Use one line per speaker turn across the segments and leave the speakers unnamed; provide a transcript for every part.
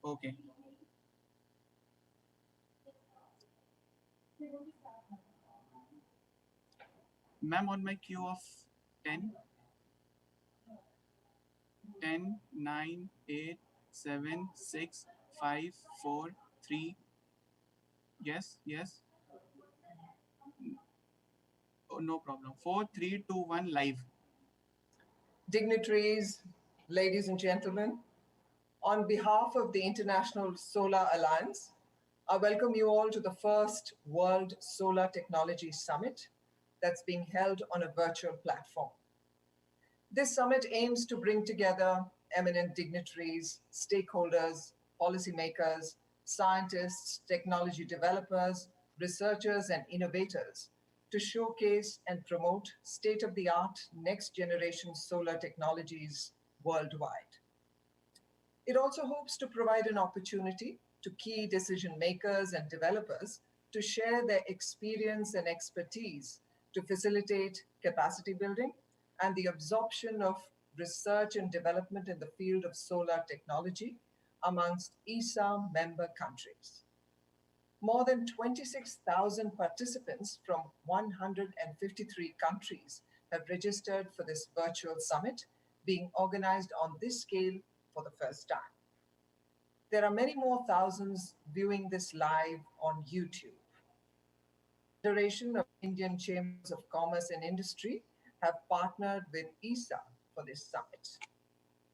Okay. Ma'am, on my queue of 10, 10, 9, 8, 7, 6, 5, 4, 3. Yes, yes. Oh, no problem. 4, 3, 2, 1, live.
Dignitaries, ladies and gentlemen, on behalf of the International Solar Alliance, I welcome you all to the first World Solar Technology Summit that's being held on a virtual platform. This summit aims to bring together eminent dignitaries, stakeholders, policymakers, scientists, technology developers, researchers, and innovators to showcase and promote state-of-the-art next-generation solar technologies worldwide. It also hopes to provide an opportunity to key decision makers and developers to share their experience and expertise to facilitate capacity building and the absorption of research and development in the field of solar technology amongst ESA member countries. More than 26,000 participants from 153 countries have registered for this virtual summit being organized on this scale for the first time. There are many more thousands viewing this live on YouTube. Federation of Indian Chambers of Commerce and Industry have partnered with ESA for this summit.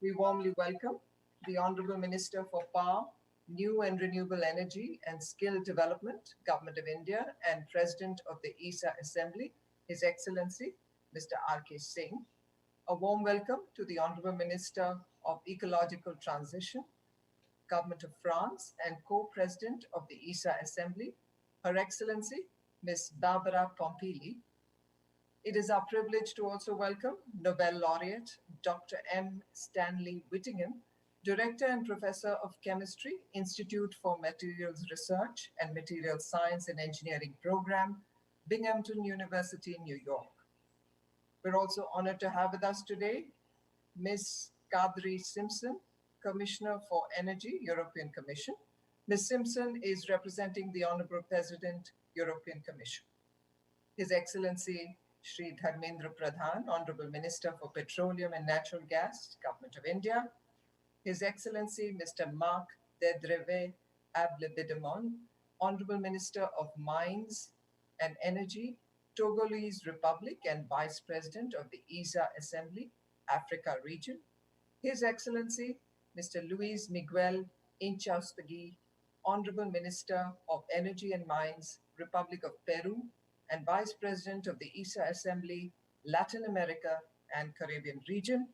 We warmly welcome the Honorable Minister for Power, New and Renewable Energy and Skill Development, Government of India, and President of the ESA Assembly, His Excellency, Mr. R.K. Singh. A warm welcome to the Honorable Minister of Ecological Transition, Government of France, and Co-President of the ESA Assembly, Her Excellency, Ms. Barbara Pompili. It is our privilege to also welcome Nobel laureate Dr. M. Stanley Whittingham, Director and Professor of Chemistry, Institute for Materials Research and Materials Science and Engineering Program, Binghamton University, New York. We're also honored to have with us today Ms. Kadri Simpson, Commissioner for Energy, European Commission. Ms. Simpson is representing the Honorable President, European Commission. His Excellency Shri Dharmendra Pradhan, Honorable Minister for Petroleum and Natural Gas, Government of India. His Excellency Mr. Marc Dedreve Ablebidemon, Honorable Minister of Mines and Energy, Togolese Republic and Vice President of the ESA Assembly, Africa Region. His Excellency Mr. Luis Miguel Inchaustegui, Honorable Minister of Energy and Mines, Republic of Peru, and Vice President of the ESA Assembly, Latin America and Caribbean Region.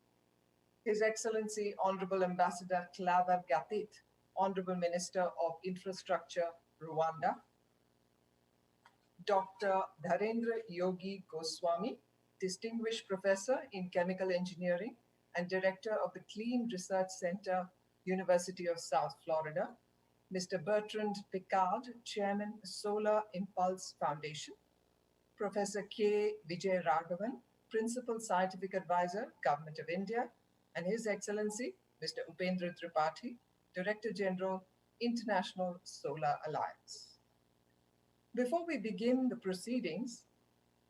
His Excellency Honorable Ambassador Claver Gatit, Honorable Minister of Infrastructure, Rwanda. Dr. Dharendra Yogi Goswami, Distinguished Professor in Chemical Engineering and Director of the Clean Research Center, University of South Florida. Mr. Bertrand Piccard, Chairman, Solar Impulse Foundation. Professor K. Vijay Raghavan, Principal Scientific Advisor, Government of India, and His Excellency, Mr. Upendra Tripathi, Director General, International Solar Alliance. Before we begin the proceedings,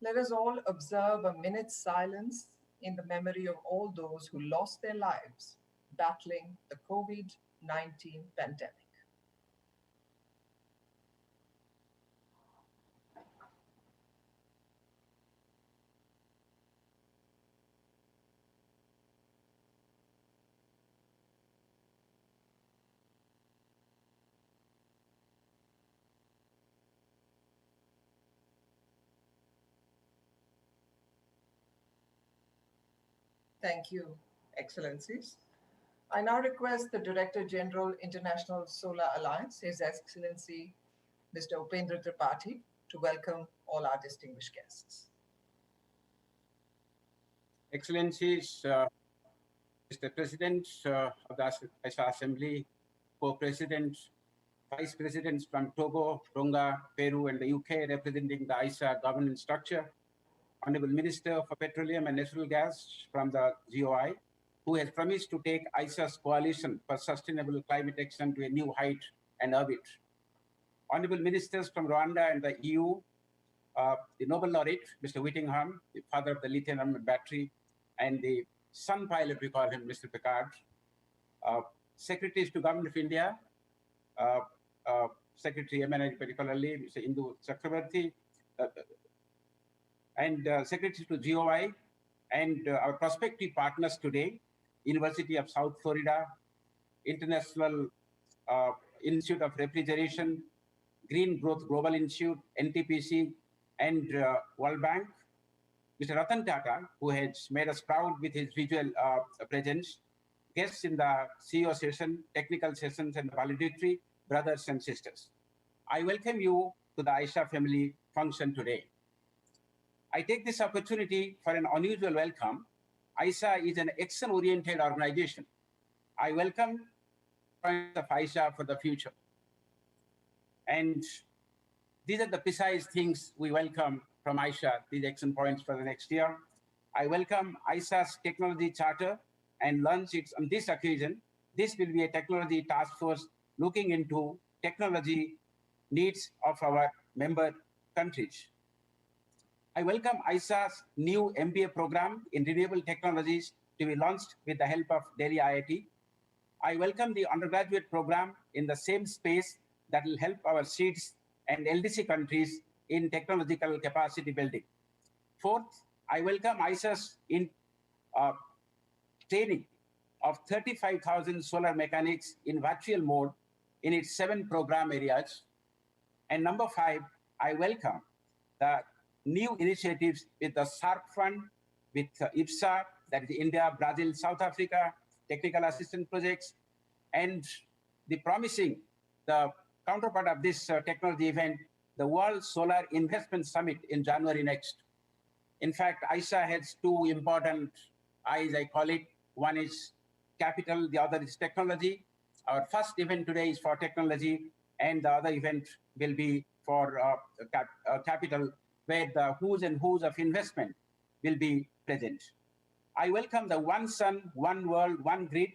let us all observe a minute's silence in the memory of all those who lost their lives battling the COVID-19 pandemic. Thank you, Excellencies. I now request the Director General, International Solar Alliance, His Excellency, Mr. Upendra Tripathi, to welcome all our distinguished guests.
Excellencies, Mr. President of the ESA Assembly, Co-Presidents, Vice Presidents from Togo, Tonga, Peru, and the UK representing the ESA governance structure, Honorable Minister for Petroleum and Natural Gas from the GOI, who has promised to take ISA's coalition for sustainable climate action to a new height and orbit. Honorable ministers from Rwanda and the EU, the Nobel laureate, Mr. Whittingham, the father of the lithium battery, and the sun pilot, we call him, Mr. Picard, secretaries to Government of India, Secretary MNI particularly, Mr. Indu Chakrabarti, and secretaries to GOI, and our prospective partners today, University of South Florida, International Institute of Refrigeration, Green Growth Global Institute, NTPC, and World Bank. Mr. Ratan Tata, who has made us proud with his visual presence, guests in the CEO session, technical sessions, and valedictory, brothers and sisters. I welcome you to the Aisha family function today. I take this opportunity for an unusual welcome. Aisha is an action-oriented organization. I welcome points of Aisha for the future. And these are the precise things we welcome from Aisha, these action points for the next year. I welcome Aisha's technology charter and launch it on this occasion. This will be a technology task force looking into technology needs of our member countries. I welcome Aisha's new MBA program in renewable technologies to be launched with the help of Delhi IIT. I welcome the undergraduate program in the same space that will help our seeds and LDC countries in technological capacity building. Fourth, I welcome Aisha's training of 35,000 solar mechanics in virtual mode in its 7 program areas. And number 5, I welcome the new initiatives with the SARC Fund, with IPSA, that is India, Brazil, South Africa, technical assistance projects, and the promising, the counterpart of this technology event, the World Solar Investment Summit in January next. In fact, Aisha has 2 important I's, I call it. One is capital, the other is technology. Our first event today is for technology, and the other event will be for capital, where the who's and who's of investment will be present. I welcome the One Sun, One World, One Grid,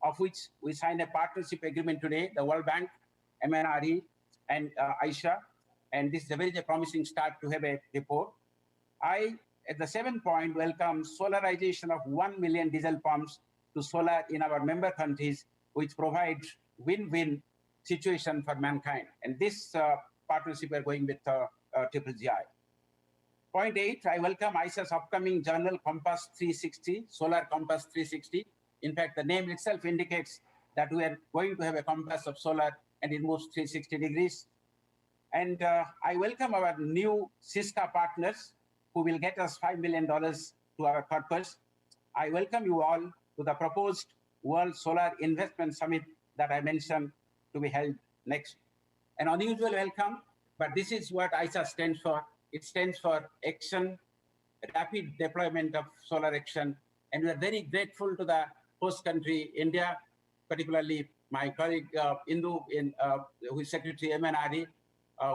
of which we signed a partnership agreement today, the World Bank, MNRE, and Aisha. And this is a very promising start to have a report. I, at the 7th point, welcome solarization of 1 million diesel pumps to solar in our member countries, which provides win-win situation for mankind. And this partnership we're going with GGI. Point 8, I welcome Aisha's upcoming journal Compass 360, Solar Compass 360. In fact, the name itself indicates that we are going to have a compass of solar and it moves 360 degrees. And I welcome our new SISCA partners who will get us $5 million to our purpose. I welcome you all to the proposed World Solar Investment Summit that I mentioned to be held next. An unusual welcome, but this is what Aisha stands for. It stands for action, rapid deployment of solar action. And we are very grateful to the host country, India, particularly my colleague Indu, who is Secretary MNRE,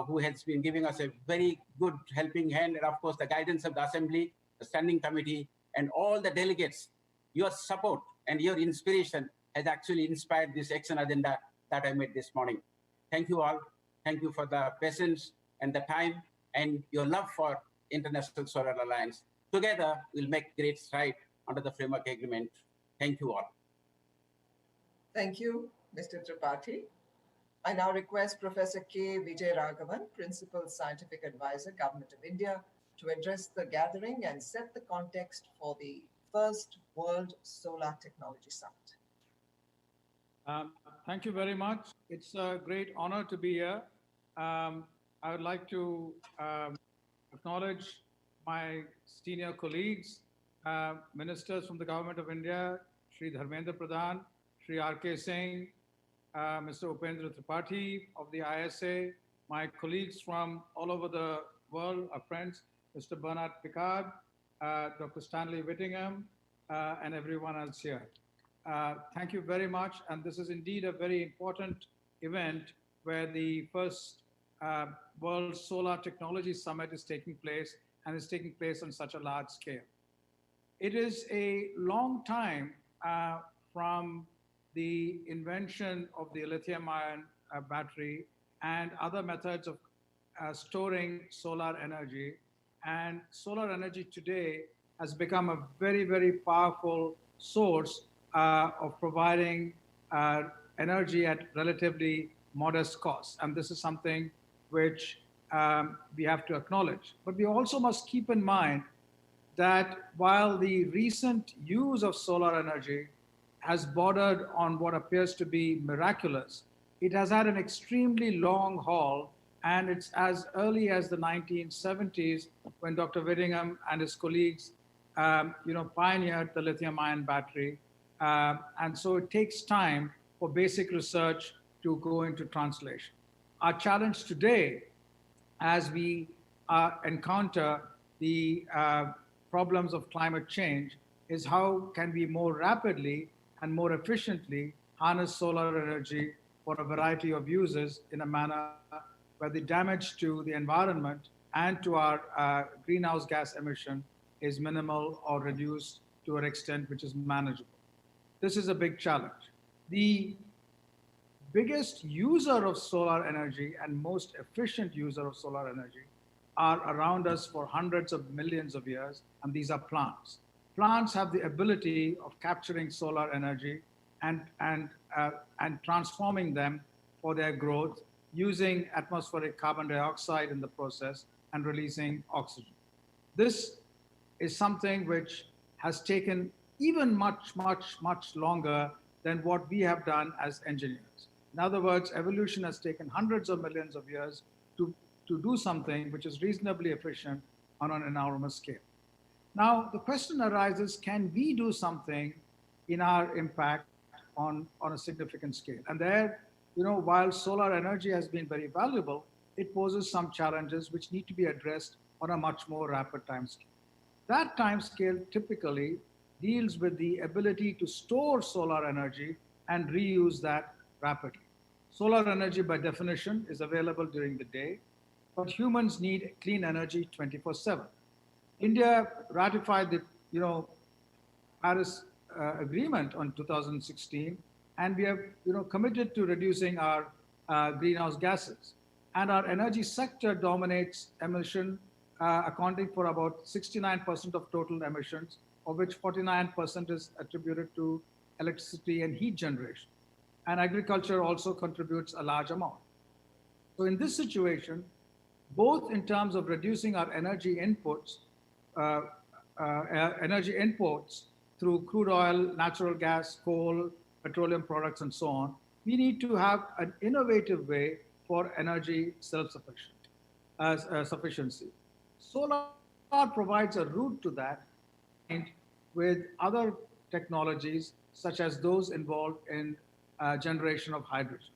who has been giving us a very good helping hand, and of course the guidance of the Assembly, the Standing Committee, and all the delegates. Your support and your inspiration has actually inspired this action agenda that I made this morning. Thank you all. Thank you for the patience and the time and your love for International Solar Alliance. Together, we'll make great strides under the framework agreement. Thank you all.
Thank you, Mr. Tripathi. I now request Professor K. Vijay Raghavan, Principal Scientific Advisor, Government of India, to address the gathering and set the context for the first World Solar Technology Summit.
Thank you very much. It's a great honor to be here. I would like to acknowledge my senior colleagues, ministers from the Government of India, Shri Dharmendra Pradhan, Shri R.K. Singh, Mr. Upendra Tripathi of the ISA, my colleagues from all over the world, our friends, Mr. Bernard Picard, Dr. Stanley Whittingham, and everyone else here. Thank you very much. And this is indeed a very important event where the first World Solar Technology Summit is taking place, and is taking place on such a large scale. It is a long time from the invention of the lithium-ion battery and other methods of storing solar energy. And solar energy today has become a very, very powerful source of providing energy at relatively modest costs. And this is something which we have to acknowledge. But we also must keep in mind that while the recent use of solar energy has bordered on what appears to be miraculous, it has had an extremely long haul, and it's as early as the 1970s when Dr. Whittingham and his colleagues pioneered the lithium-ion battery. And so it takes time for basic research to go into translation. Our challenge today, as we encounter the problems of climate change, is how can we more rapidly and more efficiently harness solar energy for a variety of uses in a manner where the damage to the environment and to our greenhouse gas emission is minimal or reduced to an extent which is manageable. This is a big challenge. The biggest user of solar energy and most efficient user of solar energy are around us for hundreds of millions of years, and these are plants. Plants have the ability of capturing solar energy and transforming them for their growth using atmospheric carbon dioxide in the process and releasing oxygen. This is something which has taken even much, much, much longer than what we have done as engineers. In other words, evolution has taken hundreds of millions of years to do something which is reasonably efficient on an enormous scale. Now, the question arises, can we do something in our impact on a significant scale? And there, while solar energy has been very valuable, it poses some challenges which need to be addressed on a much more rapid timescale. That timescale typically deals with the ability to store solar energy and reuse that rapidly. Solar energy, by definition, is available during the day, but humans need clean energy 24/7. India ratified the Paris Agreement on 2016, and we have committed to reducing our greenhouse gases. And our energy sector dominates emission, accounting for about 69% of total emissions, of which 49% is attributed to electricity and heat generation. And agriculture also contributes a large amount. So in this situation, both in terms of reducing our energy inputs through crude oil, natural gas, coal, petroleum products, and so on, we need to have an innovative way for energy self-sufficiency. Solar provides a route to that, and with other technologies such as those involved in generation of hydrogen.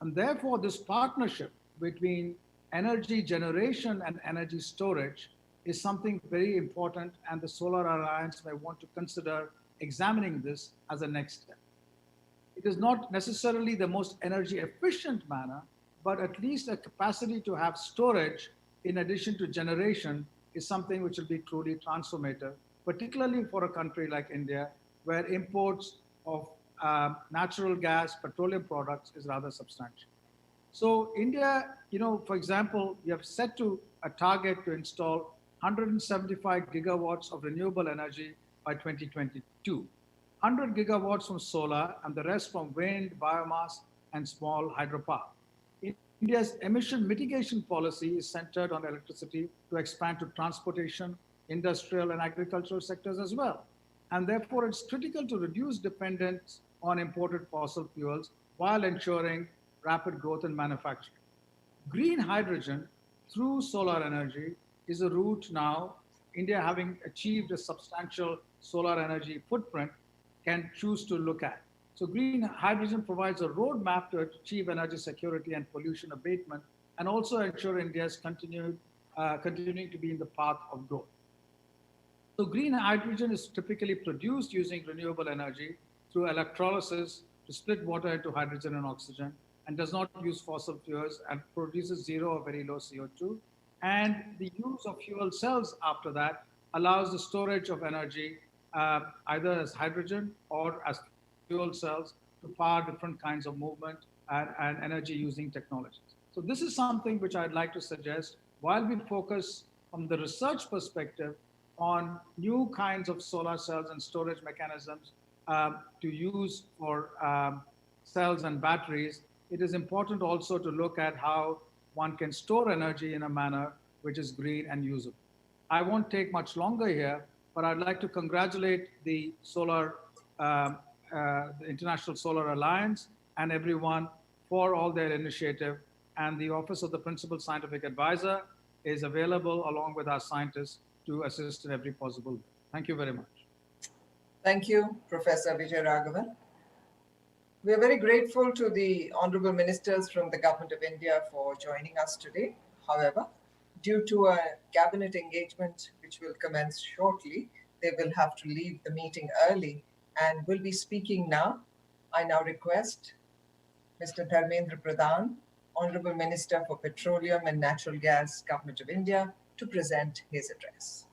And therefore, this partnership between energy generation and energy storage is something very important, and the Solar Alliance may want to consider examining this as a next step. It is not necessarily the most energy efficient manner, but at least a capacity to have storage in addition to generation is something which will be truly transformative, particularly for a country like India, where imports of natural gas, petroleum products is rather substantial. So India, for example, we have set to a target to install 175 gigawatts of renewable energy by 2022, 100 gigawatts from solar and the rest from wind, biomass, and small hydropower. India's emission mitigation policy is centered on electricity to expand to transportation, industrial, and agricultural sectors as well. And therefore, it's critical to reduce dependence on imported fossil fuels while ensuring rapid growth in manufacturing. Green hydrogen through solar energy is a route now. India, having achieved a substantial solar energy footprint, can choose to look at. So green hydrogen provides a roadmap to achieve energy security and pollution abatement, and also ensure India's continuing to be in the path of growth. So green hydrogen is typically produced using renewable energy through electrolysis to split water into hydrogen and oxygen, and does not use fossil fuels and produces zero or very low CO2. And the use of fuel cells after that allows the storage of energy either as hydrogen or as fuel cells to power different kinds of movement and energy using technologies. So this is something which I'd like to suggest while we focus from the research perspective on new kinds of solar cells and storage mechanisms to use for cells and batteries. It is important also to look at how one can store energy in a manner which is green and usable. I won't take much longer here, but I'd like to congratulate the International Solar Alliance and everyone for all their initiative. And the Office of the Principal Scientific Advisor is available along with our scientists to assist in every possible way. Thank you very much.
Thank you, Professor Vijay Raghavan. We are very grateful to the honorable ministers from the Government of India for joining us today. However, due to a cabinet engagement which will commence shortly, they will have to leave the meeting early and will be speaking now. I now request Mr. Dharmendra Pradhan, Honorable Minister for Petroleum and Natural Gas, Government of India, to present his address.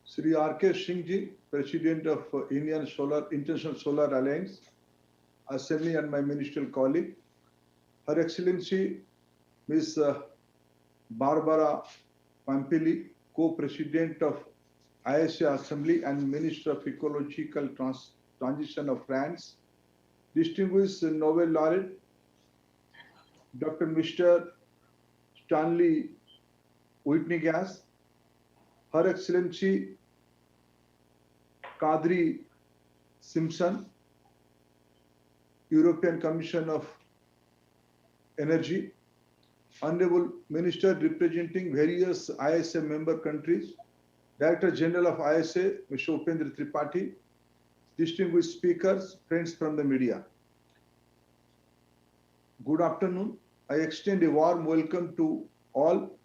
Sri R.K. Singh Ji, President of International Solar Alliance, Assembly and my ministerial colleague, Her Excellency Ms. Barbara Pampili, Co-President of ISA Assembly and Minister of Ecological Transition of France, distinguished Nobel laureate, Dr. Mr. Stanley Whitney-Gas, Her Excellency Kadri Simpson, European Commission of Energy, Honorable Minister representing various ISA member countries, Director General of ISA, Mr. Upendra Tripathi, distinguished speakers, friends from the media. Good afternoon. I extend a warm welcome to all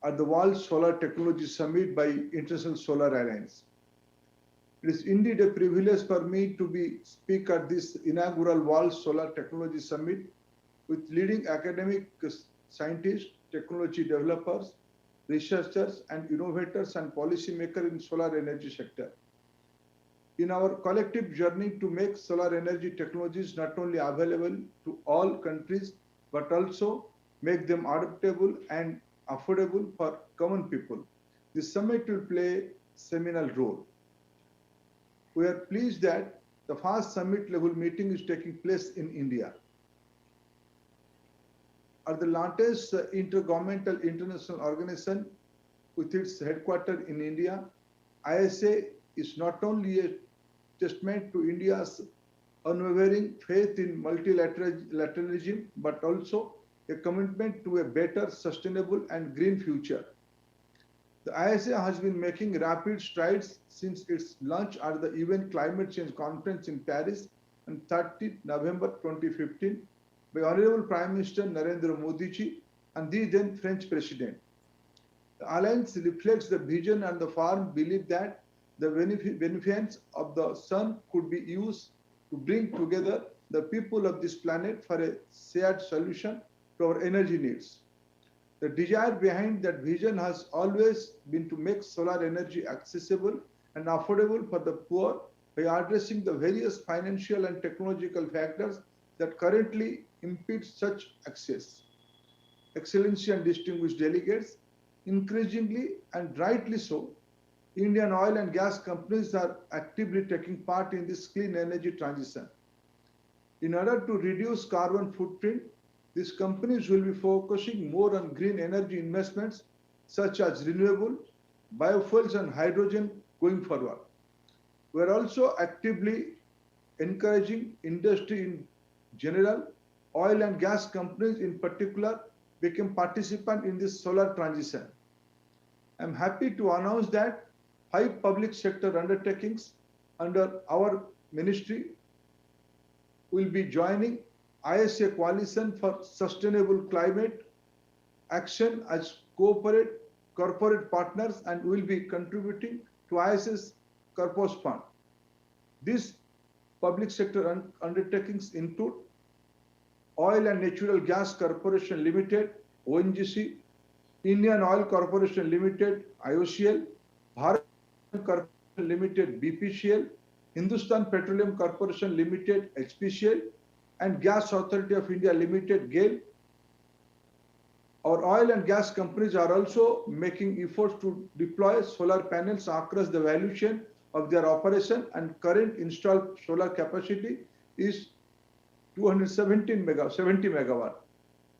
at the World Solar Technology Summit by International Solar Alliance. It is indeed a privilege for me to speak at this inaugural World Solar Technology Summit with leading academic scientists, technology developers, researchers and innovators and policymakers in solar energy sector. In our collective journey to make solar energy technologies not only available to all countries, but also make them adaptable and affordable for common people, the summit will play a seminal role. We are pleased that the first summit level meeting is taking place in India. At the largest intergovernmental international organization with its headquarters in India, ISA is not only a testament to India's unwavering faith in multilateralism, but also a commitment to a better, sustainable and green future. The ISA has been making rapid strides since its launch at the UN Climate Change Conference in Paris on 30 November 2015 by Honorable Prime Minister Narendra Modi ji and the then French President. The alliance reflects the vision and the firm belief that the beneficence of the sun could be used to bring together the people of this planet for a shared solution to our energy needs. The desire behind that vision has always been to make solar energy accessible and affordable for the poor by addressing the various financial and technological factors that currently impede such access. Excellency and distinguished delegates, increasingly and rightly so, Indian oil and gas companies are actively taking part in this clean energy transition. In order to reduce carbon footprint, these companies will be focusing more on green energy investments such as renewable, biofuels and hydrogen going forward. We are also actively encouraging industry in general, oil and gas companies in particular, become participant in this solar transition. I am happy to announce that 5 public sector undertakings under our ministry will be joining ISA Coalition for Sustainable Climate Action as corporate partners and will be contributing to ISA's Corpus Fund. These public sector undertakings include Oil and Natural Gas Corporation Limited, ONGC, Indian Oil Corporation Limited, IOCL, Bharat Limited BPCL, Hindustan Petroleum Corporation Limited HPCL, and Gas Authority of India Limited GAIL. Our oil and gas companies are also making efforts to deploy solar panels across the value chain of their operation, and current installed solar capacity is 70 megawatt.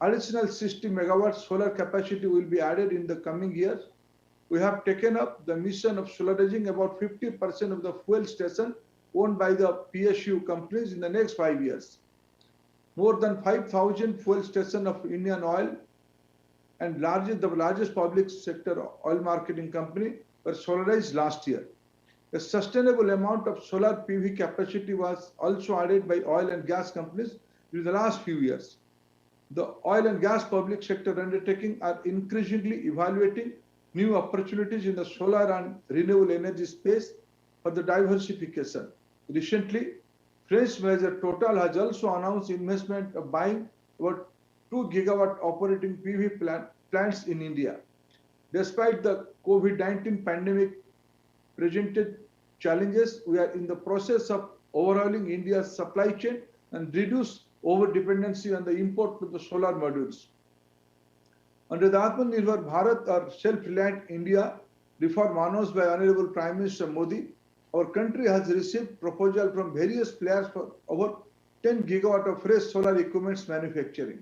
Additional 60 megawatt solar capacity will be added in the coming years. We have taken up the mission of solarizing about 50% of the fuel station owned by the PSU companies in the next 5 years. More than 5,000 fuel stations of Indian Oil and the largest public sector oil marketing company were solarized last year. A sustainable amount of solar PV capacity was also added by oil and gas companies in the last few years. The oil and gas public sector undertaking are increasingly evaluating new opportunities in the solar and renewable energy space for the diversification. Recently, French major Total has also announced investment of buying about 2 gigawatt operating PV plants in India. Despite the COVID-19 pandemic presented challenges, we are in the process of overhauling India's supply chain and reduce over-dependency on the import of the solar modules. Under the Atmanirbhar Bharat or Self-Reliant India reform announced by Honorable Prime Minister Modi, our country has received proposals from various players for over 10 gigawatt of fresh solar equipment manufacturing.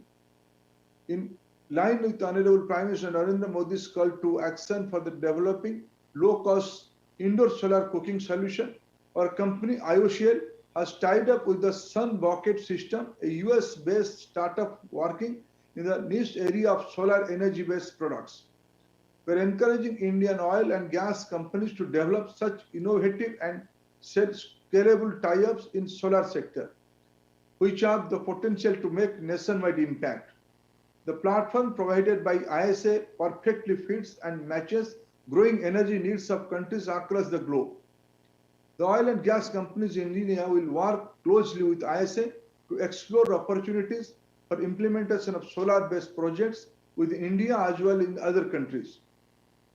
In line with Honorable Prime Minister Narendra Modi's call to action for the developing low-cost indoor solar cooking solution, our company IOCL has tied up with the Sun Bucket System, a US-based startup working in the niche area of solar energy-based products. We are encouraging Indian oil and gas companies to develop such innovative and scalable tie-ups in solar sector, which have the potential to make nationwide impact. The platform provided by ISA perfectly fits and matches growing energy needs of countries across the globe. The oil and gas companies in India will work closely with ISA to explore opportunities for implementation of solar-based projects within India as well in other countries,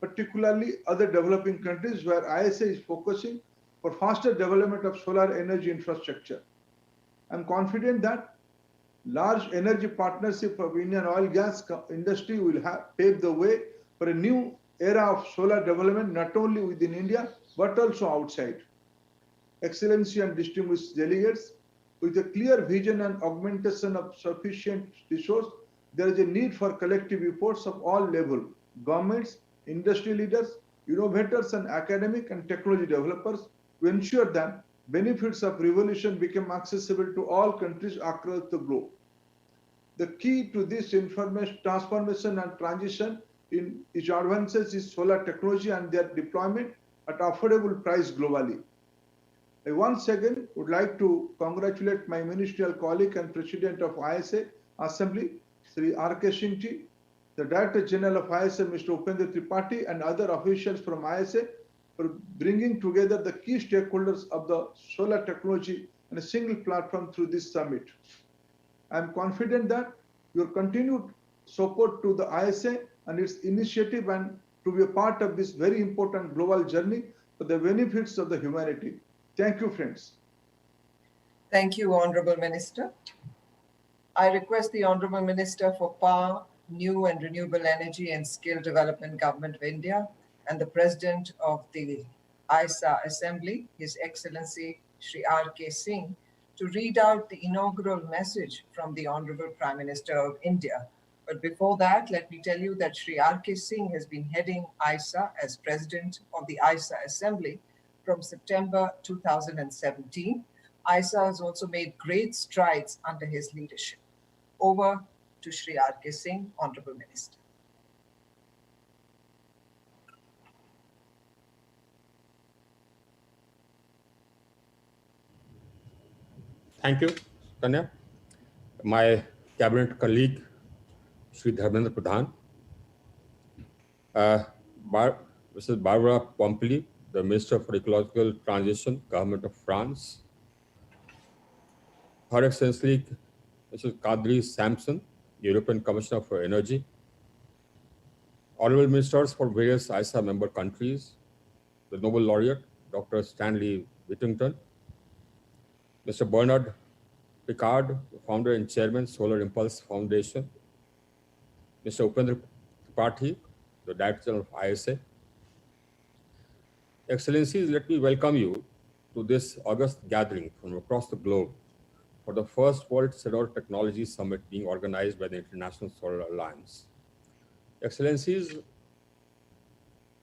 particularly other developing countries where ISA is focusing for faster development of solar energy infrastructure. I am confident that large energy partnership of Indian oil gas industry will pave the way for a new era of solar development not only within India but also outside. Excellency and distinguished delegates, with a clear vision and augmentation of sufficient resource, there is a need for collective efforts of all levels: governments, industry leaders, innovators, and academic and technology developers to ensure that benefits of revolution become accessible to all countries across the globe. The key to this information transformation and transition in its advances is solar technology and their deployment at affordable price globally. I once again would like to congratulate my ministerial colleague and President of ISA Assembly, Sri R.K. Singh ji, the Director General of ISA, Mr. Upendra Tripathi, and other officials from ISA for bringing together the key stakeholders of the solar technology on a single platform through this summit. I am confident that your continued support to the ISA and its initiative and to be a part of this very important global journey for the benefits of the humanity. Thank you, friends.
Thank you, Honorable Minister. I request the Honorable Minister for Power, New and Renewable Energy and Skill Development, Government of India, and the President of the ISA Assembly, His Excellency Shri R.K. Singh, to read out the inaugural message from the Honorable Prime Minister of India. But before that, let me tell you that Shri R.K. Singh has been heading ISA as President of the ISA Assembly from September 2017. ISA has also made great strides under his leadership. Over to Shri R.K. Singh, Honorable Minister.
Thank you, Kanya. My cabinet colleague, Shri Dharmendra Pradhan, Mrs. Barbara Pompili, the Minister for Ecological Transition, Government of France, Her Excellency Mrs. Kadri Sampson, European Commissioner for Energy, Honorable Ministers for various ISA member countries, the Nobel Laureate, Dr. Stanley Whittington, Mr. Bernard Picard, founder and chairman, Solar Impulse Foundation, Mr. Upendra Tripathi, the director of ISA. Excellencies, let me welcome you to this august gathering from across the globe for the first World Solar Technology Summit being organized by the International Solar Alliance. Excellencies,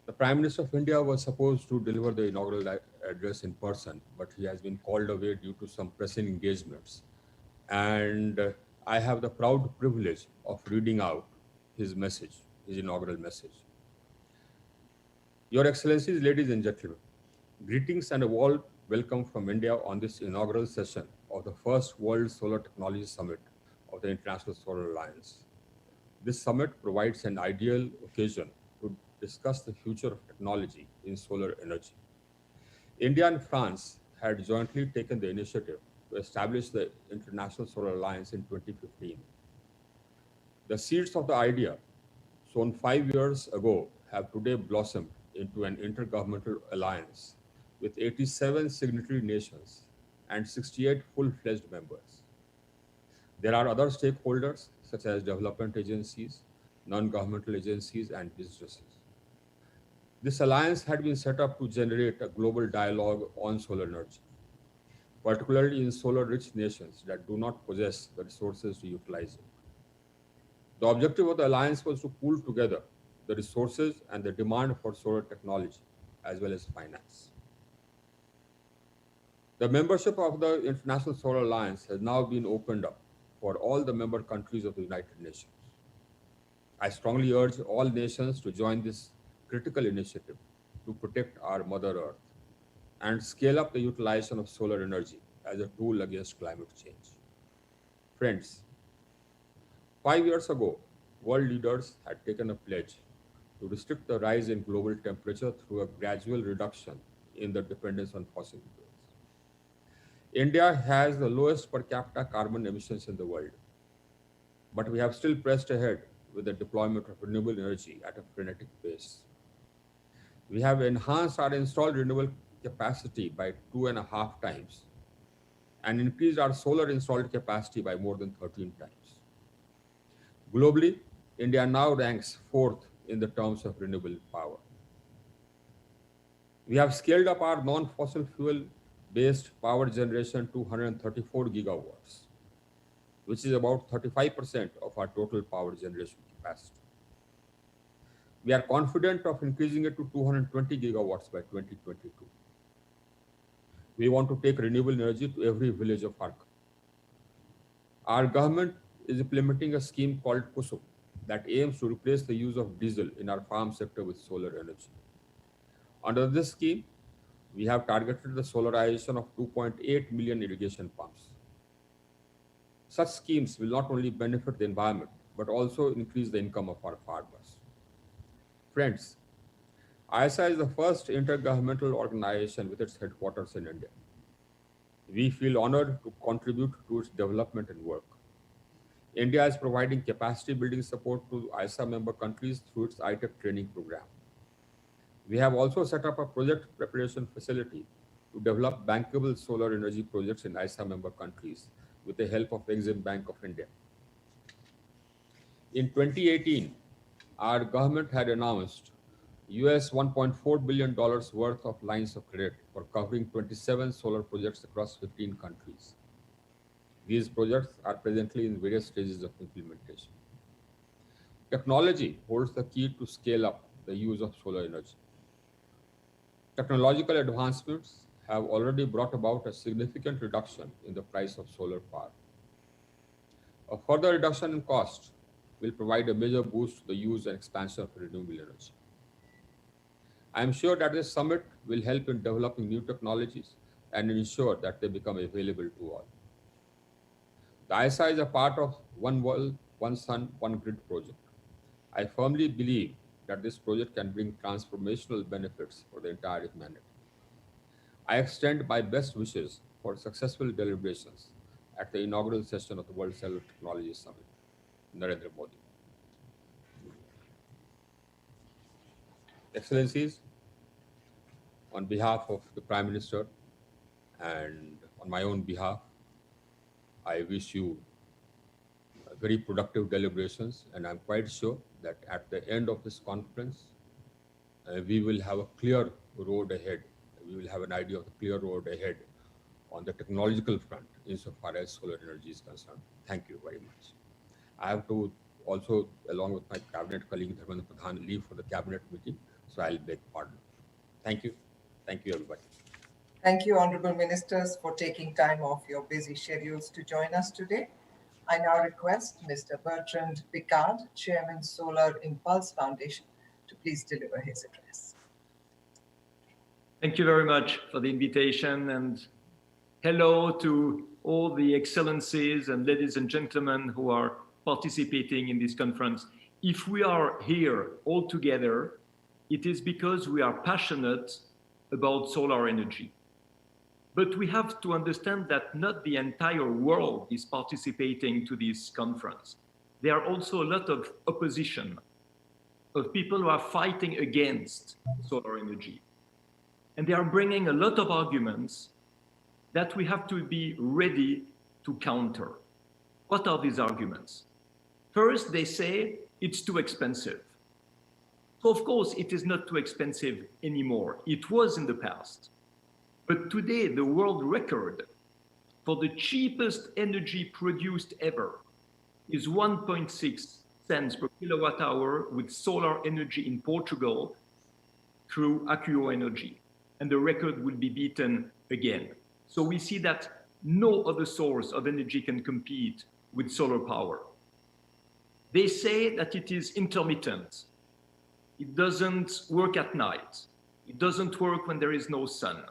the Prime Minister of India was supposed to deliver the inaugural address in person, but he has been called away due to some pressing engagements. And I have the proud privilege of reading out his message, his inaugural message. Your Excellencies, ladies and gentlemen, greetings and a warm welcome from India on this inaugural session of the first World Solar Technology Summit of the International Solar Alliance. This summit provides an ideal occasion to discuss the future of technology in solar energy. India and France had jointly taken the initiative to establish the International Solar Alliance in 2015. The seeds of the idea, sown 5 years ago, have today blossomed into an intergovernmental alliance with 87 signatory nations and 68 full-fledged members. There are other stakeholders such as development agencies, non-governmental agencies, and businesses. This alliance had been set up to generate a global dialogue on solar energy, particularly in solar-rich nations that do not possess the resources to utilize it. The objective of the alliance was to pool together the resources and the demand for solar technology, as well as finance. The membership of the International Solar Alliance has now been opened up for all the member countries of the United Nations. I strongly urge all nations to join this critical initiative to protect our Mother Earth and scale up the utilization of solar energy as a tool against climate change. Friends, 5 years ago, world leaders had taken a pledge to restrict the rise in global temperature through a gradual reduction in the dependence on fossil fuels. India has the lowest per capita carbon emissions in the world, but we have still pressed ahead with the deployment of renewable energy at a frenetic pace. We have enhanced our installed renewable capacity by 2.5 times and increased our solar installed capacity by more than 13 times. Globally, India now ranks 4th in the terms of renewable power. We have scaled up our non-fossil fuel-based power generation to 134 gigawatts, which is about 35% of our total power generation capacity. We are confident of increasing it to 220 gigawatts by 2022. We want to take renewable energy to every village of our country. Our government is implementing a scheme called KUSUM that aims to replace the use of diesel in our farm sector with solar energy. Under this scheme, we have targeted the solarization of 2.8 million irrigation pumps. Such schemes will not only benefit the environment, but also increase the income of our farmers. Friends, ISA is the first intergovernmental organization with its headquarters in India. We feel honored to contribute to its development and work. India is providing capacity building support to ISA member countries through its ITEC training program. We have also set up a project preparation facility to develop bankable solar energy projects in ISA member countries with the help of Exim Bank of India. In 2018, our government had announced US $1.4 billion worth of lines of credit for covering 27 solar projects across 15 countries. These projects are presently in various stages of implementation. Technology holds the key to scale up the use of solar energy. Technological advancements have already brought about a significant reduction in the price of solar power. A further reduction in cost will provide a major boost to the use and expansion of renewable energy. I am sure that this summit will help in developing new technologies and ensure that they become available to all. The ISA is a part of One World, One Sun, One Grid project. I firmly believe that this project can bring transformational benefits for the entire humanity. I extend my best wishes for successful deliberations at the inaugural session of the World Solar Technology Summit. Narendra Modi. Excellencies, on behalf of the Prime Minister and on my own behalf, I wish you very productive deliberations, and I'm quite sure that at the end of this conference, we will have a clear road ahead. We will have an idea of the clear road ahead on the technological front insofar as solar energy is concerned. Thank you very much. I have to also, along with my cabinet colleague Dharmendra Pradhan, leave for the cabinet meeting, so I'll beg pardon. Thank you. Thank you, everybody.
Thank you, Honorable Ministers, for taking time off your busy schedules to join us today. I now request Mr. Bertrand Piccard, Chairman, Solar Impulse Foundation, to please deliver his address.
Thank you very much for the invitation, and hello to all the excellencies and ladies and gentlemen who are participating in this conference. If we are here all together, it is because we are passionate about solar energy. But we have to understand that not the entire world is participating to this conference. There are also a lot of opposition, of people who are fighting against solar energy. And they are bringing a lot of arguments that we have to be ready to counter. What are these arguments? First, they say it's too expensive. So of course, it is not too expensive anymore. It was in the past. But today, the world record for the cheapest energy produced ever is 1.6 cents per kilowatt hour with solar energy in Portugal through Accio Energy. And the record will be beaten again. So we see that no other source of energy can compete with solar power. They say that it is intermittent. It doesn't work at night. It doesn't work when there is no sun.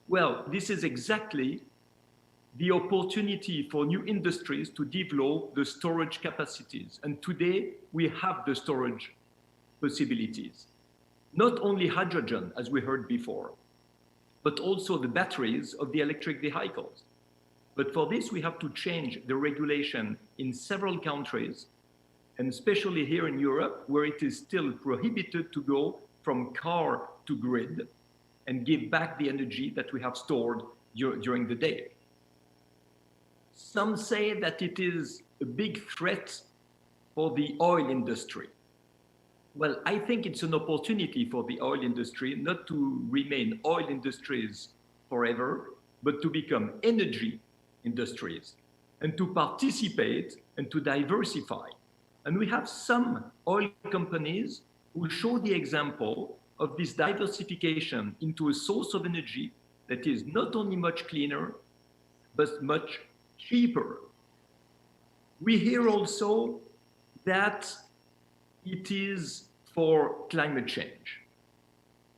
Well, this is exactly the opportunity for new industries to develop the storage capacities. And today we have the storage possibilities. Not only hydrogen, as we heard before, but also the batteries of the electric vehicles. But for this, we have to change the regulation in several countries, and especially here in Europe, where it is still prohibited to go from car to grid and give back the energy that we have stored during the day. Some say that it is a big threat for the oil industry. Well, I think it's an opportunity for the oil industry not to remain oil industries forever, but to become energy industries and to participate and to diversify. And we have some oil companies who show the example of this diversification into a source of energy that is not only much cleaner, but much cheaper. We hear also that it is for climate change.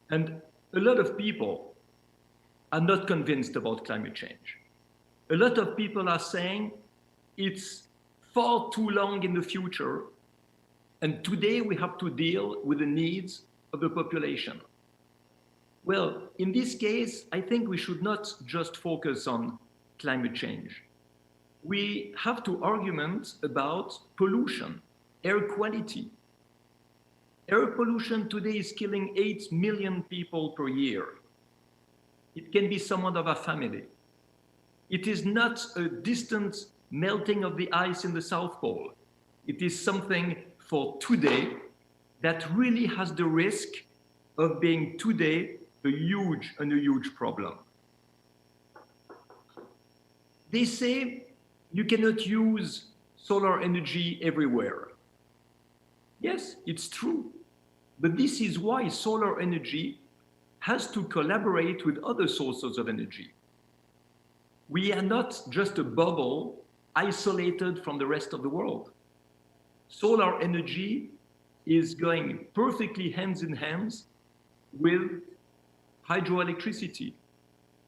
And a lot of people are not convinced about climate change. A lot of people are saying it's far too long in the future, and today we have to deal with the needs of the population. Well, in this case, I think we should not just focus on climate change. We have to argument about pollution, air quality. Air pollution today is killing 8 million people per year. It can be someone of a family. It is not a distant melting of the ice in the South Pole. It is something for today that really has the risk of being today a huge problem. They say you cannot use solar energy everywhere. Yes, it's true. But this is why solar energy has to collaborate with other sources of energy. We are not just a bubble isolated from the rest of the world. Solar energy is going perfectly hands in hands with hydroelectricity,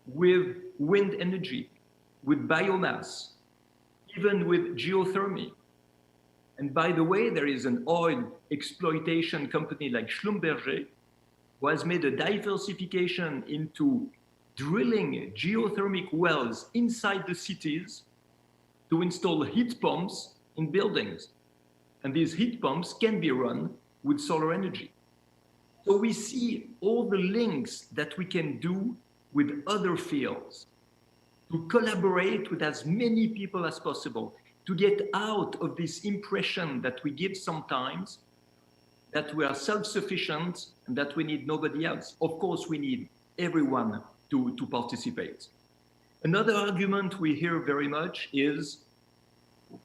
with wind energy, with biomass, even with geothermy. And by the way, there is an oil exploitation company like Schlumberger who has made a diversification into drilling geothermic wells inside the cities to install heat pumps in buildings. And these heat pumps can be run with solar energy. So we see all the links that we can do with other fields to collaborate with as many people as possible, to get out of this impression that we give sometimes that we are self-sufficient and that we need nobody else. Of course, we need everyone to participate. Another argument we hear very much is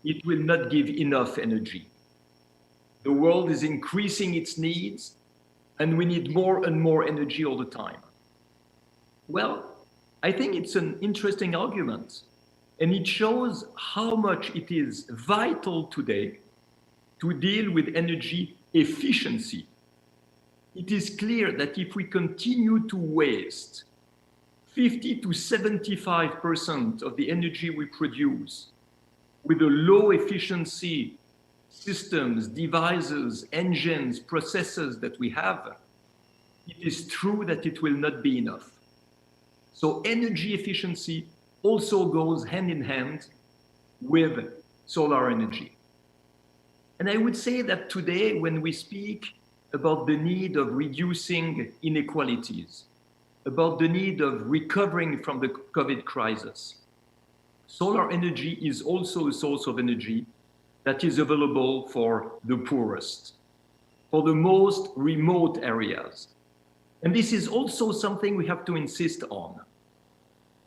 it will not give enough energy. The world is increasing its needs and we need more and more energy all the time. Well, I think it's an interesting argument, and it shows how much it is vital today to deal with energy efficiency. It is clear that if we continue to waste 50 to 75% of the energy we produce with the low efficiency systems, devices, engines, processes that we have, it is true that it will not be enough. So energy efficiency also goes hand in hand with solar energy. And I would say that today, when we speak about the need of reducing inequalities, about the need of recovering from the COVID crisis, solar energy is also a source of energy that is available for the poorest, for the most remote areas. And this is also something we have to insist on.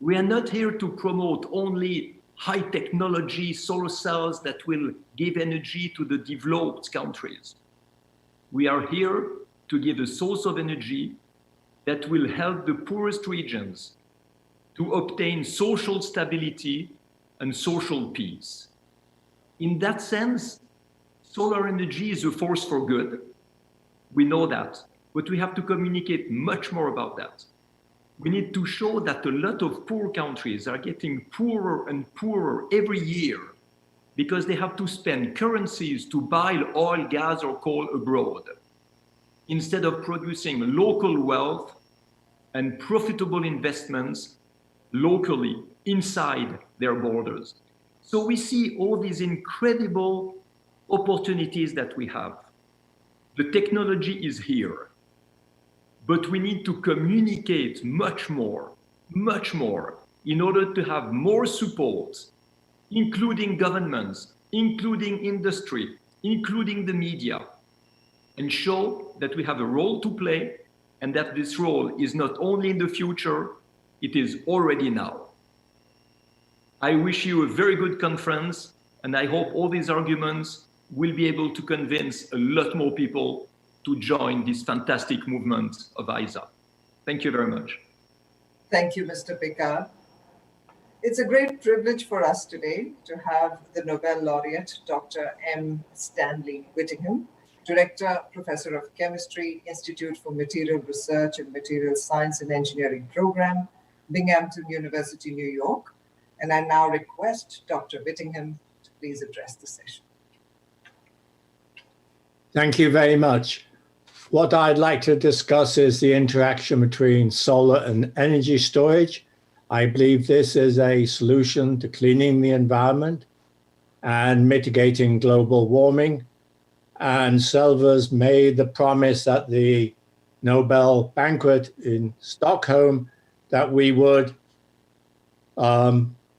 We are not here to promote only high technology solar cells that will give energy to the developed countries. We are here to give a source of energy that will help the poorest regions to obtain social stability and social peace. In that sense, solar energy is a force for good. We know that, but we have to communicate much more about that. We need to show that a lot of poor countries are getting poorer and poorer every year because they have to spend currencies to buy oil, gas, or coal abroad, instead of producing local wealth and profitable investments locally inside their borders. So we see all these incredible opportunities that we have. The technology is here, but we need to communicate much more, in order to have more support, including governments, including industry, including the media, and show that we have a role to play and that this role is not only in the future, it is already now. I wish you a very good conference, and I hope all these arguments will be able to convince a lot more people to join this fantastic movement of ISA. Thank you very much.
Thank you, Mr. Picard. It's a great privilege for us today to have the Nobel laureate, Dr. M. Stanley Whittingham, Director, Professor of Chemistry, Institute for Material Research and Material Science and Engineering Program, Binghamton University, New York. And I now request Dr. Whittingham to please address the session.
Thank you very much. What I'd like to discuss is the interaction between solar and energy storage. I believe this is a solution to cleaning the environment and mitigating global warming. And Selvers made the promise at the Nobel banquet in Stockholm that we would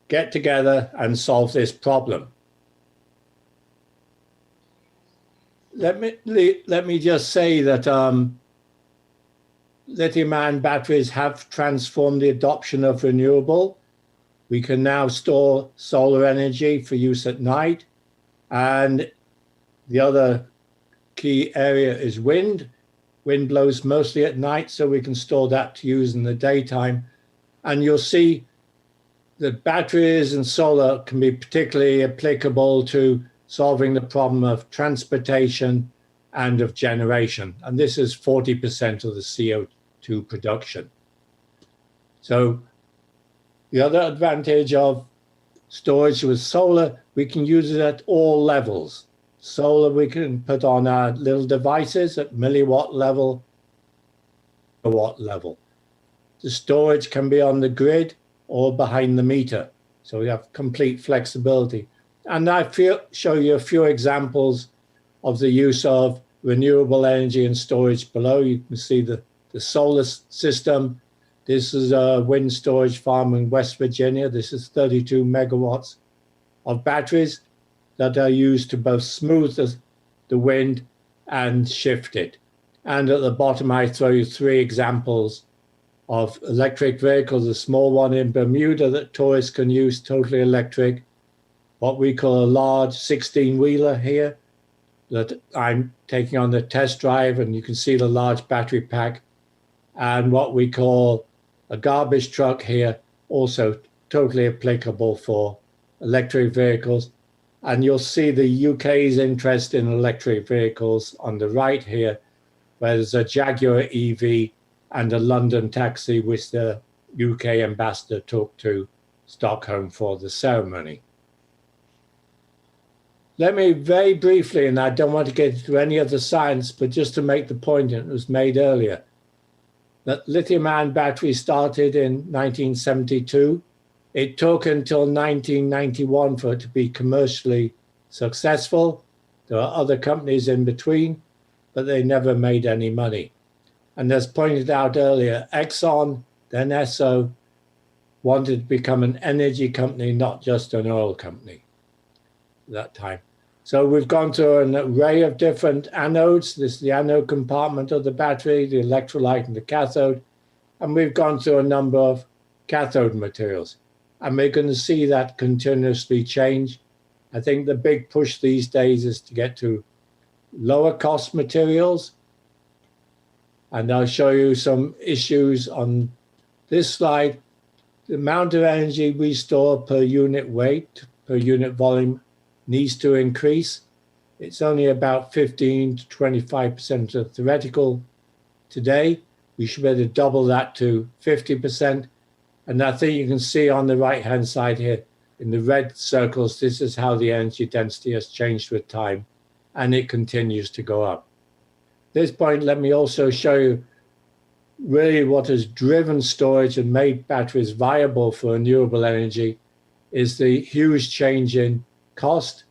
get together and solve this problem. Let me just say that lithium-ion batteries have transformed the adoption of renewable. We can now store solar energy for use at night. And the other key area is wind. Wind blows mostly at night, so we can store that to use in the daytime. And you'll see that batteries and solar can be particularly applicable to solving the problem of transportation and of generation. And this is 40% of the CO2 production. So the other advantage of storage with solar, we can use it at all levels. Solar we can put on our little devices at milliwatt level, watt level. The storage can be on the grid or behind the meter. So we have complete flexibility. And I show you a few examples of the use of renewable energy and storage below. You can see the solar system. This is a wind storage farm in West Virginia. This is 32 megawatts of batteries that are used to both smooth the wind and shift it. And at the bottom, I throw you 3 examples of electric vehicles. A small one in Bermuda that tourists can use, totally electric. What we call a large 16-wheeler here that I'm taking on the test drive, and you can see the large battery pack. And what we call a garbage truck here, also totally applicable for electric vehicles. And you'll see the UK's interest in electric vehicles on the right here, where there's a Jaguar EV and a London taxi, which the UK ambassador took to Stockholm for the ceremony. Let me very briefly, and I don't want to get into any of the science, but just to make the point, and it was made earlier, that lithium-ion batteries started in 1972. It took until 1991 for it to be commercially successful. There are other companies in between, but they never made any money. And as pointed out earlier, Exxon, then Esso, wanted to become an energy company, not just an oil company at that time. So we've gone through an array of different anodes. This is the anode compartment of the battery, the electrolyte and the cathode. And we've gone through a number of cathode materials. And we're going to see that continuously change. I think the big push these days is to get to lower cost materials. And I'll show you some issues on this slide. The amount of energy we store per unit weight, per unit volume, needs to increase. It's only about 15 to 25% of theoretical today. We should be able to double that to 50%. And I think you can see on the right-hand side here, in the red circles, this is how the energy density has changed with time, and it continues to go up. At this point, let me also show you really what has driven storage and made batteries viable for renewable energy is the huge change in cost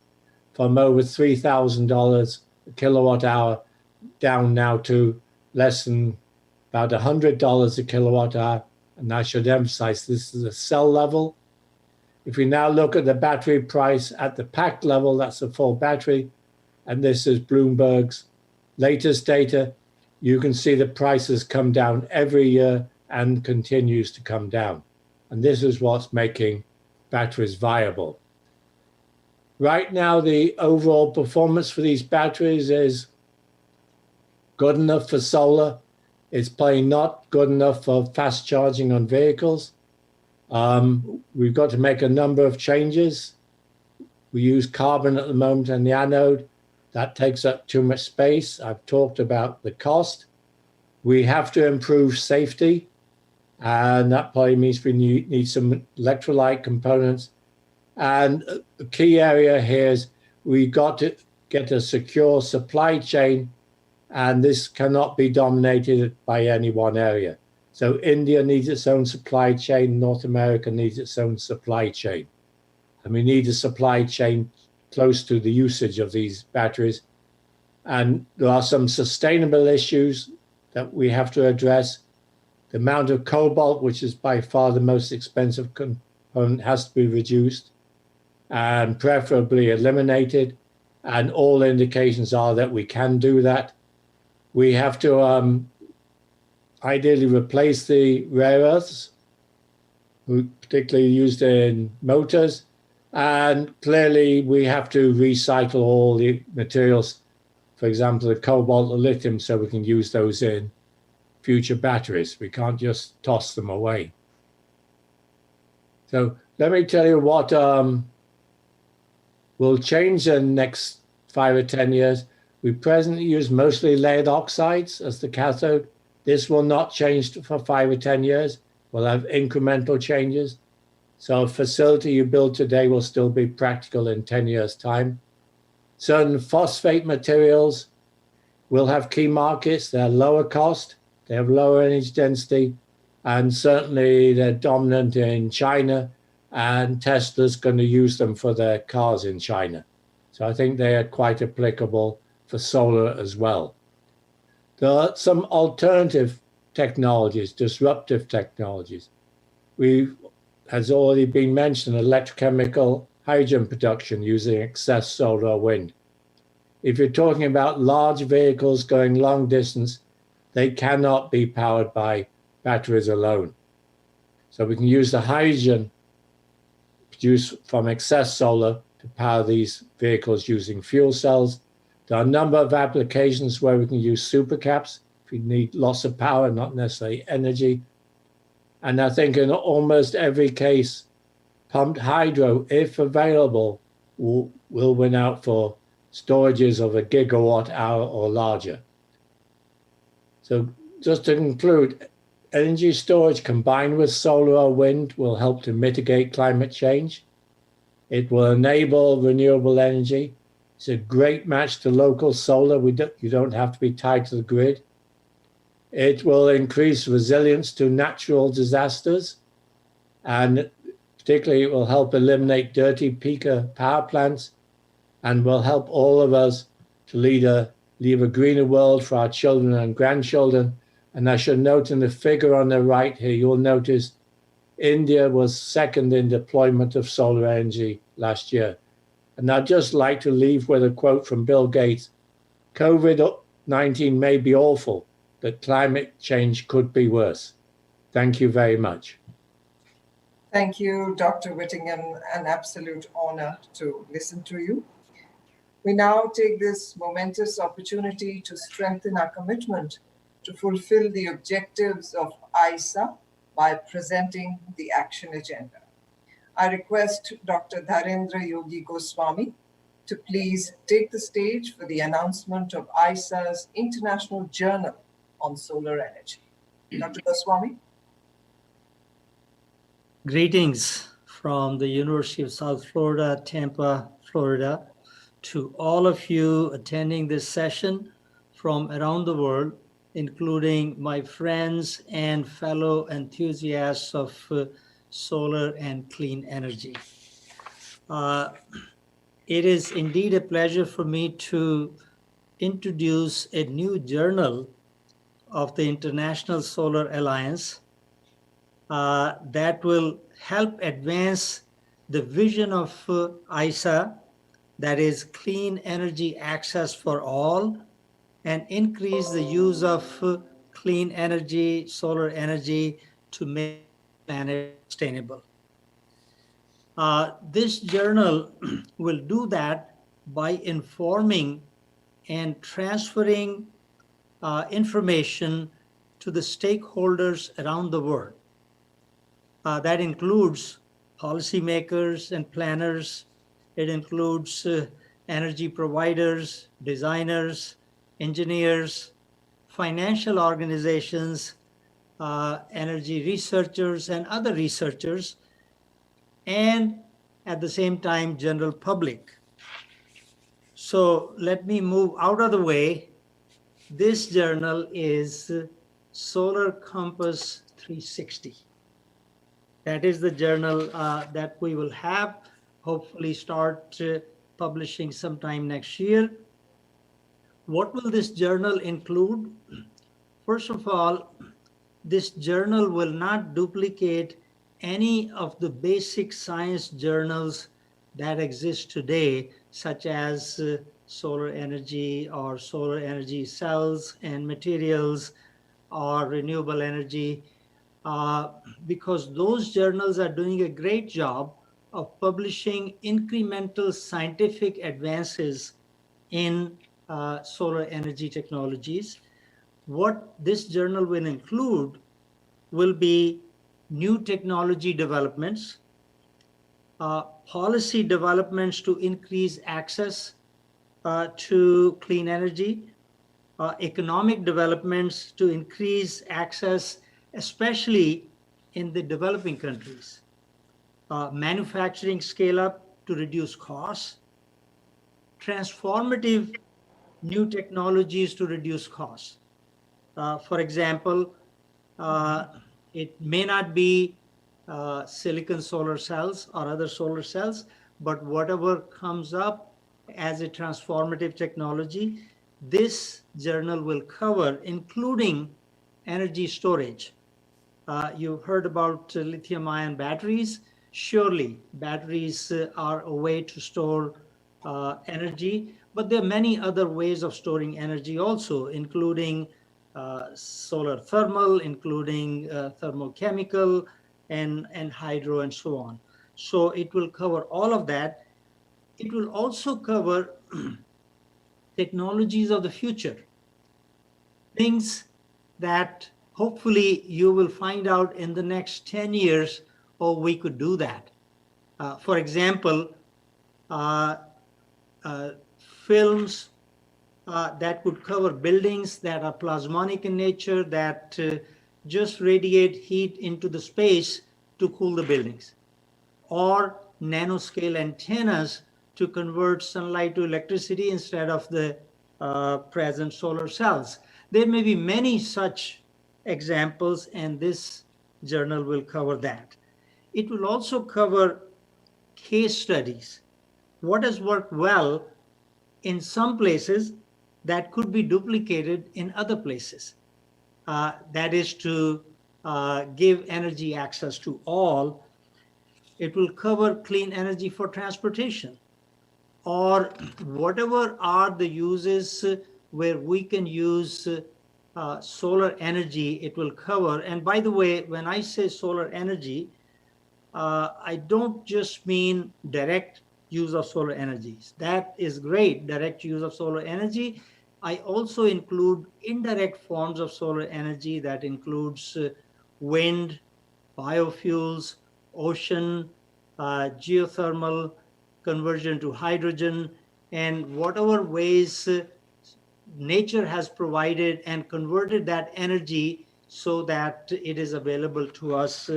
from over $3,000 a kilowatt hour down now to less than about $100 a kilowatt hour. And I should emphasize this is a cell level. If we now look at the battery price at the pack level, that's a full battery, and this is Bloomberg's latest data, you can see the prices come down every year and continues to come down. And this is what's making batteries viable. Right now, the overall performance for these batteries is good enough for solar. It's probably not good enough for fast charging on vehicles. We've got to make a number of changes. We use carbon at the moment in the anode. That takes up too much space. I've talked about the cost. We have to improve safety. And that probably means we need some electrolyte components. And the key area here is we've got to get a secure supply chain, and this cannot be dominated by any one area. So India needs its own supply chain, North America needs its own supply chain. And we need a supply chain close to the usage of these batteries. And there are some sustainable issues that we have to address. The amount of cobalt, which is by far the most expensive component, has to be reduced and preferably eliminated. And all indications are that we can do that. We have to ideally replace the rare earths, particularly used in motors. And clearly we have to recycle all the materials, for example, the cobalt or lithium, so we can use those in future batteries. We can't just toss them away. So let me tell you what will change in the next 5 or 10 years. We presently use mostly lead oxides as the cathode. This will not change for 5 or 10 years. We'll have incremental changes. So a facility you build today will still be practical in 10 years' time. Certain phosphate materials will have key markets. They're lower cost, they have lower energy density, and certainly they're dominant in China, and Tesla's going to use them for their cars in China. So I think they are quite applicable for solar as well. There are some alternative technologies, disruptive technologies. Has already been mentioned, electrochemical hydrogen production using excess solar or wind. If you're talking about large vehicles going long distance, they cannot be powered by batteries alone. So we can use the hydrogen produced from excess solar to power these vehicles using fuel cells. There are a number of applications where we can use supercaps if you need loss of power, not necessarily energy. And I think in almost every case, pumped hydro, if available, will win out for storages of a gigawatt hour or larger. So just to conclude, energy storage combined with solar or wind will help to mitigate climate change. It will enable renewable energy. It's a great match to local solar. You don't have to be tied to the grid. It will increase resilience to natural disasters, and particularly it will help eliminate dirty peaker power plants and will help all of us to leave a greener world for our children and grandchildren. And I should note in the figure on the right here, you'll notice India was second in deployment of solar energy last year. And I'd just like to leave with a quote from Bill Gates. COVID-19 may be awful, but climate change could be worse. Thank you very much.
Thank you, Dr. Whittingham. An absolute honor to listen to you. We now take this momentous opportunity to strengthen our commitment to fulfill the objectives of ISA by presenting the action agenda. I request Dr. Dharendra Yogi Goswami to please take the stage for the announcement of ISA's International Journal on Solar Energy. Dr. Goswami.
Greetings from the University of South Florida, Tampa, Florida, to all of you attending this session from around the world, including my friends and fellow enthusiasts of solar and clean energy. It is indeed a pleasure for me to introduce a new journal of the International Solar Alliance that will help advance the vision of ISA, that is clean energy access for all, and increase the use of clean energy, solar energy, to make the planet sustainable. This journal will do that by informing and transferring information to the stakeholders around the world. That includes policymakers and planners. It includes energy providers, designers, engineers, financial organizations, energy researchers and other researchers, and at the same time, general public. So let me move out of the way. This journal is Solar Compass 360. That is the journal that we will have, hopefully start publishing sometime next year. What will this journal include? First of all, this journal will not duplicate any of the basic science journals that exist today, such as solar energy or solar energy cells and materials or renewable energy, because those journals are doing a great job of publishing incremental scientific advances in solar energy technologies. What this journal will include will be new technology developments, policy developments to increase access to clean energy, economic developments to increase access, especially in the developing countries, manufacturing scale-up to reduce costs, transformative new technologies to reduce costs. For example, it may not be silicon solar cells or other solar cells, but whatever comes up as a transformative technology this journal will cover, including energy storage. You've heard about lithium-ion batteries. Surely, batteries are a way to store energy, but there are many other ways of storing energy also, including solar thermal, including thermochemical, and hydro, and so on. So it will cover all of that. It will also cover technologies of the future, things that hopefully you will find out in the next 10 years, oh, we could do that. For example, films that could cover buildings that are plasmonic in nature, that just radiate heat into the space to cool the buildings, or nanoscale antennas to convert sunlight to electricity instead of the present solar cells. There may be many such examples, and this journal will cover that. It will also cover case studies. What has worked well in some places that could be duplicated in other places. That is to give energy access to all. It will cover clean energy for transportation, or whatever are the uses where we can use solar energy, it will cover. And by the way, when I say solar energy, I don't just mean direct use of solar energies. That is great, direct use of solar energy. I also include indirect forms of solar energy that includes wind, biofuels, ocean, geothermal, conversion to hydrogen, and whatever ways nature has provided and converted that energy so that it is available to us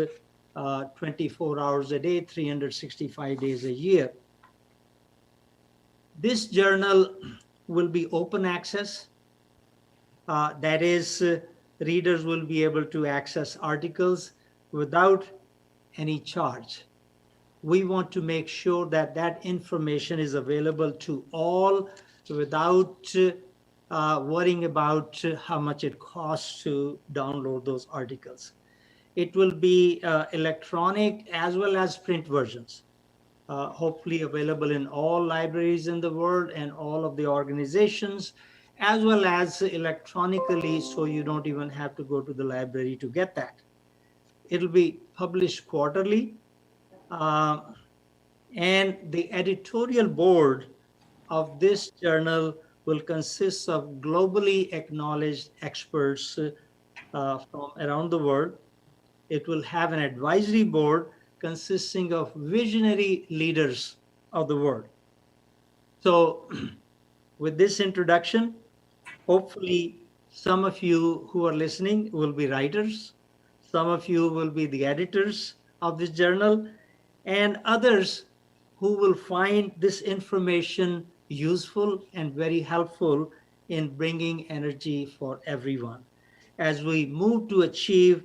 24 hours a day, 365 days a year. This journal will be open access. That is, readers will be able to access articles without any charge. We want to make sure that that information is available to all without worrying about how much it costs to download those articles. It will be electronic as well as print versions, hopefully available in all libraries in the world and all of the organizations, as well as electronically, so you don't even have to go to the library to get that. It'll be published quarterly. And the editorial board of this journal will consist of globally acknowledged experts from around the world. It will have an advisory board consisting of visionary leaders of the world. So with this introduction, hopefully some of you who are listening will be writers, some of you will be the editors of this journal, and others who will find this information useful and very helpful in bringing energy for everyone as we move to achieve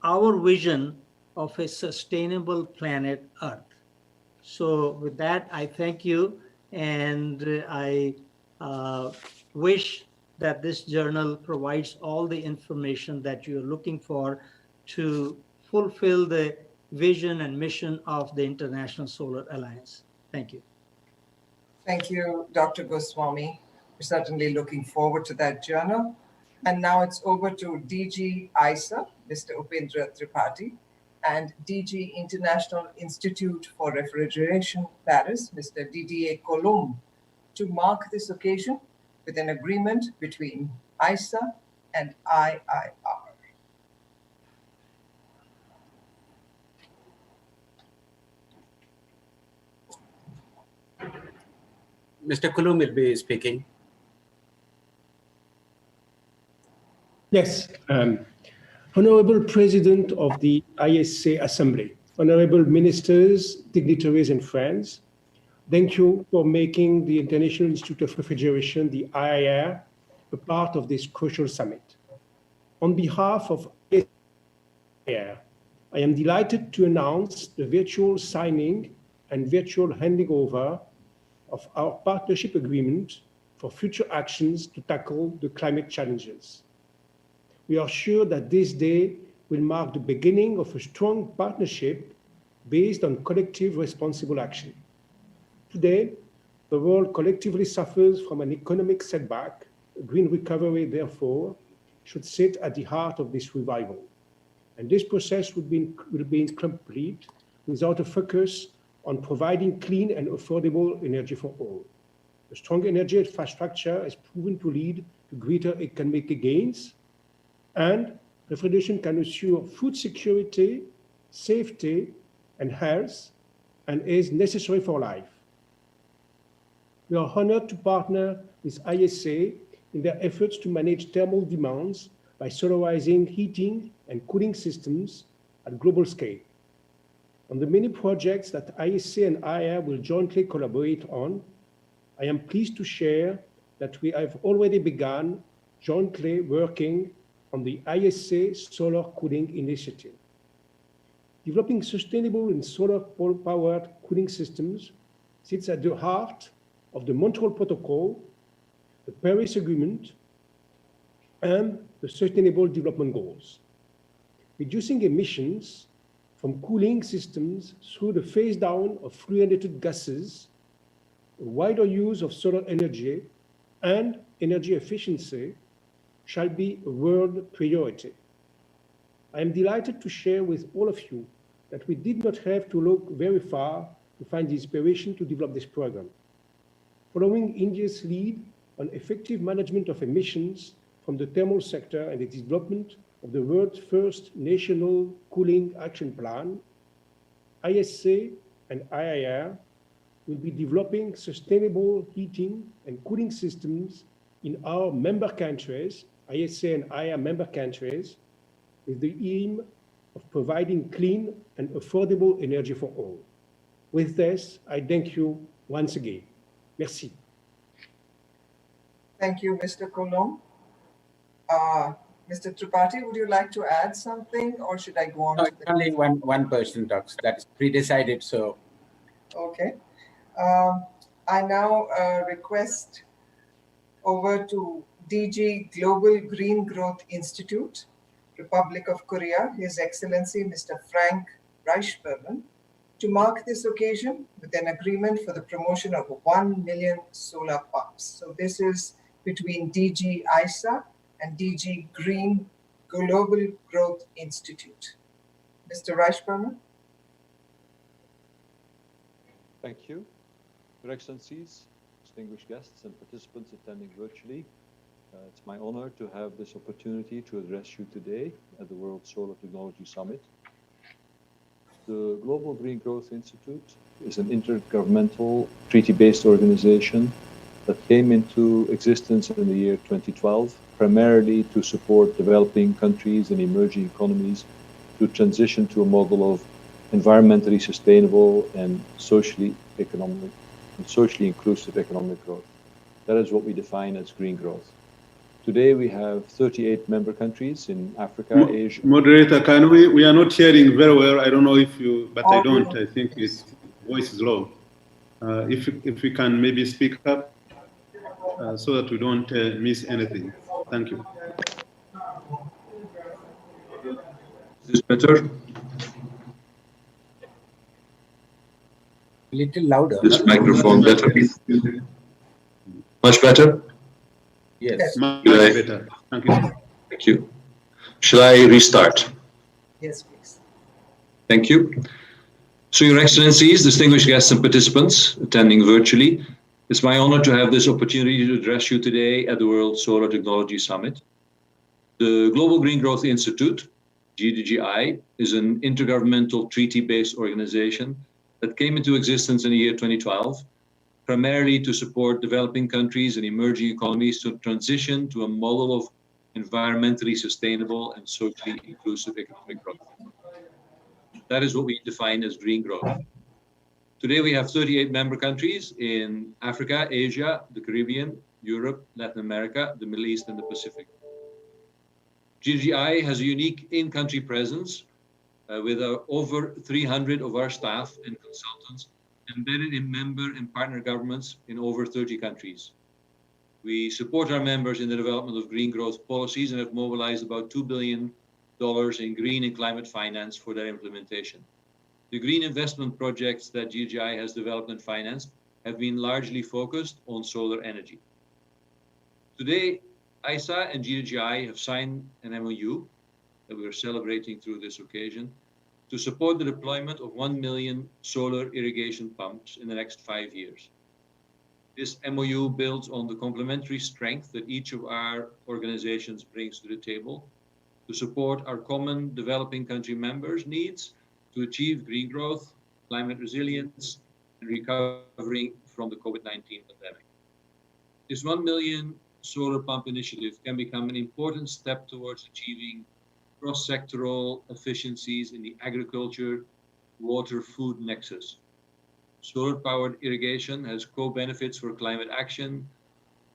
our vision of a sustainable planet Earth. So with that, I thank you, and I wish that this journal provides all the information that you're looking for to fulfill the vision and mission of the International Solar Alliance. Thank you.
Thank you, Dr. Goswami. We're certainly looking forward to that journal. And now it's over to DG ISA, Mr. Upendra Tripathi, and DG International Institute for Refrigeration, Paris, Mr. Didier Colombe, to mark this occasion with an agreement between ISA and IIR.
Mr. Colombe will be speaking.
Yes, Honorable President of the ISA Assembly, Honorable Ministers, dignitaries, and friends, thank you for making the International Institute of Refrigeration, the IIR, a part of this crucial summit. On behalf of IIR, I am delighted to announce the virtual signing and virtual handing over of our partnership agreement for future actions to tackle the climate challenges. We are sure that this day will mark the beginning of a strong partnership based on collective responsible action. Today, the world collectively suffers from an economic setback. Green recovery, therefore, should sit at the heart of this revival. And this process will be incomplete without a focus on providing clean and affordable energy for all. A strong energy infrastructure has proven to lead to greater economic gains, and refrigeration can assure food security, safety, and health, and is necessary for life. We are honored to partner with ISA in their efforts to manage thermal demands by solarizing heating and cooling systems at global scale. On the many projects that ISA and IAR will jointly collaborate on, I am pleased to share that we have already begun jointly working on the ISA Solar Cooling Initiative. Developing sustainable and solar-powered cooling systems sits at the heart of the Montreal Protocol, the Paris Agreement, and the Sustainable Development Goals. Reducing emissions from cooling systems through the phase down of fluorinated gases, a wider use of solar energy, and energy efficiency shall be a world priority. I am delighted to share with all of you that we did not have to look very far to find the inspiration to develop this program. Following India's lead on effective management of emissions from the thermal sector and the development of the world's first national cooling action plan, ISA and IIR will be developing sustainable heating and cooling systems in our member countries, ISA and IIR member countries, with the aim of providing clean and affordable energy for all. With this, I thank you once again. Merci.
Thank you, Mr. Coulombe. Mr. Tripathi, would you like to add something, or should I go on?
No, only one person talks. That's pre-decided, so.
Okay. I now request over to DG Global Green Growth Institute, Republic of Korea, His Excellency Mr. Frank Reichberman, to mark this occasion with an agreement for the promotion of 1 million solar pumps. So this is between DG ISA and DG Green Global Growth Institute. Mr. Reichberman.
Thank you. Your Excellencies, distinguished guests and participants attending virtually, it's my honor to have this opportunity to address you today at the World Solar Technology Summit. The Global Green Growth Institute is an intergovernmental treaty-based organization that came into existence in the year 2012, primarily to support developing countries and emerging economies to transition to a model of environmentally sustainable and socially inclusive economic growth. That is what we define as green growth. Today we have 38 member countries in Africa, Asia.
Moderator, can we are not hearing very well. I don't know if you, but I don't. I think his voice is low. If we can maybe speak up so that we don't miss anything. Thank you.
Is this better?
A little louder.
This microphone better. Much better?
Yes.
Much better. Thank you.
Thank you. Shall I restart?
Yes, please.
Thank you. So, Your Excellencies, distinguished guests and participants attending virtually, it's my honor to have this opportunity to address you today at the World Solar Technology Summit. The Global Green Growth Institute, GDGI, is an intergovernmental treaty-based organization that came into existence in the year 2012, primarily to support developing countries and emerging economies to transition to a model of environmentally sustainable and socially inclusive economic growth. That is what we define as green growth. Today we have 38 member countries in Africa, Asia, the Caribbean, Europe, Latin America, the Middle East, and the Pacific. GGI has a unique in-country presence with over 300 of our staff and consultants embedded in member and partner governments in over 30 countries. We support our members in the development of green growth policies and have mobilized about $2 billion in green and climate finance for their implementation. The green investment projects that GGI has developed and financed have been largely focused on solar energy. Today, ISA and GGI have signed an MOU that we are celebrating through this occasion to support the deployment of 1 million solar irrigation pumps in the next 5 years. This MOU builds on the complementary strength that each of our organizations brings to the table to support our common developing country members' needs to achieve green growth, climate resilience, and recovering from the COVID-19 pandemic. This 1 million solar pump initiative can become an important step towards achieving cross-sectoral efficiencies in the agriculture, water, food nexus. Solar-powered irrigation has co-benefits for climate action,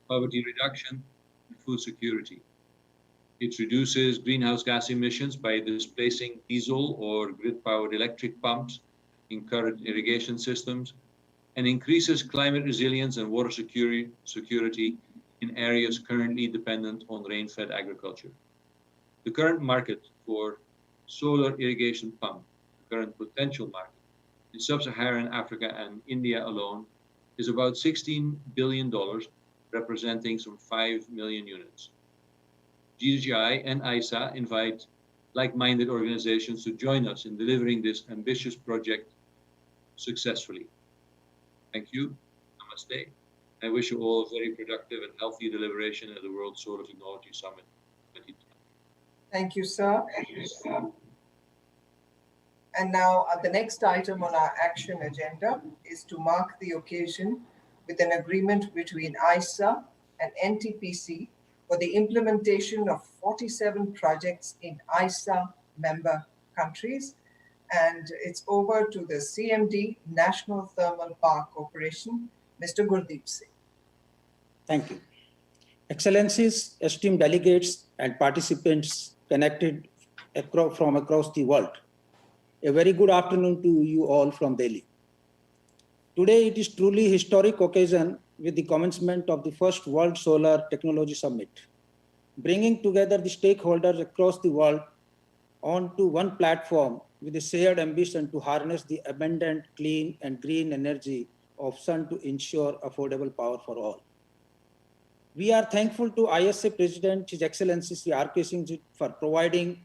poverty reduction, and food security. It reduces greenhouse gas emissions by displacing diesel or grid-powered electric pumps in current irrigation systems, and increases climate resilience and water security in areas currently dependent on rain-fed agriculture. The current market for solar irrigation pump, the current potential market in sub-Saharan Africa and India alone is about $16 billion, representing some 5 million units. GGI and ISA invite like-minded organizations to join us in delivering this ambitious project successfully. Thank you. Namaste. I wish you all a very productive and healthy deliberation at the World Solar Technology Summit 2020.
Thank you, sir. And now the next item on our action agenda is to mark the occasion with an agreement between ISA and NTPC for the implementation of 47 projects in ISA member countries. And it's over to the CMD, National Thermal Power Corporation, Mr. Gurdeep Singh.
Thank you. Excellencies, esteemed delegates and participants connected from across the world. A very good afternoon to you all from Delhi. Today it is truly historic occasion with the commencement of the first World Solar Technology Summit, bringing together the stakeholders across the world onto one platform with a shared ambition to harness the abundant, clean and green energy of sun to ensure affordable power for all. We are thankful to ISA President, His Excellency Sri R.K. Singh for providing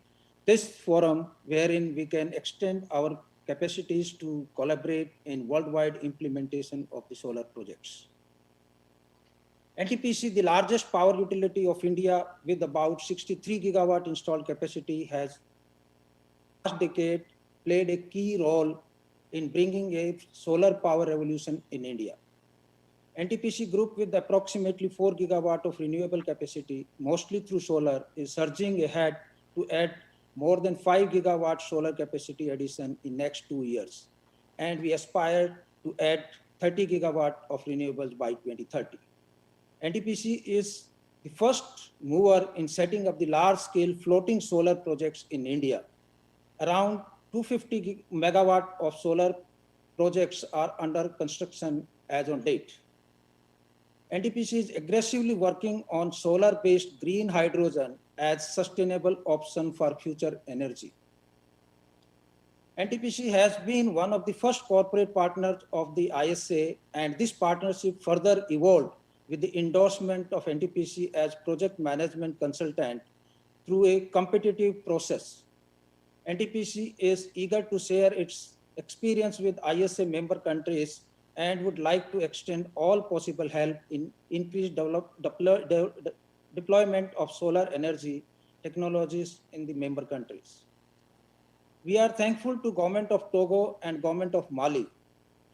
this forum wherein we can extend our capacities to collaborate in worldwide implementation of the solar projects. NTPC, the largest power utility of India with about 63 gigawatt installed capacity, has last decade played a key role in bringing a solar power revolution in India. NTPC Group, with approximately 4 gigawatt of renewable capacity, mostly through solar, is surging ahead to add more than 5 gigawatt solar capacity addition in next 2 years. And we aspire to add 30 gigawatt of renewables by 2030. NTPC is the first mover in setting up the large-scale floating solar projects in India. Around 250 megawatt of solar projects are under construction as on date. NTPC is aggressively working on solar-based green hydrogen as sustainable option for future energy. NTPC has been one of the first corporate partners of the ISA, and this partnership further evolved with the endorsement of NTPC as project management consultant through a competitive process. NTPC is eager to share its experience with ISA member countries and would like to extend all possible help in increased deployment of solar energy technologies in the member countries. We are thankful to Government of Togo and Government of Mali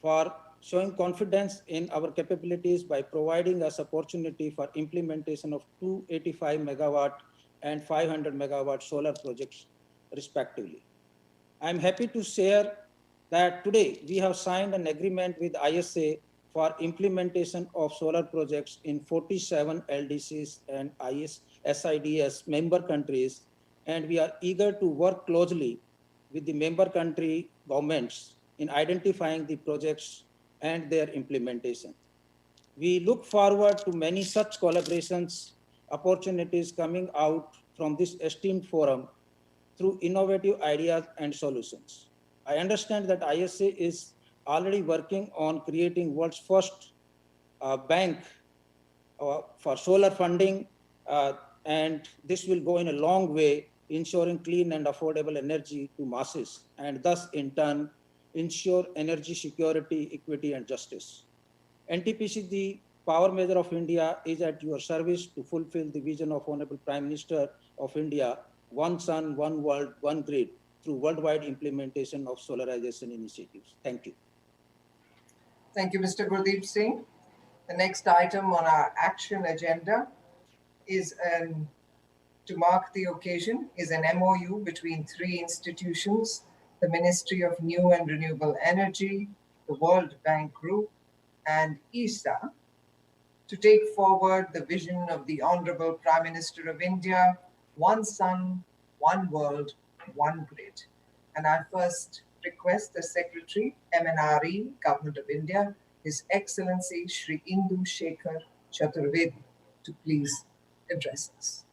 for showing confidence in our capabilities by providing us opportunity for implementation of 285 megawatt and 500 megawatt solar projects respectively. I'm happy to share that today we have signed an agreement with ISA for implementation of solar projects in 47 LDCs and SIDS member countries, and we are eager to work closely with the member country governments in identifying the projects and their implementation. We look forward to many such collaborations, opportunities coming out from this esteemed forum through innovative ideas and solutions. I understand that ISA is already working on creating world's first bank for solar funding, and this will go in a long way, ensuring clean and affordable energy to masses, and thus in turn ensure energy security, equity, and justice. NTPC, the power major of India, is at your service to fulfill the vision of Honorable Prime Minister of India, one sun, one world, one grid, through worldwide implementation of solarization initiatives. Thank you.
Thank you, Mr. Gurdeep Singh. The next item on our action agenda is to mark the occasion is an MOU between three institutions, the Ministry of New and Renewable Energy, the World Bank Group, and ESA, to take forward the vision of the Honorable Prime Minister of India, one sun, one world, one grid. And I first request the Secretary, MNRE, Government of India, His Excellency Shri Indu Shekhar Chaturvedi, to please address us.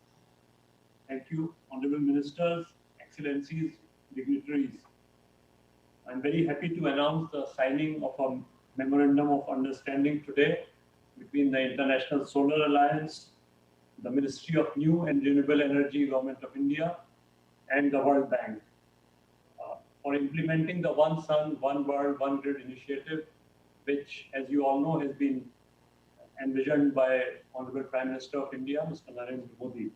Thank you, Honorable Ministers, Excellencies, dignitaries. I'm very happy to announce the signing of a Memorandum of Understanding today between the International Solar Alliance, the Ministry of New and Renewable Energy, Government of India, and the World Bank for implementing the One Sun, One World, One Grid initiative, which, as you all know, has been envisioned by Honorable Prime Minister of India, Mr. Narendra Modi.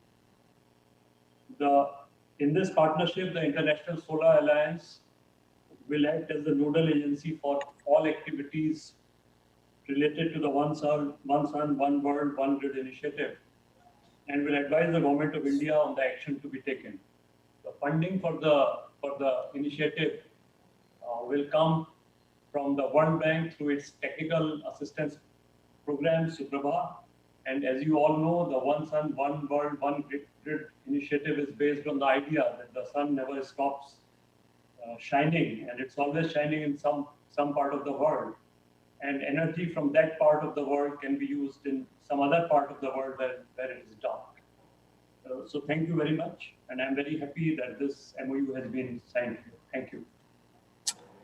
In this partnership, the International Solar Alliance will act as the nodal agency for all activities related to the One Sun, One World, One Grid initiative, and will advise the Government of India on the action to be taken. The funding for the initiative will come from the World Bank through its technical assistance program, Suprabha. And as you all know, the One Sun, One World, One Grid initiative is based on the idea that the sun never stops shining, and it's always shining in some part of the world. And energy from that part of the world can be used in some other part of the world where it is dark. So thank you very much. And I'm very happy that this MOU has been signed. Thank you.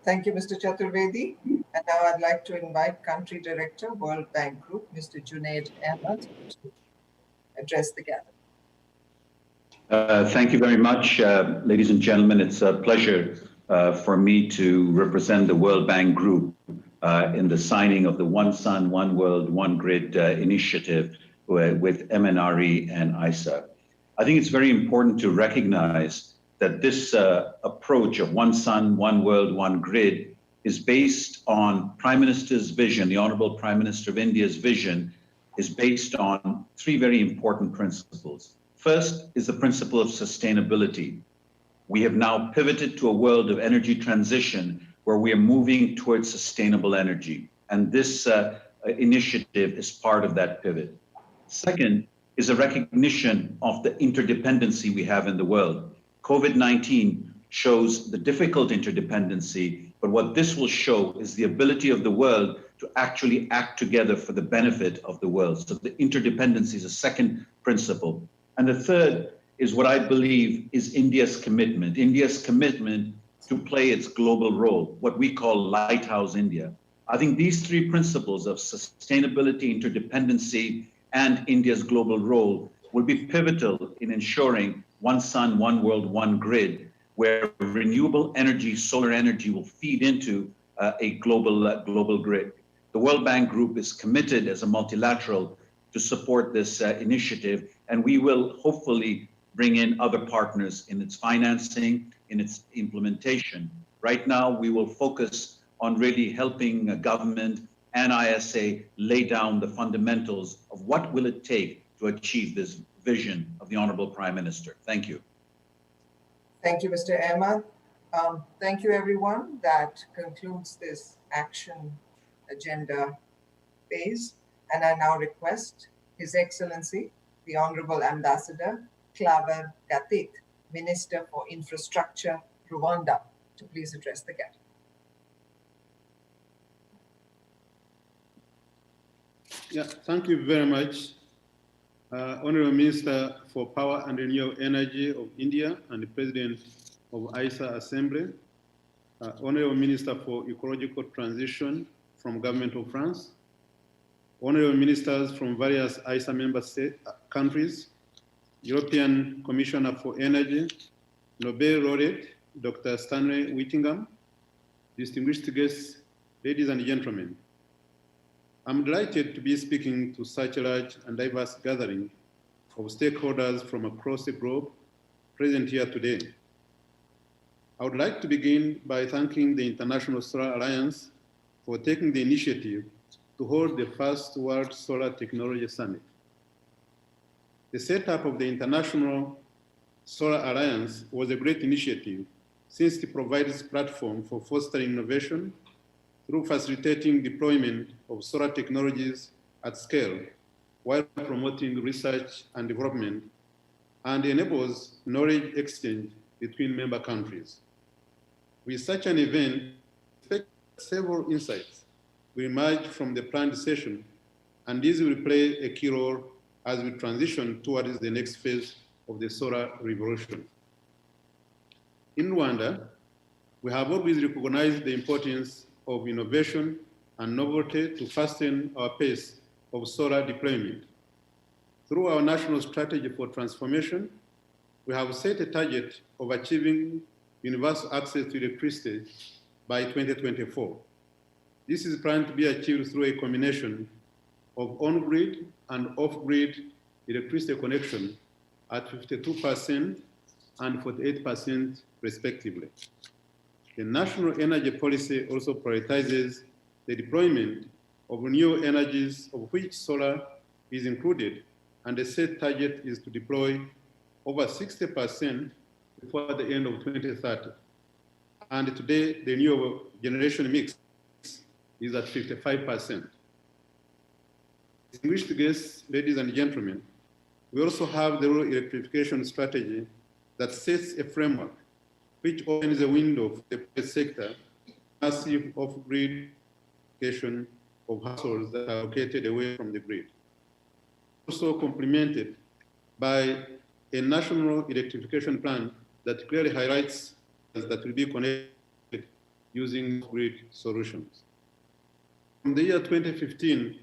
Thank you, Mr. Chaturvedi. And now I'd like to invite Country Director, World Bank Group, Mr. Junaid Ahmed, to address the gathering.
Thank you very much, ladies and gentlemen. It's a pleasure for me to represent the World Bank Group in the signing of the One Sun, One World, One Grid initiative with MNRE and ISA. I think it's very important to recognize that this approach of One Sun, One World, One Grid is based on Prime Minister's vision. The Honorable Prime Minister of India's vision is based on three very important principles. First is the principle of sustainability. We have now pivoted to a world of energy transition where we are moving towards sustainable energy. And this initiative is part of that pivot. Second is a recognition of the interdependency we have in the world. COVID-19 shows the difficult interdependency, but what this will show is the ability of the world to actually act together for the benefit of the world. So the interdependency is a second principle. And the third is what I believe is India's commitment to play its global role, what we call Lighthouse India. I think these three principles of sustainability, interdependency, and India's global role will be pivotal in ensuring One Sun, One World, One Grid, where renewable energy, solar energy, will feed into a global grid. The World Bank Group is committed as a multilateral to support this initiative, and we will hopefully bring in other partners in its financing, in its implementation. Right now, we will focus on really helping government and ISA lay down the fundamentals of what will it take to achieve this vision of the Honorable Prime Minister. Thank you.
Thank you, Mr. Ahmed. Thank you, everyone. That concludes this action agenda phase. And I now request His Excellency, the Honorable Ambassador Claver Gatit, Minister for Infrastructure, Rwanda, to please address the gathering.
Yeah, thank you very much, Honorable Minister for Power and Renewable Energy of India and the President of ISA Assembly, Honorable Minister for Ecological Transition from Government of France, Honorable Ministers from various ISA member countries, European Commissioner for Energy, Nobel laureate, Dr. Stanley Whittingham, distinguished guests, ladies and gentlemen. I'm delighted to be speaking to such a large and diverse gathering of stakeholders from across the globe present here today. I would like to begin by thanking the International Solar Alliance for taking the initiative to hold the first World Solar Technology Summit. The setup of the International Solar Alliance was a great initiative since it provides a platform for fostering innovation through facilitating deployment of solar technologies at scale while promoting research and development, and enables knowledge exchange between member countries. With such an event, several insights will emerge from the planned session, and these will play a key role as we transition towards the next phase of the solar revolution. In Rwanda, we have always recognized the importance of innovation and novelty to fasten our pace of solar deployment. Through our national strategy for transformation, we have set a target of achieving universal access to electricity by 2024. This is planned to be achieved through a combination of on-grid and off-grid electricity connection at 52% and 48% respectively. The national energy policy also prioritizes the deployment of renewable energies, of which solar is included, and the set target is to deploy over 60% before the end of 2030. And today, the renewable generation mix is at 55%. Distinguished guests, ladies and gentlemen, we also have the rural electrification strategy that sets a framework which opens a window for the private sector, massive off-grid electrification of households that are located away from the grid. Also complemented by a national electrification plan that clearly highlights that will be connected using grid solutions. From the year 2015,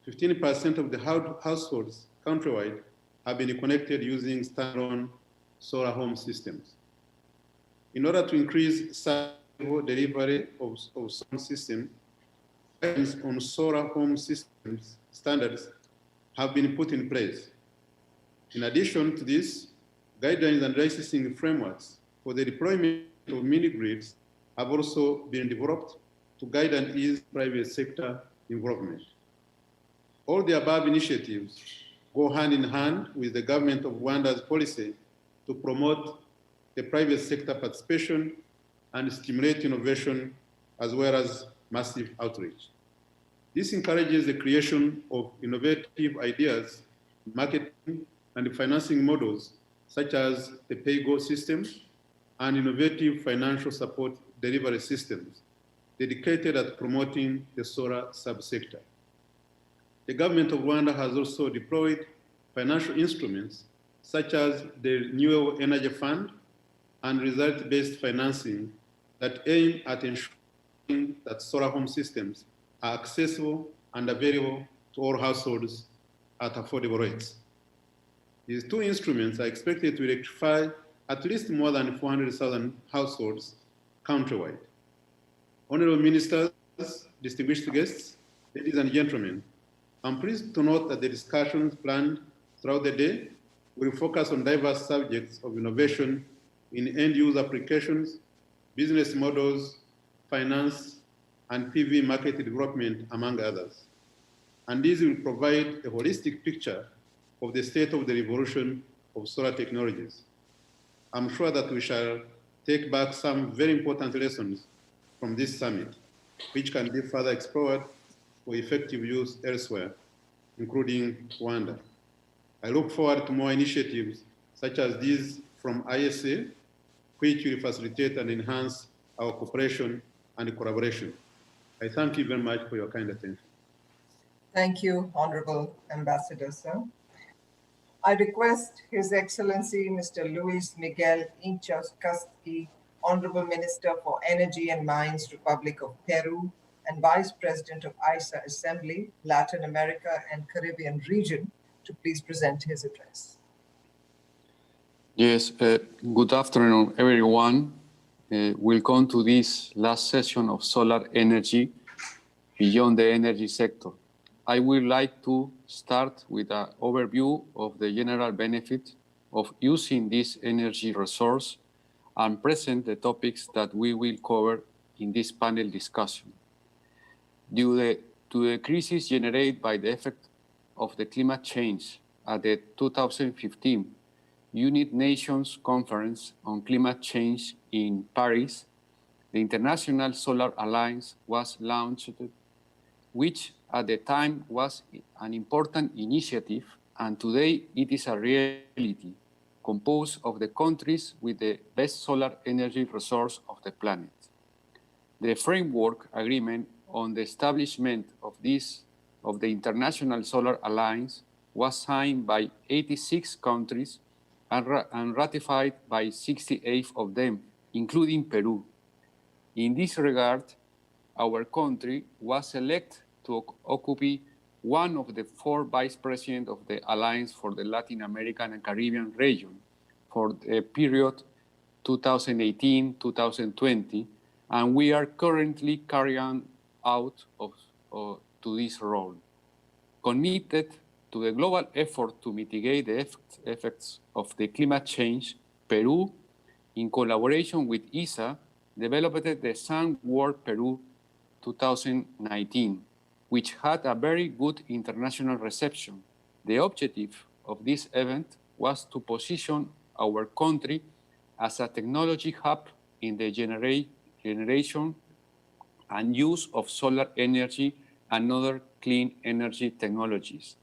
15% of the households countrywide have been connected using standalone solar home systems. In order to increase delivery of solar systems, guidance on solar home systems standards have been put in place. In addition to this, guidelines and licensing frameworks for the deployment of mini-grids have also been developed to guide and ease private sector involvement. All the above initiatives go hand in hand with the government of Rwanda's policy to promote the private sector participation and stimulate innovation as well as massive outreach. This encourages the creation of innovative ideas, marketing, and financing models such as the pay-go system and innovative financial support delivery systems dedicated at promoting the solar subsector. The government of Rwanda has also deployed financial instruments such as the Renewable Energy Fund and result-based financing that aim at ensuring that solar home systems are accessible and available to all households at affordable rates. These two instruments are expected to electrify at least more than 400,000 households countrywide. Honorable Ministers, distinguished guests, ladies and gentlemen, I'm pleased to note that the discussions planned throughout the day will focus on diverse subjects of innovation in end-use applications, business models, finance, and PV market development, among others. And these will provide a holistic picture of the state of the revolution of solar technologies. I'm sure that we shall take back some very important lessons from this summit, which can be further explored for effective use elsewhere, including Rwanda. I look forward to more initiatives such as these from ISA, which will facilitate and enhance our cooperation and collaboration. I thank you very much for your kind attention.
Thank you, Honorable Ambassador, sir. I request His Excellency Mr. Luis Miguel Inchausti, Honorable Minister for Energy and Mines, Republic of Peru, and Vice President of ISA Assembly, Latin America and Caribbean region, to please present his address.
Yes, good afternoon, everyone. Welcome to this last session of solar energy beyond the energy sector. I would like to start with an overview of the general benefit of using this energy resource and present the topics that we will cover in this panel discussion. Due to the crisis generated by the effect of the climate change at the 2015 United Nations Conference on Climate Change in Paris, the International Solar Alliance was launched, which at the time was an important initiative, and today it is a reality, composed of the countries with the best solar energy resource of the planet. The framework agreement on the establishment of the International Solar Alliance was signed by 86 countries and ratified by 68 of them, including Peru. In this regard, our country was elected to occupy one of the 4 vice presidents of the Alliance for the Latin American and Caribbean region for the period 2018-2020, and we are currently carrying out to this role. Committed to the global effort to mitigate the effects of the climate change, Peru, in collaboration with ISA, developed the Sun World Peru 2019, which had a very good international reception. The objective of this event was to position our country as a technology hub in the generation and use of solar energy and other clean energy technologies,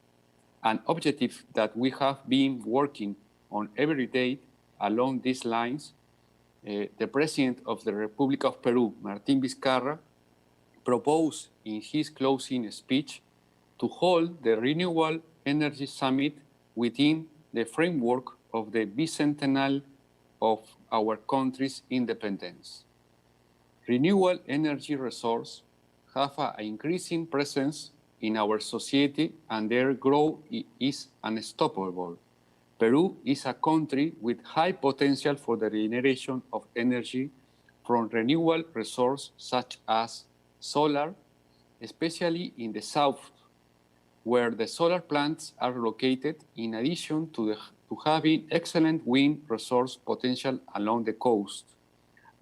an objective that we have been working on every day along these lines. The President of the Republic of Peru, Martín Vizcarra, proposed in his closing speech to hold the Renewable Energy Summit within the framework of the bicentennial of our country's independence. Renewable energy resources have an increasing presence in our society, and their growth is unstoppable. Peru is a country with high potential for the generation of energy from renewable resources such as solar, especially in the south, where the solar plants are located, in addition to having excellent wind resource potential along the coast,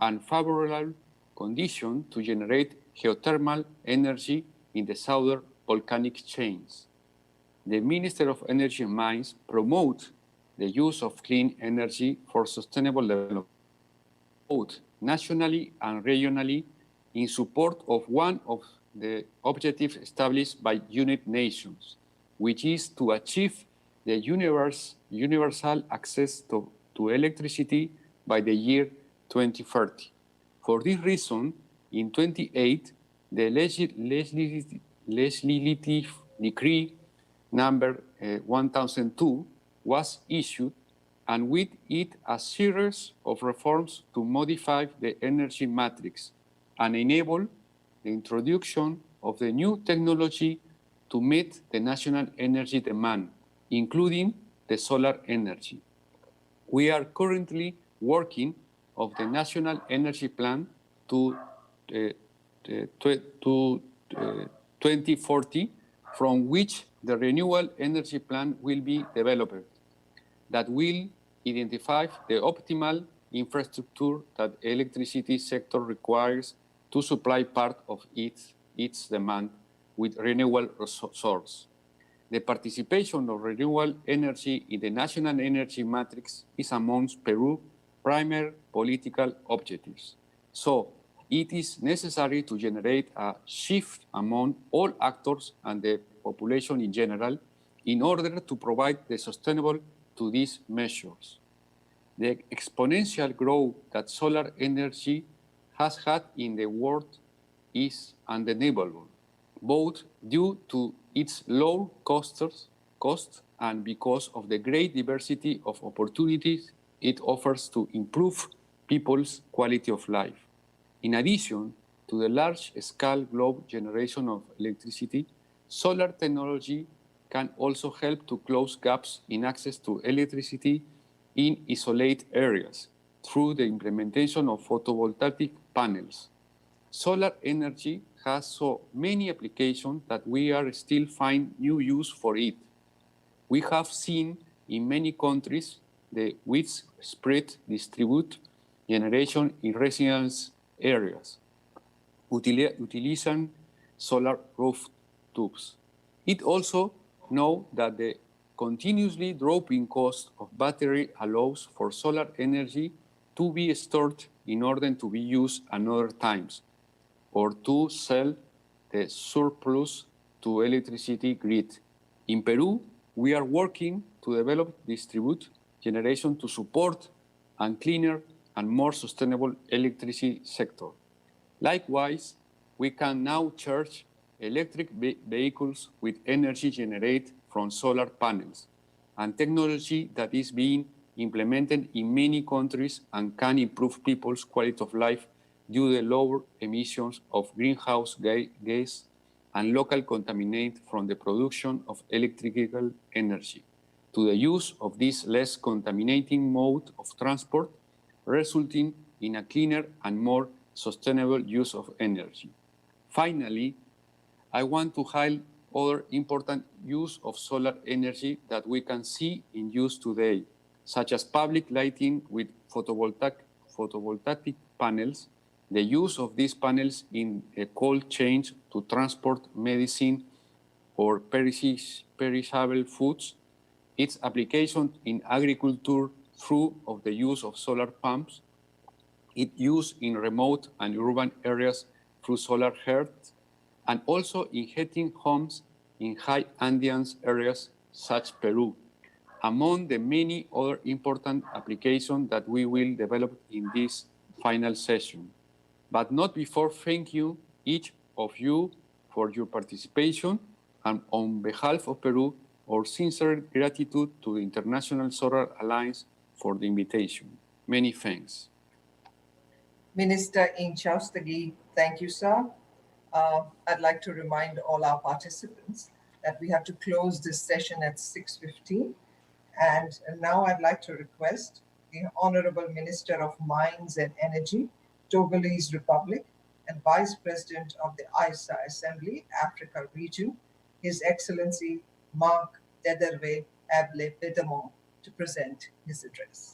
and favorable conditions to generate geothermal energy in the southern volcanic chains. The Minister of Energy and Mines promotes the use of clean energy for sustainable development, both nationally and regionally, in support of one of the objectives established by United Nations, which is to achieve the universal access to electricity by the year 2030. For this reason, in 2028, the legislative decree number 1002 was issued, and with it a series of reforms to modify the energy matrix and enable the introduction of the new technology to meet the national energy demand, including the solar energy. We are currently working on the National Energy Plan to 2040, from which the Renewable Energy Plan will be developed, that will identify the optimal infrastructure that the electricity sector requires to supply part of its demand with renewable source. The participation of renewable energy in the national energy matrix is amongst Peru's primary political objectives. So it is necessary to generate a shift among all actors and the population in general in order to provide the sustainable to these measures. The exponential growth that solar energy has had in the world is undeniable. both due to its low cost and because of the great diversity of opportunities it offers to improve people's quality of life. In addition to the large-scale global generation of electricity, solar technology can also help to close gaps in access to electricity in isolated areas through the implementation of photovoltaic panels. Solar energy has so many applications that we are still finding new use for it. We have seen in many countries the widespread distributed generation in residence areas, utilizing solar rooftops. It also knows that the continuously dropping cost of battery allows for solar energy to be stored in order to be used another times, or to sell the surplus to electricity grid. In Peru, we are working to develop distributed generation to support a cleaner and more sustainable electricity sector. Likewise, we can now charge electric vehicles with energy generated from solar panels, and technology that is being implemented in many countries and can improve people's quality of life due to lower emissions of greenhouse gas and local contaminant from the production of electrical energy, to the use of this less contaminating mode of transport, resulting in a cleaner and more sustainable use of energy. Finally, I want to highlight other important use of solar energy that we can see in use today, such as public lighting with photovoltaic panels, the use of these panels in a cold chain to transport medicine or perishable foods, its application in agriculture through of the use of solar pumps, its use in remote and urban areas through solar hearts, and also in heating homes in high Andean areas such as Peru, among the many other important applications that we will develop in this final session. But not before thank you, each of you, for your participation, and on behalf of Peru, our sincere gratitude to the International Solar Alliance for the invitation. Many thanks.
Minister Inchaustegui, thank you, sir. I'd like to remind all our participants that we have to close this session at 6:15. And now I'd like to request the Honorable Minister of Mines and Energy, Togolese Republic, and Vice President of the ISA Assembly, Africa Region, His Excellency Marc Dedervé Ablé Pédemont, to present his address.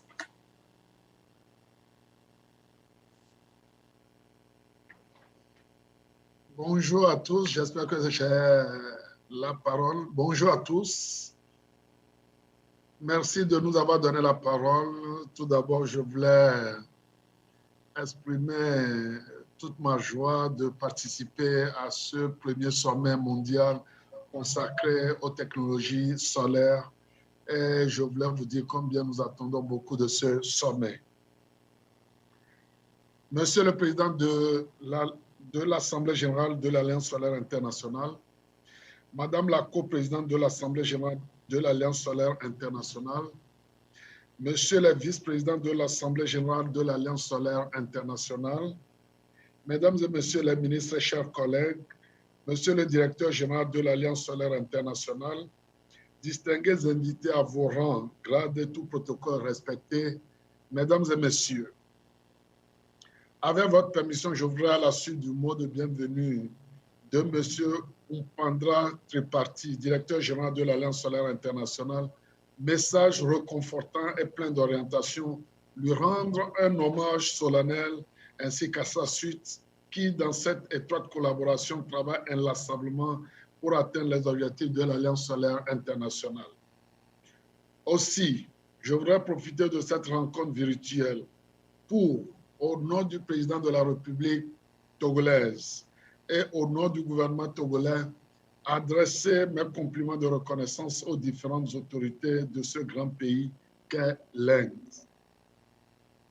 Bonjour à tous, j'espère que j'ai la parole. Bonjour à tous. Merci de nous avoir donné la parole. Tout d'abord, je voulais exprimer toute ma joie de participer à ce premier sommet mondial consacré aux technologies solaires. Et je voulais vous dire combien nous attendons beaucoup de ce sommet. Monsieur le Président de l'Assemblée générale de l'Alliance solaire internationale, Madame la coprésidente de l'Assemblée générale de l'Alliance solaire internationale, Monsieur le vice-président de l'Assemblée générale de l'Alliance solaire internationale, Mesdames et Messieurs les ministres et chers collègues, Monsieur le directeur général de l'Alliance solaire internationale, distingués invités à vos rangs, grades et tout protocole respecté, Mesdames et Messieurs, avec votre permission, je voudrais à la suite du mot de bienvenue de Monsieur Upandra Tripathi, directeur général de l'Alliance solaire internationale, message réconfortant et plein d'orientation, lui rendre un hommage solennel ainsi qu'à sa suite qui, dans cette étroite collaboration, travaille inlassablement pour atteindre les objectifs de l'Alliance solaire internationale. Aussi, je voudrais profiter de cette rencontre virtuelle pour, au nom du président de la République togolaise et au nom du gouvernement togolais, adresser mes compliments de reconnaissance aux différentes autorités de ce grand pays qu'est l'Inde.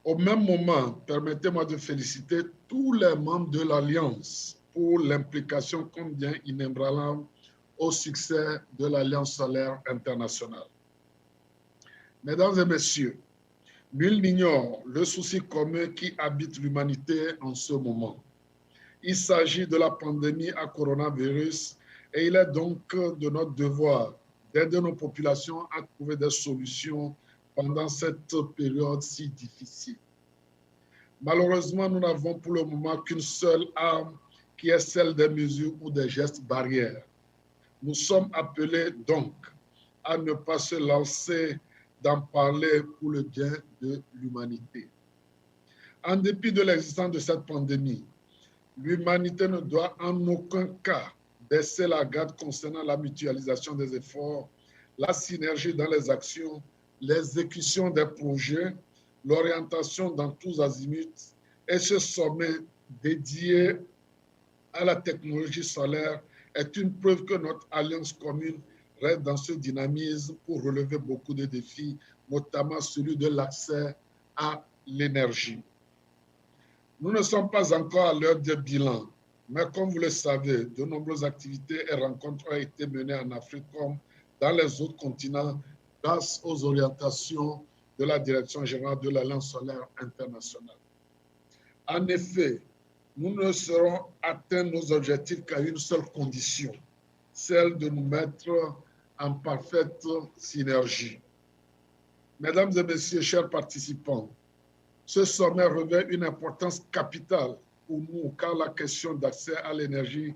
Au même moment, permettez-moi de féliciter tous les membres de l'Alliance pour l'implication combien inébranlable au succès de l'Alliance solaire internationale. Mesdames et messieurs, nul n'ignore le souci commun qui habite l'humanité en ce moment. Il s'agit de la pandémie à coronavirus et il est donc de notre devoir d'aider nos populations à trouver des solutions pendant cette période si difficile. Malheureusement, nous n'avons pour le moment qu'une seule arme qui est celle des mesures ou des gestes barrières. Nous sommes appelés donc à ne pas se lancer d'en parler pour le bien de l'humanité. En dépit de l'existence de cette pandémie, l'humanité ne doit en aucun cas baisser la garde concernant la mutualisation des efforts, la synergie dans les actions, l'exécution des projets, l'orientation dans tous azimuts et ce sommet dédié à la technologie solaire est une preuve que notre alliance commune reste dans ce dynamisme pour relever beaucoup de défis, notamment celui de l'accès à l'énergie. Nous ne sommes pas encore à l'heure des bilans, mais comme vous le savez, de nombreuses activités et rencontres ont été menées en Afrique comme dans les autres continents grâce aux orientations de la Direction générale de l'Alliance solaire internationale. En effet, nous ne serons atteints nos objectifs qu'à une seule condition, celle de nous mettre en parfaite synergie. Mesdames et messieurs, chers participants, ce sommet revêt une importance capitale pour nous car la question d'accès à l'énergie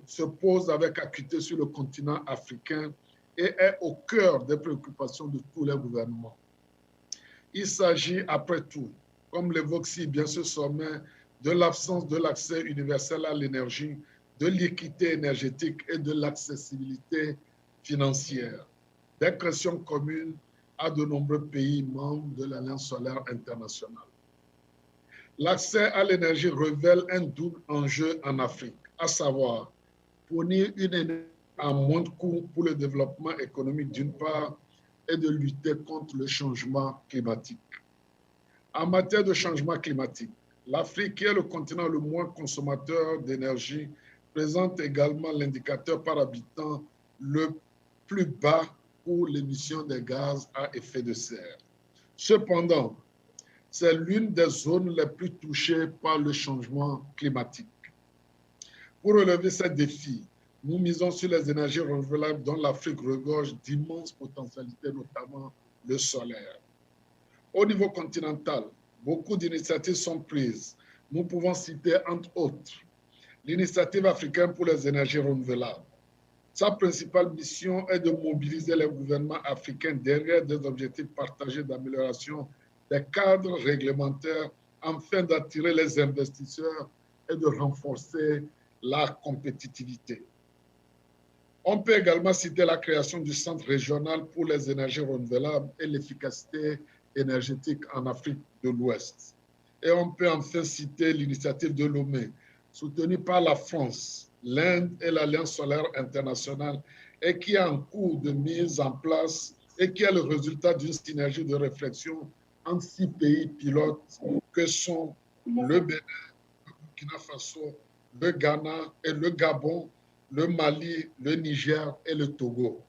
se pose avec acuité sur le continent africain et est au cœur des préoccupations de tous les gouvernements. Il s'agit, après tout, comme l'évoque si bien ce sommet, de l'absence de l'accès universel à l'énergie, de l'équité énergétique et de l'accessibilité financière, des questions communes à de nombreux pays membres de l'Alliance solaire internationale. L'accès à l'énergie révèle un double enjeu en Afrique, à savoir fournir une énergie à moins de coûts pour le développement économique d'une part et de lutter contre le changement climatique. En matière de changement climatique, l'Afrique, qui est le continent le moins consommateur d'énergie, présente également l'indicateur par habitant le plus bas pour l'émission des gaz à effet de serre. Cependant, c'est l'une des zones les plus touchées par le changement climatique. Pour relever ces défis, nous misons sur les énergies renouvelables dont l'Afrique regorge d'immenses potentialités, notamment le solaire. Au niveau continental, beaucoup d'initiatives sont prises. Nous pouvons citer, entre autres, l'initiative africaine pour les énergies renouvelables. Sa principale mission est de mobiliser les gouvernements africains derrière des objectifs partagés d'amélioration des cadres réglementaires afin d'attirer les investisseurs et de renforcer la compétitivité. On peut également citer la création du Centre régional pour les énergies renouvelables et l'efficacité énergétique en Afrique de l'Ouest. Et on peut enfin citer l'initiative de Lomé, soutenue par la France, l'Inde et l'Alliance solaire internationale, et qui est en cours de mise en place et qui est le résultat d'une synergie de réflexion entre 6 pays pilotes que sont le Bénin, le Burkina Faso, le Ghana et le Gabon, le Mali, le Niger et le Togo.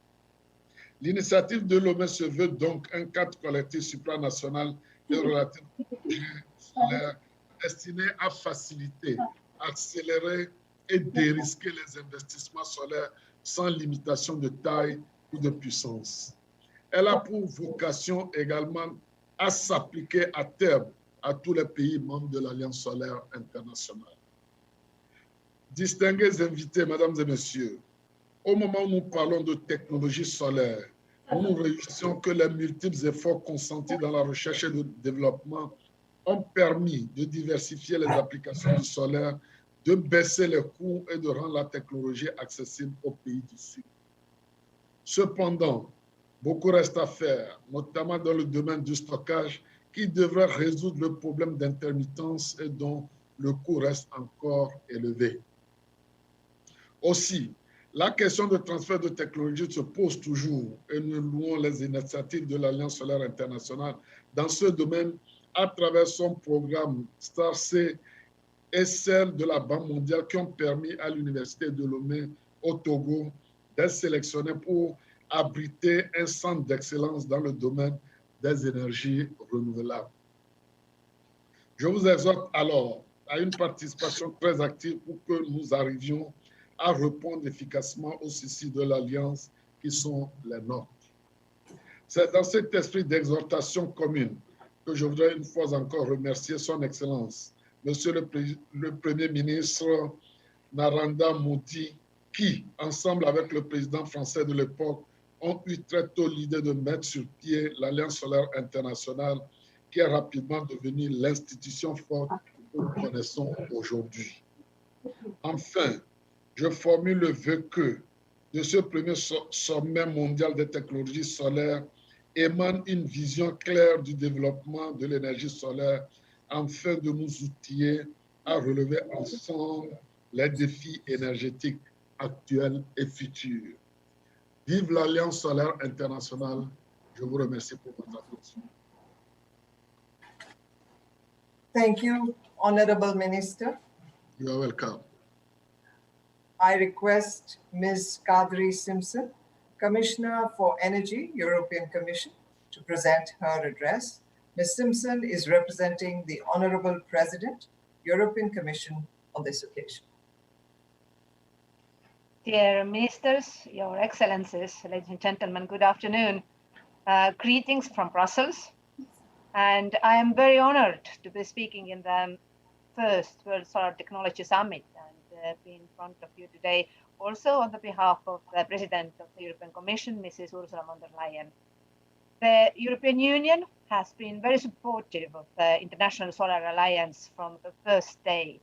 L'initiative de Lomé se veut donc un cadre collectif supranational et relatif au projet solaire destiné à faciliter, accélérer et dérisquer les investissements solaires sans limitation de taille ou de puissance. Elle a pour vocation également à s'appliquer à terme à tous les pays membres de l'Alliance solaire internationale. Distingués invités, mesdames et messieurs, au moment où nous parlons de technologie solaire, nous nous réjouissons que les multiples efforts consentis dans la recherche et le développement ont permis de diversifier les applications du solaire, de baisser les coûts et de rendre la technologie accessible aux pays du Sud. Cependant, beaucoup reste à faire, notamment dans le domaine du stockage, qui devrait résoudre le problème d'intermittence et dont le coût reste encore élevé. Aussi, la question de transfert de technologie se pose toujours et nous louons les initiatives de l'Alliance solaire internationale dans ce domaine à travers son programme STAR-C et celles de la Banque mondiale qui ont permis à l'Université de Lomé au Togo d'être sélectionnée pour abriter un centre d'excellence dans le domaine des énergies renouvelables. Je vous exhorte alors à une participation très active pour que nous arrivions à répondre efficacement aux soucis de l'Alliance qui sont les nôtres. C'est dans cet esprit d'exhortation commune que je voudrais une fois encore remercier Son Excellence, Monsieur le Premier ministre Narendra Modi, qui, ensemble avec le président français de l'époque, ont eu très tôt l'idée de mettre sur pied l'Alliance solaire internationale, qui est rapidement devenue l'institution forte que nous connaissons aujourd'hui. Enfin, je formule le vœu que de ce premier sommet mondial des technologies solaires émane une vision claire du développement de l'énergie solaire afin de nous outiller à relever ensemble les défis énergétiques actuels et futurs. Vive l'Alliance solaire internationale. Je vous remercie pour votre attention.
Thank you, Honorable Minister.
You are welcome.
I request Ms. Kadri Simpson, Commissioner for Energy, European Commission, to present her address. Ms. Simpson is representing the Honorable President, European Commission, on this occasion.
Dear Ministers, Your Excellencies, ladies and gentlemen, good afternoon. Greetings from Brussels. And I am very honored to be speaking in the first World Solar Technology Summit and be in front of you today, also on the behalf of the President of the European Commission, Mrs. Ursula von der Leyen. The European Union has been very supportive of the International Solar Alliance from the first day.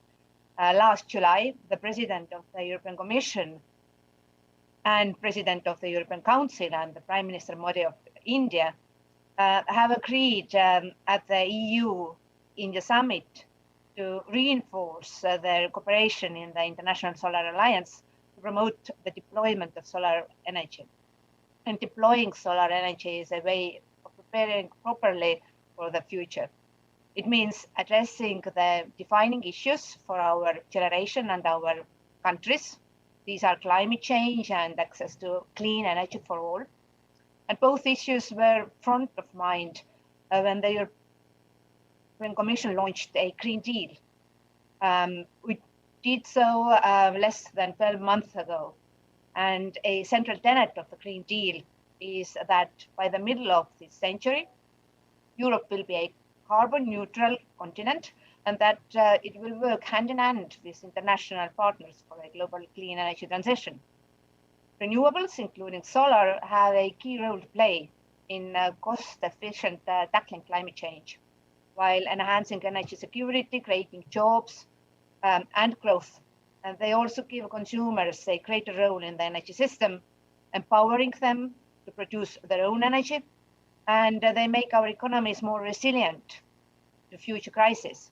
Last July, the President of the European Commission and President of the European Council and the Prime Minister Modi of India have agreed at the EU-India Summit to reinforce their cooperation in the International Solar Alliance to promote the deployment of solar energy. And deploying solar energy is a way of preparing properly for the future. It means addressing the defining issues for our generation and our countries. These are climate change and access to clean energy for all. And both issues were front of mind when the European Commission launched a Green Deal. We did so less than 12 months ago. And a central tenet of the Green Deal is that by the middle of this century, Europe will be a carbon neutral continent, and that it will work hand in hand with international partners for a global clean energy transition. Renewables, including solar, have a key role to play in cost-efficient tackling climate change, while enhancing energy security, creating jobs and growth. And they also give consumers a greater role in the energy system, empowering them to produce their own energy, and they make our economies more resilient to future crises.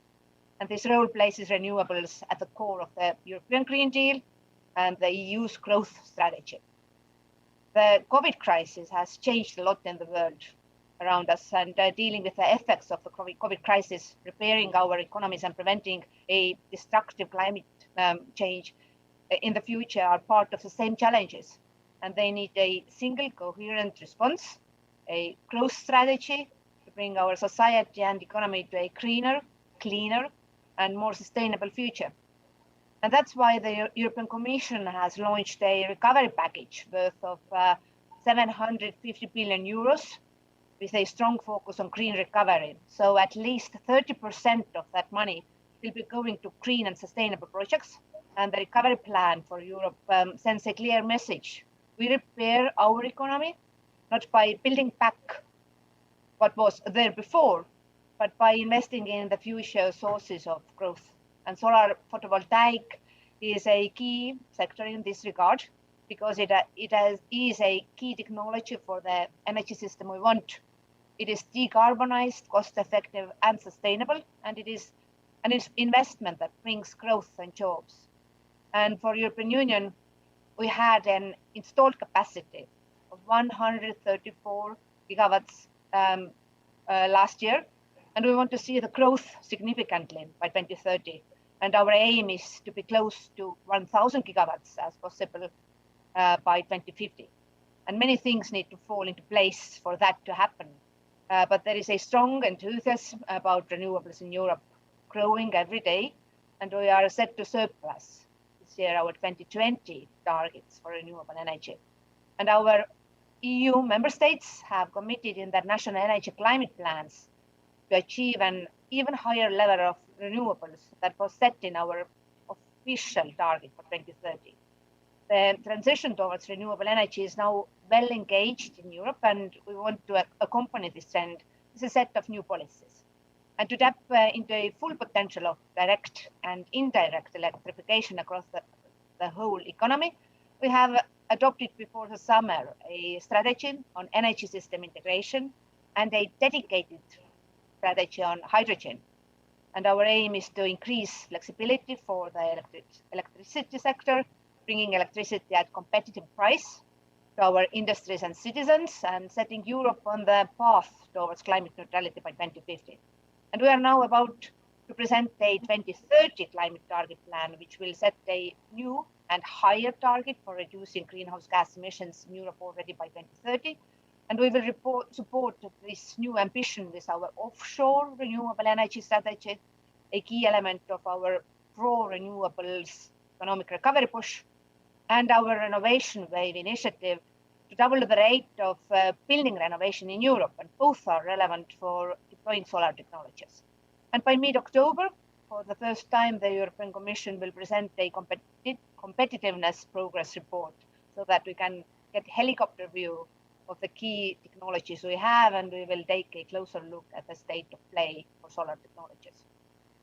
And this role places renewables at the core of the European Green Deal and the EU's growth strategy. The COVID crisis has changed a lot in the world around us, and dealing with the effects of the COVID crisis, repairing our economies and preventing a destructive climate change in the future are part of the same challenges. And they need a single coherent response, a growth strategy to bring our society and economy to a greener, cleaner, and more sustainable future. And that's why the European Commission has launched a recovery package worth of 750 billion euros with a strong focus on green recovery. So at least 30% of that money will be going to green and sustainable projects. And the recovery plan for Europe sends a clear message. We repair our economy, not by building back what was there before, but by investing in the future sources of growth. And solar photovoltaic is a key sector in this regard, because it is a key technology for the energy system we want. It is decarbonized, cost-effective, and sustainable, and it is an investment that brings growth and jobs. And for European Union, we had an installed capacity of 134 gigawatts last year, and we want to see the growth significantly by 2030. And our aim is to be close to 1,000 gigawatts as possible by 2050. And many things need to fall into place for that to happen. But there is a strong enthusiasm about renewables in Europe growing every day, and we are set to surpass this year our 2020 targets for renewable energy. And our EU member states have committed in their national energy climate plans to achieve an even higher level of renewables that was set in our official target for 2030. The transition towards renewable energy is now well engaged in Europe, and we want to accompany this trend with a set of new policies. And to tap into a full potential of direct and indirect electrification across the whole economy, we have adopted before the summer a strategy on energy system integration and a dedicated strategy on hydrogen. And our aim is to increase flexibility for the electricity sector, bringing electricity at competitive price to our industries and citizens, and setting Europe on the path towards climate neutrality by 2050. And we are now about to present a 2030 climate target plan, which will set a new and higher target for reducing greenhouse gas emissions in Europe already by 2030. And we will support this new ambition with our offshore renewable energy strategy, a key element of our pro-renewables economic recovery push, and our renovation wave initiative to double the rate of building renovation in Europe. And both are relevant for deploying solar technologies. And by mid-October, for the first time, the European Commission will present a competitiveness progress report so that we can get a helicopter view of the key technologies we have, and we will take a closer look at the state of play for solar technologies.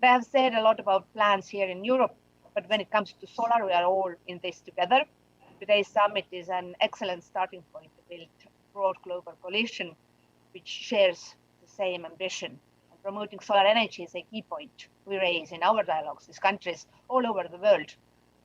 I have said a lot about plans here in Europe, but when it comes to solar, we are all in this together. Today's summit is an excellent starting point to build a broad global coalition which shares the same ambition. And promoting solar energy is a key point we raise in our dialogues with countries all over the world.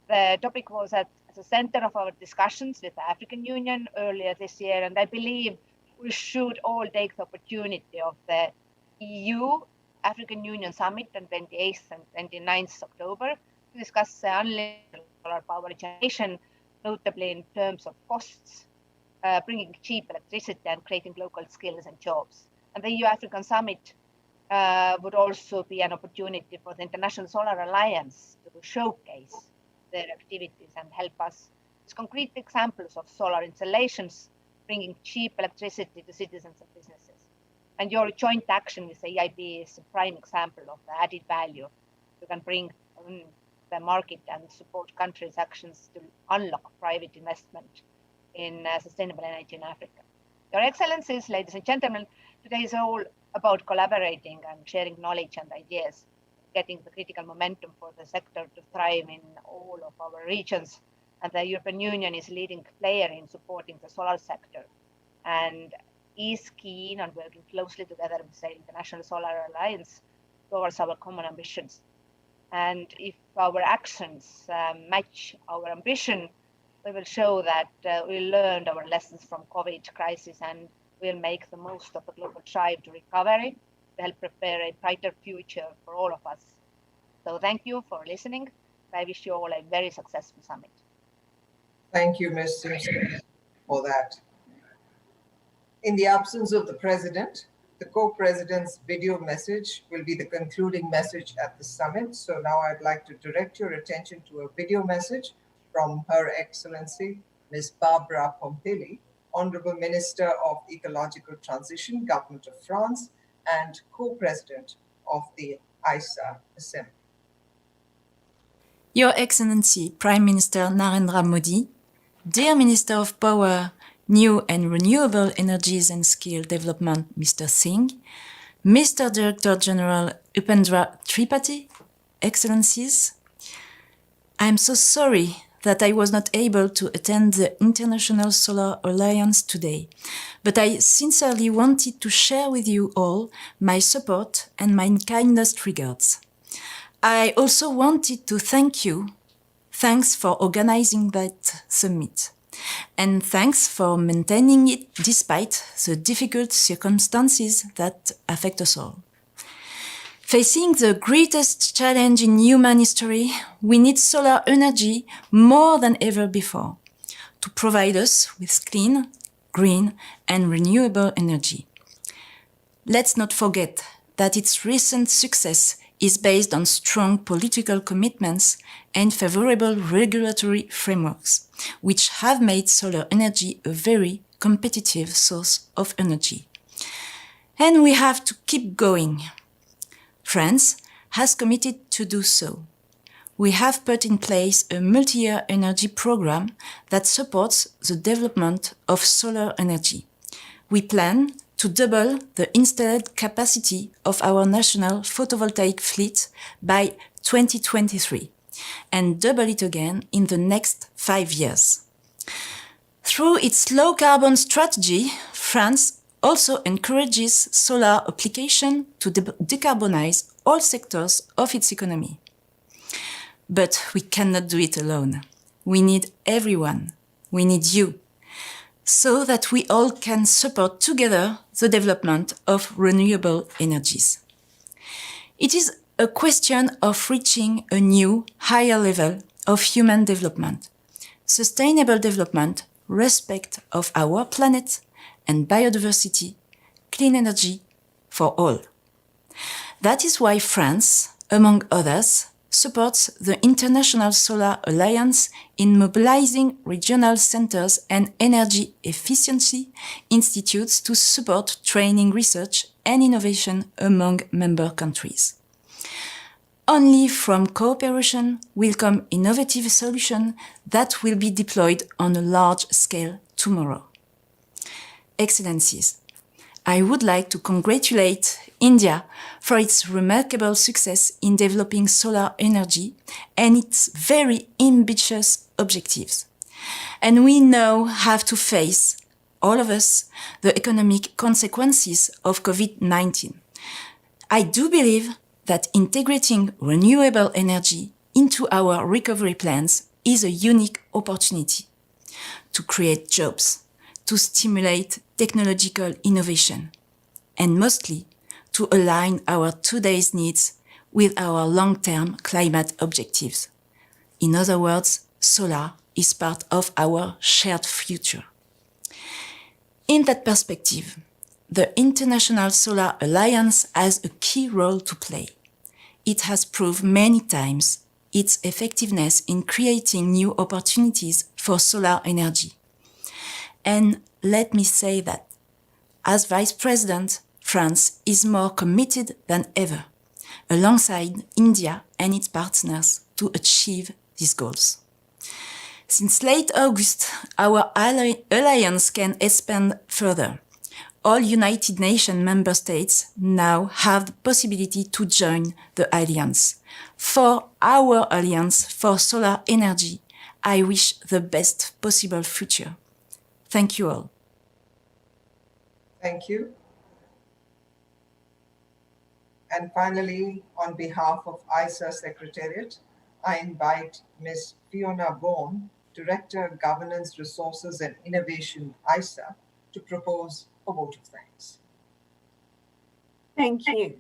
The topic was at the center of our discussions with the African Union earlier this year, and I believe we should all take the opportunity of the EU African Union Summit on 28th and 29th October to discuss unlimited solar power generation, notably in terms of costs, bringing cheap electricity and creating local skills and jobs. And the EU-African Summit would also be an opportunity for the International Solar Alliance to showcase their activities and help us with concrete examples of solar installations, bringing cheap electricity to citizens and businesses. And your joint action with EIB is a prime example of the added value you can bring on the market and support countries' actions to unlock private investment in sustainable energy in Africa. Your Excellencies, ladies and gentlemen, today is all about collaborating and sharing knowledge and ideas, getting the critical momentum for the sector to thrive in all of our regions. And the European Union is a leading player in supporting the solar sector and is keen on working closely together with the International Solar Alliance towards our common ambitions. And if our actions match our ambition, we will show that we learned our lessons from COVID crisis and we'll make the most of the global drive to recovery to help prepare a brighter future for all of us. So thank you for listening. I wish you all a very successful summit.
Thank you, Ms. Simpson, for that. In the absence of the President, the co-president's video message will be the concluding message at the summit. So now I'd like to direct your attention to a video message from Her Excellency, Ms. Barbara Pompili, Honorable Minister of Ecological Transition, Government of France, and co-president of the ISA Assembly.
Your Excellency, Prime Minister Narendra Modi, dear Minister of Power, New and Renewable Energies and Skill Development, Mr. Singh, Mr. Director General Upendra Tripathi, Excellencies, I am so sorry that I was not able to attend the International Solar Alliance today, but I sincerely wanted to share with you all my support and my kindest regards. I also wanted to thank you. Thanks for organizing that summit. And thanks for maintaining it despite the difficult circumstances that affect us all. Facing the greatest challenge in human history, we need solar energy more than ever before to provide us with clean, green, and renewable energy. Let's not forget that its recent success is based on strong political commitments and favorable regulatory frameworks, which have made solar energy a very competitive source of energy. And we have to keep going. France has committed to do so. We have put in place a multi-year energy program that supports the development of solar energy. We plan to double the installed capacity of our national photovoltaic fleet by 2023 and double it again in the next 5 years. Through its low-carbon strategy, France also encourages solar application to decarbonize all sectors of its economy. But we cannot do it alone. We need everyone. We need you, so that we all can support together the development of renewable energies. It is a question of reaching a new, higher level of human development, sustainable development, respect of our planet and biodiversity, clean energy for all. That is why France, among others, supports the International Solar Alliance in mobilizing regional centers and energy efficiency institutes to support training, research, and innovation among member countries. Only from cooperation will come innovative solutions that will be deployed on a large scale tomorrow. Excellencies, I would like to congratulate India for its remarkable success in developing solar energy and its very ambitious objectives. And we now have to face, all of us, the economic consequences of COVID-19. I do believe that integrating renewable energy into our recovery plans is a unique opportunity to create jobs, to stimulate technological innovation, and mostly to align our today's needs with our long-term climate objectives. In other words, solar is part of our shared future. In that perspective, the International Solar Alliance has a key role to play. It has proved many times its effectiveness in creating new opportunities for solar energy. And let me say that, as Vice President, France is more committed than ever, alongside India and its partners, to achieve these goals. Since late August, our alliance can expand further. All United Nations member states now have the possibility to join the alliance. For our alliance for solar energy, I wish the best possible future. Thank you all.
Thank you. And finally, on behalf of ISA Secretariat, I invite Ms. Fiona Bourne, Director, Governance, Resources and Innovation, ISA, to propose a vote of thanks.
Thank you.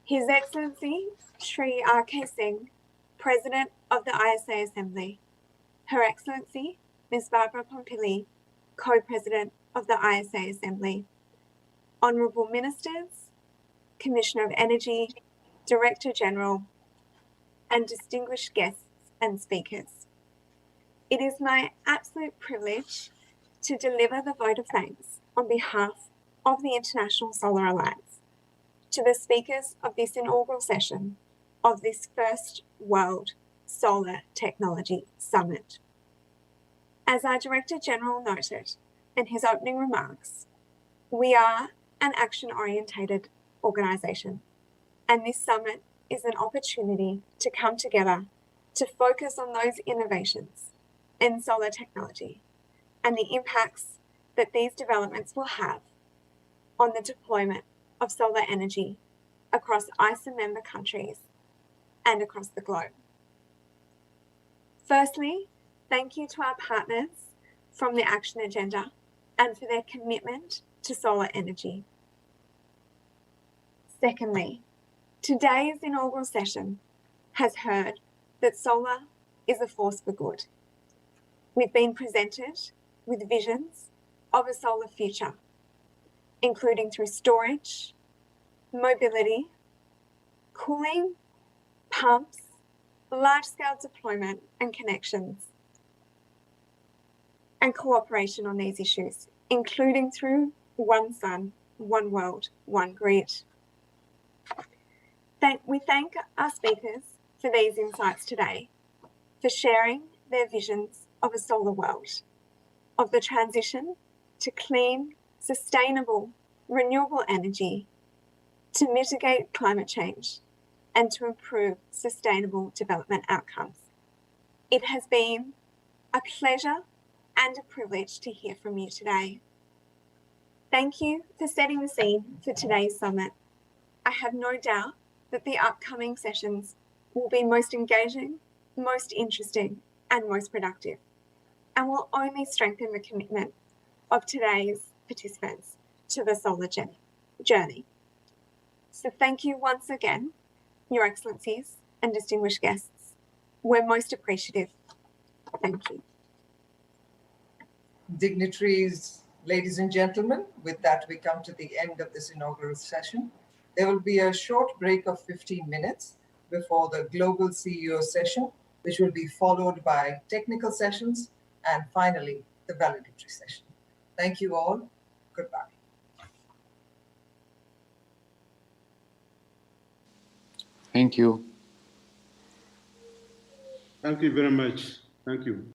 His Excellency Sri R.K. Singh, President of the ISA Assembly, Her Excellency Ms. Barbara Pompili, Co-President of the ISA Assembly, Honourable Ministers, Commissioner of Energy, Director General, and distinguished guests and speakers. It is my absolute privilege to deliver the vote of thanks on behalf of the International Solar Alliance to the speakers of this inaugural session of this first World Solar Technology Summit. As our Director General noted in his opening remarks, we are an action-orientated organisation, and this summit is an opportunity to come together to focus on those innovations in solar technology and the impacts that these developments will have on the deployment of solar energy across ISA member countries and across the globe. Firstly, thank you to our partners from the Action Agenda and for their commitment to solar energy. Secondly, today's inaugural session has heard that solar is a force for good. We've been presented with visions of a solar future, including through storage, mobility, cooling, pumps, large-scale deployment and connections, and cooperation on these issues, including through One Sun, One World, One Grid. We thank our speakers for these insights today, for sharing their visions of a solar world, of the transition to clean, sustainable, renewable energy, to mitigate climate change, and to improve sustainable development outcomes. It has been a pleasure and a privilege to hear from you today. Thank you for setting the scene for today's summit. I have no doubt that the upcoming sessions will be most engaging, most interesting, and most productive, and will only strengthen the commitment of today's participants to the solar journey. So thank you once again, Your Excellencies and distinguished guests. We're most appreciative. Thank you.
Dignitaries, ladies and gentlemen, with that we come to the end of this inaugural session. There will be a short break of 15 minutes before the Global CEO session, which will be followed by technical sessions and finally the valedictory session. Thank you all. Goodbye.
Thank you.
Thank you very much. Thank you.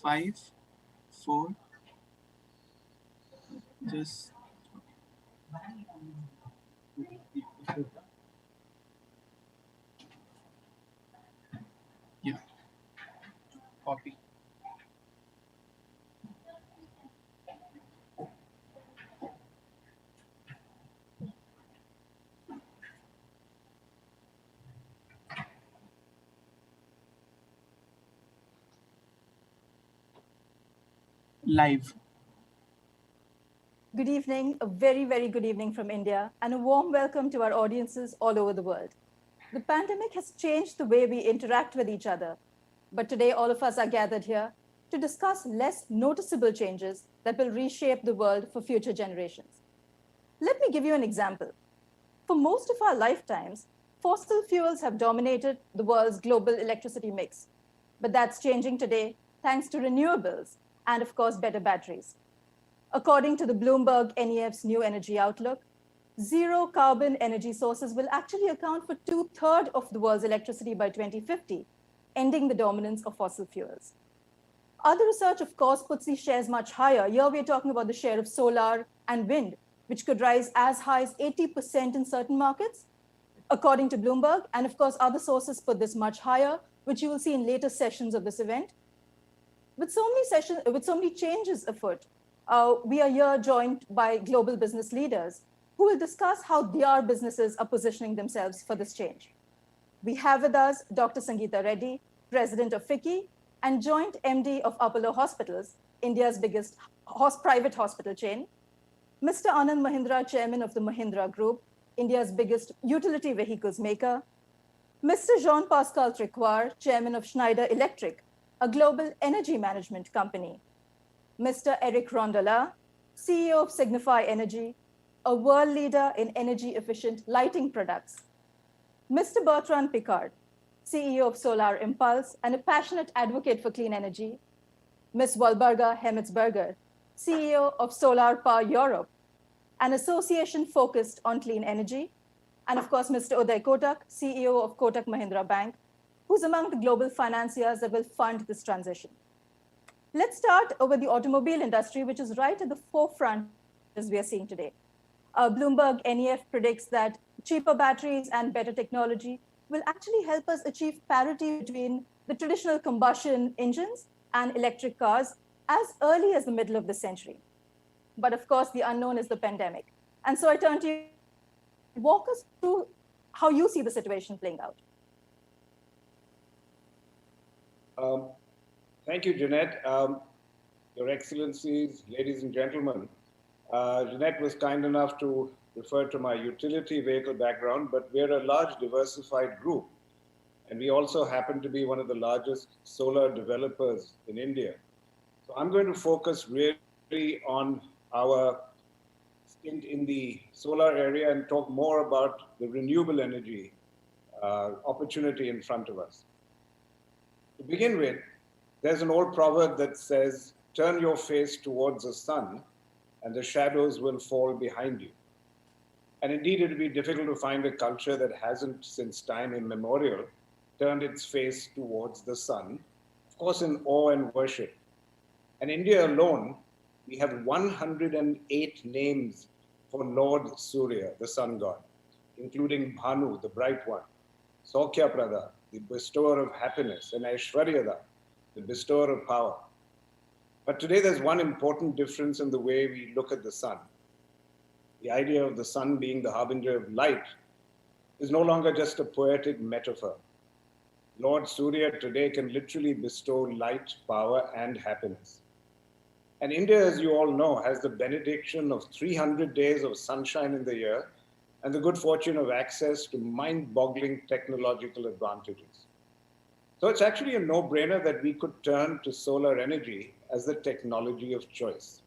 5, 4. Just yeah, copy. Live.
Good evening, a very, very good evening from India, and a warm welcome to our audiences all over the world. The pandemic has changed the way we interact with each other, but today all of us are gathered here to discuss less noticeable changes that will reshape the world for future generations. Let me give you an example. For most of our lifetimes, fossil fuels have dominated the world's global electricity mix, but that's changing today thanks to renewables and, of course, better batteries. According to the Bloomberg NEF's New Energy Outlook, zero carbon energy sources will actually account for 2/3 of the world's electricity by 2050, ending the dominance of fossil fuels. Other research, of course, puts these shares much higher. Here we're talking about the share of solar and wind, which could rise as high as 80% in certain markets, according to Bloomberg. And of course, other sources put this much higher, which you will see in later sessions of this event. With so many changes afoot, we are here joined by global business leaders who will discuss how their businesses are positioning themselves for this change. We have with us Dr. Sangeeta Reddy, President of FICCI and Joint MD of Apollo Hospitals, India's biggest private hospital chain. Mr. Anand Mahindra, Chairman of the Mahindra Group, India's biggest utility vehicles maker. Mr. Jean-Pascal Tricoire, Chairman of Schneider Electric, a global energy management company. Mr. Eric Rondola, CEO of Signify Energy, a world leader in energy-efficient lighting products. Mr. Bertrand Piccard, CEO of Solar Impulse and a passionate advocate for clean energy. Ms. Walburga Hemmetsberger, CEO of Solar Power Europe, an association focused on clean energy. And of course, Mr. Uday Kotak, CEO of Kotak Mahindra Bank, who's among the global financiers that will fund this transition. Let's start with the automobile industry, which is right at the forefront as we are seeing today. Bloomberg NEF predicts that cheaper batteries and better technology will actually help us achieve parity between the traditional combustion engines and electric cars as early as the middle of the century. But of course, the unknown is the pandemic. And so I turn to you, walk us through how you see the situation playing out.
Thank you, Jeanette. Your Excellencies, ladies and gentlemen, Jeanette was kind enough to refer to my utility vehicle background, but we're a large diversified group. And we also happen to be one of the largest solar developers in India. So I'm going to focus really on our stint in the solar area and talk more about the renewable energy opportunity in front of us. To begin with, there's an old proverb that says, turn your face towards the sun and the shadows will fall behind you. And indeed, it would be difficult to find a culture that hasn't, since time immemorial, turned its face towards the sun, of course, in awe and worship. And India alone, we have 108 names for Lord Surya, the sun god, including Bhanu, the bright one, Saukya Prada, the bestower of happiness, and Aishwaryada, the bestower of power. But today there's one important difference in the way we look at the sun. The idea of the sun being the harbinger of light is no longer just a poetic metaphor. Lord Surya today can literally bestow light, power, and happiness. And India, as you all know, has the benediction of 300 days of sunshine in the year and the good fortune of access to mind-boggling technological advantages. So it's actually a no-brainer that we could turn to solar energy as the technology of choice.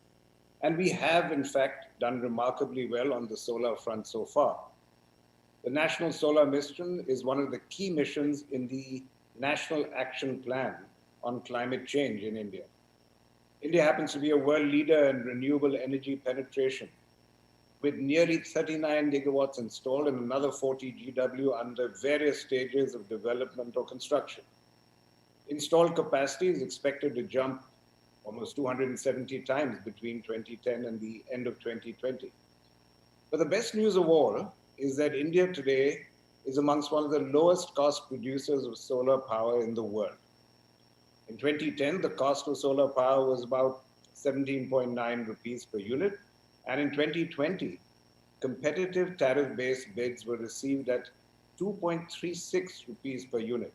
And we have, in fact, done remarkably well on the solar front so far. The National Solar Mission is one of the key missions in the National Action Plan on Climate Change in India. India happens to be a world leader in renewable energy penetration, with nearly 39 gigawatts installed and another 40 GW under various stages of development or construction. Installed capacity is expected to jump almost 270 times between 2010 and the end of 2020. But the best news of all is that India today is amongst one of the lowest cost producers of solar power in the world. In 2010, the cost of solar power was about 17.9 rupees per unit. And in 2020, competitive tariff-based bids were received at 2.36 rupees per unit.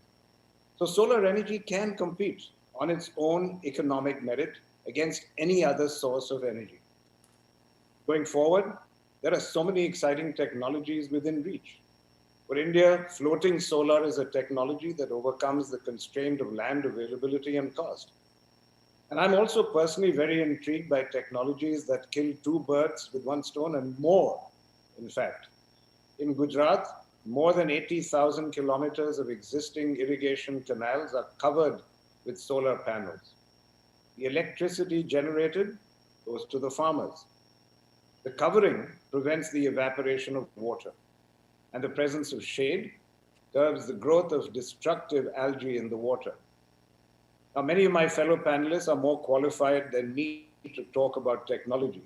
So solar energy can compete on its own economic merit against any other source of energy. Going forward, there are so many exciting technologies within reach. For India, floating solar is a technology that overcomes the constraint of land availability and cost. And I'm also personally very intrigued by technologies that kill two birds with one stone and more, in fact. In Gujarat, more than 80,000 kilometers of existing irrigation canals are covered with solar panels. The electricity generated goes to the farmers. The covering prevents the evaporation of water, and the presence of shade curbs the growth of destructive algae in the water. Now, many of my fellow panelists are more qualified than me to talk about technology.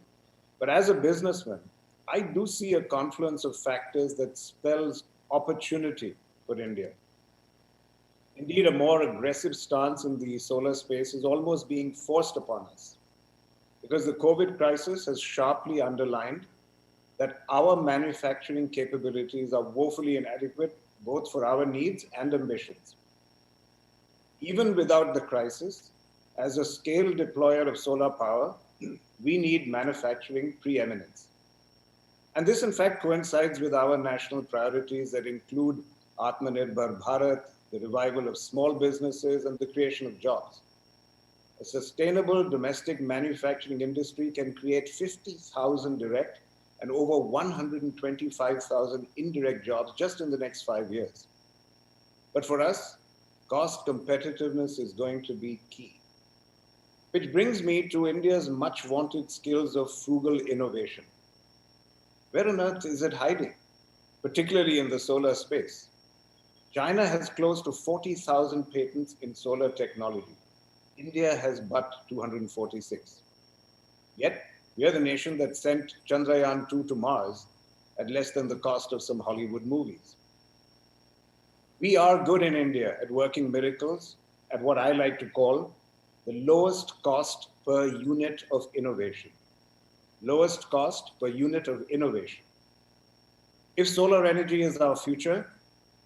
But as a businessman, I do see a confluence of factors that spells opportunity for India. Indeed, a more aggressive stance in the solar space is almost being forced upon us, because the COVID crisis has sharply underlined that our manufacturing capabilities are woefully inadequate, both for our needs and ambitions. Even without the crisis, as a scale deployer of solar power, we need manufacturing preeminence. And this, in fact, coincides with our national priorities that include Atmanirbhar Bharat, the revival of small businesses, and the creation of jobs. A sustainable domestic manufacturing industry can create 50,000 direct and over 125,000 indirect jobs just in the next 5 years. But for us, cost competitiveness is going to be key. Which brings me to India's much wanted skills of frugal innovation. Where on earth is it hiding, particularly in the solar space? China has close to 40,000 patents in solar technology. India has but 246. Yet, we are the nation that sent Chandrayaan-2 to Mars at less than the cost of some Hollywood movies. We are good in India at working miracles at what I like to call the lowest cost per unit of innovation. Lowest cost per unit of innovation. If solar energy is our future,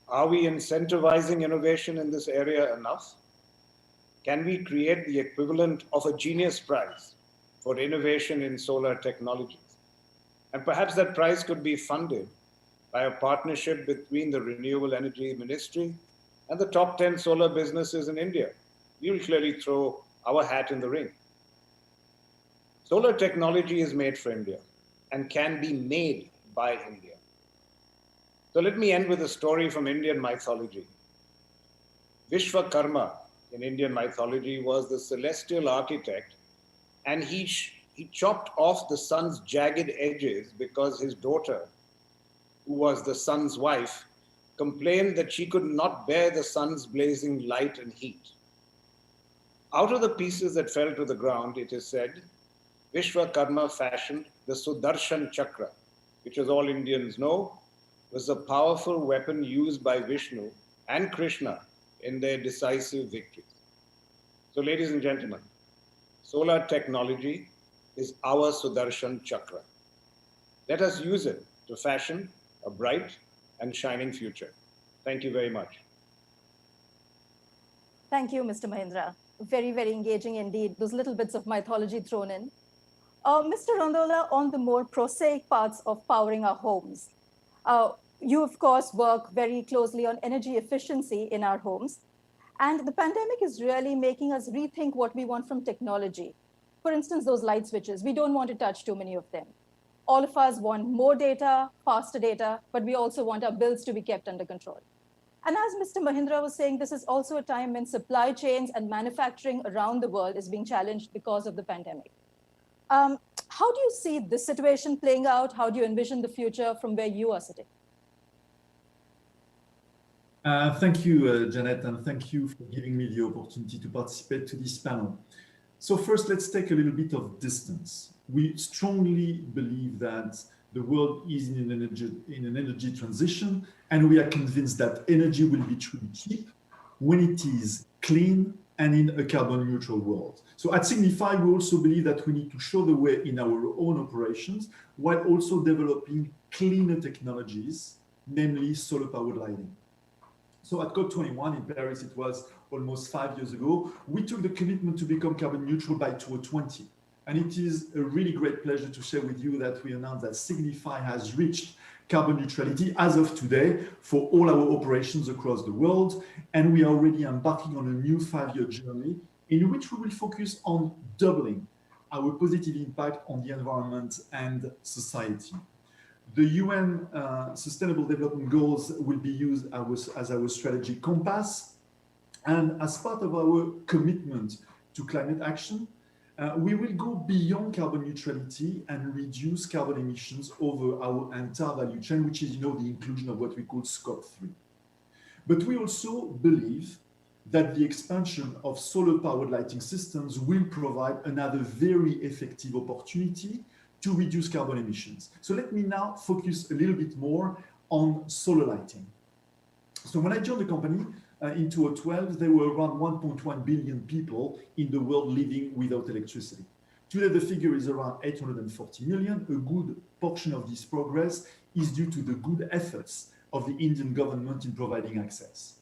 are we incentivizing innovation in this area enough? Can we create the equivalent of a Genius Prize for innovation in solar technologies? And perhaps that prize could be funded by a partnership between the Renewable Energy Ministry and the top 10 solar businesses in India. We will clearly throw our hat in the ring. Solar technology is made for India and can be made by India. So let me end with a story from Indian mythology. Vishwakarma in Indian mythology was the celestial architect, and he chopped off the sun's jagged edges because his daughter, who was the sun's wife, complained that she could not bear the sun's blazing light and heat. Out of the pieces that fell to the ground, it is said, Vishwakarma fashioned the Sudarshan Chakra, which, as all Indians know, was a powerful weapon used by Vishnu and Krishna in their decisive victories. So, ladies and gentlemen, solar technology is our Sudarshan Chakra. Let us use it to fashion a bright and shining future. Thank you very much.
Thank you, Mr. Mahindra. Very, very engaging indeed. Those little bits of mythology thrown in. Mr. Rondola, on the more prosaic parts of powering our homes, you, of course, work very closely on energy efficiency in our homes. And the pandemic is really making us rethink what we want from technology. For instance, those light switches, we don't want to touch too many of them. All of us want more data, faster data, but we also want our bills to be kept under control. And as Mr. Mahindra was saying, this is also a time when supply chains and manufacturing around the world is being challenged because of the pandemic. How do you see this situation playing out? How do you envision the future from where you are sitting?
Thank you, Janet, and thank you for giving me the opportunity to participate to this panel. So first, let's take a little bit of distance. We strongly believe that the world is in an energy transition, and we are convinced that energy will be truly cheap when it is clean and in a carbon neutral world. So at Signify, we also believe that we need to show the way in our own operations while also developing cleaner technologies, namely solar powered lighting. So at COP21 in Paris, it was almost 5 years ago, we took the commitment to become carbon neutral by 2020. And it is a really great pleasure to share with you that we announced that Signify has reached carbon neutrality as of today for all our operations across the world. And we are already embarking on a new 5-year journey in which we will focus on doubling our positive impact on the environment and society. The UN Sustainable Development Goals will be used as our strategy compass. And as part of our commitment to climate action, we will go beyond carbon neutrality and reduce carbon emissions over our entire value chain, which is, the inclusion of what we call Scope 3. But we also believe that the expansion of solar-powered lighting systems will provide another very effective opportunity to reduce carbon emissions. So let me now focus a little bit more on solar lighting. So when I joined the company, in 2012, there were around 1.1 billion people in the world living without electricity. Today, the figure is around 840 million. A good portion of this progress is due to the good efforts of the Indian government in providing access.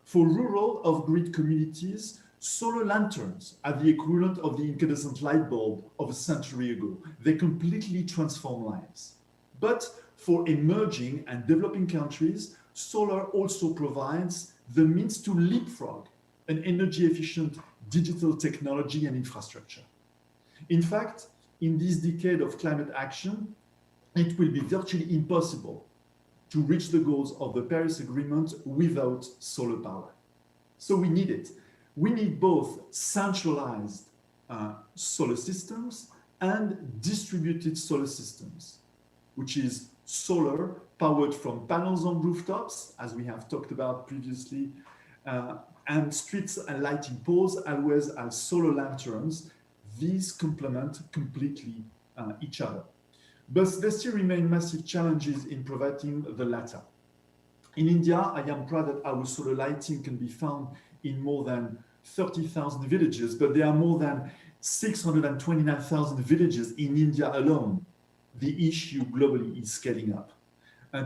For rural off-grid communities, solar lanterns are the equivalent of the incandescent light bulb of a century ago. They completely transform lives. But for emerging and developing countries, solar also provides the means to leapfrog an energy-efficient digital technology and infrastructure. In fact, in this decade of climate action, it will be virtually impossible to reach the goals of the Paris Agreement without solar power. So we need it. We need both centralized solar systems and distributed solar systems, which is solar powered from panels on rooftops, as we have talked about previously, and streets and lighting poles, as well as solar lanterns. These complement completely each other. But there still remain massive challenges in providing the latter. In India, I am proud that our solar lighting can be found in more than 30,000 villages, but there are more than 629,000 villages in India alone. The issue globally is scaling up.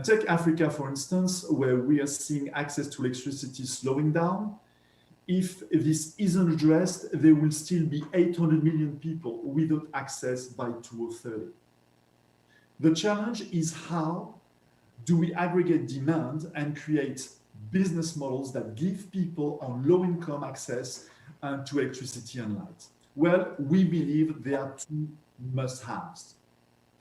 Take Africa, for instance, where we are seeing access to electricity slowing down. If this isn't addressed, there will still be 800 million people without access by 2030. The challenge is how do we aggregate demand and create business models that give people on low income access to electricity and light? Well, we believe there are two must-haves.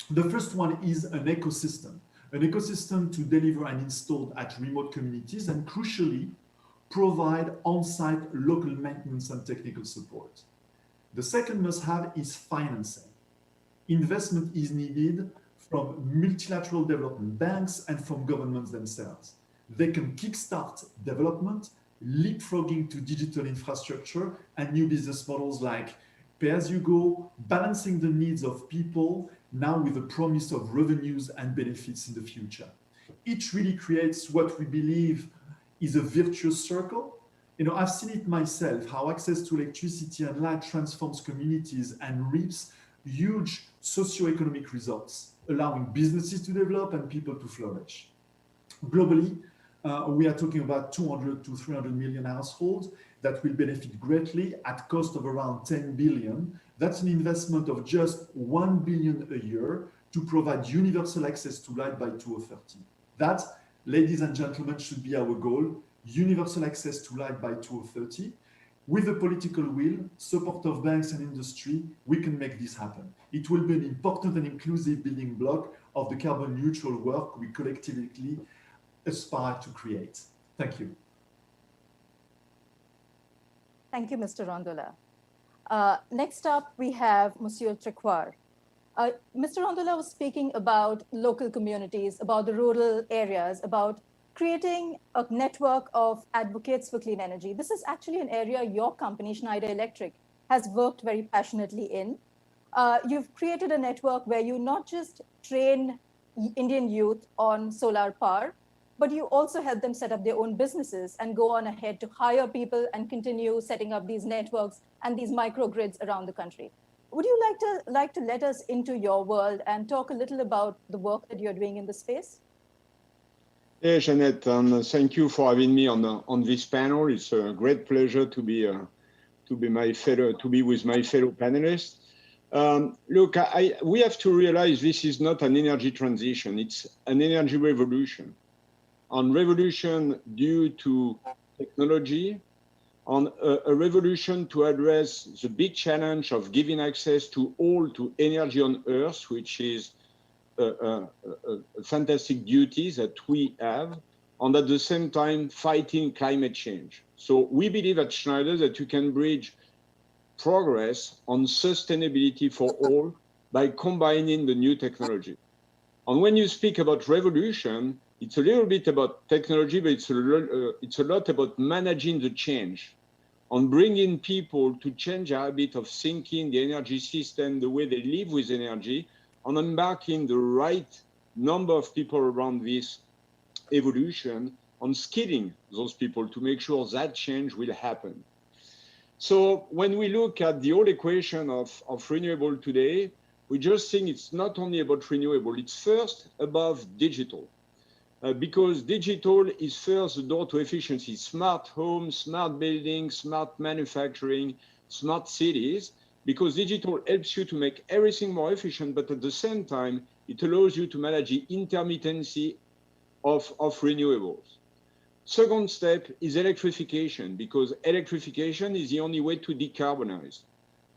The first one is an ecosystem to deliver and install at remote communities and crucially provide on-site local maintenance and technical support. The second must-have is financing. Investment is needed from multilateral development banks and from governments themselves. They can kickstart development, leapfrogging to digital infrastructure and new business models like pay-as-you-go, balancing the needs of people now with the promise of revenues and benefits in the future. It really creates what we believe is a virtuous circle. I've seen it myself, how access to electricity and light transforms communities and reaps huge socioeconomic results, allowing businesses to develop and people to flourish. Globally, we are talking about 200 to 300 million households that will benefit greatly at cost of around 10 billion. That's an investment of just 1 billion a year to provide universal access to light by 2030. That, ladies and gentlemen, should be our goal, universal access to light by 2030. With the political will, support of banks and industry, we can make this happen. It will be an important and inclusive building block of the carbon neutral work we collectively aspire to create. Thank you.
Thank you, Mr. Rondola. Next up, we have Monsieur Trécoire. Mr. Rondola was speaking about local communities, about the rural areas, about creating a network of advocates for clean energy. This is actually an area your company, Schneider Electric, has worked very passionately in. You've created a network where you not just train Indian youth on solar power, but you also help them set up their own businesses and go on ahead to hire people and continue setting up these networks and these microgrids around the country. Would you like to let us into your world and talk a little about the work that you're doing in the space?
Yeah, Jeanette, and thank you for having me on this panel. It's a great pleasure to be with my fellow panelists. Look, we have to realize this is not an energy transition; it's an energy revolution. On revolution due to technology, on a revolution to address the big challenge of giving access to all to energy on Earth, which is a fantastic duty that we have, and at the same time fighting climate change. So we believe at Schneider that you can bridge progress on sustainability for all by combining the new technology. And when you speak about revolution, it's a little bit about technology, but it's a lot about managing the change, on bringing people to change their habit of thinking, the energy system, the way they live with energy, on embarking the right number of people around this evolution, on skilling those people to make sure that change will happen. So when we look at the old equation of renewable today, we just think it's not only about renewable, it's first above digital. Because digital is first the door to efficiency. Smart homes, smart buildings, smart manufacturing, smart cities, because digital helps you to make everything more efficient, but at the same time, it allows you to manage the intermittency of renewables. Second step is electrification, because electrification is the only way to decarbonize.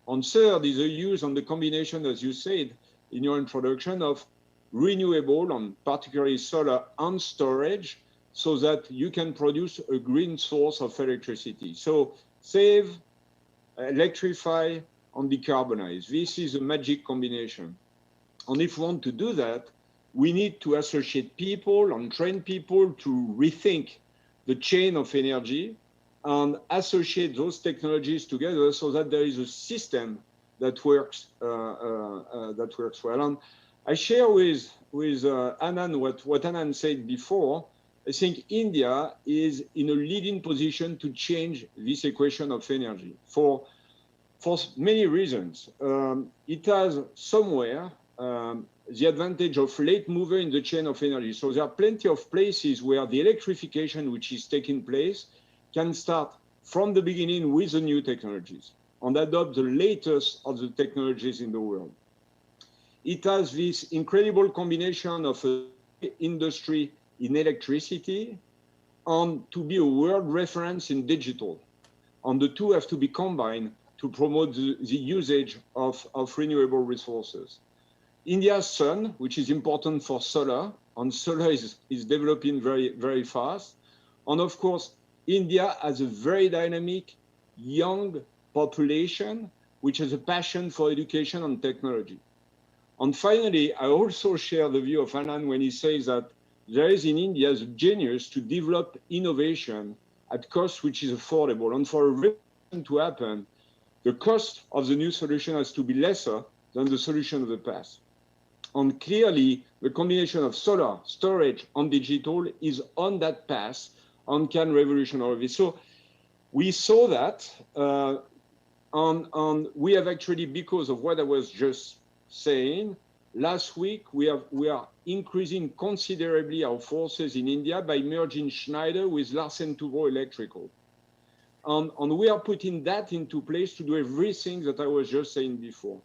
And third is the use and the combination, as you said in your introduction, of renewable, and particularly solar and storage, so that you can produce a green source of electricity. So save, electrify, and decarbonize. This is a magic combination. And if we want to do that, we need to associate people and train people to rethink the chain of energy and associate those technologies together so that there is a system that works well. And I share with Anand what Anand said before. I think India is in a leading position to change this equation of energy for many reasons. It has somewhere the advantage of late mover in the chain of energy. So there are plenty of places where the electrification which is taking place can start from the beginning with the new technologies and adopt the latest of the technologies in the world. It has this incredible combination of industry in electricity and to be a world reference in digital. And the two have to be combined to promote the usage of renewable resources. India's sun, which is important for solar, and solar is developing very, very fast. And of course, India has a very dynamic young population, which has a passion for education and technology. And finally, I also share the view of Anand when he says that there is in India the genius to develop innovation at cost which is affordable. And for a revolution to happen, the cost of the new solution has to be lesser than the solution of the past. And clearly, the combination of solar, storage, and digital is on that path and can revolutionize this. So we saw that, and we have actually, because of what I was just saying, last week we are increasing considerably our forces in India by merging Schneider with Larsen & Toubro Electrical. And we are putting that into place to do everything that I was just saying before.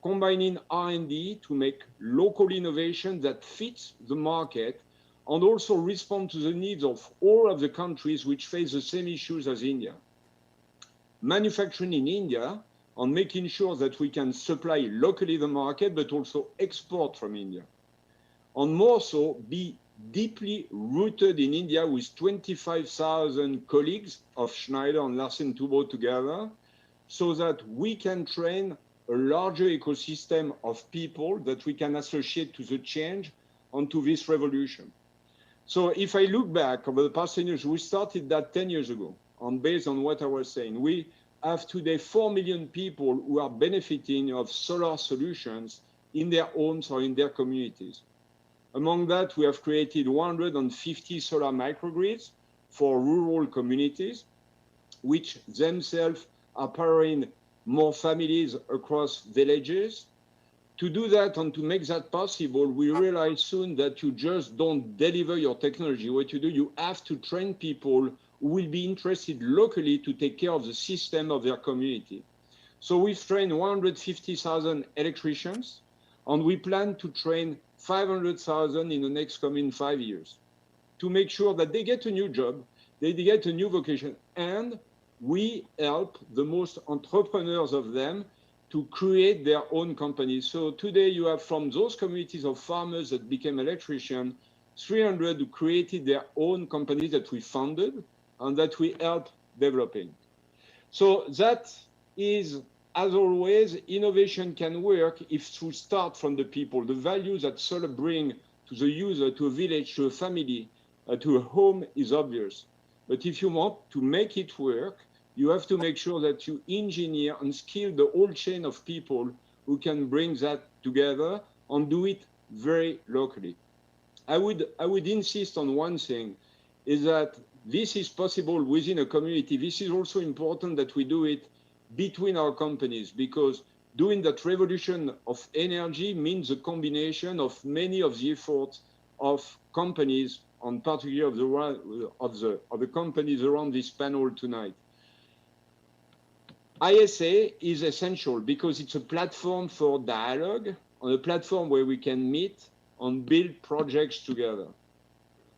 Combining R&D to make local innovation that fits the market and also respond to the needs of all of the countries which face the same issues as India. Manufacturing in India and making sure that we can supply locally the market, but also export from India. And more so, be deeply rooted in India with 25,000 colleagues of Schneider and Larsen & Toubro together, so that we can train a larger ecosystem of people that we can associate to the change and to this revolution. So if I look back over the past 10 years, we started that 10 years ago, and based on what I was saying, we have today 4 million people who are benefiting of solar solutions in their homes or in their communities. Among that, we have created 150 solar microgrids for rural communities, which themselves are powering more families across villages. To do that and to make that possible, we realize soon that you just don't deliver your technology. What you do, you have to train people who will be interested locally to take care of the system of their community. So we've trained 150,000 electricians, and we plan to train 500,000 in the next coming 5 years to make sure that they get a new job, they get a new vocation, and we help the most entrepreneurs of them to create their own companies. So today you have from those communities of farmers that became electricians, 300 who created their own companies that we funded and that we help developing. So that is, as always, innovation can work if you start from the people. The values that solar bring to the user, to a village, to a family, to a home is obvious. But if you want to make it work, you have to make sure that you engineer and skill the whole chain of people who can bring that together and do it very locally. I would insist on one thing, is that this is possible within a community. This is also important that we do it between our companies, because doing that revolution of energy means a combination of many of the efforts of companies, and particularly of the companies around this panel tonight. ISA is essential because it's a platform for dialogue, on a platform where we can meet and build projects together.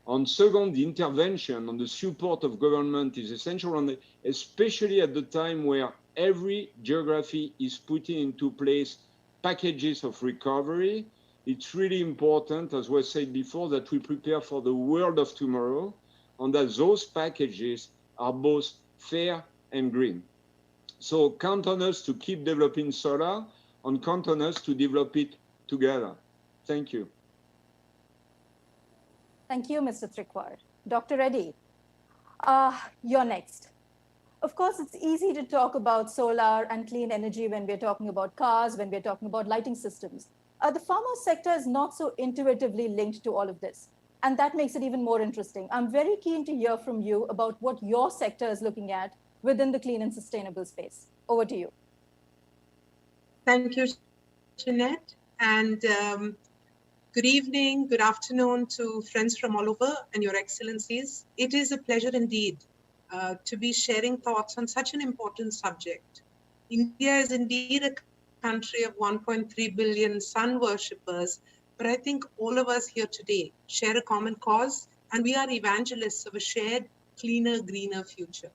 And second, the intervention and the support of government is essential, and especially at the time where every geography is putting into place packages of recovery. It's really important, as was said before, that we prepare for the world of tomorrow, and that those packages are both fair and green. So count on us to keep developing solar, and count on us to develop it together. Thank you.
Thank you, Mr. Trickwar. Dr. Reddy, you're next. Of course, it's easy to talk about solar and clean energy when we're talking about cars, when we're talking about lighting systems. The pharma sector is not so intuitively linked to all of this, and that makes it even more interesting. I'm very keen to hear from you about what your sector is looking at within the clean and sustainable space. Over to you.
Thank you, Jeanette, and good evening, good afternoon to friends from all over and your excellencies. It is a pleasure indeed to be sharing thoughts on such an important subject. India is indeed a country of 1.3 billion sun worshippers, but I think all of us here today share a common cause, and we are evangelists of a shared, cleaner, greener future.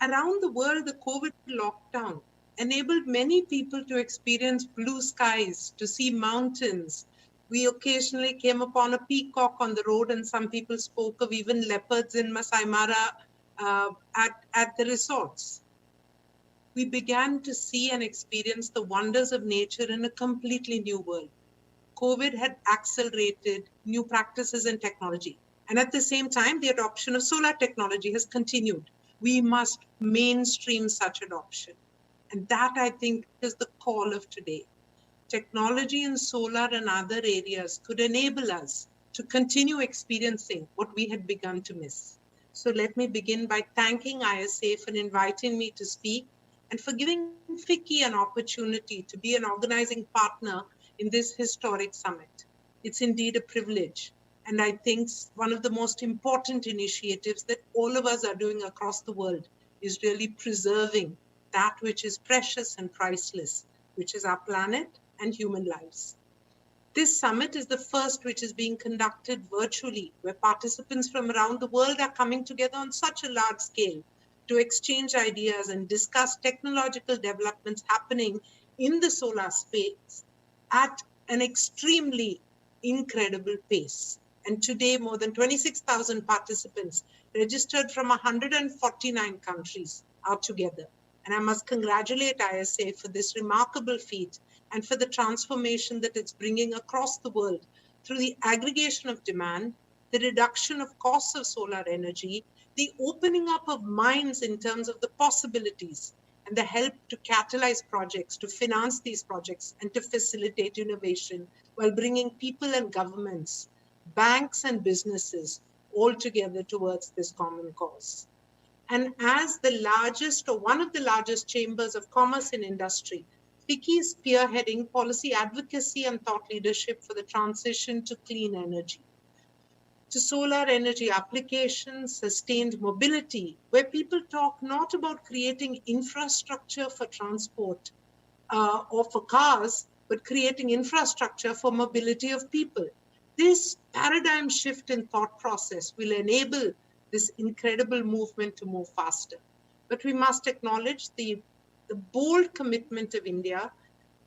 Around the world, the COVID lockdown enabled many people to experience blue skies, to see mountains. We occasionally came upon a peacock on the road, and some people spoke of even leopards in Masai Mara at the resorts. We began to see and experience the wonders of nature in a completely new world. COVID had accelerated new practices and technology. And at the same time, the adoption of solar technology has continued. We must mainstream such adoption. And that, I think, is the call of today. Technology in solar and other areas could enable us to continue experiencing what we had begun to miss. So let me begin by thanking ISA for inviting me to speak and for giving FICCI an opportunity to be an organizing partner in this historic summit. It's indeed a privilege. And I think one of the most important initiatives that all of us are doing across the world is really preserving that which is precious and priceless, which is our planet and human lives. This summit is the first which is being conducted virtually, where participants from around the world are coming together on such a large scale to exchange ideas and discuss technological developments happening in the solar space at an extremely incredible pace. And today, more than 26,000 participants registered from 149 countries are together. And I must congratulate ISA for this remarkable feat and for the transformation that it's bringing across the world through the aggregation of demand, the reduction of costs of solar energy, the opening up of minds in terms of the possibilities, and the help to catalyze projects, to finance these projects, and to facilitate innovation while bringing people and governments, banks and businesses all together towards this common cause. And as the largest or one of the largest chambers of commerce and industry, FICCI is spearheading policy advocacy and thought leadership for the transition to clean energy, to solar energy applications, sustained mobility, where people talk not about creating infrastructure for transport or for cars, but creating infrastructure for mobility of people. This paradigm shift in thought process will enable this incredible movement to move faster. But we must acknowledge the bold commitment of India,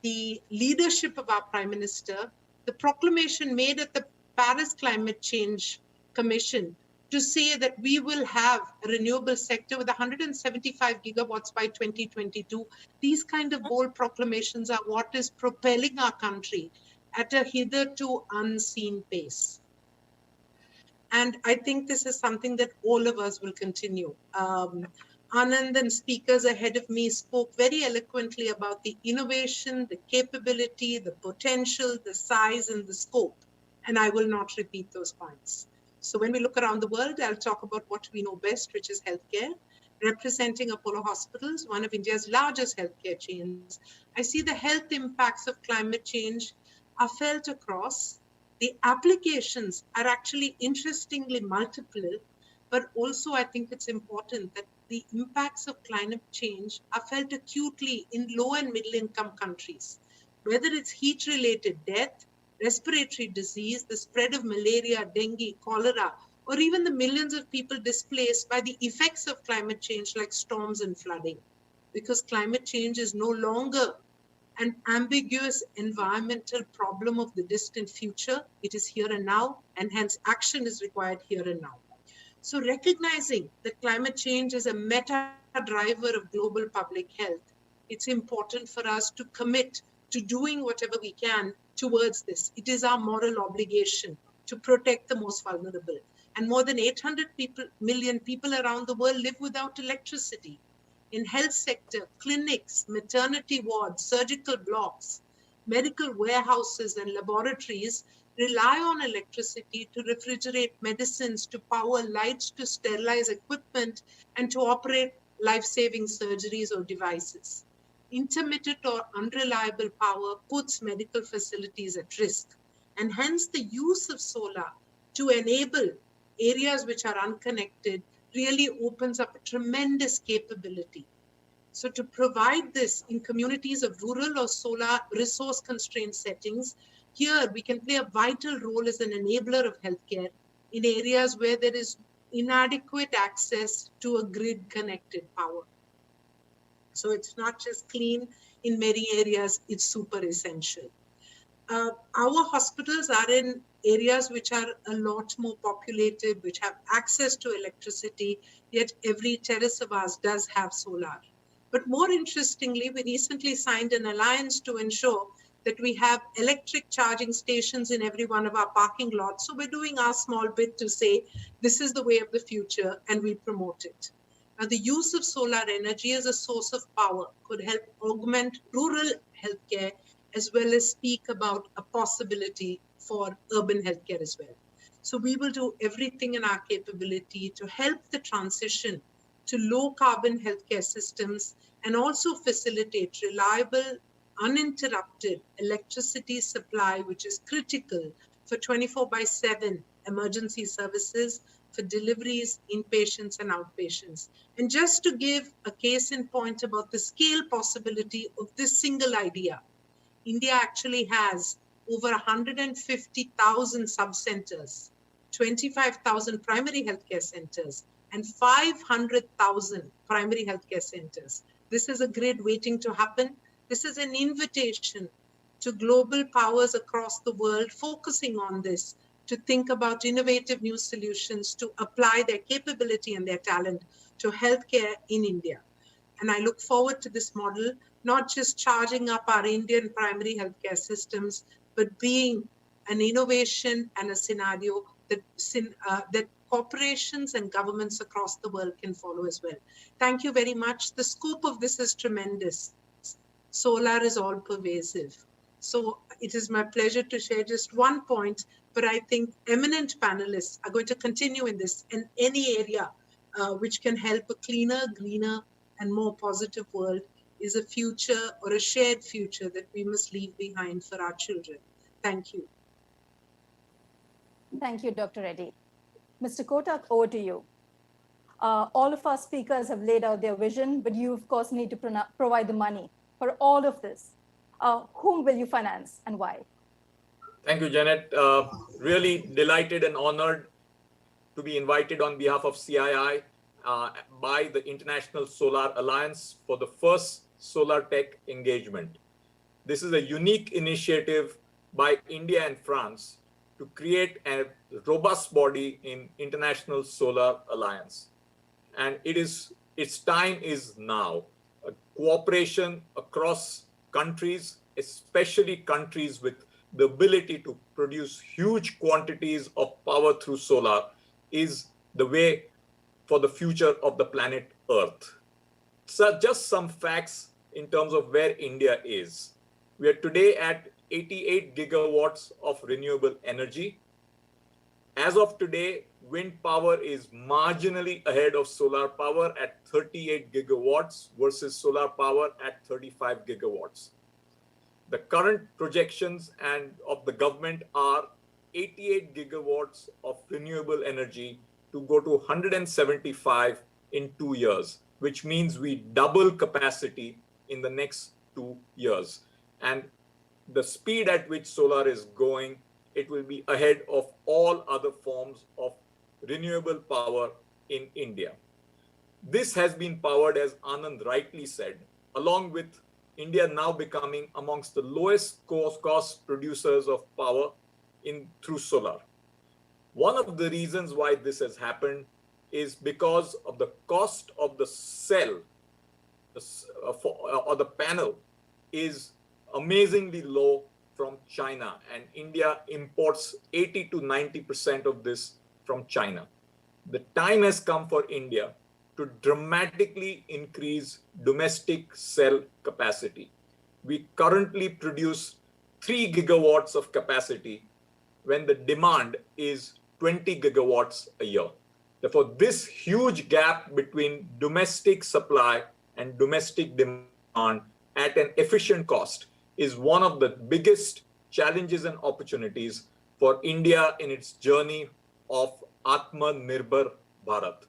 the leadership of our Prime Minister, the proclamation made at the Paris Climate Change Commission to say that we will have a renewable sector with 175 gigawatts by 2022. These kind of bold proclamations are what is propelling our country at a hitherto unseen pace. And I think this is something that all of us will continue. Anand and speakers ahead of me spoke very eloquently about the innovation, the capability, the potential, the size, and the scope. And I will not repeat those points. So when we look around the world, I'll talk about what we know best, which is healthcare. Representing Apollo Hospitals, one of India's largest healthcare chains, I see the health impacts of climate change are felt across. The applications are actually interestingly multiple, but also I think it's important that the impacts of climate change are felt acutely in low and middle income countries, whether it's heat-related death, respiratory disease, the spread of malaria, dengue, cholera, or even the millions of people displaced by the effects of climate change like storms and flooding. Because climate change is no longer an ambiguous environmental problem of the distant future. It is here and now, and hence action is required here and now. So recognizing that climate change is a meta driver of global public health, it's important for us to commit to doing whatever we can towards this. It is our moral obligation to protect the most vulnerable. And more than 800 million people around the world live without electricity. In health sector, clinics, maternity wards, surgical blocks, medical warehouses and laboratories rely on electricity to refrigerate medicines, to power lights, to sterilize equipment, and to operate life-saving surgeries or devices. Intermittent or unreliable power puts medical facilities at risk, and hence the use of solar to enable areas which are unconnected really opens up a tremendous capability. So to provide this in communities of rural or solar resource constrained settings, here we can play a vital role as an enabler of healthcare in areas where there is inadequate access to a grid connected power. So it's not just clean, in many areas, it's super essential. Our hospitals are in areas which are a lot more populated, which have access to electricity, yet every terrace of ours does have solar. But more interestingly, we recently signed an alliance to ensure that we have electric charging stations in every one of our parking lots. So we're doing our small bit to say, this is the way of the future, and we promote it. Now, the use of solar energy as a source of power could help augment rural healthcare, as well as speak about a possibility for urban healthcare as well. So we will do everything in our capability to help the transition to low carbon healthcare systems and also facilitate reliable, uninterrupted electricity supply, which is critical for 24/7 emergency services, for deliveries, inpatients and outpatients. And just to give a case in point about the scale possibility of this single idea, India actually has over 150,000 sub-centers, 25,000 primary healthcare centers, and 500,000 primary healthcare centers. This is a grid waiting to happen. This is an invitation to global powers across the world focusing on this, to think about innovative new solutions, to apply their capability and their talent to healthcare in India. And I look forward to this model, not just charging up our Indian primary healthcare systems, but being an innovation and a scenario that corporations and governments across the world can follow as well. Thank you very much. The scope of this is tremendous. Solar is all pervasive. So it is my pleasure to share just one point, but I think eminent panelists are going to continue in this in any area which can help a cleaner, greener, and more positive world is a future or a shared future that we must leave behind for our children. Thank you.
Thank you, Dr. Reddy. Mr. Kotak, over to you. All of our speakers have laid out their vision, but you, of course, need to provide the money for all of this. Whom will you finance and why?
Thank you, Janet. Really delighted and honored to be invited on behalf of CII by the International Solar Alliance for the first Solar Tech engagement. This is a unique initiative by India and France to create a robust body in International Solar Alliance. And its time is now. A cooperation across countries, especially countries with the ability to produce huge quantities of power through solar, is the way for the future of the planet Earth. So just some facts in terms of where India is. We are today at 88 gigawatts of renewable energy. As of today, wind power is marginally ahead of solar power at 38 gigawatts versus solar power at 35 gigawatts. The current projections of the government are 88 gigawatts of renewable energy to go to 175 in 2 years, which means we double capacity in the next 2 years. And the speed at which solar is going, it will be ahead of all other forms of renewable power in India. This has been powered, as Anand rightly said, along with India now becoming amongst the lowest cost producers of power through solar. One of the reasons why this has happened is because of the cost of the cell or the panel is amazingly low from China, and India imports 80 to 90% of this from China. The time has come for India to dramatically increase domestic cell capacity. We currently produce 3 gigawatts of capacity when the demand is 20 gigawatts a year. Therefore, this huge gap between domestic supply and domestic demand at an efficient cost is one of the biggest challenges and opportunities for India in its journey of Atmanirbhar Bharat.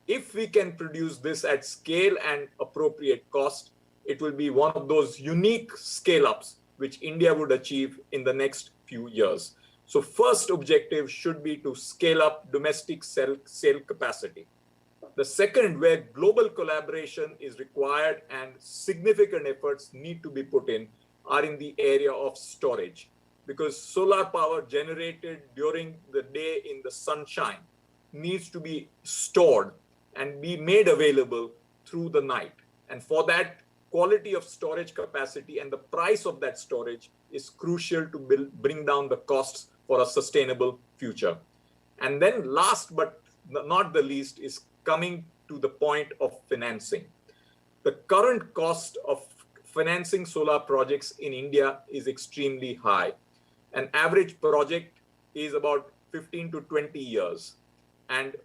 If we can produce this at scale and appropriate cost, it will be one of those unique scale-ups which India would achieve in the next few years. So first objective should be to scale up domestic cell capacity. The second, where global collaboration is required and significant efforts need to be put in, are in the area of storage, because solar power generated during the day in the sunshine needs to be stored and be made available through the night. And for that, quality of storage capacity and the price of that storage is crucial to bring down the costs for a sustainable future. And then last but not the least is coming to the point of financing. The current cost of financing solar projects in India is extremely high. An average project is about 15 to 20 years. And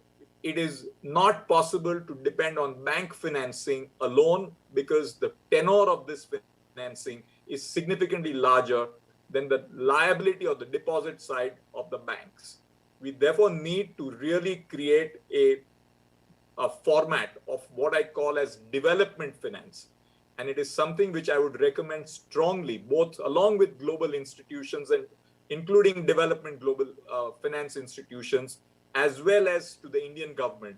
it is not possible to depend on bank financing alone because the tenor of this financing is significantly larger than the liability or the deposit side of the banks. We therefore need to really create a format of what I call as development finance. And it is something which I would recommend strongly, both along with global institutions and including development global finance institutions, as well as to the Indian government,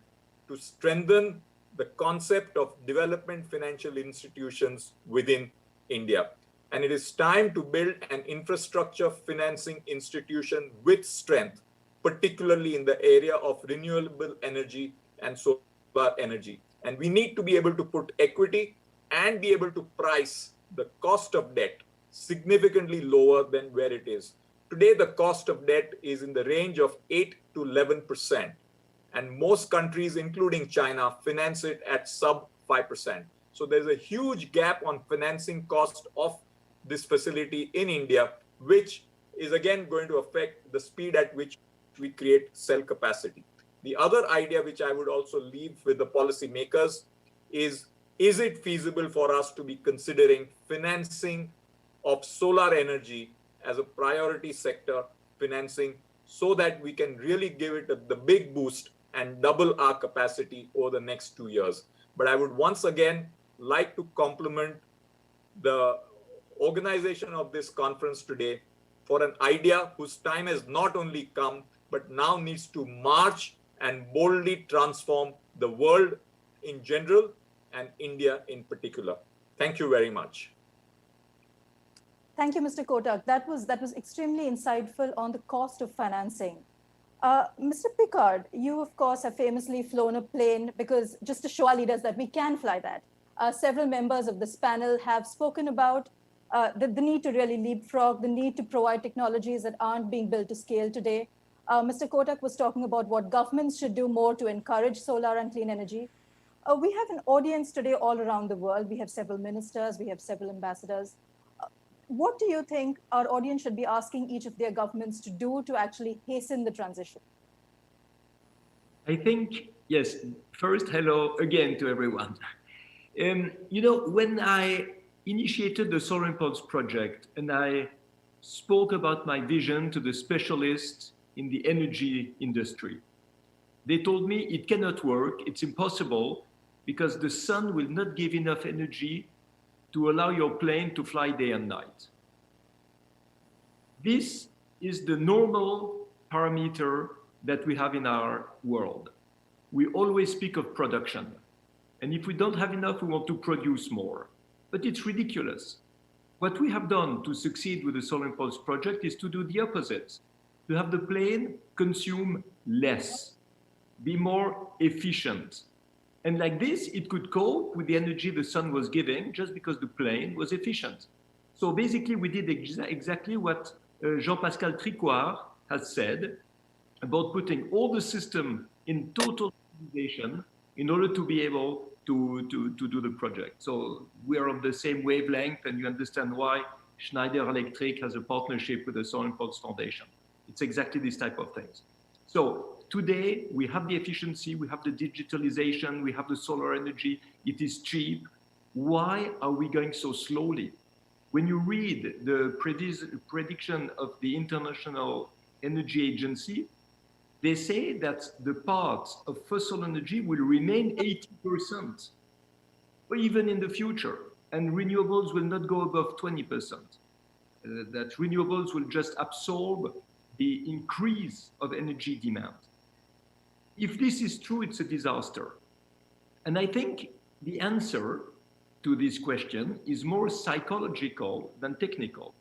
to strengthen the concept of development financial institutions within India. And it is time to build an infrastructure financing institution with strength, particularly in the area of renewable energy and solar energy. And we need to be able to put equity and be able to price the cost of debt significantly lower than where it is. Today, the cost of debt is in the range of 8 to 11%. and most countries, including China, finance it at sub 5%. So there's a huge gap on financing cost of this facility in India, which is again going to affect the speed at which we create cell capacity. The other idea which I would also leave with the policymakers is it feasible for us to be considering financing of solar energy as a priority sector financing so that we can really give it the big boost and double our capacity over the next 2 years. But I would once again like to compliment the organization of this conference today for an idea whose time has not only come, but now needs to march and boldly transform the world in general and India in particular. Thank you very much.
Thank you, Mr. Kotak. That was extremely insightful on the cost of financing. Mr. Pickard, you of course have famously flown a plane because just to show our leaders that we can fly that. Several members of this panel have spoken about the need to really leapfrog, the need to provide technologies that aren't being built to scale today. Mr. Kotak was talking about what governments should do more to encourage solar and clean energy. We have an audience today all around the world. We have several ministers, we have several ambassadors. What do you think our audience should be asking each of their governments to do to actually hasten the transition?
I think, yes, first, hello again to everyone. You know, when I initiated the Solar Impulse project and I spoke about my vision to the specialists in the energy industry, they told me it cannot work, it's impossible, because the sun will not give enough energy to allow your plane to fly day and night. This is the normal parameter that we have in our world. We always speak of production. And if we don't have enough, we want to produce more. But it's ridiculous. What we have done to succeed with the Solar Impulse project is to do the opposite, to have the plane consume less, be more efficient. And like this, it could cope with the energy the sun was giving just because the plane was efficient. So basically, we did exactly what Jean-Pascal Tricoire has said about putting all the system in total optimization in order to be able to do the project. So we are on the same wavelength, and you understand why Schneider Electric has a partnership with the Solar Impulse Foundation. It's exactly this type of things. So today, we have the efficiency, we have the digitalization, we have the solar energy, it is cheap. Why are we going so slowly? When you read the prediction of the International Energy Agency, they say that the part of fossil energy will remain 80%, or even in the future, and renewables will not go above 20%. That renewables will just absorb the increase of energy demand. If this is true, it's a disaster. And I think the answer to this question is more psychological than technical.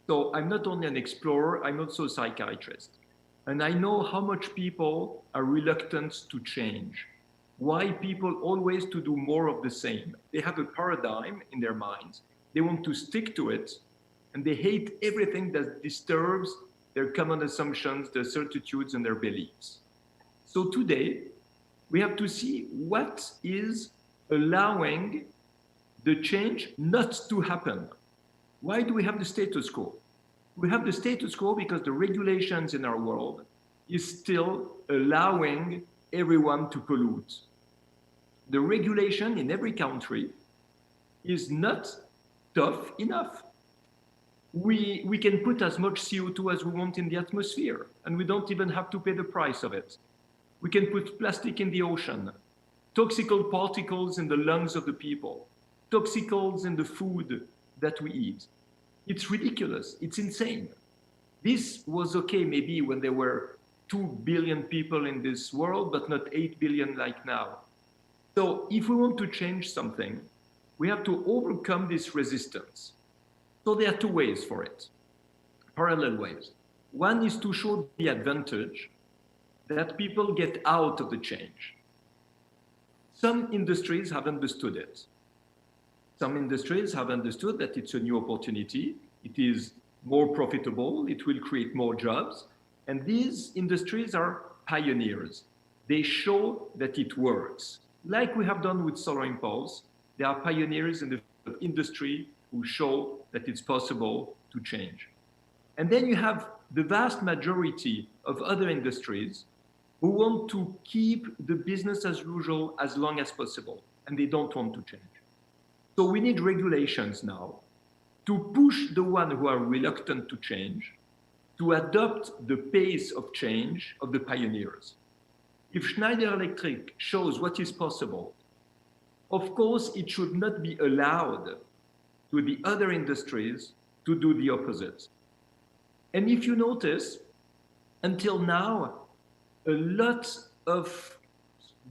So I'm not only an explorer, I'm also a psychiatrist. And I know how much people are reluctant to change. Why people always to do more of the same. They have a paradigm in their minds. They want to stick to it, and they hate everything that disturbs their common assumptions, their certitudes, and their beliefs. So today, we have to see what is allowing the change not to happen. Why do we have the status quo? We have the status quo because the regulations in our world is still allowing everyone to pollute. The regulation in every country is not tough enough. We can put as much CO2 as we want in the atmosphere, and we don't even have to pay the price of it. We can put plastic in the ocean, toxical particles in the lungs of the people, toxicals in the food that we eat. It's ridiculous, it's insane. This was okay maybe when there were 2 billion people in this world, but not 8 billion like now. So if we want to change something, we have to overcome this resistance. So there are two ways for it, parallel ways. One is to show the advantage that people get out of the change. Some industries have understood it. Some industries have understood that it's a new opportunity, it is more profitable, it will create more jobs, and these industries are pioneers. they show that it works. Like we have done with Solar Impulse, there are pioneers in the industry who show that it's possible to change. And then you have the vast majority of other industries who want to keep the business as usual as long as possible, and they don't want to change. So we need regulations now to push the ones who are reluctant to change to adopt the pace of change of the pioneers. If Schneider Electric shows what is possible, of course, it should not be allowed to the other industries to do the opposite. And if you notice, until now, a lot of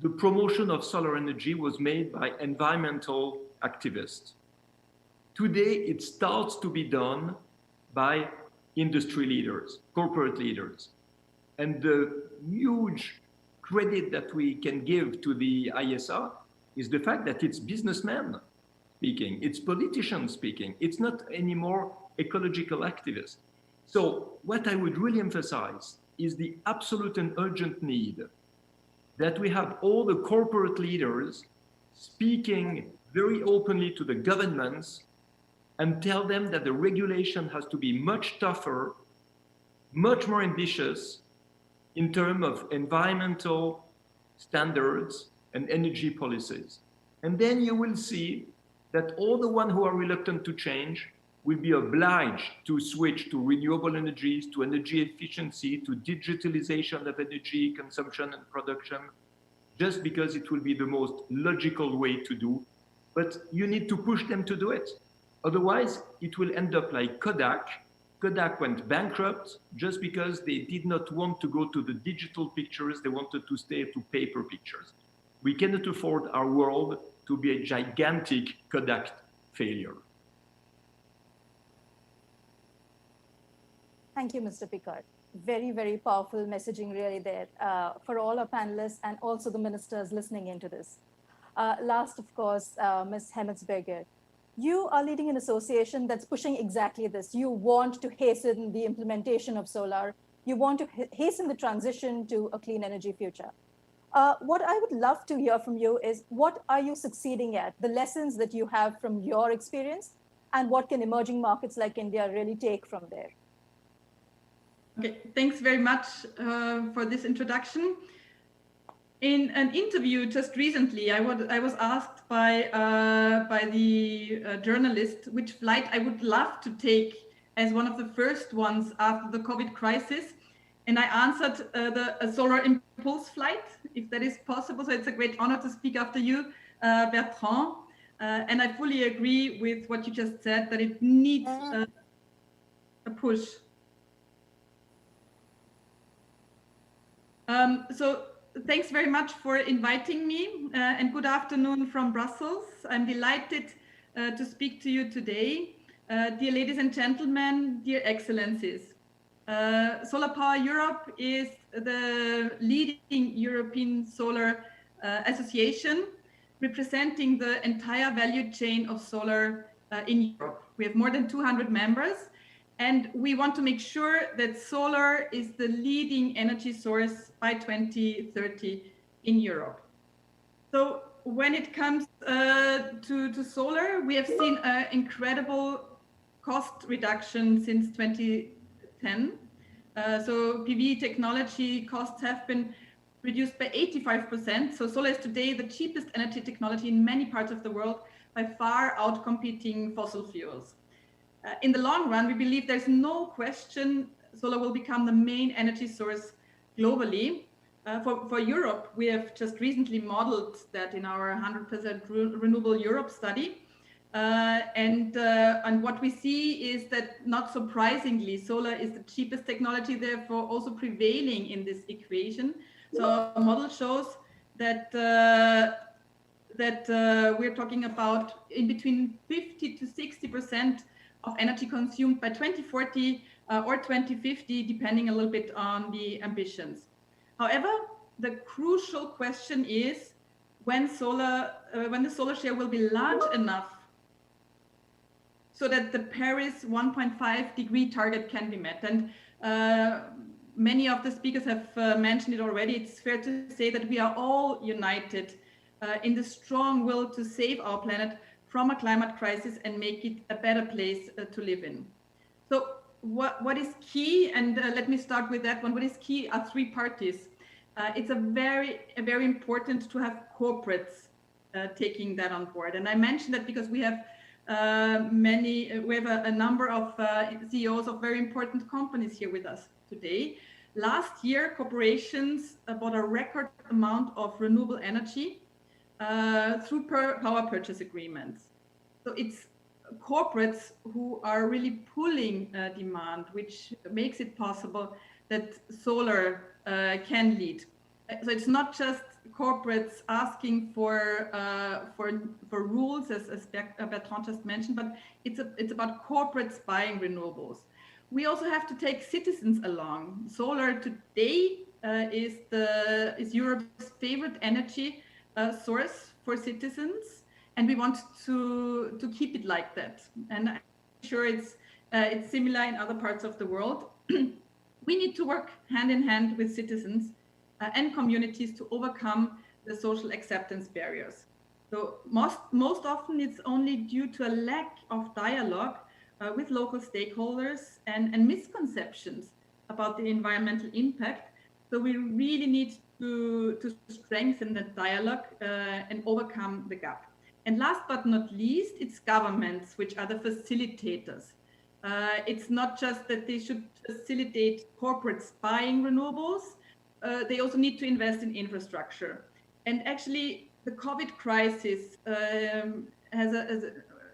the promotion of solar energy was made by environmental activists. Today, it starts to be done by industry leaders, corporate leaders. And the huge credit that we can give to the ISR is the fact that it's businessmen speaking, it's politicians speaking, it's not anymore ecological activists. So what I would really emphasize is the absolute and urgent need that we have all the corporate leaders speaking very openly to the governments and tell them that the regulation has to be much tougher, much more ambitious in terms of environmental standards and energy policies. And then you will see that all the ones who are reluctant to change will be obliged to switch to renewable energies, to energy efficiency, to digitalization of energy consumption and production, just because it will be the most logical way to do. But you need to push them to do it. Otherwise, it will end up like Kodak. Kodak went bankrupt just because they did not want to go to the digital pictures, they wanted to stay to paper pictures. We cannot afford our world to be a gigantic Kodak failure.
Thank you, Mr. Pickard. Very, very powerful messaging really there for all our panelists and also the ministers listening into this. Last, of course, Ms. Hemmetsberger. You are leading an association that's pushing exactly this. You want to hasten the implementation of solar. You want to hasten the transition to a clean energy future. What I would love to hear from you is what are you succeeding at, the lessons that you have from your experience, and what can emerging markets like India really take from there?
Okay, thanks very much for this introduction. In an interview just recently, I was asked by the journalist which flight I would love to take as one of the first ones after the COVID crisis. And I answered the Solar Impulse flight, if that is possible. So it's a great honor to speak after you, Bertrand. And I fully agree with what you just said, that it needs a push. So thanks very much for inviting me and good afternoon from Brussels. I'm delighted to speak to you today. Dear ladies and gentlemen, dear excellencies. Solar Power Europe is the leading European solar association representing the entire value chain of solar in Europe. We have more than 200 members, and we want to make sure that solar is the leading energy source by 2030 in Europe. So when it comes to solar, we have seen an incredible cost reduction since 2010. So PV technology costs have been reduced by 85%. So solar is today the cheapest energy technology in many parts of the world, by far outcompeting fossil fuels. In the long run, we believe there's no question solar will become the main energy source globally. For Europe, we have just recently modeled that in our 100% Renewable Europe study. And what we see is that, not surprisingly, solar is the cheapest technology, therefore also prevailing in this equation. So our model shows that we're talking about in between 50 to 60% of energy consumed by 2040 or 2050, depending a little bit on the ambitions. However, the crucial question is when the solar share will be large enough so that the Paris 1.5 degree target can be met. And many of the speakers have mentioned it already, it's fair to say that we are all united in the strong will to save our planet from a climate crisis and make it a better place to live in. So what is key, and let me start with that one, what is key are three parties. It's very important to have corporates taking that on board. And I mentioned that because we have a number of CEOs of very important companies here with us today. Last year, corporations bought a record amount of renewable energy through power purchase agreements. So it's corporates who are really pulling demand, which makes it possible that solar can lead. So it's not just corporates asking for rules, as Bertrand just mentioned, but it's about corporates buying renewables. We also have to take citizens along. Solar today is Europe's favorite energy source for citizens, and we want to keep it like that. And I'm sure it's similar in other parts of the world. We need to work hand in hand with citizens and communities to overcome the social acceptance barriers. So most often it's only due to a lack of dialogue with local stakeholders and misconceptions about the environmental impact. So we really need to strengthen that dialogue and overcome the gap. And last but not least, it's governments which are the facilitators. It's not just that they should facilitate corporates buying renewables, they also need to invest in infrastructure. And actually, the COVID crisis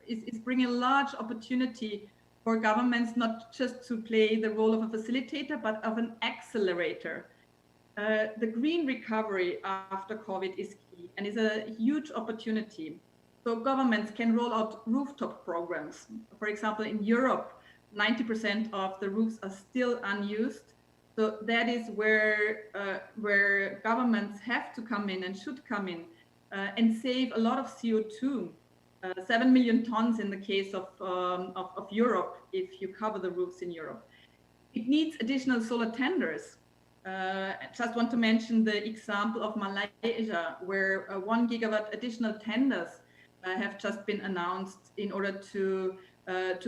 is bringing a large opportunity for governments not just to play the role of a facilitator, but of an accelerator. The green recovery after COVID is key and is a huge opportunity. So governments can roll out rooftop programs. For example, in Europe, 90% of the roofs are still unused. So that is where governments have to come in and should come in and save a lot of CO2. 7 million tons in the case of Europe, if you cover the roofs in Europe. It needs additional solar tenders. I just want to mention the example of Malaysia, where 1 gigawatt additional tenders have just been announced in order to add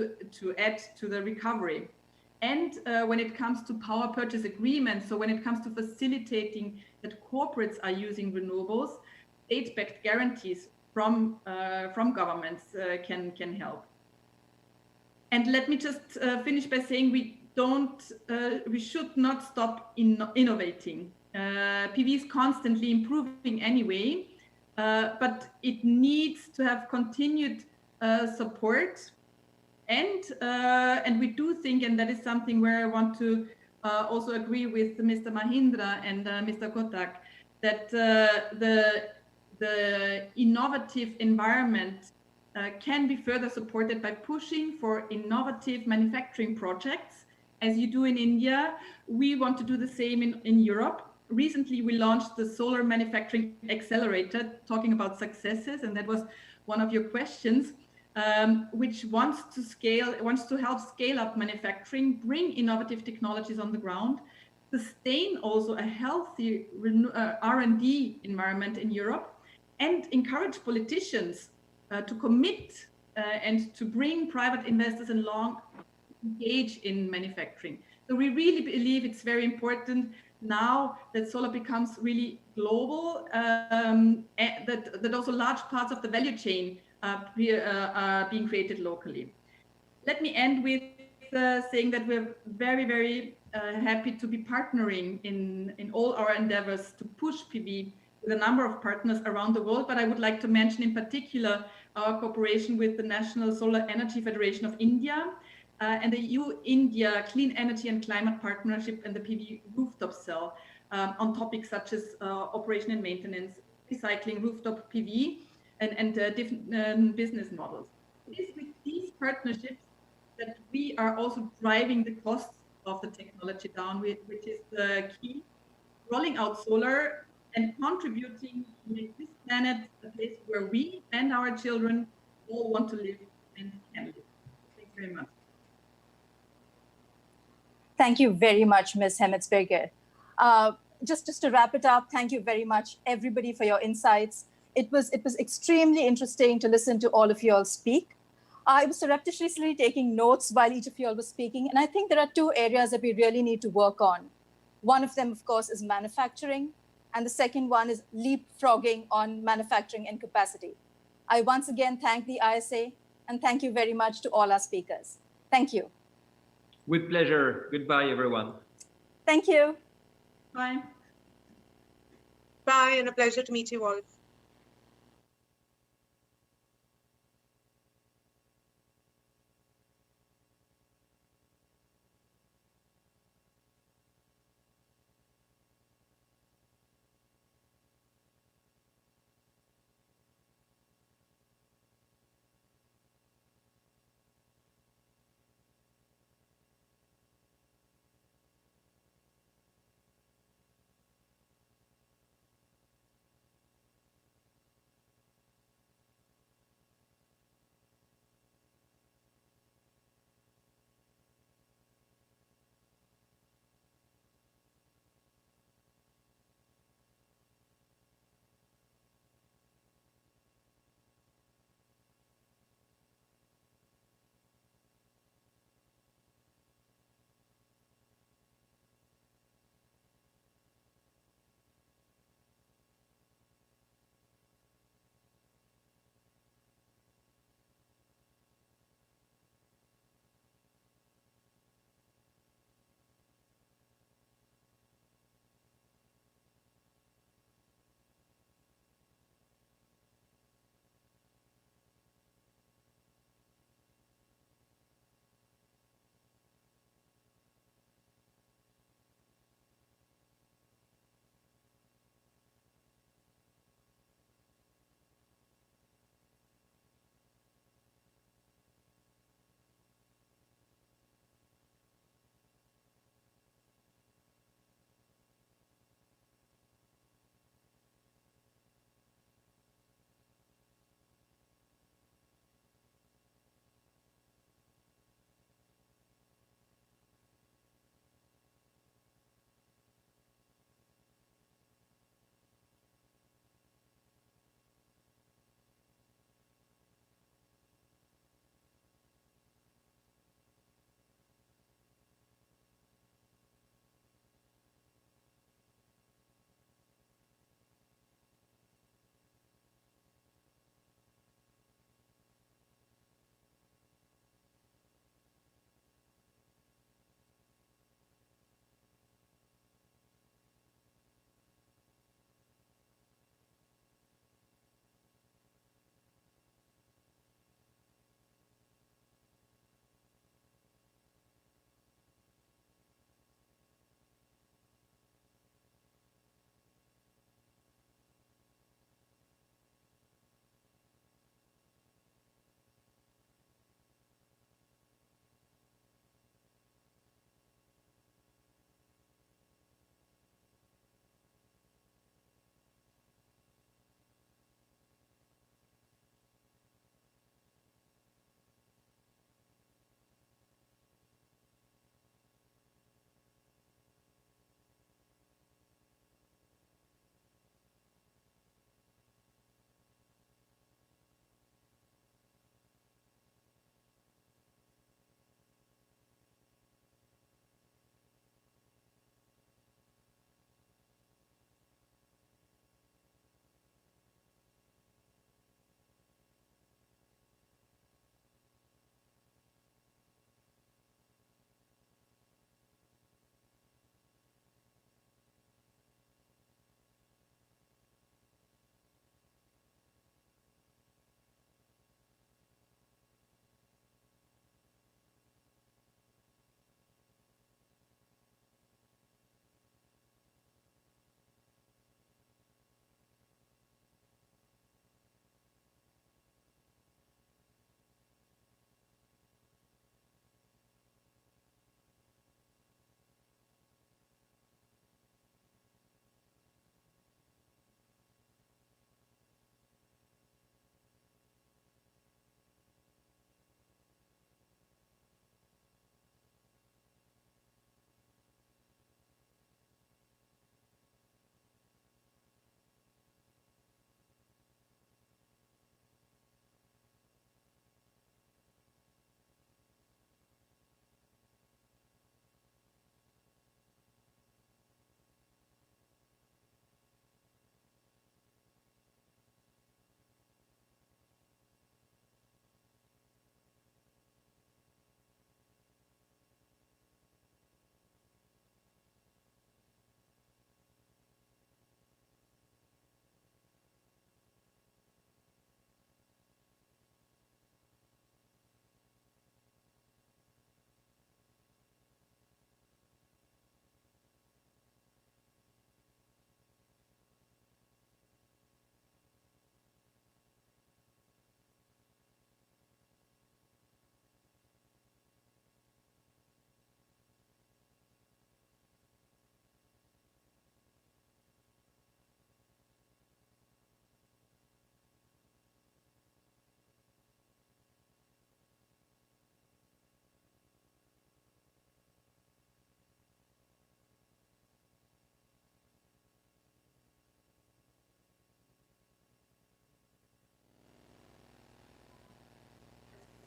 to the recovery. And when it comes to power purchase agreements, so when it comes to facilitating that corporates are using renewables, state-backed guarantees from governments can help. And let me just finish by saying we should not stop innovating. PV is constantly improving anyway, but it needs to have continued support. And we do think, and that is something where I want to also agree with Mr. Mahindra and Mr. Kotak, that the innovative environment can be further supported by pushing for innovative manufacturing projects, as you do in India. We want to do the same in Europe. Recently, we launched the Solar Manufacturing Accelerator, talking about successes, and that was one of your questions. Which wants to help scale up manufacturing, bring innovative technologies on the ground, sustain also a healthy R&D environment in Europe, and encourage politicians to commit and to bring private investors along, engage in manufacturing. So we really believe it's very important now that solar becomes really global, that also large parts of the value chain are being created locally. Let me end with saying that we're very happy to be partnering in all our endeavors to push PV with a number of partners around the world. But I would like to mention in particular our cooperation with the National Solar Energy Federation of India and the EU-India Clean Energy and Climate Partnership and the PV rooftop cell on topics such as operation and maintenance, recycling, rooftop PV, and different business models. It is with these partnerships that we are also driving the costs of the technology down, which is the key, rolling out solar and contributing to make this planet a place where we and our children all want to live and can live. Thank you very much.
Thank you very much, Ms. Hemmetsberger. Just to wrap it up, thank you very much, everybody, for your insights. It was extremely interesting to listen to all of you all speak. I was surreptitiously taking notes while each of you all was speaking, and I think there are two areas that we really need to work on. One of them, of course, is manufacturing, and the second one is leapfrogging on manufacturing and capacity. I once again thank the ISA, and thank you very much to all our speakers. Thank you.
With pleasure. Goodbye, everyone.
Thank you.
Bye.
Bye, and a pleasure to meet you all.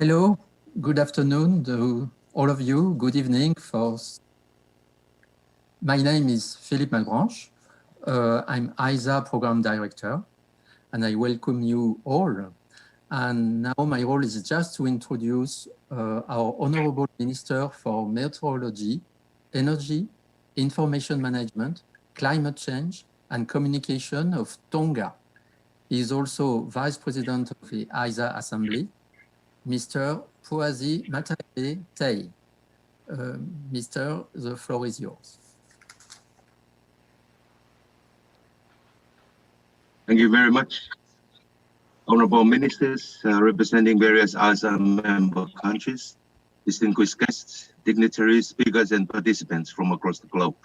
Hello, good afternoon to all of you. Good evening. My name is Philippe Malbranche. I'm ISA Program Director, and I welcome you all. And now my role is just to introduce our Honorable Minister for Meteorology, Energy, Information Management, Climate Change, and Communication of Tonga. He is also Vice President of the ISA Assembly, Mr. Puazi Mataele Tei. Mr., the floor is yours.
Thank you very much. Honorable Ministers representing various ISA member countries, distinguished guests, dignitaries, speakers, and participants from across the globe.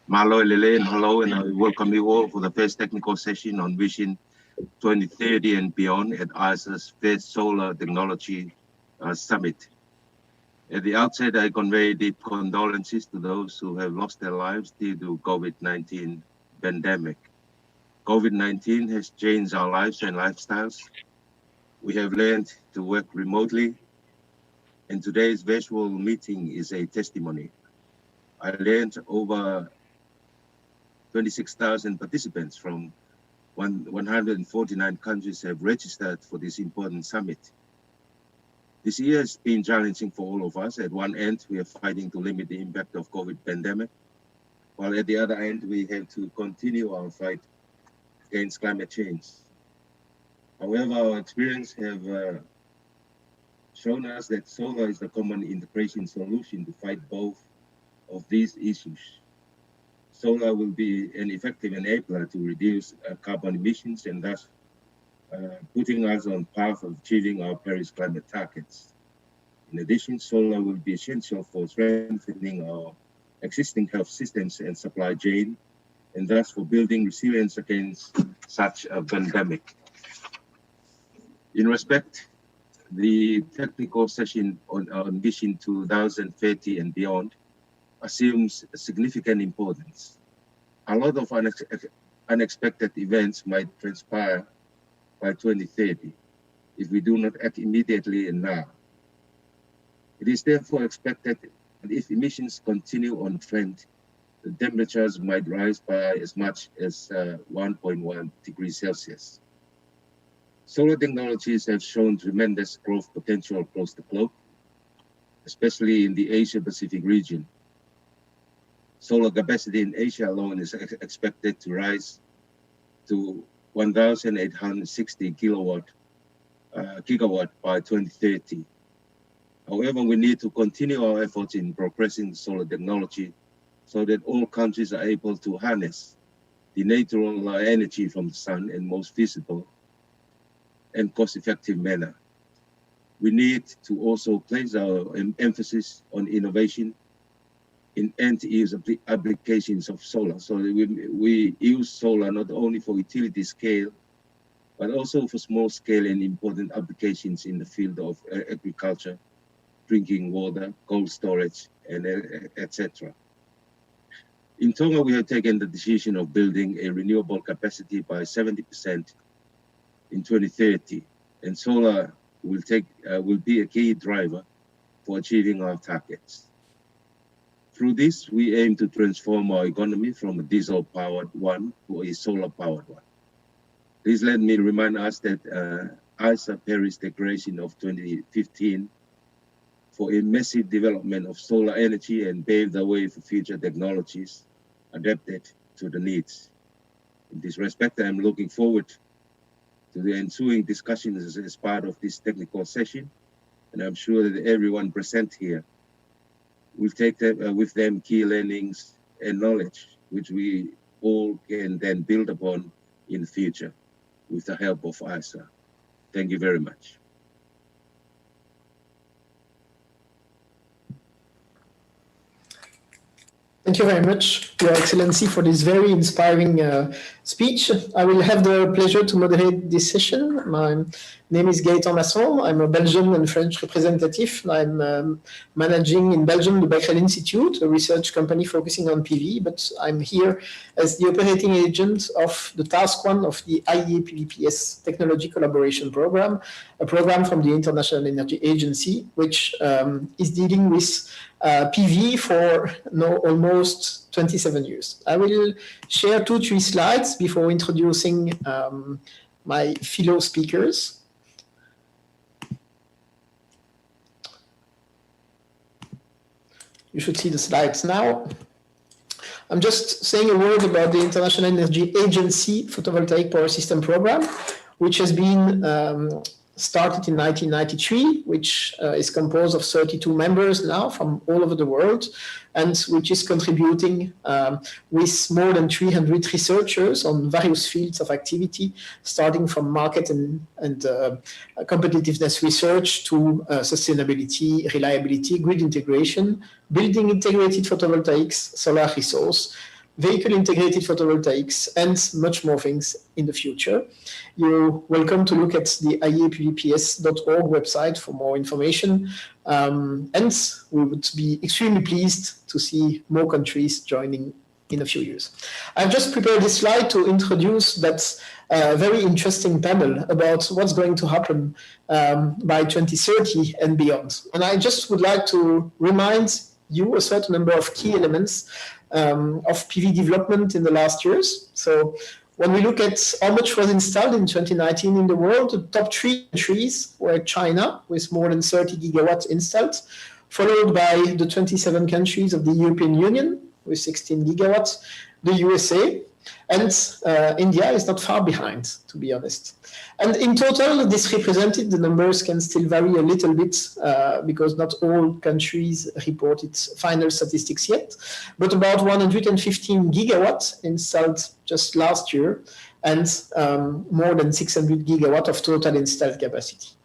Malo Lele and hello, and I welcome you all for the first technical session on Vision 2030 and beyond at ISA's first Solar Technology Summit. At the outset, I convey deep condolences to those who have lost their lives due to COVID-19 pandemic. COVID-19 has changed our lives and lifestyles. We have learned to work remotely, and today's virtual meeting is a testimony. I learned over 26,000 participants from 149 countries have registered for this important summit. This year has been challenging for all of us. At one end, we are fighting to limit the impact of COVID pandemic, while at the other end, we have to continue our fight against climate change. However, our experience have shown us that solar is the common integration solution to fight both of these issues. Solar will be an effective enabler to reduce carbon emissions and thus putting us on path of achieving our Paris climate targets. In addition, solar will be essential for strengthening our existing health systems and supply chain, and thus for building resilience against such a pandemic. In respect, the technical session on Vision 2030 and beyond assumes significant importance. A lot of unexpected events might transpire by 2030 if we do not act immediately and now. It is therefore expected that if emissions continue on trend, the temperatures might rise by as much as 1.1 degrees Celsius. Solar technologies have shown tremendous growth potential across the globe, especially in the Asia-Pacific region. Solar capacity in Asia alone is expected to rise to 1,860 gigawatt by 2030. However, we need to continue our efforts in progressing solar technology so that all countries are able to harness the natural energy from the sun in most feasible and cost-effective manner. We need to also place our emphasis on innovation in end-use applications of solar. So we use solar not only for utility scale, but also for small scale and important applications in the field of agriculture, drinking water, cold storage, and etc. In Tonga, we have taken the decision of building a renewable capacity by 70% in 2030, and solar will be a key driver for achieving our targets. Through this, we aim to transform our economy from a diesel-powered one to a solar-powered one. Please let me remind us that ISA Paris Declaration of 2015 for a massive development of solar energy and paved the way for future technologies adapted to the needs. In this respect, I'm looking forward to the ensuing discussions as part of this technical session, and I'm sure that everyone present here will take with them key learnings and knowledge, which we all can then build upon in the future with the help of ISA. Thank you very much.
Thank you very much, Your Excellency, for this very inspiring speech. I will have the pleasure to moderate this session. My name is Gaëtan Masson. I'm a Belgian and French representative. I'm managing in Belgium the Becquerel Institute, a research company focusing on PV, but I'm here as the operating agent of the task one of the IEA PVPS Technology Collaboration Program, a program from the International Energy Agency, which is dealing with PV for now almost 27 years. I will share 2-3 slides before introducing my fellow speakers. You should see the slides now. I'm just saying a word about the International Energy Agency Photovoltaic Power System Program, which has been started in 1993, which is composed of 32 members now from all over the world, and which is contributing with more than 300 researchers on various fields of activity, starting from market and competitiveness research to sustainability, reliability, grid integration, building integrated photovoltaics, solar resource, vehicle integrated photovoltaics, and much more things in the future. You're welcome to look at the IEAPVPS.org website for more information. And we would be extremely pleased to see more countries joining in a few years. I've just prepared this slide to introduce that very interesting panel about what's going to happen by 2030 and beyond. And I just would like to remind you a certain number of key elements of PV development in the last years. So when we look at how much was installed in 2019 in the world, the top 3 countries were China, with more than 30 gigawatts installed, followed by the 27 countries of the European Union, with 16 gigawatts, the USA, and India is not far behind, to be honest. And in total, this represented, the numbers can still vary a little bit because not all countries reported final statistics yet, but about 115 gigawatts installed just last year, and more than 600 gigawatts of total installed capacity.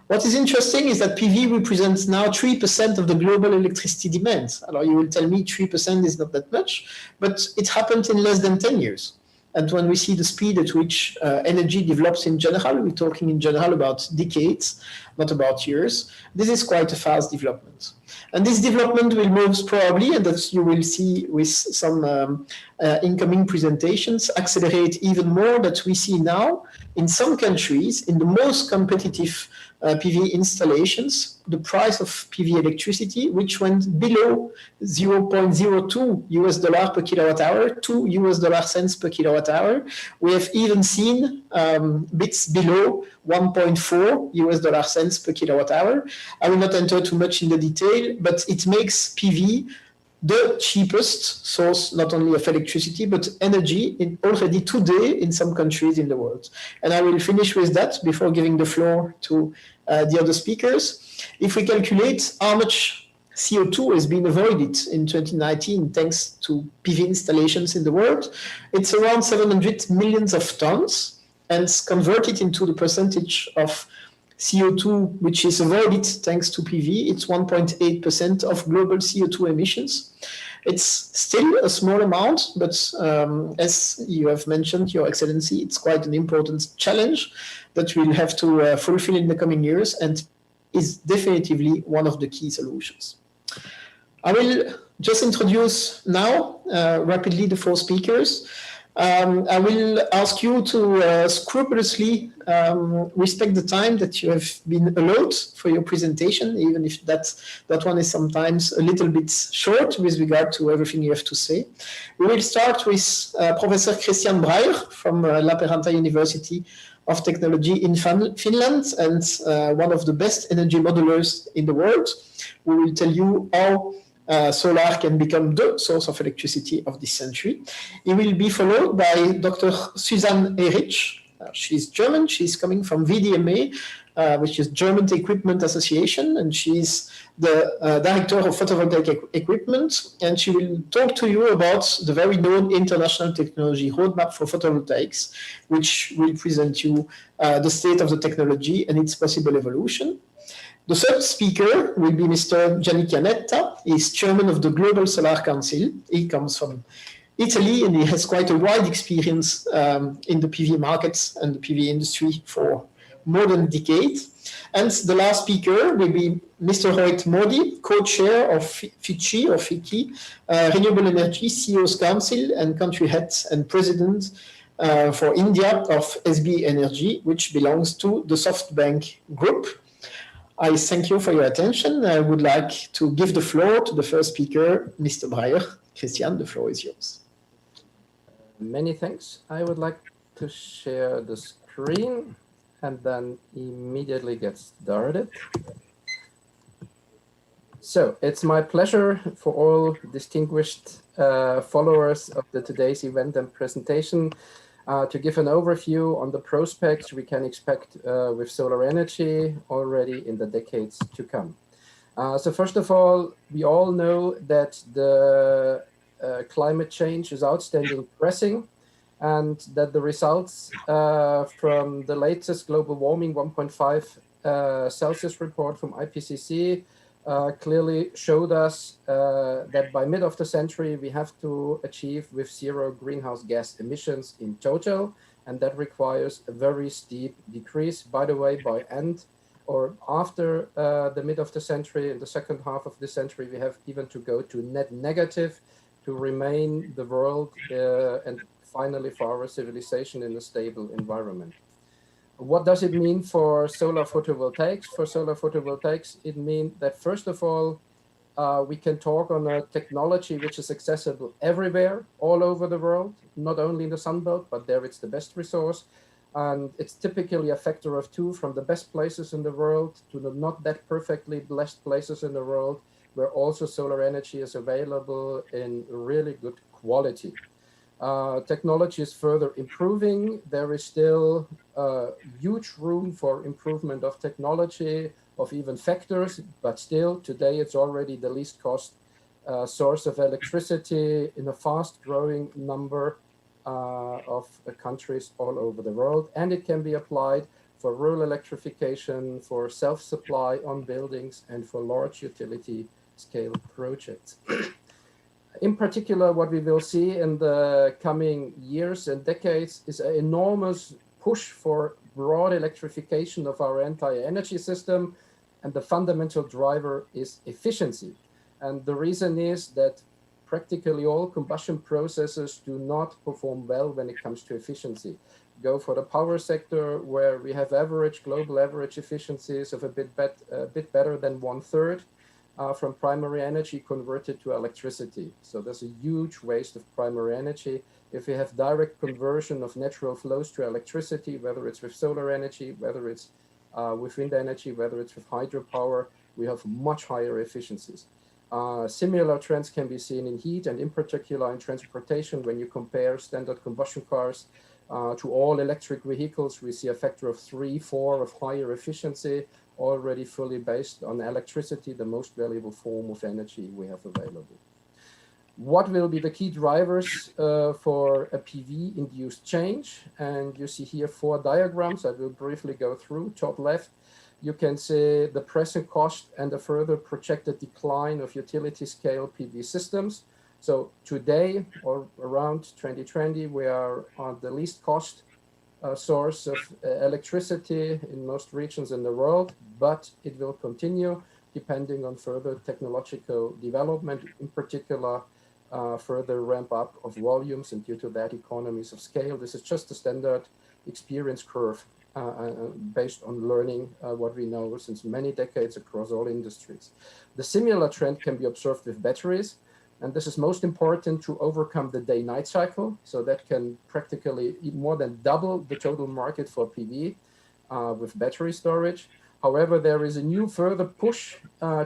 What is interesting is that PV represents now 3% of the global electricity demand. Alors, you will tell me 3% is not that much, but it happened in less than 10 years. And when we see the speed at which energy develops in general, we're talking in general about decades, not about years. This is quite a fast development. And this development will most probably, and that you will see with some incoming presentations, accelerate even more that we see now in some countries, in the most competitive PV installations, the price of PV electricity, which went below $0.02 per kilowatt hour, $0.02 per kilowatt hour. We have even seen bits below $1.4 per kilowatt hour. I will not enter too much in the detail, but it makes PV the cheapest source, not only of electricity, but energy already today in some countries in the world. And I will finish with that before giving the floor to the other speakers. If we calculate how much CO2 has been avoided in 2019 thanks to PV installations in the world, it's around 700 millions of tons, and converted into the percentage of CO2 which is avoided thanks to PV, it's 1.8% of global CO2 emissions. It's still a small amount, but as you have mentioned, Your Excellency, it's quite an important challenge that we'll have to fulfill in the coming years, and is definitively one of the key solutions. I will just introduce now rapidly the 4 speakers. I will ask you to scrupulously respect the time that you have been allowed for your presentation, even if that one is sometimes a little bit short with regard to everything you have to say. We will start with Professor Christian Breyer from Lappeenranta University of Technology in Finland, and one of the best energy modelers in the world, who will tell you how solar can become the source of electricity of this century. He will be followed by Dr. Susanne Erich. She's German. She's coming from VDMA, which is German Equipment Association, and she's the director of photovoltaic equipment. And she will talk to you about the very known international technology roadmap for photovoltaics, which will present you the state of the technology and its possible evolution. The third speaker will be Mr. Gianni Chianetta. He's chairman of the Global Solar Council. He comes from Italy, and he has quite a wide experience in the PV markets and the PV industry for more than a decade. And the last speaker will be Mr. Rohit Modi, co-chair of FICCI, Renewable Energy CEOs Council and country head and president for India of SB Energy, which belongs to the SoftBank Group. I thank you for your attention. I would like to give the floor to the first speaker, Mr. Breyer. Christian, the floor is yours.
Many thanks. I would like to share the screen and then immediately get started. So it's my pleasure for all distinguished followers of today's event and presentation to give an overview on the prospects we can expect with solar energy already in the decades to come. So first of all, we all know that the climate change is outstanding pressing, and that the results from the latest global warming 1.5 Celsius report from IPCC clearly showed us that by mid of the century, we have to achieve with zero greenhouse gas emissions in total. And that requires a very steep decrease. By the way, by end or after the mid of the century, in the second half of the century, we have even to go to net negative to remain the world and finally for our civilization in a stable environment. What does it mean for solar photovoltaics? For solar photovoltaics, it means that first of all, we can talk on a technology which is accessible everywhere, all over the world, not only in the Sunbelt, but there it's the best resource. And it's typically a factor of 2 from the best places in the world to the not that perfectly blessed places in the world, where also solar energy is available in really good quality. Technology is further improving. There is still huge room for improvement of technology, of even factors, but still today it's already the least cost source of electricity in a fast growing number of countries all over the world. And it can be applied for rural electrification, for self-supply on buildings, and for large utility scale projects. In particular, what we will see in the coming years and decades is an enormous push for broad electrification of our entire energy system. And the fundamental driver is efficiency. And the reason is that practically all combustion processes do not perform well when it comes to efficiency. Go for the power sector, where we have global average efficiencies of a bit better than 1/3. From primary energy converted to electricity. So there's a huge waste of primary energy. If we have direct conversion of natural flows to electricity, whether it's with solar energy, whether it's with wind energy, whether it's with hydropower, we have much higher efficiencies. Similar trends can be seen in heat and in particular in transportation. When you compare standard combustion cars to all electric vehicles, we see a factor of 3, 4 of higher efficiency, already fully based on electricity, the most valuable form of energy we have available. What will be the key drivers for a PV-induced change? And you see here 4 diagrams. I will briefly go through. Top left, you can see the present cost and a further projected decline of utility-scale PV systems. So today, or around 2020, we are on the least cost source of electricity in most regions in the world, but it will continue depending on further technological development, in particular further ramp up of volumes, and due to that economies of scale. This is just a standard experience curve based on learning what we know since many decades across all industries. The similar trend can be observed with batteries. And this is most important to overcome the day-night cycle. So that can practically more than double the total market for PV with battery storage. However, there is a new further push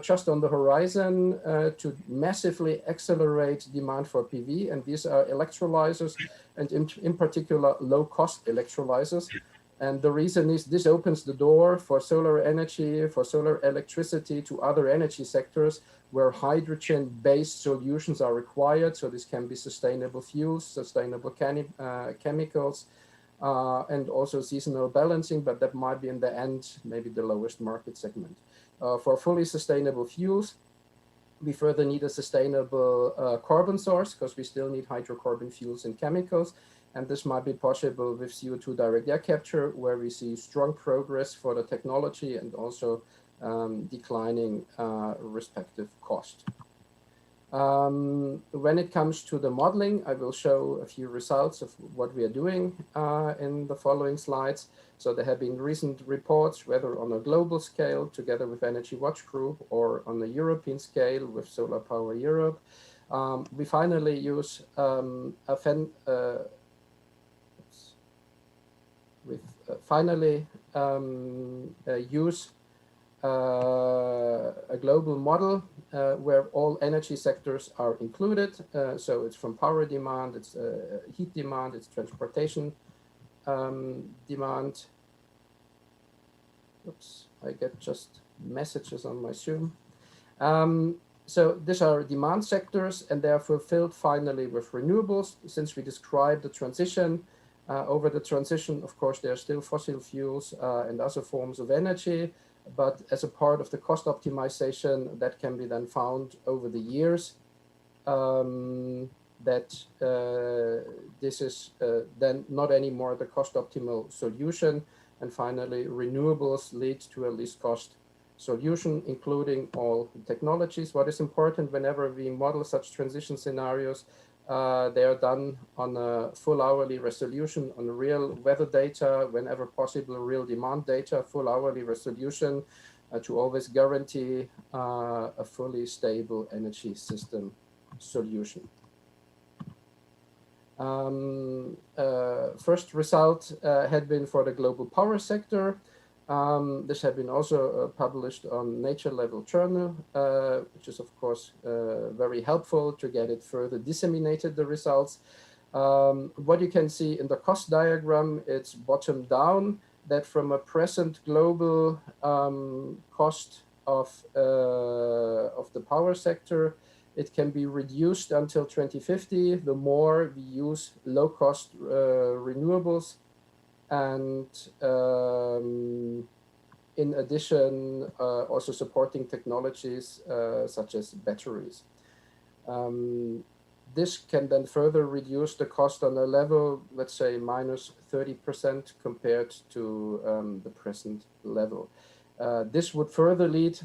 just on the horizon to massively accelerate demand for PV. And these are electrolyzers, and in particular, low-cost electrolyzers. And the reason is this opens the door for solar energy, for solar electricity to other energy sectors where hydrogen-based solutions are required. So this can be sustainable fuels, sustainable chemicals, and also seasonal balancing, but that might be in the end, maybe the lowest market segment. For fully sustainable fuels, we further need a sustainable carbon source because we still need hydrocarbon fuels and chemicals. And this might be possible with CO2 direct air capture, where we see strong progress for the technology and also declining respective cost. When it comes to the modeling, I will show a few results of what we are doing in the following slides. So there have been recent reports, whether on a global scale, together with Energy Watch Group, or on a European scale with Solar Power Europe. We finally use use a global model where all energy sectors are included. So it's from power demand, it's heat demand, it's transportation demand. Oops, I get just messages on my Zoom. So these are demand sectors, and they are fulfilled finally with renewables. Since we described the transition, over the transition, of course, there are still fossil fuels and other forms of energy, but as a part of the cost optimization that can be then found over the years, that this is then not anymore the cost optimal solution. And finally, renewables lead to a least cost solution, including all technologies. What is important whenever we model such transition scenarios, they are done on a full hourly resolution, on real weather data, whenever possible, real demand data, full hourly resolution, to always guarantee a fully stable energy system solution. First result had been for the global power sector. This had been also published on Nature Level Journal, which is of course very helpful to get it further disseminated, the results. What you can see in the cost diagram, it's bottom down, that from a present global cost of the power sector, it can be reduced until 2050, the more we use low-cost renewables. And in addition, also supporting technologies such as batteries. This can then further reduce the cost on a level, let's say, minus 30% compared to the present level. This would further lead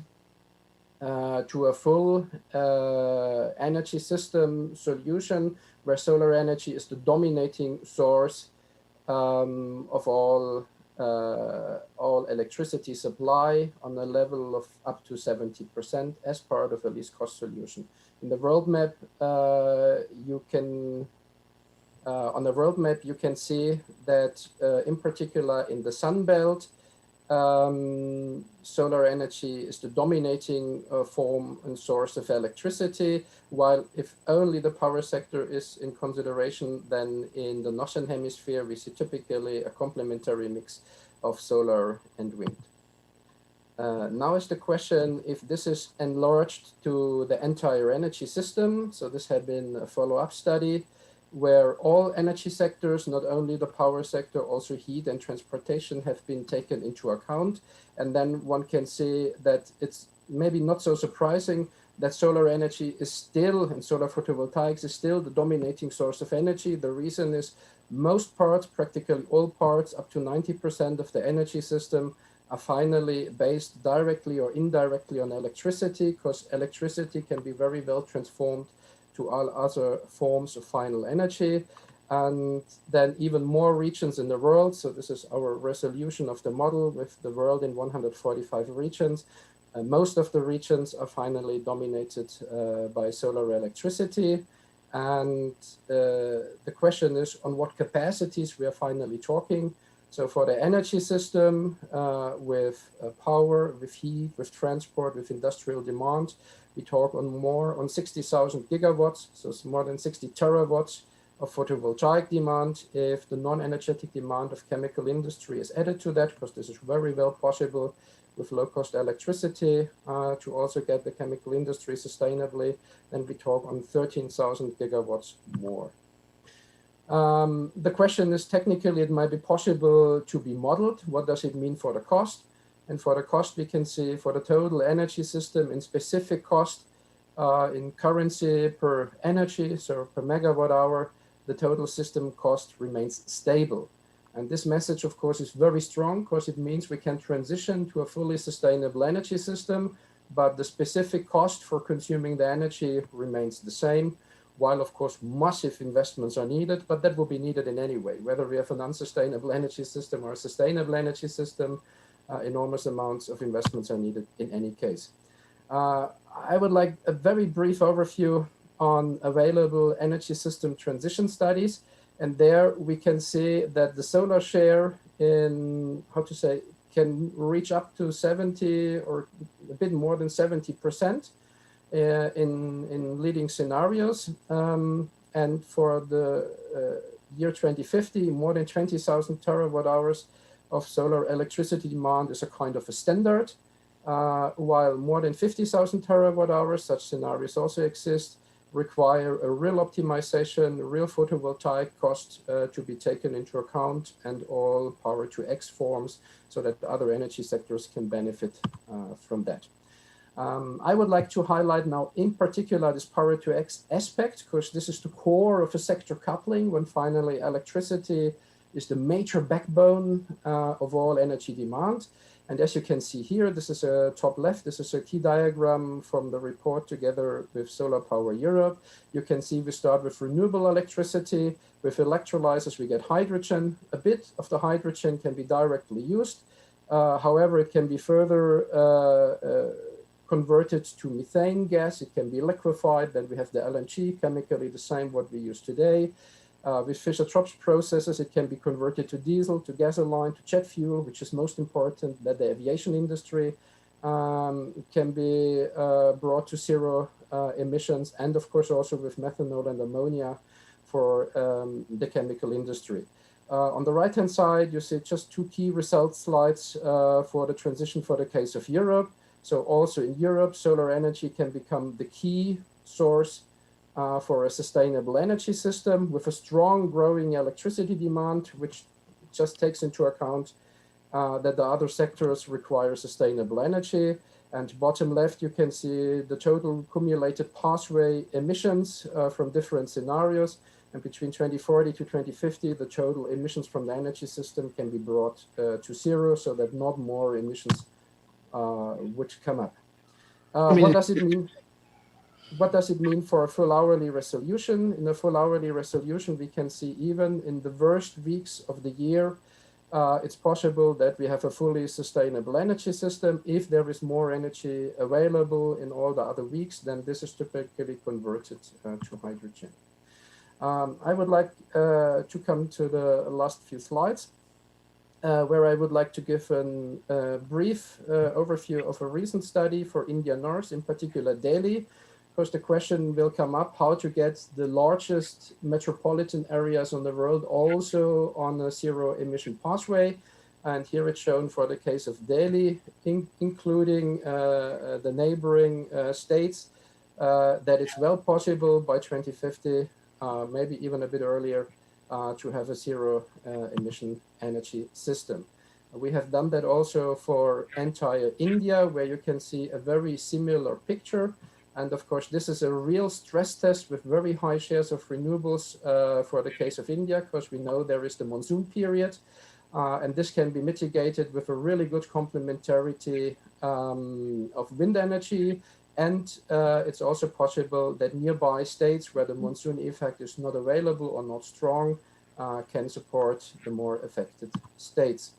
to a full energy system solution where solar energy is the dominating source of all electricity supply on a level of up to 70% as part of a least cost solution. In the world map, you can see that in particular in the Sun Belt, solar energy is the dominating form and source of electricity, while if only the power sector is in consideration, then in the Northern Hemisphere, we see typically a complementary mix of solar and wind. Now is the question if this is enlarged to the entire energy system. So this had been a follow-up study where all energy sectors, not only the power sector, also heat and transportation have been taken into account. And then one can see that it's maybe not so surprising that solar energy is still, and solar photovoltaics is still the dominating source of energy. The reason is most parts, practically all parts, up to 90% of the energy system are finally based directly or indirectly on electricity, because electricity can be very well transformed to all other forms of final energy. And then even more regions in the world. So this is our resolution of the model with the world in 145 regions. Most of the regions are finally dominated by solar electricity. And the question is on what capacities we are finally talking. So for the energy system, with power, with heat, with transport, with industrial demand, we talk on 60,000 gigawatts, so it's more than 60 terawatts of photovoltaic demand. If the non-energetic demand of chemical industry is added to that, because this is very well possible with low-cost electricity to also get the chemical industry sustainably, then we talk on 13,000 gigawatts more. The question is, technically, it might be possible to be modeled. What does it mean for the cost? And for the cost, we can see for the total energy system in specific cost in currency per energy, so per megawatt hour, the total system cost remains stable. And this message, of course, is very strong because it means we can transition to a fully sustainable energy system, but the specific cost for consuming the energy remains the same, while, of course, massive investments are needed, but that will be needed in any way. Whether we have an unsustainable energy system or a sustainable energy system, enormous amounts of investments are needed in any case. I would like a very brief overview on available energy system transition studies. And there we can see that the solar share in, can reach up to 70 or a bit more than 70% in leading scenarios. And for the year 2050, more than 20,000 terawatt hours of solar electricity demand is a kind of a standard, while more than 50,000 terawatt hours, such scenarios also exist, require a real optimization, a real photovoltaic cost to be taken into account, and all power to X forms so that other energy sectors can benefit from that. I would like to highlight now in particular this power to X aspect, because this is the core of a sector coupling when finally electricity is the major backbone of all energy demand. And as you can see here, this is a top left, this is a key diagram from the report together with Solar Power Europe. You can see we start with renewable electricity. With electrolyzers, we get hydrogen. A bit of the hydrogen can be directly used. However, it can be further converted to methane gas. It can be liquefied. Then we have the LNG, chemically the same what we use today. With Fischer-Tropsch processes, it can be converted to diesel, to gasoline, to jet fuel, which is most important, that the aviation industry can be brought to zero emissions, and of course also with methanol and ammonia for the chemical industry. On the right-hand side, you see just two key result slides for the transition for the case of Europe. So also in Europe, solar energy can become the key source for a sustainable energy system with a strong growing electricity demand, which just takes into account that the other sectors require sustainable energy. And bottom left, you can see the total cumulated pathway emissions from different scenarios. And between 2040 to 2050, the total emissions from the energy system can be brought to zero so that not more emissions would come up. What does it mean? What does it mean for a full hourly resolution? In a full hourly resolution, we can see even in the worst weeks of the year, it's possible that we have a fully sustainable energy system. If there is more energy available in all the other weeks, then this is typically converted to hydrogen. I would like to come to the last few slides, where I would like to give a brief overview of a recent study for India North, in particular Delhi. Because the question will come up how to get the largest metropolitan areas on the world also on a zero emission pathway. And here it's shown for the case of Delhi, including the neighboring states, that it's well possible by 2050, maybe even a bit earlier, to have a zero emission energy system. We have done that also for entire India, where you can see a very similar picture. And of course, this is a real stress test with very high shares of renewables for the case of India, because we know there is the monsoon period. And this can be mitigated with a really good complementarity of wind energy. And it's also possible that nearby states where the monsoon effect is not available or not strong can support the more affected states.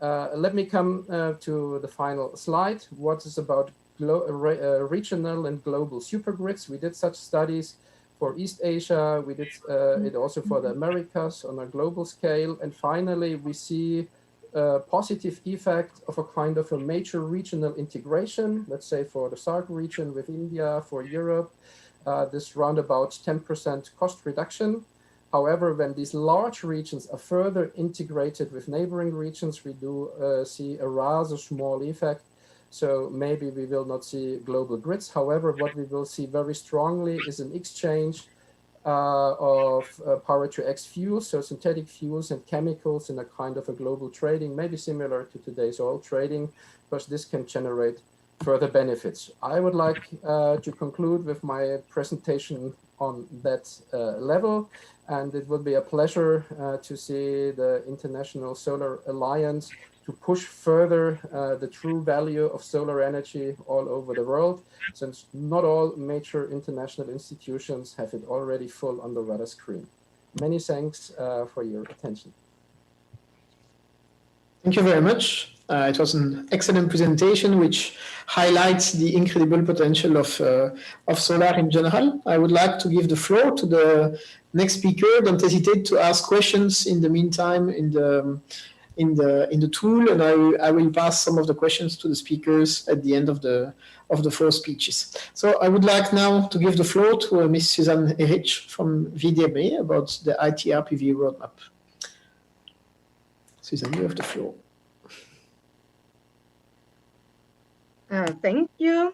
Let me come to the final slide. What is about regional and global supergrids? We did such studies for East Asia. We did it also for the Americas on a global scale. And finally, we see a positive effect of a kind of a major regional integration, let's say for the SAARC region with India, for Europe, this roundabout 10% cost reduction. However, when these large regions are further integrated with neighboring regions, we do see a rather small effect. So maybe we will not see global grids. However, what we will see very strongly is an exchange of power to X fuels, so synthetic fuels and chemicals in a kind of a global trading, maybe similar to today's oil trading, because this can generate further benefits. I would like to conclude with my presentation on that level, and it would be a pleasure to see the International Solar Alliance to push further the true value of solar energy all over the world, since not all major international institutions have it already full on the radar screen. Many thanks for your attention.
Thank you very much. It was an excellent presentation which highlights the incredible potential of solar in general. I would like to give the floor to the next speaker. Don't hesitate to ask questions in the meantime in the tool, and I will pass some of the questions to the speakers at the end of the 4 speeches. So I would like now to give the floor to Ms. Susanne Erich from VDMA about the ITR-PV roadmap. Susanne, you have the floor.
Thank you.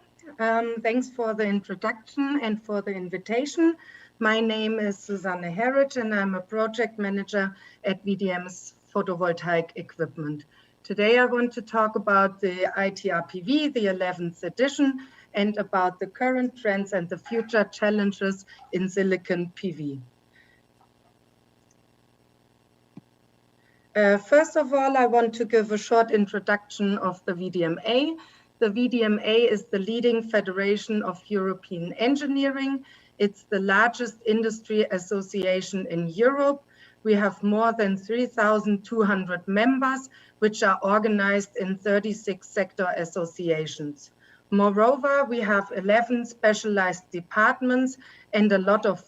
Thanks for the introduction and for the invitation. My name is Susanne Erich, and I'm a project manager at VDM's photovoltaic equipment. Today, I want to talk about the ITR-PV, the 11th edition, and about the current trends and the future challenges in silicon PV. First of all, I want to give a short introduction of the VDMA. The VDMA is the leading federation of European engineering. It's the largest industry association in Europe. We have more than 3,200 members, which are organized in 36 sector associations. Moreover, we have 11 specialized departments and a lot of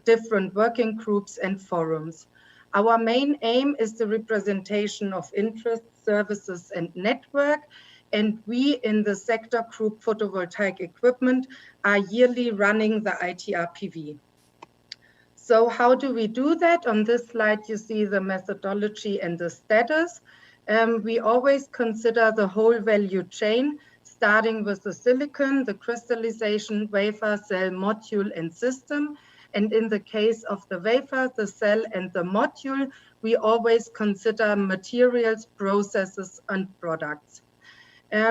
different working groups and forums. Our main aim is the representation of interests, services, and network. And we in the sector group photovoltaic equipment are yearly running the ITR-PV. So how do we do that? On this slide, you see the methodology and the status. We always consider the whole value chain, starting with the silicon, the crystallization, wafer, cell, module, and system. And in the case of the wafer, the cell, and the module, we always consider materials, processes, and products.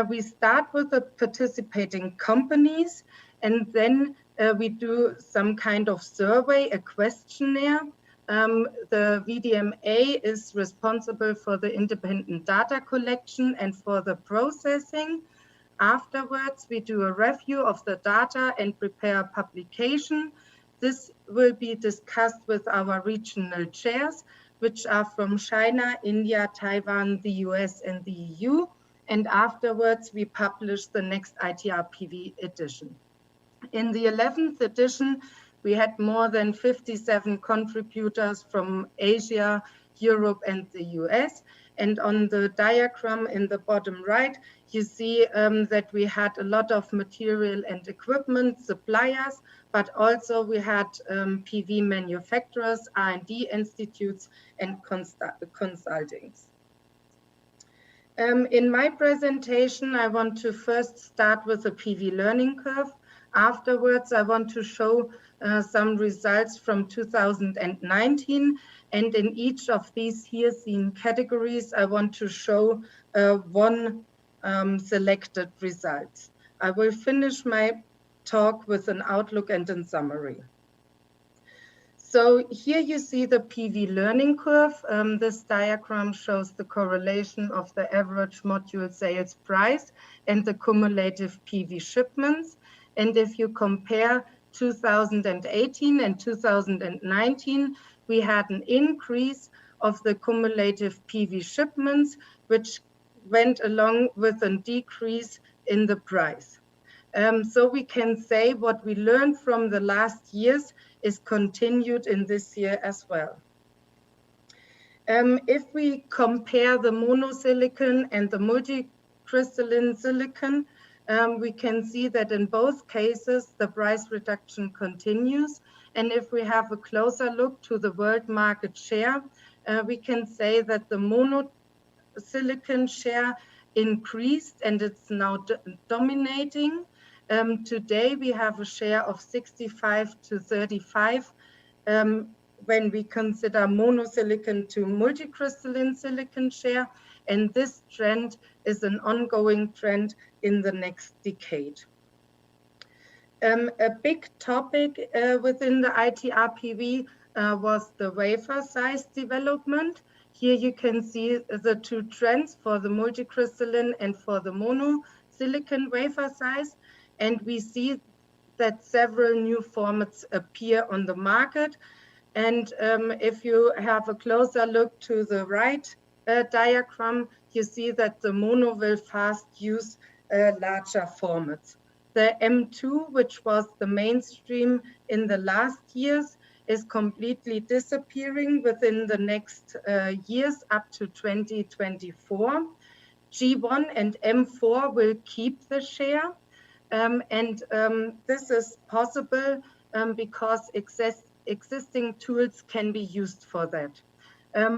We start with the participating companies, and then we do some kind of survey, a questionnaire. The VDMA is responsible for the independent data collection and for the processing. Afterwards, we do a review of the data and prepare a publication. This will be discussed with our regional chairs, which are from China, India, Taiwan, the US, and the EU. And afterwards, we publish the next ITR-PV edition. In the 11th edition, we had more than 57 contributors from Asia, Europe, and the US. And on the diagram in the bottom right, you see that we had a lot of material and equipment suppliers, but also we had PV manufacturers, R&D institutes, and consultings. In my presentation, I want to first start with the PV learning curve. Afterwards, I want to show some results from 2019. And in each of these here seen categories, I want to show one selected results. I will finish my talk with an outlook and a summary. So here you see the PV learning curve. This diagram shows the correlation of the average module sales price and the cumulative PV shipments. And if you compare 2018 and 2019, we had an increase of the cumulative PV shipments, which went along with a decrease in the price. So we can say what we learned from the last years is continued in this year as well. If we compare the monosilicon and the multicrystalline silicon, we can see that in both cases, the price reduction continues. And if we have a closer look to the world market share, we can say that the monosilicon share increased and it's now dominating. Today, we have a share of 65 to 35 when we consider monosilicon to multicrystalline silicon share. And this trend is an ongoing trend in the next decade. A big topic within the ITRPV was the wafer size development. Here you can see the two trends for the multicrystalline and for the monosilicon wafer size. And we see that several new formats appear on the market. And if you have a closer look to the right diagram, you see that the mono will fast use larger formats. The M2, which was the mainstream in the last years, is completely disappearing within the next years up to 2024. G1 and M4 will keep the share. This is possible because existing tools can be used for that.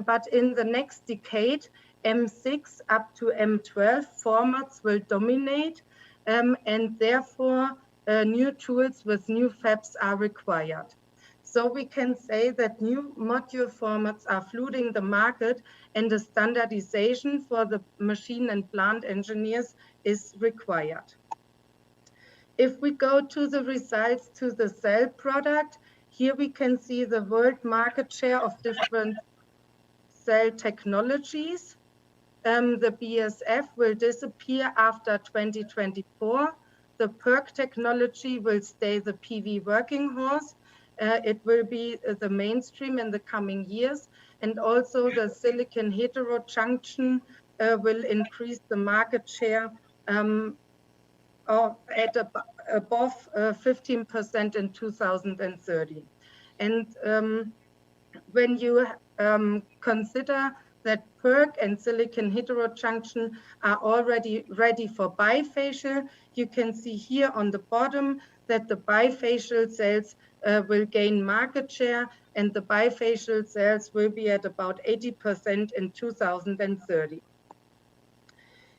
But in the next decade, M6 up to M12 formats will dominate, and therefore new tools with new fabs are required. So we can say that new module formats are flooding the market, and the standardization for the machine and plant engineers is required. If we go to the results to the cell product, here we can see the world market share of different cell technologies. The BASF will disappear after 2024. The PERC technology will stay the PV working horse. It will be the mainstream in the coming years. And also the silicon heterojunction will increase the market share at above 15% in 2030. And when you consider that PERC and silicon heterojunction are already ready for bifacial, you can see here on the bottom that the bifacial cells will gain market share, and the bifacial cells will be at about 80% in 2030.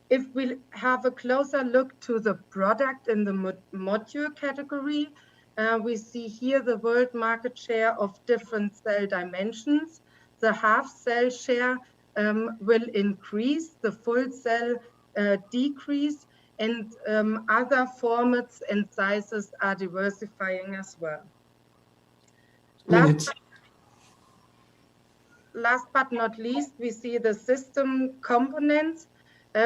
If we have a closer look to the product in the module category, we see here the world market share of different cell dimensions. The half cell share will increase, the full cell decrease, and other formats and sizes are diversifying as well. Last but not least, we see the system components.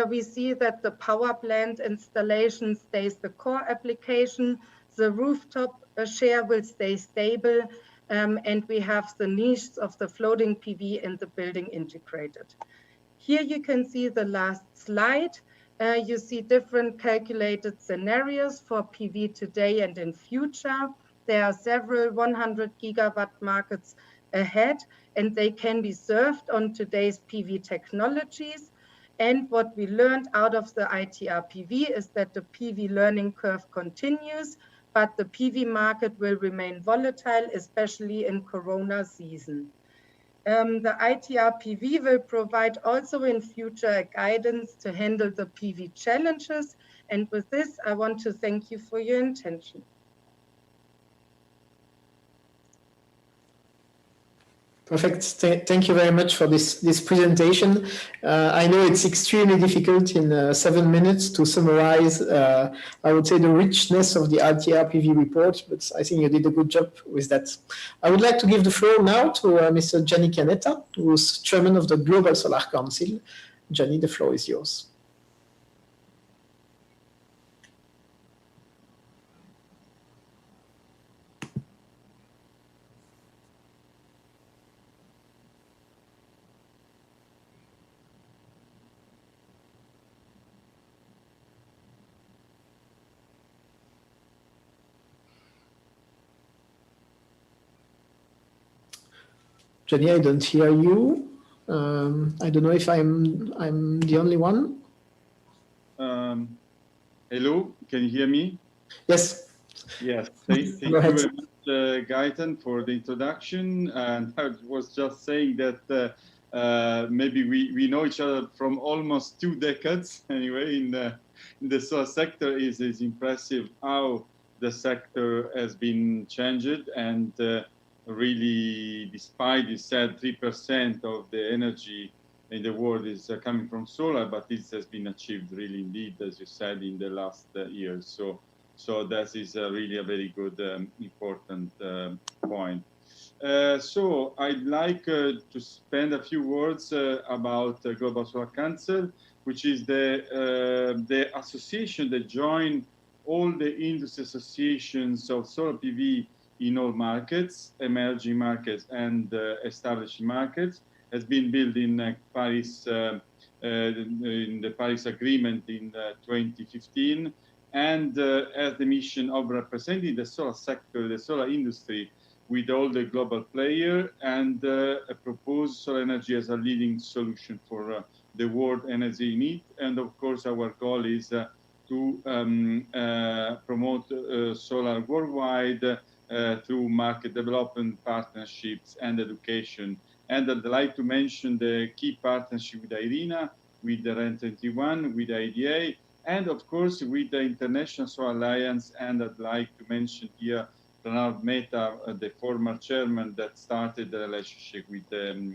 We see that the power plant installation stays the core application. The rooftop share will stay stable, and we have the niches of the floating PV and the building integrated. Here you can see the last slide. You see different calculated scenarios for PV today and in future. There are several 100 gigawatt markets ahead, and they can be served on today's PV technologies. And what we learned out of the ITRPV is that the PV learning curve continues, but the PV market will remain volatile, especially in Corona season. The ITRPV will provide also in future guidance to handle the PV challenges. And with this, I want to thank you for your attention.
Perfect. Thank you very much for this presentation. I know it's extremely difficult in 7 minutes to summarize, I would say, the richness of the ITRPV report, but I think you did a good job with that. I would like to give the floor now to Mr. Gianni Chianetta, who's chairman of the Global Solar Council. Gianni, the floor is yours. Gianni, I don't hear you. I don't know if I'm the only one.
Hello, can you hear me?
Yes.
Yes. Thank you very much, Gaetan, for the introduction. And I was just saying that maybe we know each other from almost 2 decades. Anyway, in the solar sector, is impressive how the sector has been changed, and really, despite you said 3% of the energy in the world is coming from solar, but this has been achieved really indeed, as you said, in the last years. So that is really a very good, important point. So I'd like to spend a few words about Global Solar Council, which is the association that joined all the industry associations of solar PV in all markets, emerging markets and established markets, has been built in Paris, in the Paris Agreement in 2015, and has the mission of representing the solar sector, the solar industry, with all the global players, and propose solar energy as a leading solution for the world energy need. And of course, our goal is to promote solar worldwide through market development, partnerships, and education. And I'd like to mention the key partnership with IRENA, with the REN21, with IDA, and of course with the International Solar Alliance. And I'd like to mention here Pranab Mehta, the former chairman that started the relationship with the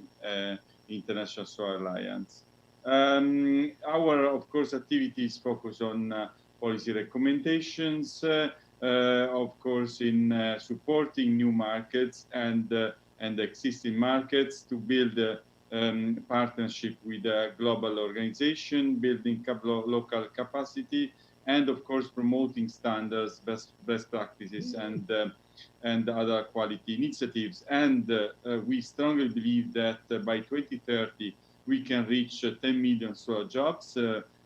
International Solar Alliance. Our, of course, activities focus on policy recommendations, of course, in supporting new markets and existing markets to build partnership with a global organization, building local capacity, and of course promoting standards, best practices, and other quality initiatives. And we strongly believe that by 2030 we can reach 10 million solar jobs.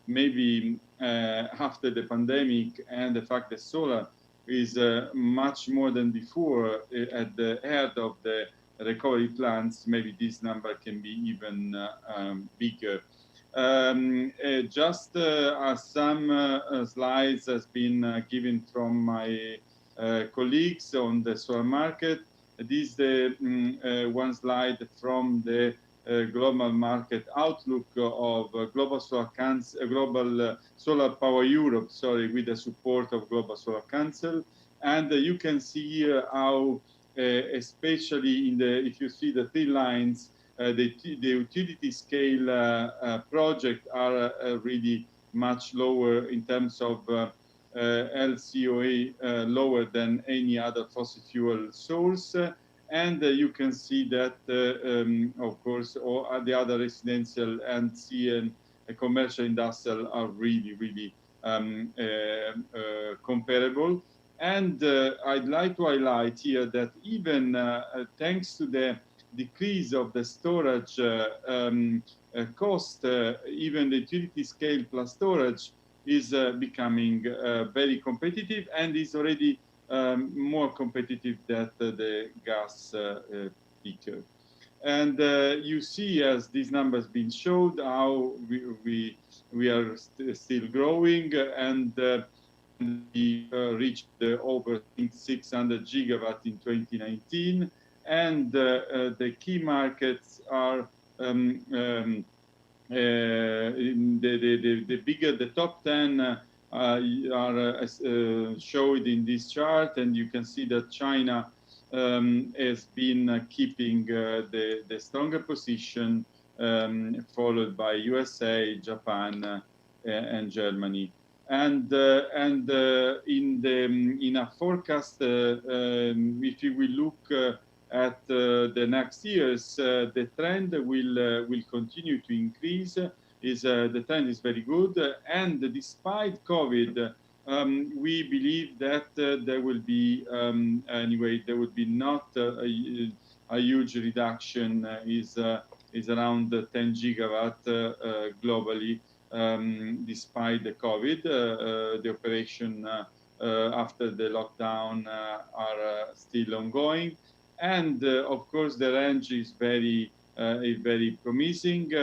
Maybe after the pandemic and the fact that solar is much more than before at the head of the recovery plans, maybe this number can be even bigger. Just as some slides has been given from my colleagues on the solar market, this is the one slide from the global market outlook of Global Solar Council, Global Solar Power Europe, sorry, with the support of Global Solar Council. And you can see here how, especially in the, if you see the three lines, the utility scale projects are really much lower in terms of LCOE, lower than any other fossil fuel source. And you can see that, of course, all the other residential and CN commercial industrial are really, really comparable. And I'd like to highlight here that even thanks to the decrease of the storage cost, even the utility scale plus storage is becoming very competitive and is already more competitive than the gas peaker. And you see, as these numbers been showed, how we are still growing, and we reached over 600 gigawatt in 2019. And the key markets are the bigger, the top 10 are showed in this chart, and you can see that China has been keeping the stronger position, followed by USA, Japan, and Germany. And in a forecast, if you will look at the next years, the trend will continue to increase. The trend is very good, and despite COVID, we believe that there will be anyway, there would be not a huge reduction. Is around 10 gigawatt globally, despite the COVID. The operation after the lockdown are still ongoing, and of course the range is very promising.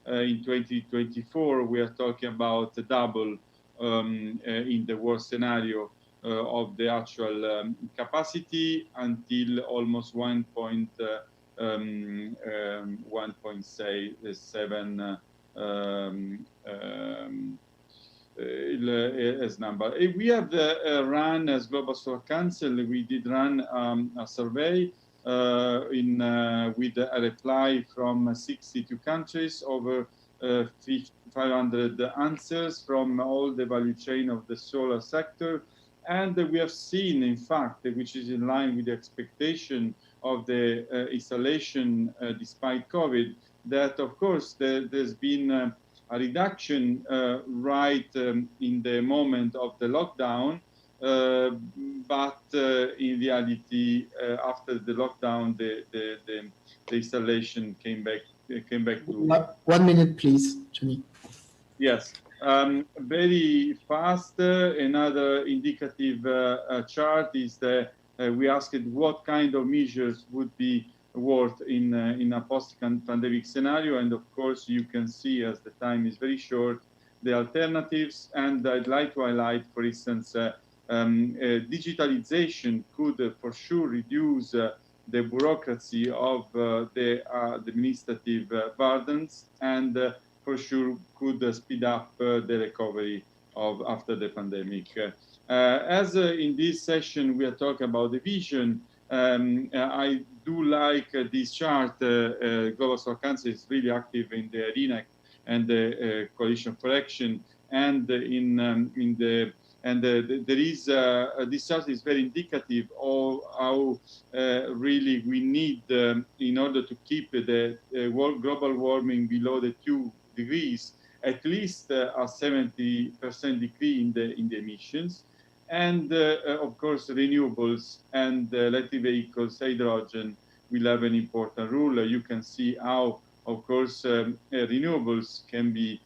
In 2024, we are talking about double in the worst scenario of the actual capacity until almost 1.7 as number. We have run as Global Solar Council, we did run a survey with a reply from 62 countries, over 500 answers from all the value chain of the solar sector. And we have seen, in fact, which is in line with the expectation of the installation despite COVID, that of course there's been a reduction right in the moment of the lockdown, but in reality, after the lockdown, the installation came back to
1 minute, please, Johnny.
Yes, very fast. Another indicative chart is that we asked what kind of measures would be worth in a post-pandemic scenario, and of course you can see, as the time is very short, the alternatives. And I'd like to highlight, for instance, digitalization could for sure reduce the bureaucracy of the administrative burdens, and for sure could speed up the recovery of after the pandemic. As in this session we are talking about the vision, I do like this chart. Global Solar Council is really active in the ARENAC and the Coalition for Action, and there is this chart is very indicative of how really we need, in order to keep the global warming below the 2 degrees, at least a 70% decrease in the emissions. And of course, renewables and electric vehicles, hydrogen will have an important role. You can see how, of course, renewables can be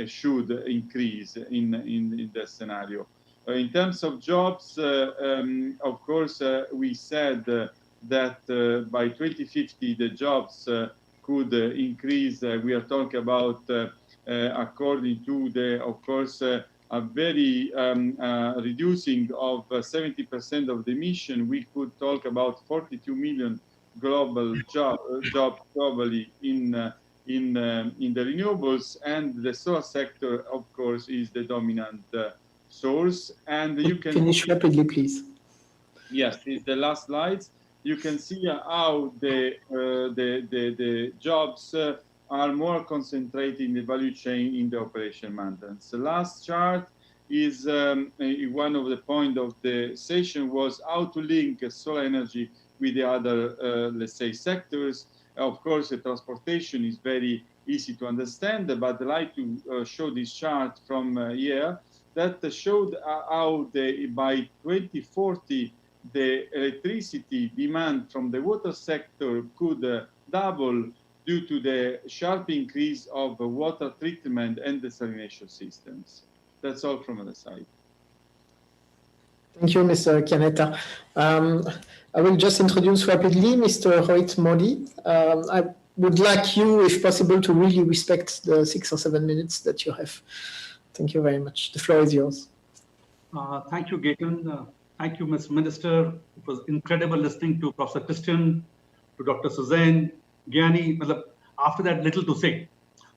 should increase in that scenario. In terms of jobs, of course, we said that by 2050 the jobs could increase. We are talking about, according to the, of course, a very reducing of 70% of the emission. We could talk about 42 million global jobs globally in the renewables, and the solar sector, of course, is the dominant source. And you can
finish rapidly, please.
Yes, it's the last slides. You can see how the jobs are more concentrated in the value chain in the operation maintenance. The last chart is one of the points of the session was how to link solar energy with the other, let's say, sectors. Of course, the transportation is very easy to understand, but I'd like to show this chart from here that showed how by 2040, the electricity demand from the water sector could double due to the sharp increase of water treatment and desalination systems. That's all from the side.
Thank you, Mr. Chianetta. I will just introduce rapidly Mr. Rohit Modi. I would like you, if possible, to really respect the 6 or 7 minutes that you have. Thank you very much. The floor is yours.
Thank you, Gaten. Thank you, Ms. Minister. It was incredible listening to Professor Christian, to Dr. Suzanne, Gyani. After that, little to say.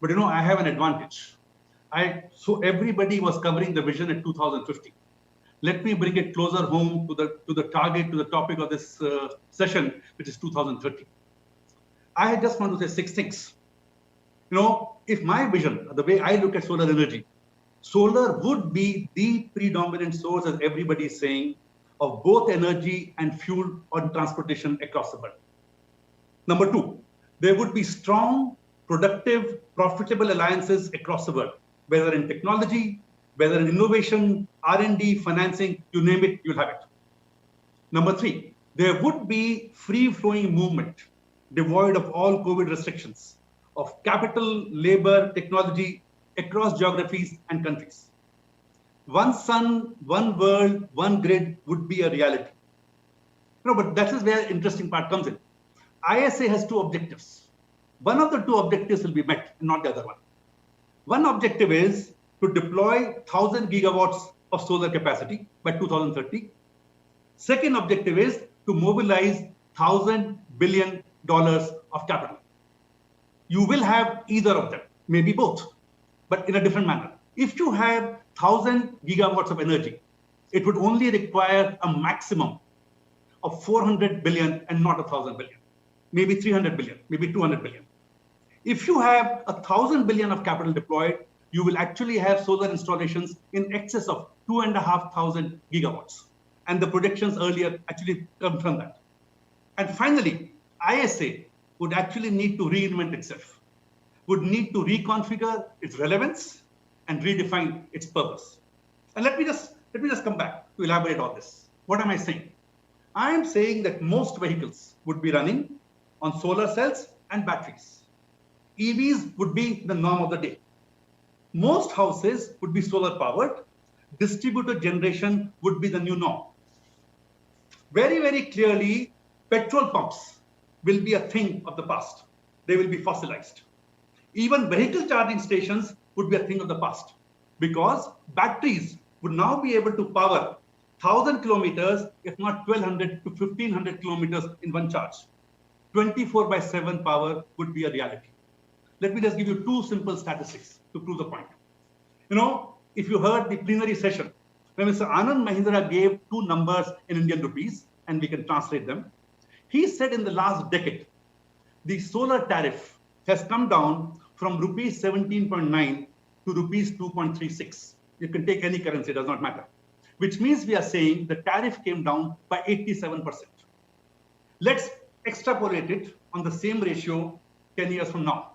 But you know, I have an advantage. So everybody was covering the vision at 2050. Let me bring it closer home to the target, to the topic of this session, which is 2030. I just want to say 6 things. You know, if my vision, the way I look at solar energy, solar would be the predominant source, as everybody is saying, of both energy and fuel on transportation across the world. Number 2, there would be strong, productive, profitable alliances across the world, whether in technology, whether in innovation, R&D, financing, you name it, you'll have it. Number 3, there would be free-flowing movement, devoid of all COVID restrictions, of capital, labor, technology across geographies and countries. One sun, one world, one grid would be a reality. No, but that is where the interesting part comes in. ISA has 2 objectives. One of the 2 objectives will be met, not the other one. One objective is to deploy 1,000 gigawatts of solar capacity by 2030. Second objective is to mobilize $1,000 billion of capital. You will have either of them, maybe both, but in a different manner. If you have 1,000 gigawatts of energy, it would only require a maximum of 400 billion and not 1,000 billion, maybe 300 billion, maybe 200 billion. If you have 1,000 billion of capital deployed, you will actually have solar installations in excess of 2,500 gigawatts. And the predictions earlier actually confirm that. And finally, ISA would actually need to reinvent itself, would need to reconfigure its relevance and redefine its purpose. And let me just come back to elaborate on this. What am I saying? I am saying that most vehicles would be running on solar cells and batteries. EVs would be the norm of the day. Most houses would be solar powered. Distributed generation would be the new norm. Very, very clearly, petrol pumps will be a thing of the past. They will be fossilized. Even vehicle charging stations would be a thing of the past because batteries would now be able to power 1,000 kilometers, if not 1,200 to 1,500 kilometers in one charge. 24/7 power would be a reality. Let me just give you two simple statistics to prove the point. You know, if you heard the plenary session, when Mr. Anand Mahindra gave two numbers in Indian rupees, and we can translate them, he said in the last decade, the solar tariff has come down from rupees 17.9 to rupees 2.36. You can take any currency, it does not matter. Which means we are saying the tariff came down by 87%. Let's extrapolate it on the same ratio 10 years from now,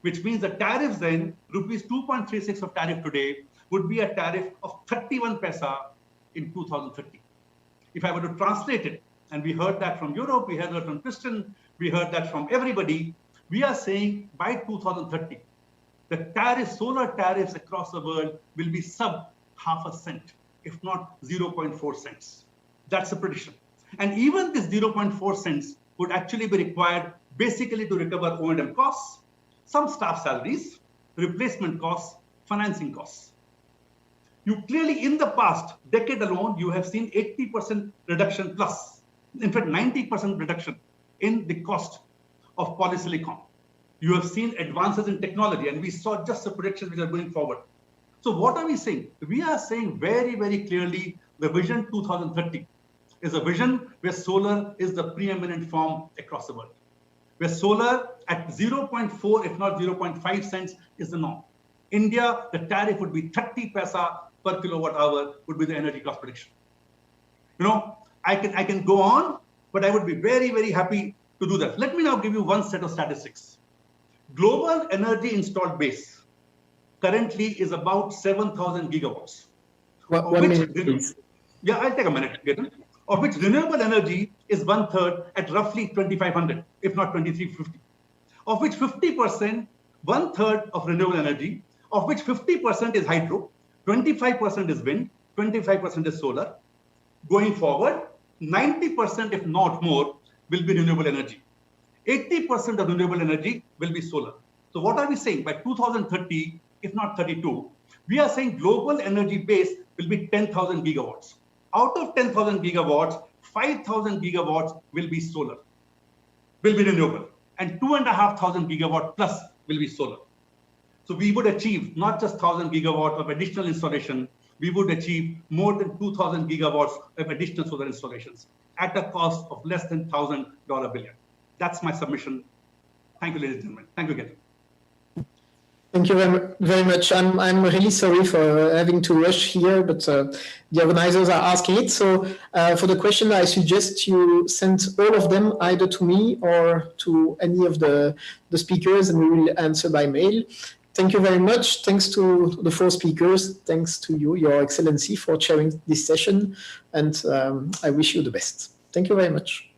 which means the tariffs then, rupees 2.36 of tariff today, would be a tariff of 31 paisa in 2030. If I were to translate it, and we heard that from Europe, we heard that from Christian, we heard that from everybody, we are saying by 2030, the tariffs, solar tariffs across the world will be sub half a cent, if not 0.4 cents. That's a prediction. And even this 0.4 cents would actually be required basically to recover O&M costs, some staff salaries, replacement costs, financing costs. You clearly, in the past decade alone, you have seen 80% reduction plus, in fact, 90% reduction in the cost of polysilicon. You have seen advances in technology, and we saw just the predictions which are going forward. So what are we saying? We are saying very, very clearly the Vision 2030 is a vision where solar is the preeminent form across the world, where solar at 0.4, if not 0.5 cents is the norm. India, the tariff would be 30 paisa per kilowatt hour would be the energy cost prediction. You know, I can go on, but I would be very, very happy to do that. Let me now give you one set of statistics. Global energy installed base currently is about 7,000 gigawatts.
One minute, please.
Yeah, I'll take a minute. Of which renewable energy is 1/3 at roughly 2,500, if not 2,350. Of which 50%, 1/3 of renewable energy, of which 50% is hydro, 25% is wind, 25% is solar. Going forward, 90%, if not more, will be renewable energy. 80% of renewable energy will be solar. So what are we saying? By 2030, if not 32, we are saying global energy base will be 10,000 gigawatts. Out of 10,000 gigawatts, 5,000 gigawatts will be solar, will be renewable, and 2,500 gigawatt plus will be solar. So we would achieve not just 1,000 gigawatts of additional installation, we would achieve more than 2,000 gigawatts of additional solar installations at a cost of less than $1,000 billion. That's my submission. Thank you, ladies and gentlemen. Thank you again.
Thank you very much. I'm really sorry for having to rush here, but the organizers are asking it. So for the question, I suggest you send all of them either to me or to any of the speakers, and we will answer by mail. Thank you very much. Thanks to the four speakers. Thanks to you, Your Excellency, for chairing this session. And I wish you the best. Thank you very much.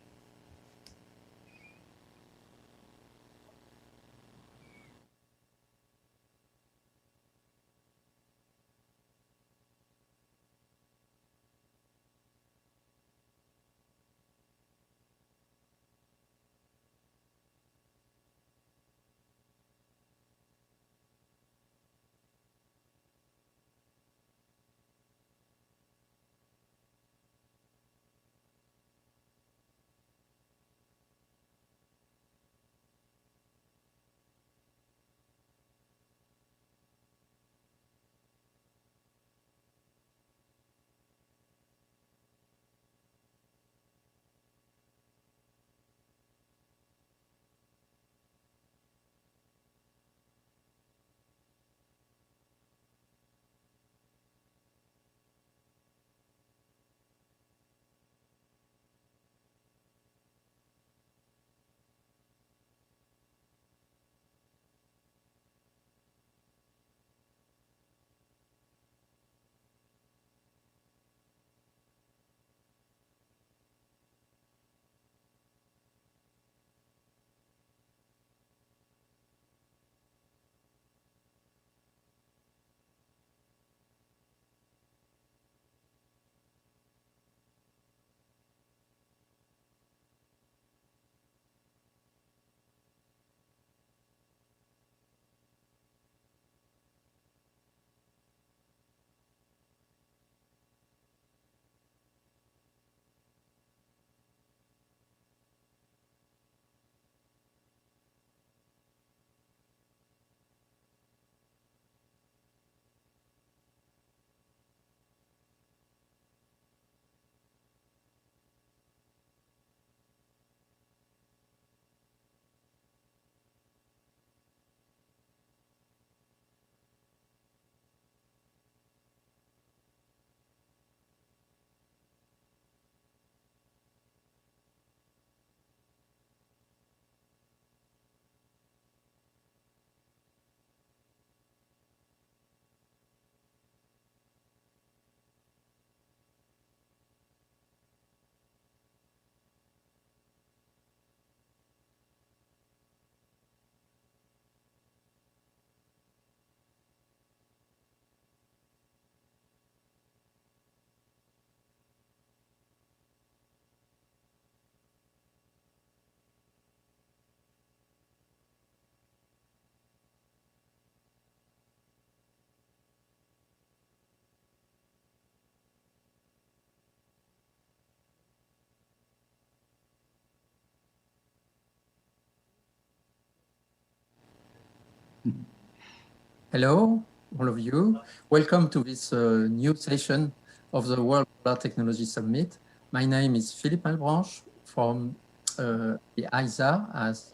Hello, all of you. Welcome to this new session of the World Solar Technology Summit. My name is Philippe Malbranche from the ISA as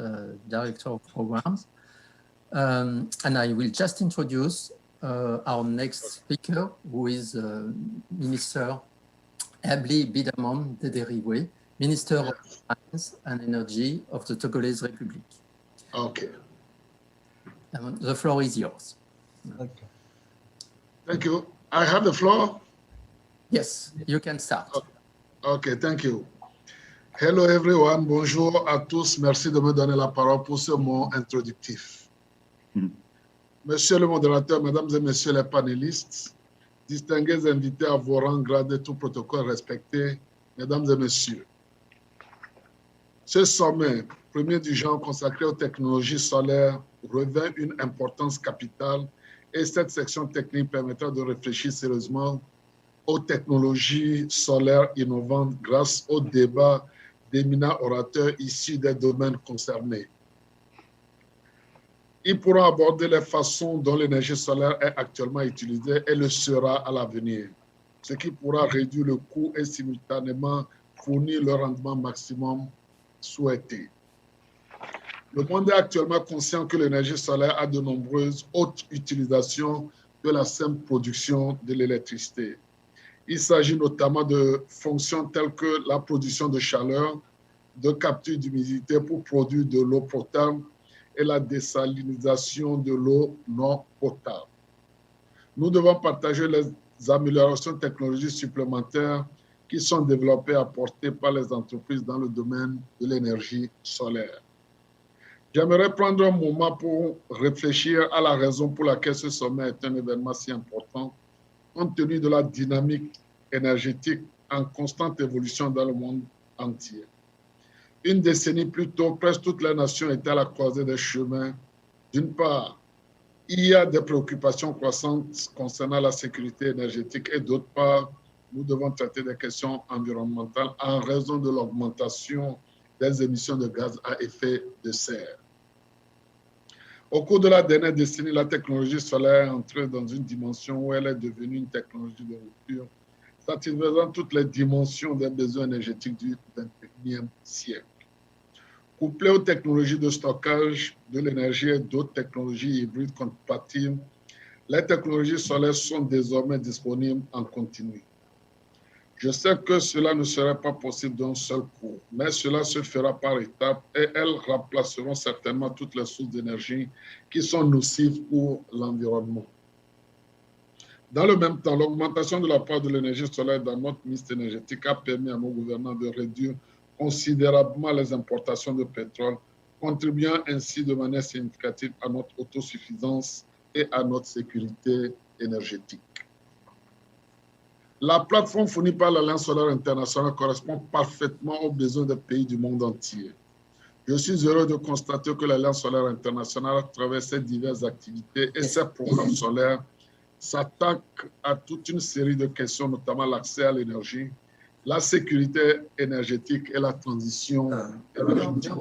Director of Programs. And I will just introduce our next speaker, who is Minister Abli Bidamon Dederiwe, Minister of Mines and Energy of the Togolese Republic.
Okay.
The floor is yours.
Okay. Thank you. I have the floor?
Yes, you can start.
Okay, thank you. Hello everyone, bonjour à tous. Merci de me donner la parole pour ce mot introductif. Monsieur le modérateur, mesdames et messieurs les panélistes, distingués invités à vos rangs, grades et tout protocole respecté, mesdames et messieurs. Ce sommet, premier du genre consacré aux technologies solaires, revêt une importance capitale et cette section technique permettra de réfléchir sérieusement aux technologies solaires innovantes grâce au débat d'éminents orateurs issus des domaines concernés. Ils pourront aborder les façons dont l'énergie solaire est actuellement utilisée et le sera à l'avenir, ce qui pourra réduire le coût et simultanément fournir le rendement maximum souhaité. Le monde est actuellement conscient que l'énergie solaire a de nombreuses autres utilisations que la simple production de l'électricité. Il s'agit notamment de fonctions telles que la production de chaleur, de capture d'humidité pour produire de l'eau potable et la désalinisation de l'eau non potable. Nous devons partager les améliorations technologiques supplémentaires qui sont développées et apportées par les entreprises dans le domaine de l'énergie solaire. J'aimerais prendre un moment pour réfléchir à la raison pour laquelle ce sommet est un événement si important, compte tenu de la dynamique énergétique en constante évolution dans le monde entier. Une décennie plus tôt, presque toutes les nations étaient à la croisée des chemins. D'une part, il y a des préoccupations croissantes concernant la sécurité énergétique et d'autre part, nous devons traiter des questions environnementales en raison de l'augmentation des émissions de gaz à effet de serre. Au cours de la dernière décennie, la technologie solaire est entrée dans une dimension où elle est devenue une technologie de rupture, satisfaisant toutes les dimensions des besoins énergétiques du XXIe siècle. Couplée aux technologies de stockage de l'énergie et d'autres technologies hybrides compatibles, les technologies solaires sont désormais disponibles en continu. Je sais que cela ne serait pas possible d'un seul coup, mais cela se fera par étapes et elles remplaceront certainement toutes les sources d'énergie qui sont nocives pour l'environnement. Dans le même temps, l'augmentation de la part de l'énergie solaire dans notre mix énergétique a permis à nos gouvernants de réduire considérablement les importations de pétrole, contribuant ainsi de manière significative à notre autosuffisance et à notre sécurité énergétique. La plateforme fournie par l'Alliance solaire internationale correspond parfaitement aux besoins des pays du monde entier. Je suis heureux de constater que l'Alliance solaire internationale, à travers ses diverses activités et ses programmes solaires, s'attaque à toute une série de questions, notamment l'accès à l'énergie, la sécurité énergétique et la transition énergétique.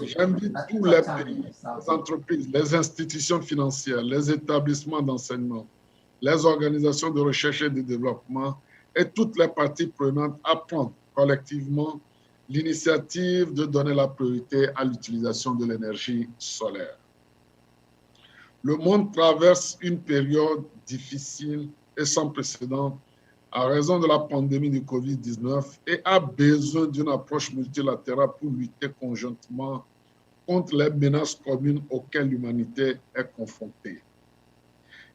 J'invite tous les pays, les entreprises, les institutions financières, les établissements d'enseignement, les organisations de recherche et de développement et toutes les parties prenantes à prendre collectivement l'initiative de donner la priorité à l'utilisation de l'énergie solaire. Le monde traverse une période difficile et sans précédent à raison de la pandémie du Covid-19 et a besoin d'une approche multilatérale pour lutter conjointement contre les menaces communes auxquelles l'humanité est confrontée.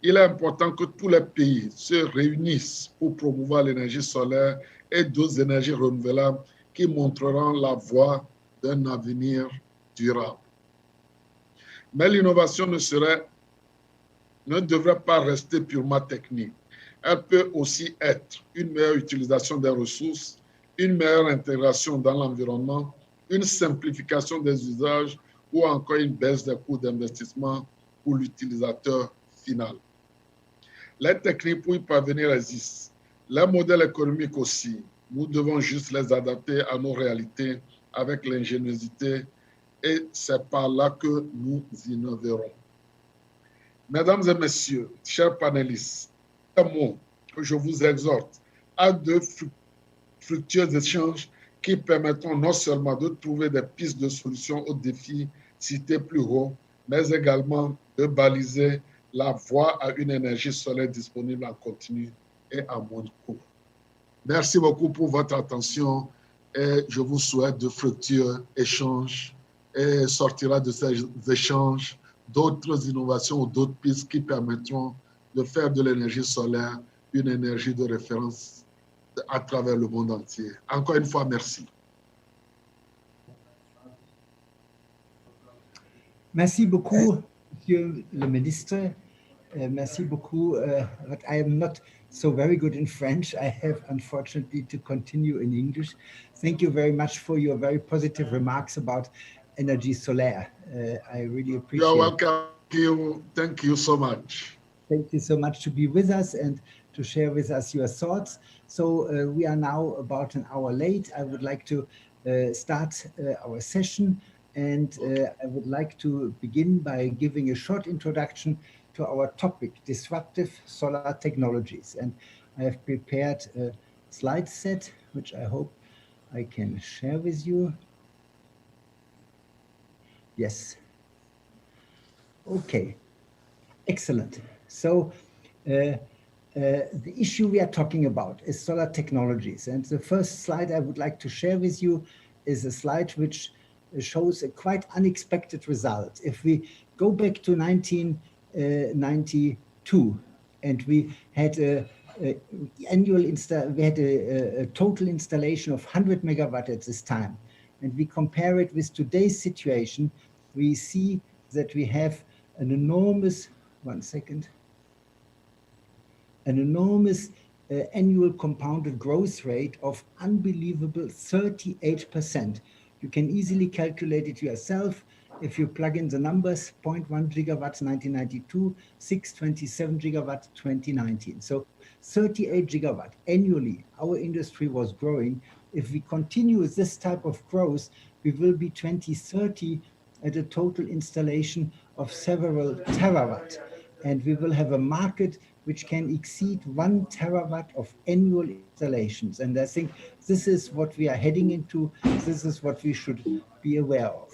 Il est important que tous les pays se réunissent pour promouvoir l'énergie solaire et d'autres énergies renouvelables qui montreront la voie d'un avenir durable. Mais l'innovation ne devrait pas rester purement technique. Elle peut aussi être une meilleure utilisation des ressources, une meilleure intégration dans l'environnement, une simplification des usages ou encore une baisse des coûts d'investissement pour l'utilisateur final. Les techniques pour y parvenir existent. Les modèles économiques aussi. Nous devons juste les adapter à nos réalités avec l'ingéniosité et c'est par là que nous innoverons. Mesdames et messieurs, chers panélistes, un mot que je vous exhorte à de fructueux échanges qui permettront non seulement de trouver des pistes de solutions aux défis cités plus haut, mais également de baliser la voie à une énergie solaire disponible en continu et à moindre coût. Merci beaucoup pour votre attention et je vous souhaite de fructueux échanges et sortira de ces échanges d'autres innovations ou d'autres pistes qui permettront de faire de l'énergie solaire une énergie de référence à travers le monde entier. Encore une fois, merci.
Merci beaucoup, Monsieur le Ministre. Merci beaucoup. But I am not so very good in French. I have, unfortunately, to continue in English. Thank you very much for your very positive remarks about energy solaire. I really appreciate it.
You're welcome. Thank you so much.
Thank you so much to be with us and to share with us your thoughts. So we are now about an hour late. I would like to start our session. And I would like to begin by giving a short introduction to our topic, disruptive solar technologies. And I have prepared a slide set, which I hope I can share with you. Yes. Okay. Excellent. So the issue we are talking about is solar technologies. And the first slide I would like to share with you is a slide which shows a quite unexpected result. If we go back to 1992, and we had a total installation of 100 megawatt at this time, and we compare it with today's situation, we see that we have an enormous, annual compounded growth rate of unbelievable 38%. You can easily calculate it yourself. If you plug in the numbers, 0.1 gigawatts 1992, 627 gigawatt 2019. So 38 gigawatt annually, our industry was growing. If we continue with this type of growth, we will be 2030 at a total installation of several terawatt. And we will have a market which can exceed 1 terawatt of annual installations. And I think this is what we are heading into. This is what we should be aware of.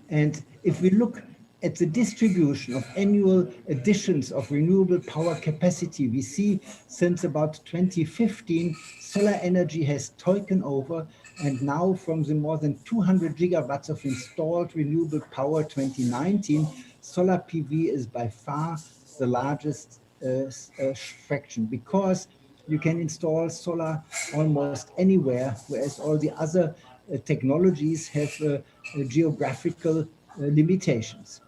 And if we look at the distribution of annual additions of renewable power capacity, we see since about 2015, solar energy has taken over, and now from the more than 200 gigawatts of installed renewable power 2019, solar PV is by far the largest fraction, because you can install solar almost anywhere, whereas all the other technologies have geographical limitations.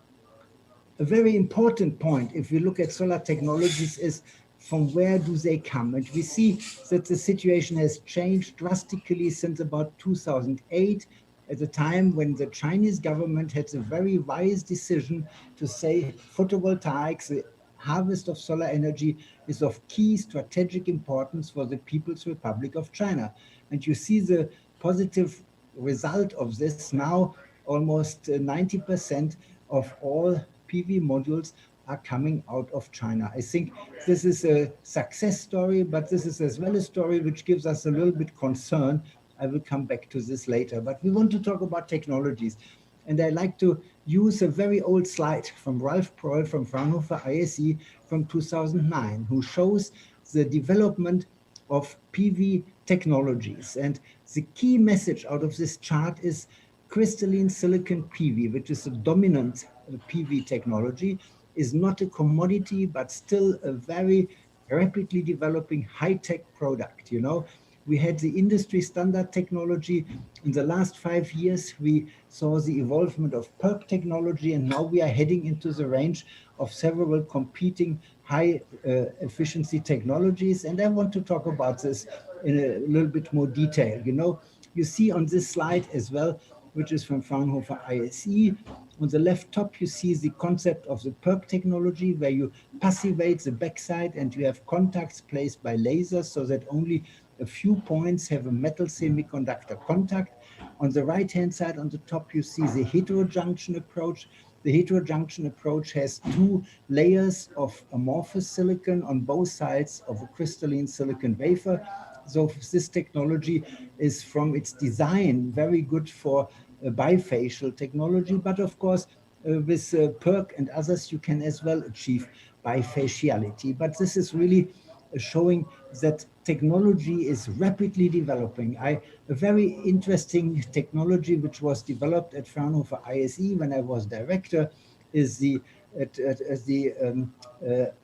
A very important point, if we look at solar technologies, is from where do they come? And we see that the situation has changed drastically since about 2008, at the time when the Chinese government had a very wise decision to say photovoltaics, the harvest of solar energy, is of key strategic importance for the People's Republic of China. And you see the positive result of this now. Almost 90% of all PV modules are coming out of China. I think this is a success story, but this is as well a story which gives us a little bit concern. I will come back to this later, but we want to talk about technologies. And I like to use a very old slide from Ralph Proll from Fraunhofer ISE from 2009, who shows the development of PV technologies. And the key message out of this chart is crystalline silicon PV, which is a dominant PV technology, is not a commodity, but still a very rapidly developing high-tech product. You know, we had the industry standard technology. In the last 5 years, we saw the evolvement of PERC technology, and now we are heading into the range of several competing high efficiency technologies. And I want to talk about this in a little bit more detail. You know, you see on this slide as well, which is from Fraunhofer ISE. On the left top, you see the concept of the PERC technology, where you passivate the backside and you have contacts placed by lasers so that only a few points have a metal semiconductor contact. On the right-hand side, on the top, you see the heterojunction approach, The heterojunction approach has two layers of amorphous silicon on both sides of a crystalline silicon wafer. So this technology is, from its design, very good for bifacial technology, but of course with PERC and others you can as well achieve bifaciality. But this is really showing that technology is rapidly developing. A very interesting technology which was developed at Fraunhofer ISE when I was director is the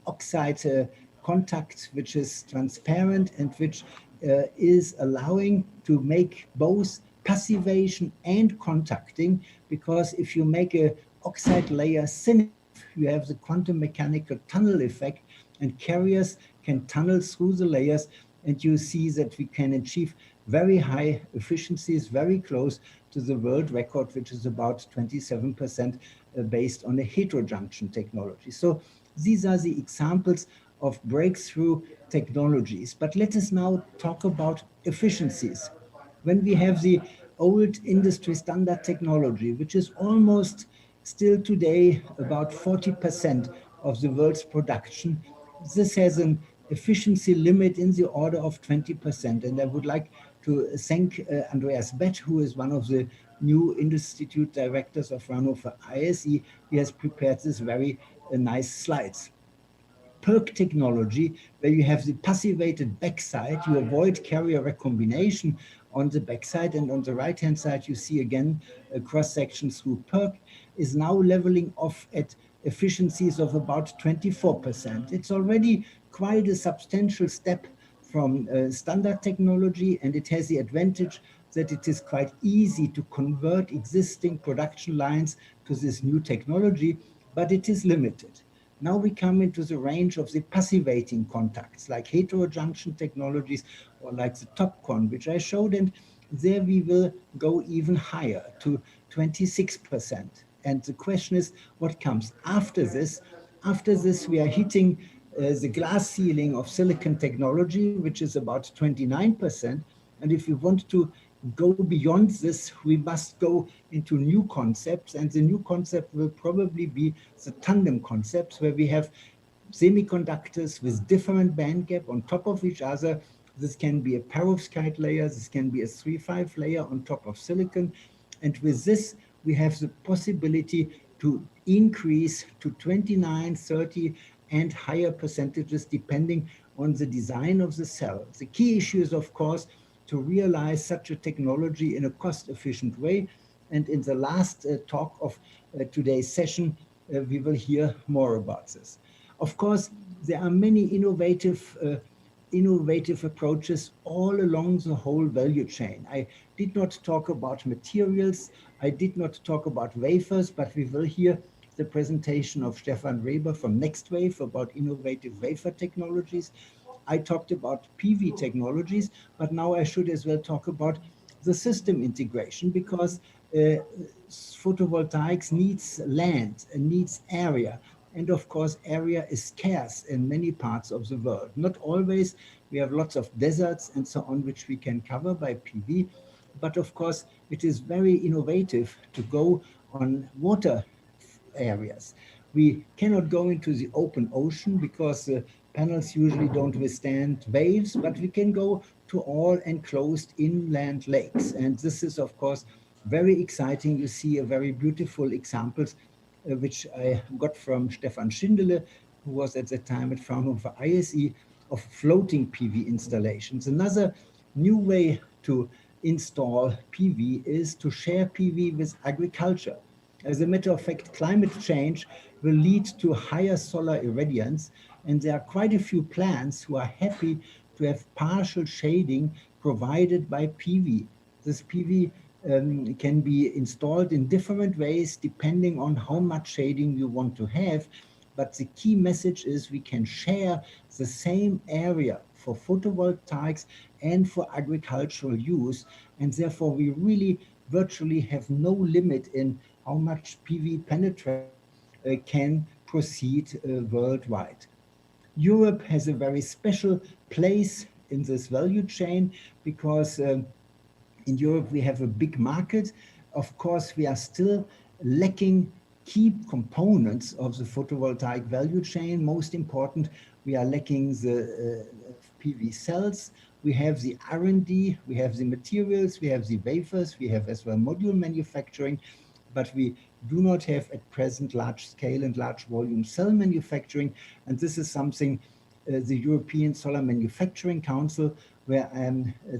oxide contact, which is transparent and which is allowing to make both passivation and contacting, because if you make a oxide layer thin, you have the quantum mechanical tunnel effect, and carriers can tunnel through the layers, and you see that we can achieve very high efficiencies, very close to the world record, which is about 27% based on a heterojunction technology. So these are the examples of breakthrough technologies. But let us now talk about efficiencies. When we have the old industry standard technology, which is almost still today about 40% of the world's production, this has an efficiency limit in the order of 20%. And I would like to thank Andreas Bett, who is one of the new institute directors of Fraunhofer ISE. He has prepared this very nice slides. PERC technology, where you have the passivated backside, you avoid carrier recombination on the backside, and on the right-hand side you see again a cross-section through PERC, is now leveling off at efficiencies of about 24%. It's already quite a substantial step from standard technology, and it has the advantage that it is quite easy to convert existing production lines to this new technology, but it is limited. Now we come into the range of the passivating contacts, like heterojunction technologies or like the TOPCon, which I showed, and there we will go even higher to 26%. And the question is, what comes after this? After this, we are hitting the glass ceiling of silicon technology, which is about 29%. And if we want to go beyond this, we must go into new concepts, and the new concept will probably be the tandem concepts, where we have semiconductors with different band gap on top of each other. This can be a perovskite layer, this can be a 3-5 layer on top of silicon, and with this we have the possibility to increase to 29, 30 and higher percentages depending on the design of the cell. The key issue is, of course, to realize such a technology in a cost-efficient way. And in the last talk of today's session, we will hear more about this. Of course, there are many innovative approaches all along the whole value chain. I did not talk about materials, I did not talk about wafers, but we will hear the presentation of Stefan Reber from NextWave about innovative wafer technologies. I talked about PV technologies, but now I should as well talk about the system integration, because photovoltaics needs land and needs area. And of course, area is scarce in many parts of the world. Not always. We have lots of deserts and so on, which we can cover by PV. But of course, it is very innovative to go on water areas. We cannot go into the open ocean because the panels usually don't withstand waves, but we can go to all enclosed inland lakes. And this is, of course, very exciting. You see a very beautiful examples which I got from Stefan Schindele, who was at the time at Fraunhofer ISE, of floating PV installations. Another new way to install PV is to share PV with agriculture. As a matter of fact, climate change will lead to higher solar irradiance, and there are quite a few plants who are happy to have partial shading provided by PV. This PV can be installed in different ways depending on how much shading you want to have. But the key message is we can share the same area for photovoltaics and for agricultural use. And therefore, we really virtually have no limit in how much PV penetration can proceed worldwide. Europe has a very special place in this value chain because in Europe we have a big market. Of course, we are still lacking key components of the photovoltaic value chain. Most important, we are lacking the PV cells. We have the R&D, we have the materials, we have the wafers, we have as well module manufacturing, but we do not have at present large scale and large volume cell manufacturing. And this is something the European Solar Manufacturing Council, where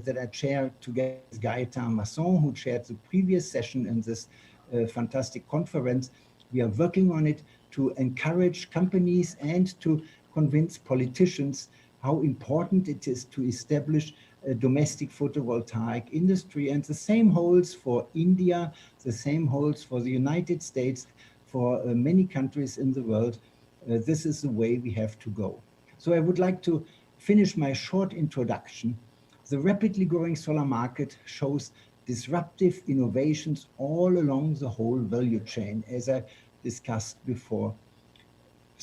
that I chair together with Gaëtan Masson, who chaired the previous session in this fantastic conference. We are working on it to encourage companies and to convince politicians how important it is to establish a domestic photovoltaic industry. And the same holds for India, the same holds for the United States, for many countries in the world. This is the way we have to go. So I would like to finish my short introduction. The rapidly growing solar market shows disruptive innovations all along the whole value chain, as I discussed before.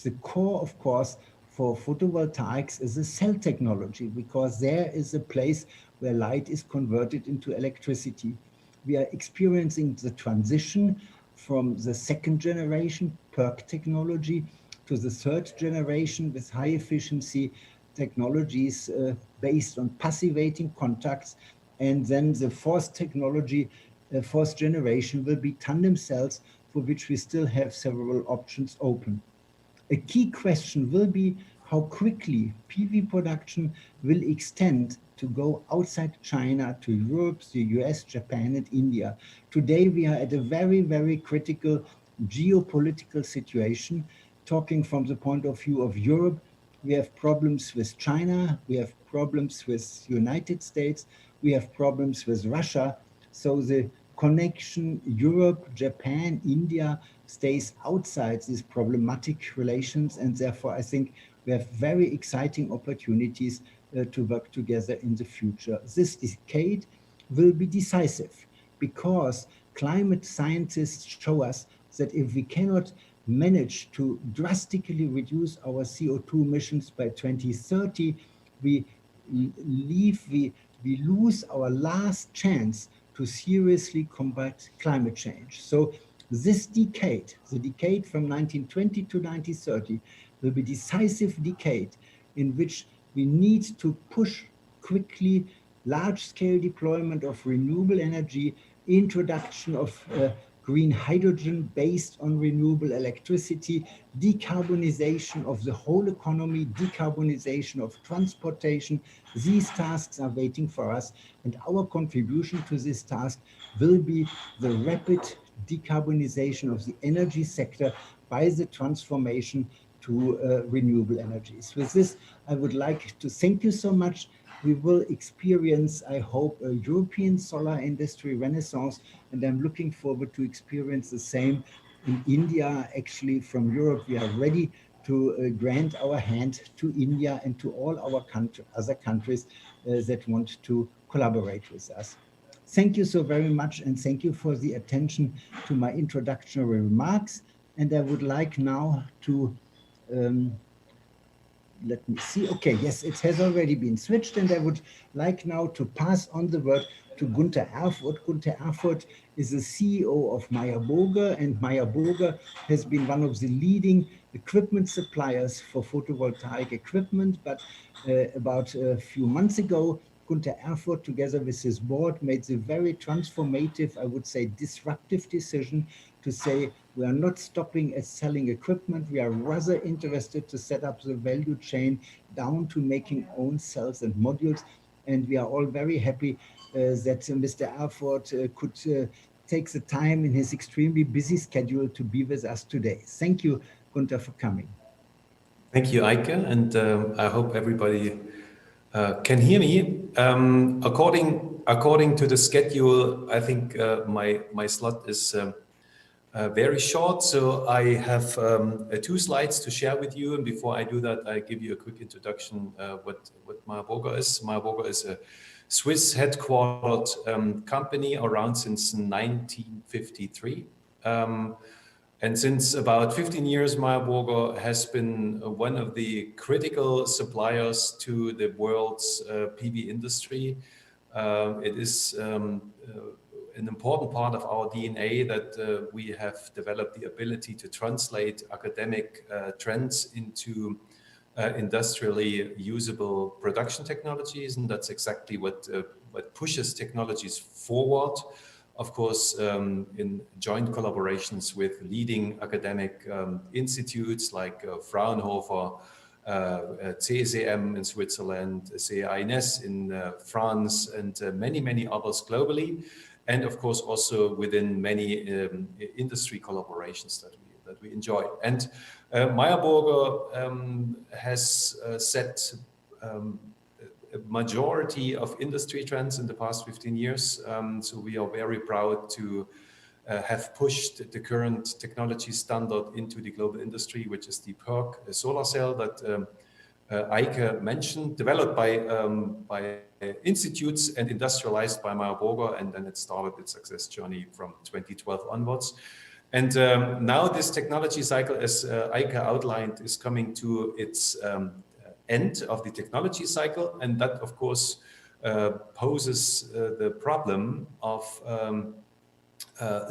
The core, of course, for photovoltaics is the cell technology, because there is a place where light is converted into electricity. We are experiencing the transition from the second generation PERC technology to the third generation with high efficiency technologies based on passivating contacts. And then the fourth technology, fourth generation, will be tandem cells, for which we still have several options open. A key question will be how quickly PV production will extend to go outside China to Europe, the US, Japan, and India. Today, we are at a very, very critical geopolitical situation. Talking from the point of view of Europe, we have problems with China, we have problems with the United States, we have problems with Russia. So the connection Europe, Japan, India stays outside these problematic relations, and therefore I think we have very exciting opportunities to work together in the future. This decade will be decisive because climate scientists show us that if we cannot manage to drastically reduce our CO2 emissions by 2030, we lose our last chance to seriously combat climate change. So this decade, the decade from 1920 to 1930, will be a decisive decade in which we need to push quickly large-scale deployment of renewable energy, introduction of green hydrogen based on renewable electricity, decarbonization of the whole economy, decarbonization of transportation. These tasks are waiting for us, and our contribution to this task will be the rapid decarbonization of the energy sector by the transformation to renewable energies. With this, I would like to thank you so much. We will experience, I hope, a European solar industry renaissance, and I'm looking forward to experience the same in India. Actually, from Europe, we are ready to grant our hand to India and to all our other countries that want to collaborate with us. Thank you so very much, and thank you for the attention to my introductory remarks. And I would like now to let me see. Okay, yes, it has already been switched, and I would like now to pass on the word to Gunter Erfurt. Gunter Erfurt is the CEO of Meyer Burger, and Meyer Burger has been one of the leading equipment suppliers for photovoltaic equipment. But about a few months ago, Gunter Erfurt, together with his board, made the very transformative, I would say, disruptive decision to say, we are not stopping at selling equipment. We are rather interested to set up the value chain down to making own cells and modules. And we are all very happy that Mr. Erfurt could take the time in his extremely busy schedule to be with us today. Thank you, Gunter, for coming.
Thank you, Eike, and I hope everybody can hear me. According to the schedule, I think my slot is very short, so I have 2 slides to share with you. And before I do that, I give you a quick introduction what Meyer Burger is. Meyer Burger is a Swiss headquartered company around since 1953. And since about 15 years, Meyer Burger has been one of the critical suppliers to the world's PV industry. It is an important part of our DNA that we have developed the ability to translate academic trends into industrially usable production technologies, and that's exactly what pushes technologies forward. Of course, in joint collaborations with leading academic institutes like Fraunhofer, CSEM in Switzerland, CEA-INES in France, and many others globally, and of course also within many industry collaborations that we enjoy. And Meyer Burger has set a majority of industry trends in the past 15 years. So we are very proud to have pushed the current technology standard into the global industry, which is the PERC solar cell that Eike mentioned, developed by institutes and industrialized by Meyer Burger, and then it started its success journey from 2012 onwards. And now this technology cycle, as Eike outlined, is coming to its end of the technology cycle, and that of course poses the problem of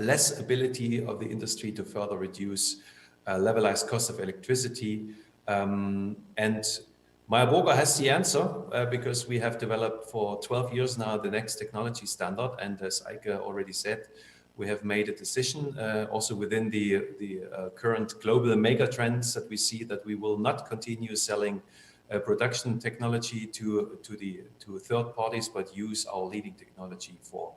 less ability of the industry to further reduce levelized cost of electricity. And Meyer Burger has the answer because we have developed for 12 years now the next technology standard, and as Eike already said, we have made a decision also within the current global mega trends that we see that we will not continue selling production technology to third parties, but use our leading technology for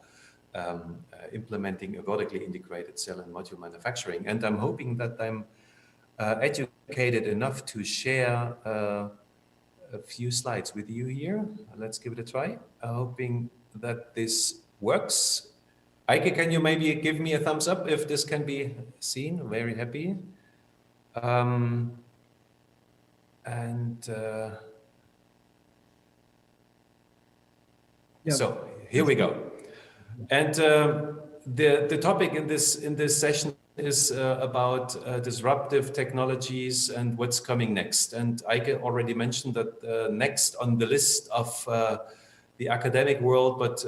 implementing a vertically integrated cell and module manufacturing. And I'm hoping that I'm educated enough to share a few slides with you here. Let's give it a try. Hoping that this works. Eike, can you maybe give me a thumbs up if this can be seen? Very happy. So here we go. And the topic in this session is about disruptive technologies and what's coming next. And Eike already mentioned that next on the list of the academic world, but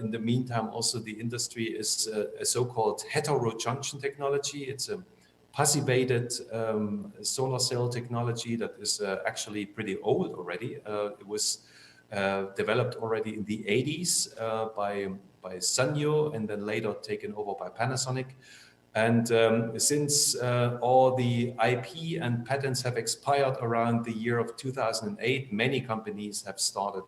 in the meantime also the industry, is a so-called heterojunction technology. It's a passivated solar cell technology that is actually pretty old already. It was developed already in the 80s by Sanyo and then later taken over by Panasonic. And since all the IP and patents have expired around the year of 2008, many companies have started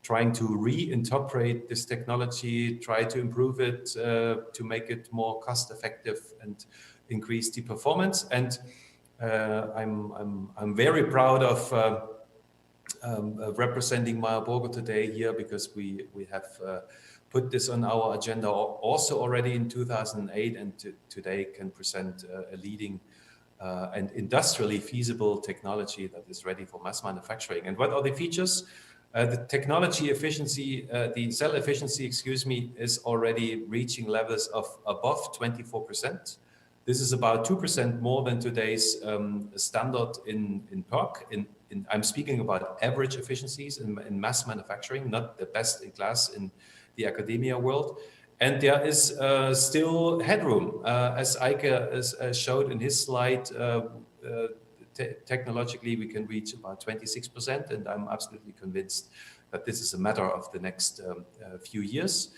trying to reinterpret this technology, try to improve it, to make it more cost effective and increase the performance. And I'm very proud of representing Meyer Burger today here, because we have put this on our agenda also already in 2008, and today can present a leading and industrially feasible technology that is ready for mass manufacturing. And what are the features? The technology efficiency, the cell efficiency, excuse me, is already reaching levels of above 24%. This is about 2% more than today's standard in PERC. I'm speaking about average efficiencies in mass manufacturing, not the best in class in the academia world. And there is still headroom. As Eike showed in his slide, technologically we can reach about 26%, and I'm absolutely convinced that this is a matter of the next few years.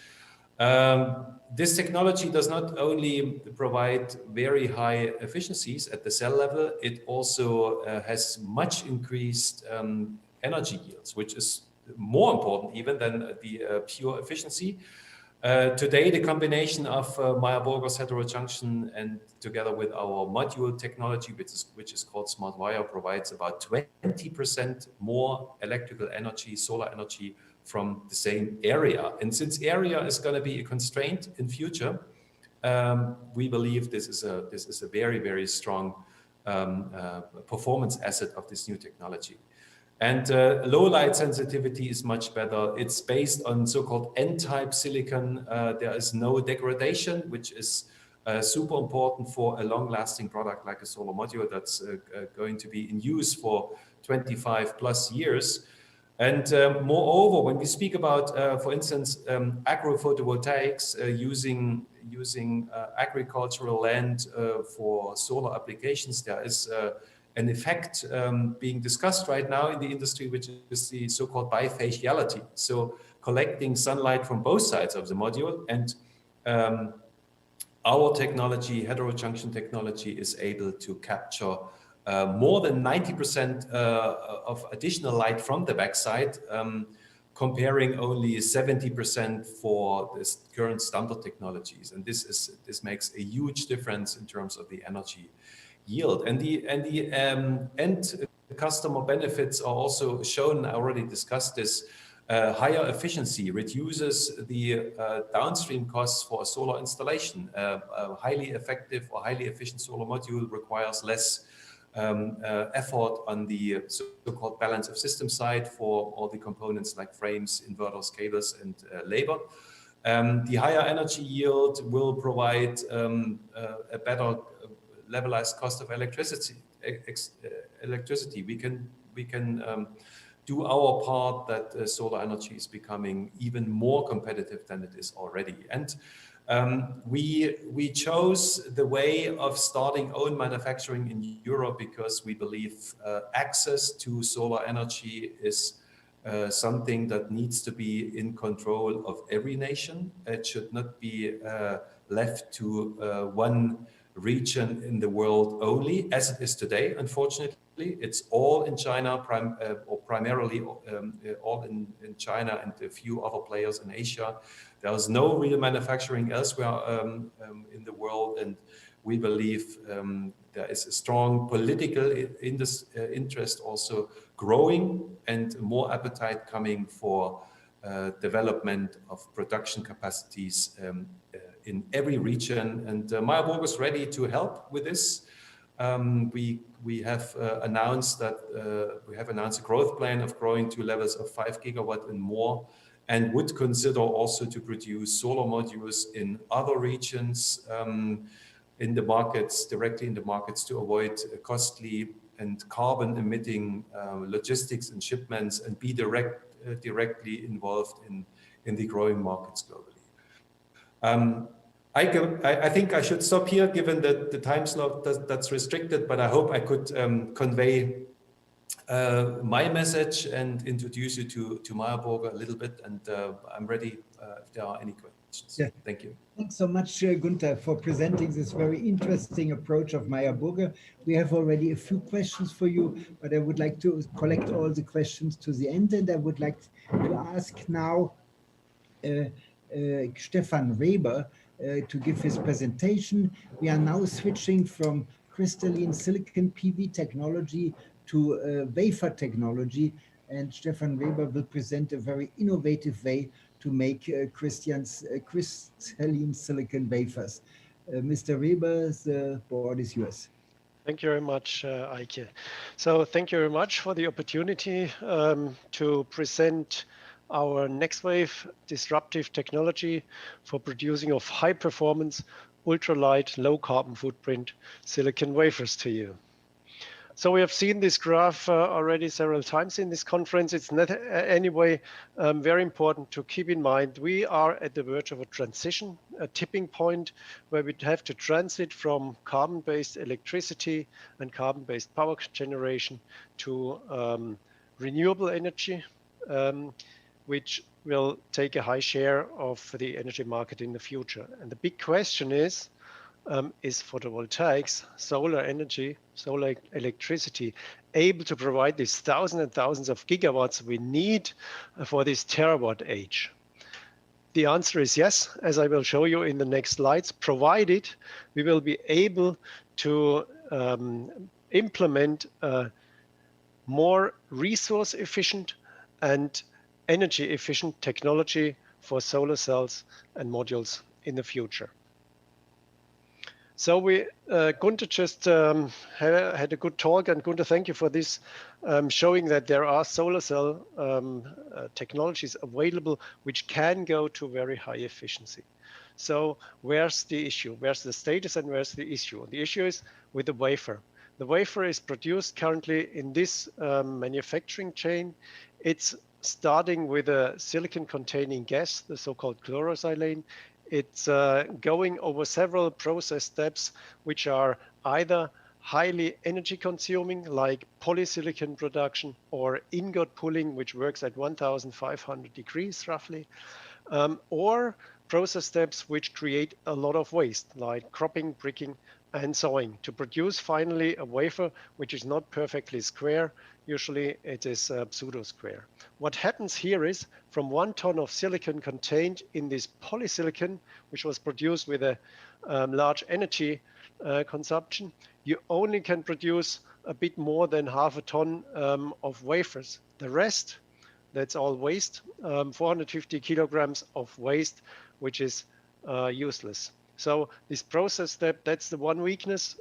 This technology does not only provide very high efficiencies at the cell level, it also has much increased energy yields, which is more important even than the pure efficiency. Today, the combination of Meyer Burger's heterojunction and together with our module technology, which is called SmartWire, provides about 20% more electrical energy, solar energy, from the same area. And since area is going to be a constraint in future, we believe this is a very, very strong performance asset of this new technology. And low light sensitivity is much better. It's based on so-called N-type silicon. There is no degradation, which is super important for a long-lasting product like a solar module that's going to be in use for 25 plus years. And moreover, when we speak about, for instance, agrophotovoltaics using agricultural land for solar applications, there is an effect being discussed right now in the industry, which is the so-called bifaciality. So collecting sunlight from both sides of the module, and our technology, heterojunction technology, is able to capture more than 90% of additional light from the backside, comparing only 70% for the current standard technologies. And this makes a huge difference in terms of the energy yield. And the end customer benefits are also shown. I already discussed this. Higher efficiency reduces the downstream costs for a solar installation. A highly effective or highly efficient solar module requires less effort on the so-called balance of system side for all the components like frames, inverters, cables, and labor. The higher energy yield will provide a better levelized cost of electricity. We can do our part that solar energy is becoming even more competitive than it is already. And we chose the way of starting own manufacturing in Europe because we believe access to solar energy is something that needs to be in control of every nation. It should not be left to one region in the world only, as it is today, unfortunately. It's all in China, primarily all in China and a few other players in Asia. There is no real manufacturing elsewhere in the world, and we believe there is a strong political interest also growing and more appetite coming for development of production capacities in every region. And Meyer Burger is ready to help with this. We have announced that we have announced a growth plan of growing to levels of 5 gigawatt and more, and would consider also to produce solar modules in other regions in the markets, directly in the markets, to avoid costly and carbon emitting logistics and shipments, and be directly involved in the growing markets globally. I think I should stop here, given that the time slot that's restricted, but I hope I could convey my message and introduce you to Meyer Burger a little bit, and I'm ready if there are any questions. Yeah. Thank you.
Thanks so much, Gunther, for presenting this very interesting approach of Meyer Burger. We have already a few questions for you, but I would like to collect all the questions to the end, and I would like to ask now Stefan Weber to give his presentation. We are now switching from crystalline silicon PV technology to wafer technology, and Stefan Weber will present a very innovative way to make crystalline silicon wafers. Mr. Weber, the board is yours.
Thank you very much, Eike. So thank you very much for the opportunity to present our next wave disruptive technology for producing of high performance, ultralight, low carbon footprint silicon wafers to you. So we have seen this graph already several times in this conference. It's not anyway very important to keep in mind. We are at the verge of a transition, a tipping point where we have to transit from carbon-based electricity and carbon-based power generation to renewable energy, which will take a high share of the energy market in the future. And the big question is photovoltaics, solar energy, solar electricity able to provide these thousands and thousands of gigawatts we need for this terawatt age? The answer is yes, as I will show you in the next slides, provided we will be able to implement more resource efficient and energy efficient technology for solar cells and modules in the future. So Gunther just had a good talk, and Gunther, thank you for this, showing that there are solar cell technologies available which can go to very high efficiency. So where's the issue? Where's the status and where's the issue? The issue is with the wafer. The wafer is produced currently in this manufacturing chain It's starting with a silicon-containing gas, the so-called chlorosilane. It's going over several process steps, which are either highly energy consuming, like polysilicon production, or ingot pulling, which works at 1,500 degrees roughly, or process steps which create a lot of waste, like cropping, bricking, and sawing, to produce finally a wafer which is not perfectly square. Usually it is pseudo square. What happens here is, from 1 ton of silicon contained in this polysilicon, which was produced with a large energy consumption, you only can produce a bit more than half a ton of wafers. The rest, that's all waste, 450 kilograms of waste, which is useless. So this process step, that's the one weakness,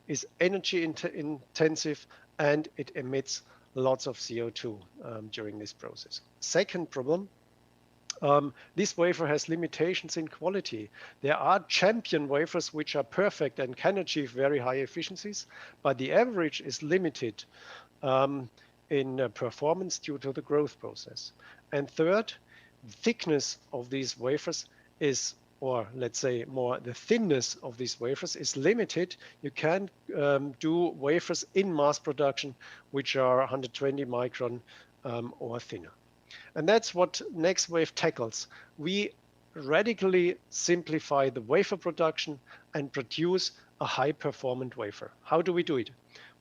is energy intensive, and it emits lots of CO2 during this process. Second problem, this wafer has limitations in quality. There are champion wafers which are perfect and can achieve very high efficiencies, but the average is limited in performance due to the growth process. And third, thickness of these wafers is, or let's say more, the thinness of these wafers is limited. You can do wafers in mass production which are 120 micron or thinner. And that's what NextWave tackles. We radically simplify the wafer production and produce a high-performant wafer. How do we do it?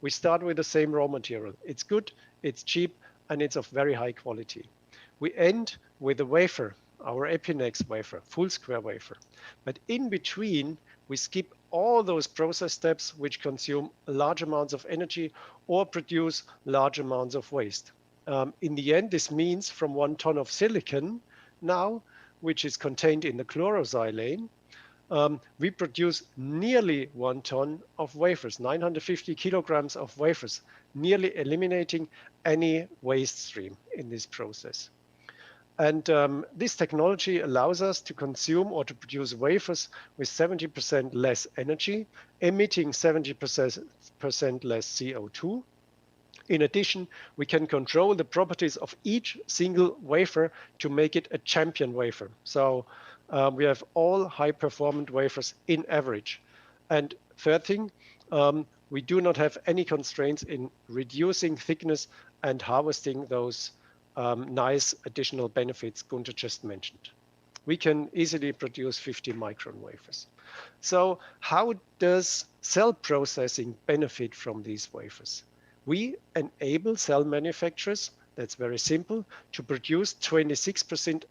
We start with the same raw material. It's good, it's cheap, and it's of very high quality. We end with a wafer, our Epinex wafer, full square wafer. But in between, we skip all those process steps which consume large amounts of energy or produce large amounts of waste. In the end, this means from 1 ton of silicon now, which is contained in the chlorosilane, we produce nearly 1 ton of wafers, 950 kilograms of wafers, nearly eliminating any waste stream in this process. And this technology allows us to consume or to produce wafers with 70% less energy, emitting 70% less CO2. In addition, we can control the properties of each single wafer to make it a champion wafer. So we have all high-performant wafers in average. And third thing, we do not have any constraints in reducing thickness and harvesting those nice additional benefits Gunther just mentioned. We can easily produce 50 micron wafers. So how does cell processing benefit from these wafers? We enable cell manufacturers, that's very simple, to produce 26%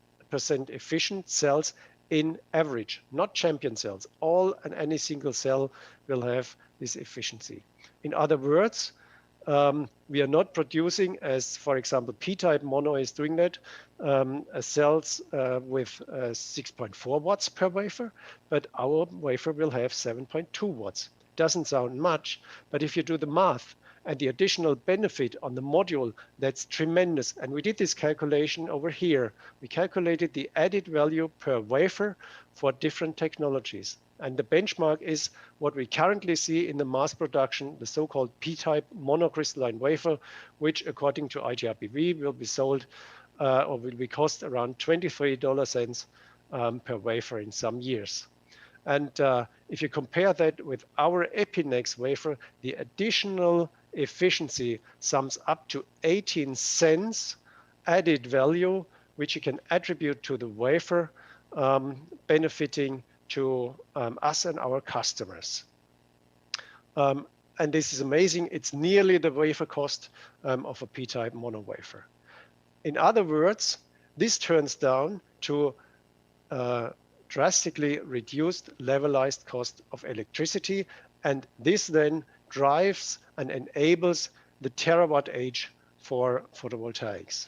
efficient cells in average, not champion cells. All and any single cell will have this efficiency. In other words, we are not producing, as for example P-type mono is doing that, cells with 6.4 watts per wafer, but our wafer will have 7.2 watts. Doesn't sound much, but if you do the math and the additional benefit on the module, that's tremendous. And we did this calculation over here. We calculated the added value per wafer for different technologies. And the benchmark is what we currently see in the mass production, the so-called P-type monocrystalline wafer, which according to IGRPV will be sold or will be cost around $0.23 per wafer in some years. And if you compare that with our Epinex wafer, the additional efficiency sums up to 18 cents added value, which you can attribute to the wafer, benefiting to us and our customers. And this is amazing. It's nearly the wafer cost of a P-type mono wafer. In other words, this turns down to drastically reduced levelized cost of electricity, and this then drives and enables the terawatt age for photovoltaics.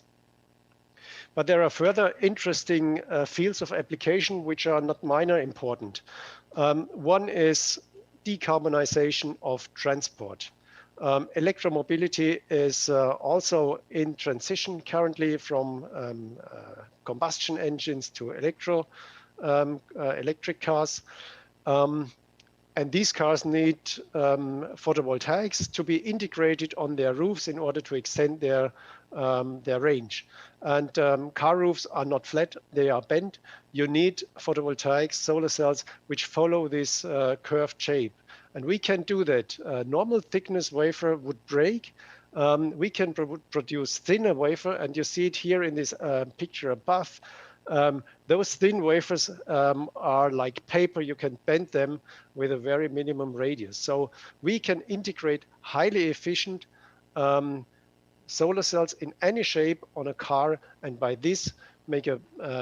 But there are further interesting fields of application which are not minor important. One is decarbonization of transport. Electromobility is also in transition currently from combustion engines to electric cars. And these cars need photovoltaics to be integrated on their roofs in order to extend their their range. And car roofs are not flat, they are bent. You need photovoltaic solar cells which follow this curved shape. And we can do that. Normal thickness wafer would break. We can produce thinner wafer, and you see it here in this picture above. Those thin wafers are like paper. You can bend them with a very minimum radius. So we can integrate highly efficient solar cells in any shape on a car, and by this make an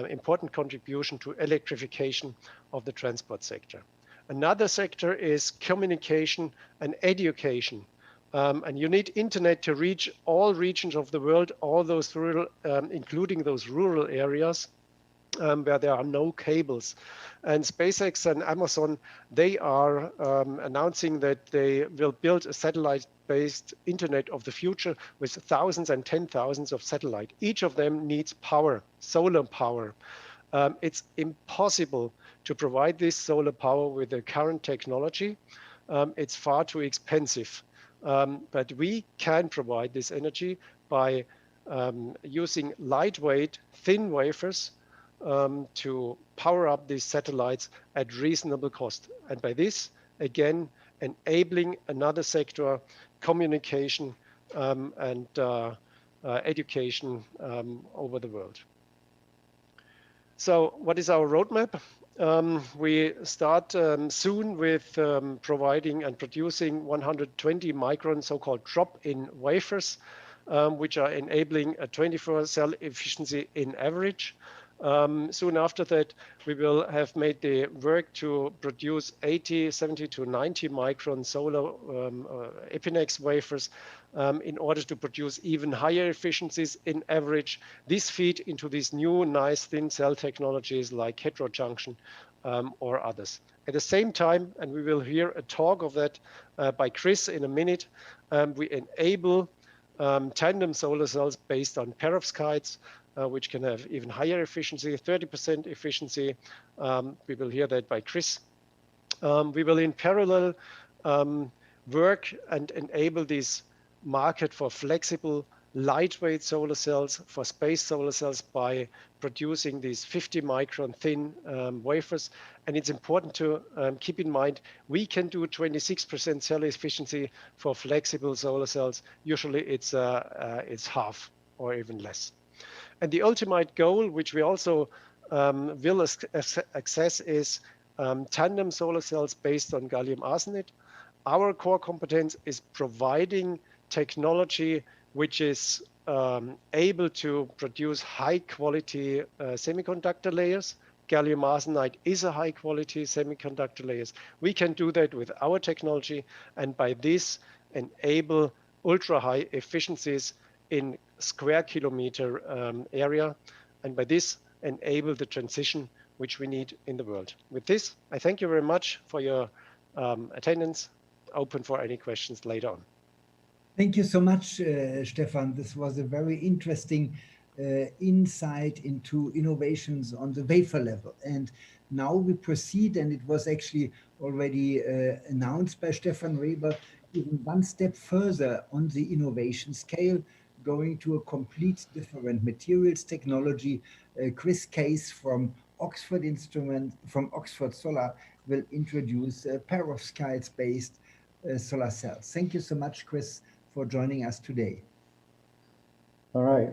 important contribution to electrification of the transport sector. Another sector is communication and education. And you need internet to reach all regions of the world, all those rural, including those rural areas where there are no cables. And SpaceX and Amazon, they are announcing that they will build a satellite-based internet of the future with thousands and 10,000s of satellite. Each of them needs power, solar power. It's impossible to provide this solar power with the current technology. It's far too expensive. But we can provide this energy by using lightweight, thin wafers to power up these satellites at reasonable cost. And by this, again, enabling another sector, communication and education over the world. So what is our roadmap? We start soon with providing and producing 120 micron so-called drop-in wafers, which are enabling a 24-cell efficiency in average. Soon after that, we will have made the work to produce 80, 70 to 90 micron solar Epinex wafers in order to produce even higher efficiencies in average. This feed into these new nice thin cell technologies like heterojunction or others. At the same time, and we will hear a talk of that by Chris in a minute, we enable tandem solar cells based on perovskites, which can have even higher efficiency, 30% efficiency. We will hear that by Chris. We will in parallel work and enable this market for flexible, lightweight solar cells, for space solar cells by producing these 50 micron thin wafers. And it's important to keep in mind, we can do 26% cell efficiency for flexible solar cells. Usually it's half or even less. And the ultimate goal, which we also will access, is tandem solar cells based on gallium arsenide. Our core competence is providing technology which is able to produce high quality semiconductor layers. Gallium arsenide is a high quality semiconductor layers. We can do that with our technology, and by this enable ultra high efficiencies in square kilometer area, and by this enable the transition which we need in the world. With this, I thank you very much for your attendance. Open for any questions later on.
Thank you so much, Stefan. This was a very interesting insight into innovations on the wafer level. And now we proceed, and it was actually already announced by Stefan Reber, even one step further on the innovation scale, going to a complete different materials technology. Chris Case from Oxford Solar will introduce perovskites-based solar cells. Thank you so much, Chris, for joining us today.
All right.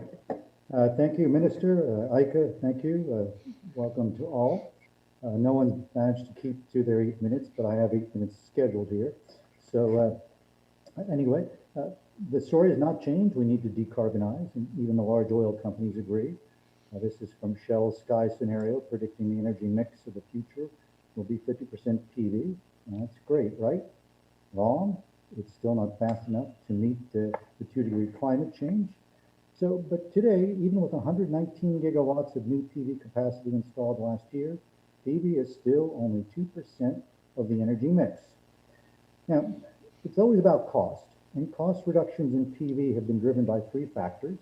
Thank you, Minister. Eike, thank you. Welcome to all. No one managed to keep to their 8 minutes, but I have 8 minutes scheduled here. So anyway, the story has not changed. We need to decarbonize, and even the large oil companies agree. This is from Shell's Sky scenario, predicting the energy mix of the future will be 50% PV. And that's great, right? Wrong. It's still not fast enough to meet the 2-degree climate change. So, but today, even with 119 gigawatts of new PV capacity installed last year, PV is still only 2% of the energy mix. Now, it's always about cost, and cost reductions in PV have been driven by 3 factors: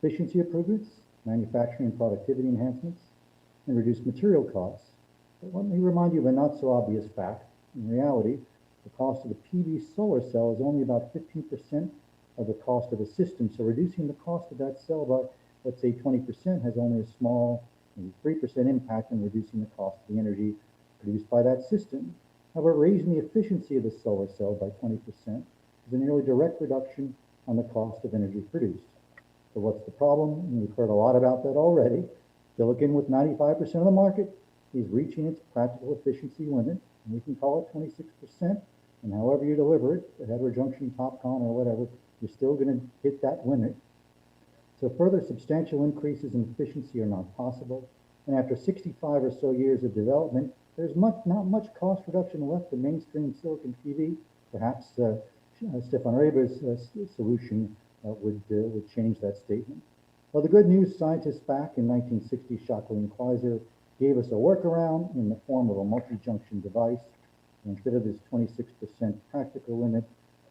efficiency improvements, manufacturing and productivity enhancements, and reduced material costs. But let me remind you of a not so obvious fact. In reality, the cost of the PV solar cell is only about 15% of the cost of a system. So reducing the cost of that cell by, let's say, 20% has only a small, maybe 3% impact on reducing the cost of the energy produced by that system. However, raising the efficiency of the solar cell by 20% is a nearly direct reduction on the cost of energy produced. So what's the problem? And we've heard a lot about that already. Silicon, with 95% of the market, is reaching its practical efficiency limit, and we can call it 26%. And however you deliver it, the heterojunction, TOPCon, or whatever, you're still going to hit that limit. So further substantial increases in efficiency are not possible. And after 65 or so years of development, there's not much cost reduction left for mainstream silicon PV. Perhaps Stefan Reber's solution would change that statement. Well, the good news, scientists back in 1960, Shockley and Queisser, gave us a workaround in the form of a multi-junction device. Instead of this 26% practical limit,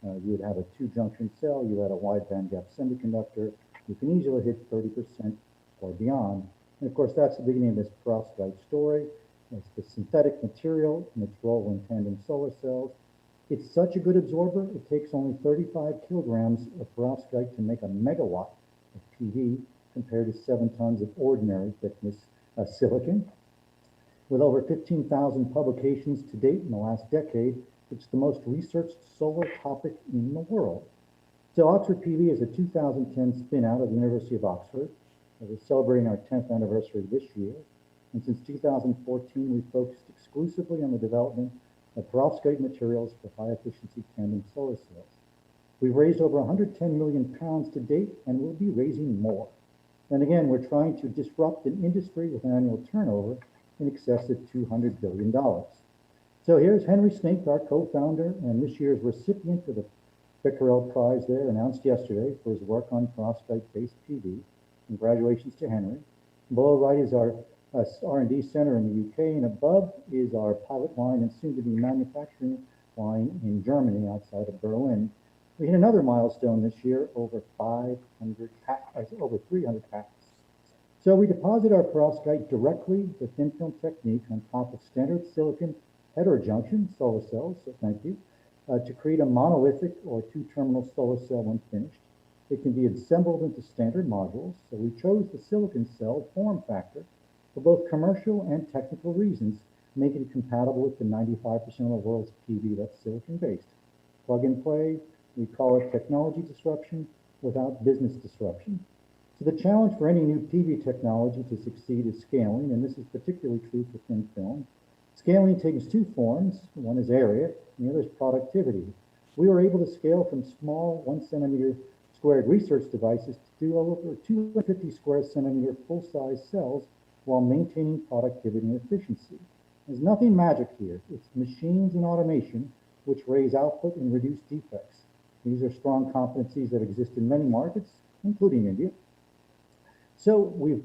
you would have a 2-junction cell, you had a wide bandgap semiconductor, you can easily hit 30% or beyond. And of course, that's the beginning of this perovskite story. It's the synthetic material and its role in tandem solar cells. It's such a good absorber, it takes only 35 kilograms of perovskite to make a megawatt of PV compared to 7 tons of ordinary thickness silicon. With over 15,000 publications to date in the last decade, it's the most researched solar topic in the world. So Oxford PV is a 2010 spin-out of the University of Oxford. We're celebrating our 10th anniversary this year. And since 2014, we've focused exclusively on the development of perovskite materials for high-efficiency tandem solar cells. We've raised over 110 million pounds to date, and we'll be raising more. And again, we're trying to disrupt an industry with an annual turnover in excess of $200 billion. So here's Henry Snink, our co-founder, and this year's recipient of the Becquerel Prize there, announced yesterday for his work on perovskite-based PV. Congratulations to Henry. Below right is our R&D center in the UK, and above is our pilot line and soon-to-be manufacturing line in Germany outside of Berlin. We hit another milestone this year, over 300 patents. So we deposit our perovskite directly, the thin film technique, on top of standard silicon heterojunction solar cells, so thank you, to create a monolithic or 2-terminal solar cell when finished. It can be assembled into standard modules, so we chose the silicon cell form factor for both commercial and technical reasons, making it compatible with the 95% of the world's PV that's silicon-based. Plug and play, we call it technology disruption without business disruption. So the challenge for any new PV technology to succeed is scaling, and this is particularly true for thin film. Scaling takes 2 forms. One is area, and the other is productivity. We were able to scale from small 1 centimeter squared research devices to do over 250 square centimeter full-size cells while maintaining productivity and efficiency. There's nothing magic here. It's machines and automation which raise output and reduce defects. These are strong competencies that exist in many markets, including India. So we've,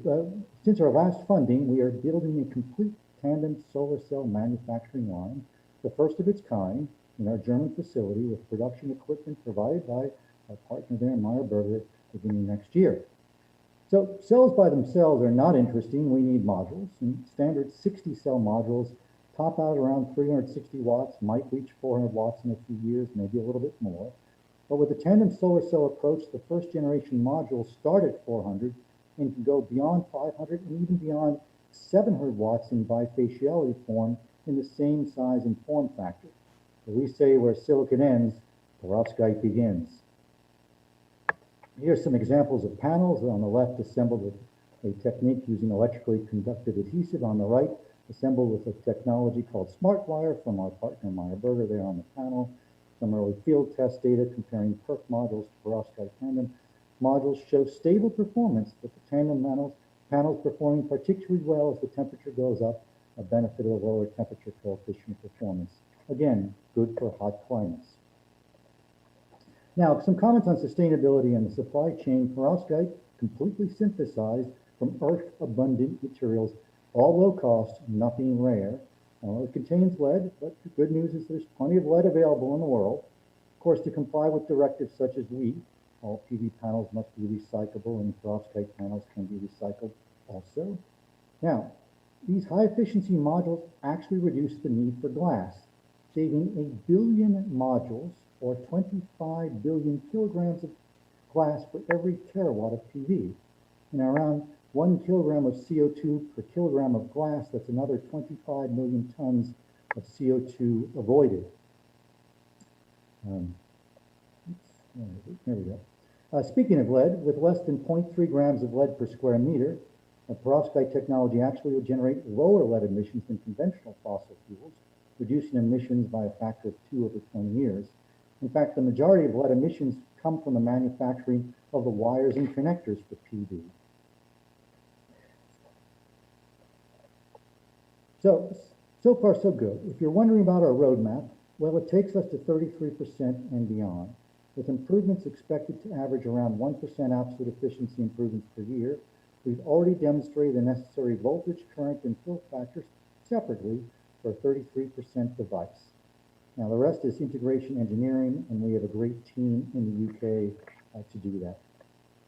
since our last funding, we are building a complete tandem solar cell manufacturing line, the first of its kind, in our German facility with production equipment provided by our partner there, Meyer Burger, beginning next year. So cells by themselves are not interesting. We need modules, and standard 60-cell modules top out around 360 watts, might reach 400 watts in a few years, maybe a little bit more. But with the tandem solar cell approach, the first generation modules start at 400 and can go beyond 500 and even beyond 700 watts in bifaciality form in the same size and form factor. So we say where silicon ends, perovskite begins. Here are some examples of panels. On the left, assembled with a technique using electrically conductive adhesive. On the right, assembled with a technology called SmartWire from our partner Meyer Burger there on the panel. Some early field test data comparing PERC modules to perovskite tandem modules show stable performance, but the tandem panels performing particularly well as the temperature goes up, a benefit of the lower temperature coefficient performance. Again, good for hot climates. Now, some comments on sustainability and the supply chain. Perovskite, completely synthesized from earth-abundant materials, all low cost, nothing rare. It contains lead, but the good news is there's plenty of lead available in the world. Of course, to comply with directives such as WEEE, all PV panels must be recyclable, and perovskite panels can be recycled also. Now, these high-efficiency modules actually reduce the need for glass, saving 1 billion modules or 25 billion kilograms of glass for every terawatt of PV. And around 1 kilogram of CO2 per kilogram of glass, that's another 25 million tons of CO2 avoided. There we go. Speaking of lead, with less than 0.3 grams of lead per square meter, perovskite technology actually will generate lower lead emissions than conventional fossil fuels, reducing emissions by a factor of 2 over 20 years. In fact, the majority of lead emissions come from the manufacturing of the wires and connectors for PV. So far so good. If you're wondering about our roadmap, well, it takes us to 33% and beyond, with improvements expected to average around 1% absolute efficiency improvements per year. We've already demonstrated the necessary voltage, current, and fill factors separately for a 33% device. Now, the rest is integration engineering, and we have a great team in the UK to do that.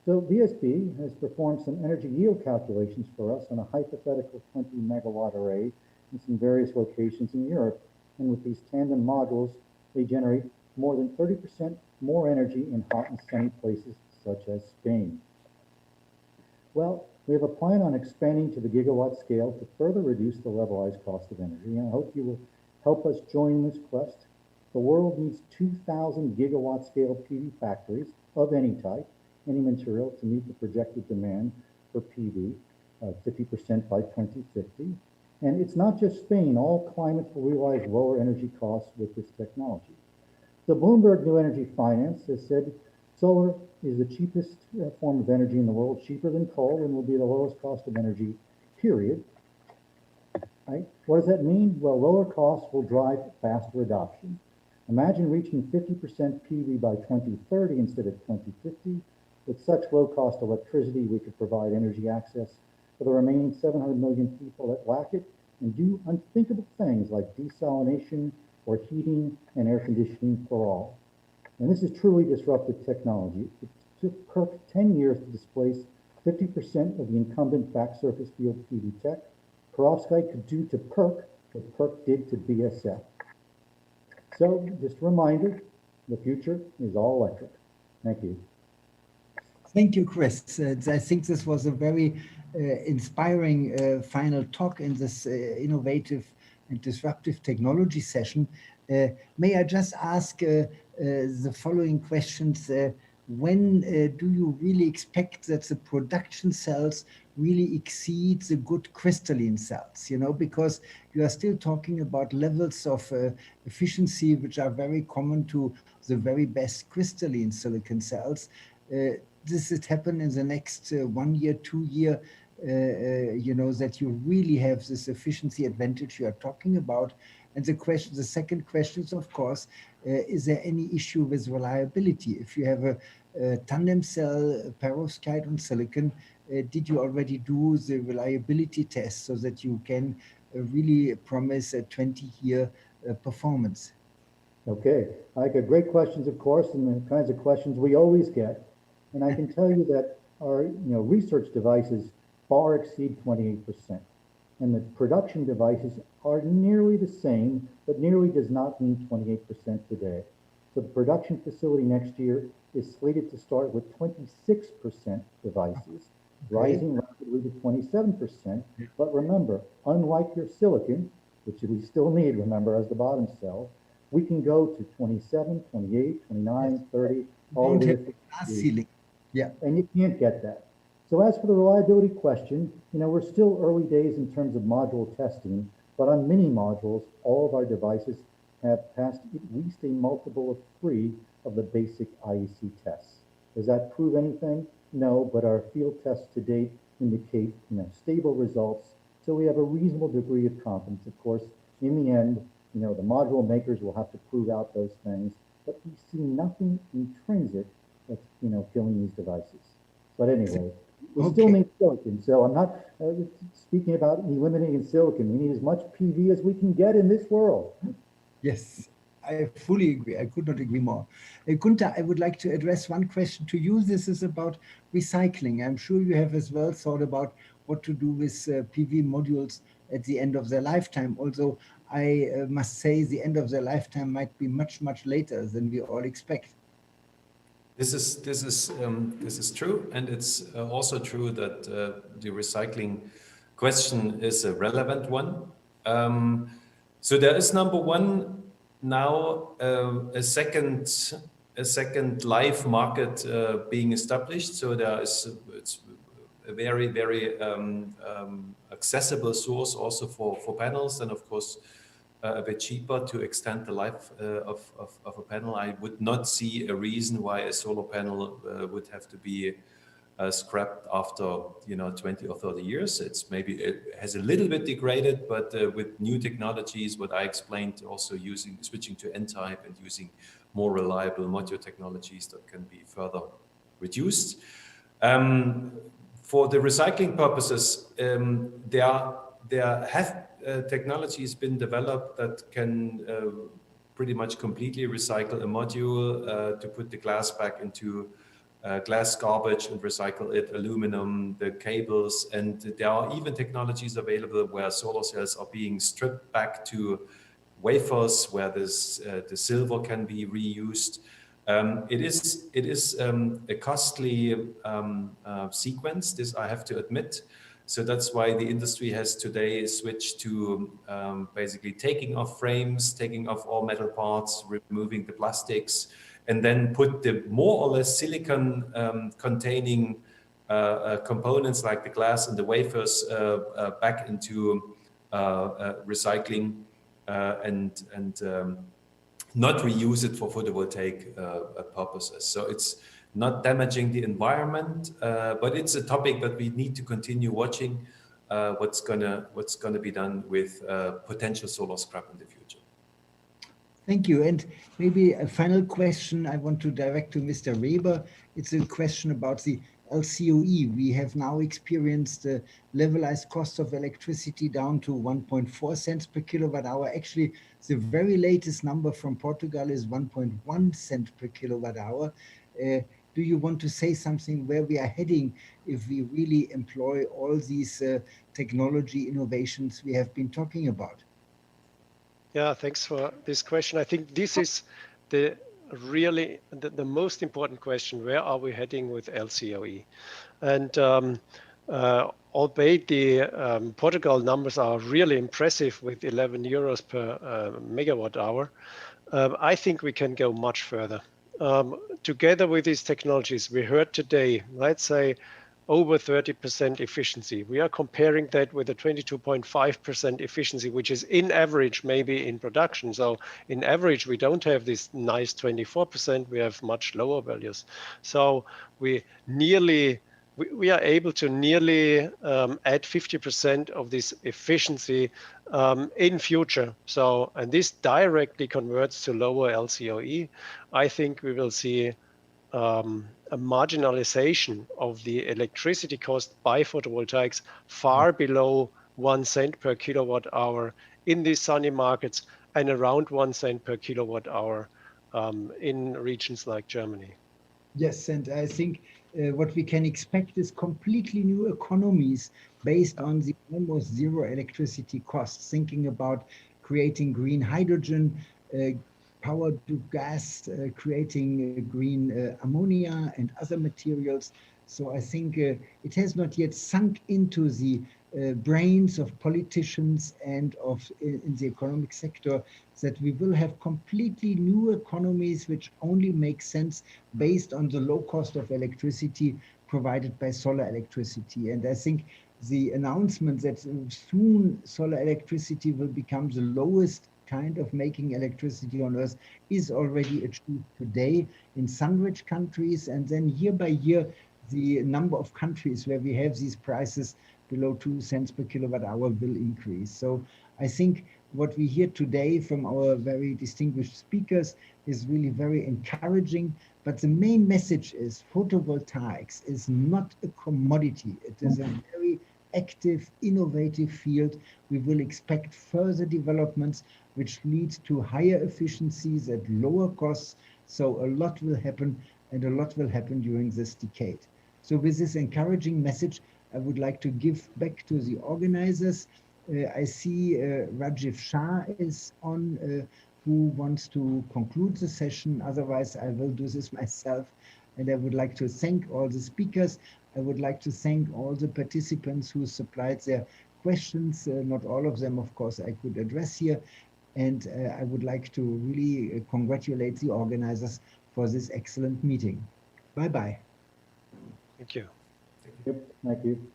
So VSB has performed some energy yield calculations for us on a hypothetical 20 megawatt array in some various locations in Europe. And with these tandem modules, they generate more than 30% more energy in hot and sunny places such as Spain. Well, we have a plan on expanding to the gigawatt scale to further reduce the levelized cost of energy. And I hope you will help us join this quest. The world needs 2,000 gigawatt scale PV factories of any type, any material, to meet the projected demand for PV, 50% by 2050. And it's not just Spain. All climates will realize lower energy costs with this technology. So Bloomberg New Energy Finance has said solar is the cheapest form of energy in the world, cheaper than coal, and will be the lowest cost of energy, period. Right? What does that mean? Well, lower costs will drive faster adoption. Imagine reaching 50% PV by 2030 instead of 2050. With such low-cost electricity, we could provide energy access for the remaining 700 million people that lack it and do unthinkable things like desalination or heating and air conditioning for all. And this is truly disruptive technology. It took PERC 10 years to displace 50% of the incumbent back surface field PV tech. Perovskite could do to PERC what PERC did to BASF. So just a reminder, the future is all electric. Thank you.
Thank you, Chris. I think this was a very inspiring final talk in this innovative and disruptive technology session. May I just ask the following questions? When do you really expect that the production cells really exceed the good crystalline cells? You know, because you are still talking about levels of efficiency which are very common to the very best crystalline silicon cells. This would happen in the next 1 year, 2 year, you know, that you really have this efficiency advantage you are talking about. And the second question is, of course, is there any issue with reliability? If you have a tandem cell perovskite on silicon, did you already do the reliability test so that you can really promise a 20-year performance?
Okay, I got great questions, of course, and the kinds of questions we always get. And I can tell you that our research devices far exceed 28%. And the production devices are nearly the same, but nearly does not mean 28% today. So the production facility next year is slated to start with 26% devices, rising rapidly to 27%. But remember, unlike your silicon, which we still need, remember, as the bottom cell, we can go to 27, 28, 29, 30, all the way to
ceiling. Yeah.
And you can't get that. So as for the reliability question, we're still early days in terms of module testing, but on mini modules, all of our devices have passed at least a multiple of 3 of the basic IEC tests. Does that prove anything? No, but our field tests to date indicate stable results. So we have a reasonable degree of confidence. Of course, in the end, the module makers will have to prove out those things, but we see nothing intrinsic that's killing these devices. But anyway, we still need silicon. So I'm not speaking about eliminating silicon. We need as much PV as we can get in this world.
Yes, I fully agree. I could not agree more. Gunther, I would like to address one question to you. This is about recycling. I'm sure you have as well thought about what to do with PV modules at the end of their lifetime. Although I must say the end of their lifetime might be much, much later than we all expect.
This is true, and it's also true that the recycling question is a relevant one. So there is, number one, now a second live market being established. So it's a very accessible source also for panels, and of course a bit cheaper to extend the life of a panel. I would not see a reason why a solar panel would have to be scrapped after 20 or 30 years. It has a little bit degraded, but with new technologies, what I explained, also switching to N-type and using more reliable module technologies, that can be further reduced. For the recycling purposes, there have technologies been developed that can pretty much completely recycle a module to put the glass back into glass garbage and recycle it, aluminum, the cables, and there are even technologies available where solar cells are being stripped back to wafers, where the silver can be reused. It is a costly sequence, this I have to admit. So that's why the industry has today switched to basically taking off frames, taking off all metal parts, removing the plastics, and then put the more or less silicon containing components like the glass and the wafers back into recycling and not reuse it for photovoltaic purposes. So it's not damaging the environment, but it's a topic that we need to continue watching what's gonna be done with potential solar scrap in the future.
Thank you. And maybe a final question I want to direct to Mr. Weber. It's a question about the LCOE. We have now experienced the levelized cost of electricity down to 1.4 cents per kilowatt hour. Actually, the very latest number from Portugal is 1.1 cent per kilowatt hour. Do you want to say something where we are heading if we really employ all these technology innovations we have been talking about?
Yeah, thanks for this question. I think this is the most important question. Where are we heading with LCOE? And albeit the Portugal numbers are really impressive with 11 euros per megawatt hour, I think we can go much further. Together with these technologies, we heard today, let's say, over 30% efficiency. We are comparing that with a 22.5% efficiency, which is in average, maybe in production. So in average, we don't have this nice 24%, we have much lower values. So we are able to nearly add 50% of this efficiency in future. So, and this directly converts to lower LCOE. I think we will see a marginalization of the electricity cost by photovoltaics far below 1 cent per kilowatt hour in these sunny markets and around 1 cent per kilowatt hour in regions like Germany.
Yes, and I think what we can expect is completely new economies based on the almost zero electricity costs, thinking about creating green hydrogen, power to gas, creating green ammonia and other materials. So I think it has not yet sunk into the brains of politicians and in the economic sector that we will have completely new economies which only make sense based on the low cost of electricity provided by solar electricity. And I think the announcement that soon solar electricity will become the lowest kind of making electricity on Earth is already achieved today in sun-rich countries, and then year by year the number of countries where we have these prices below 2 cents per kilowatt hour will increase. So I think what we hear today from our very distinguished speakers is really very encouraging, but the main message is photovoltaics is not a commodity. It is a very active, innovative field. We will expect further developments which leads to higher efficiencies at lower costs. So a lot will happen, and a lot will happen during this decade. So with this encouraging message, I would like to give back to the organizers. I see Rajiv Shah is on, who wants to conclude the session. Otherwise, I will do this myself. And I would like to thank all the speakers. I would like to thank all the participants who supplied their questions. Not all of them, of course, I could address here. And I would like to really congratulate the organizers for this excellent meeting. Bye-bye.
Thank you.
Yep, thank you.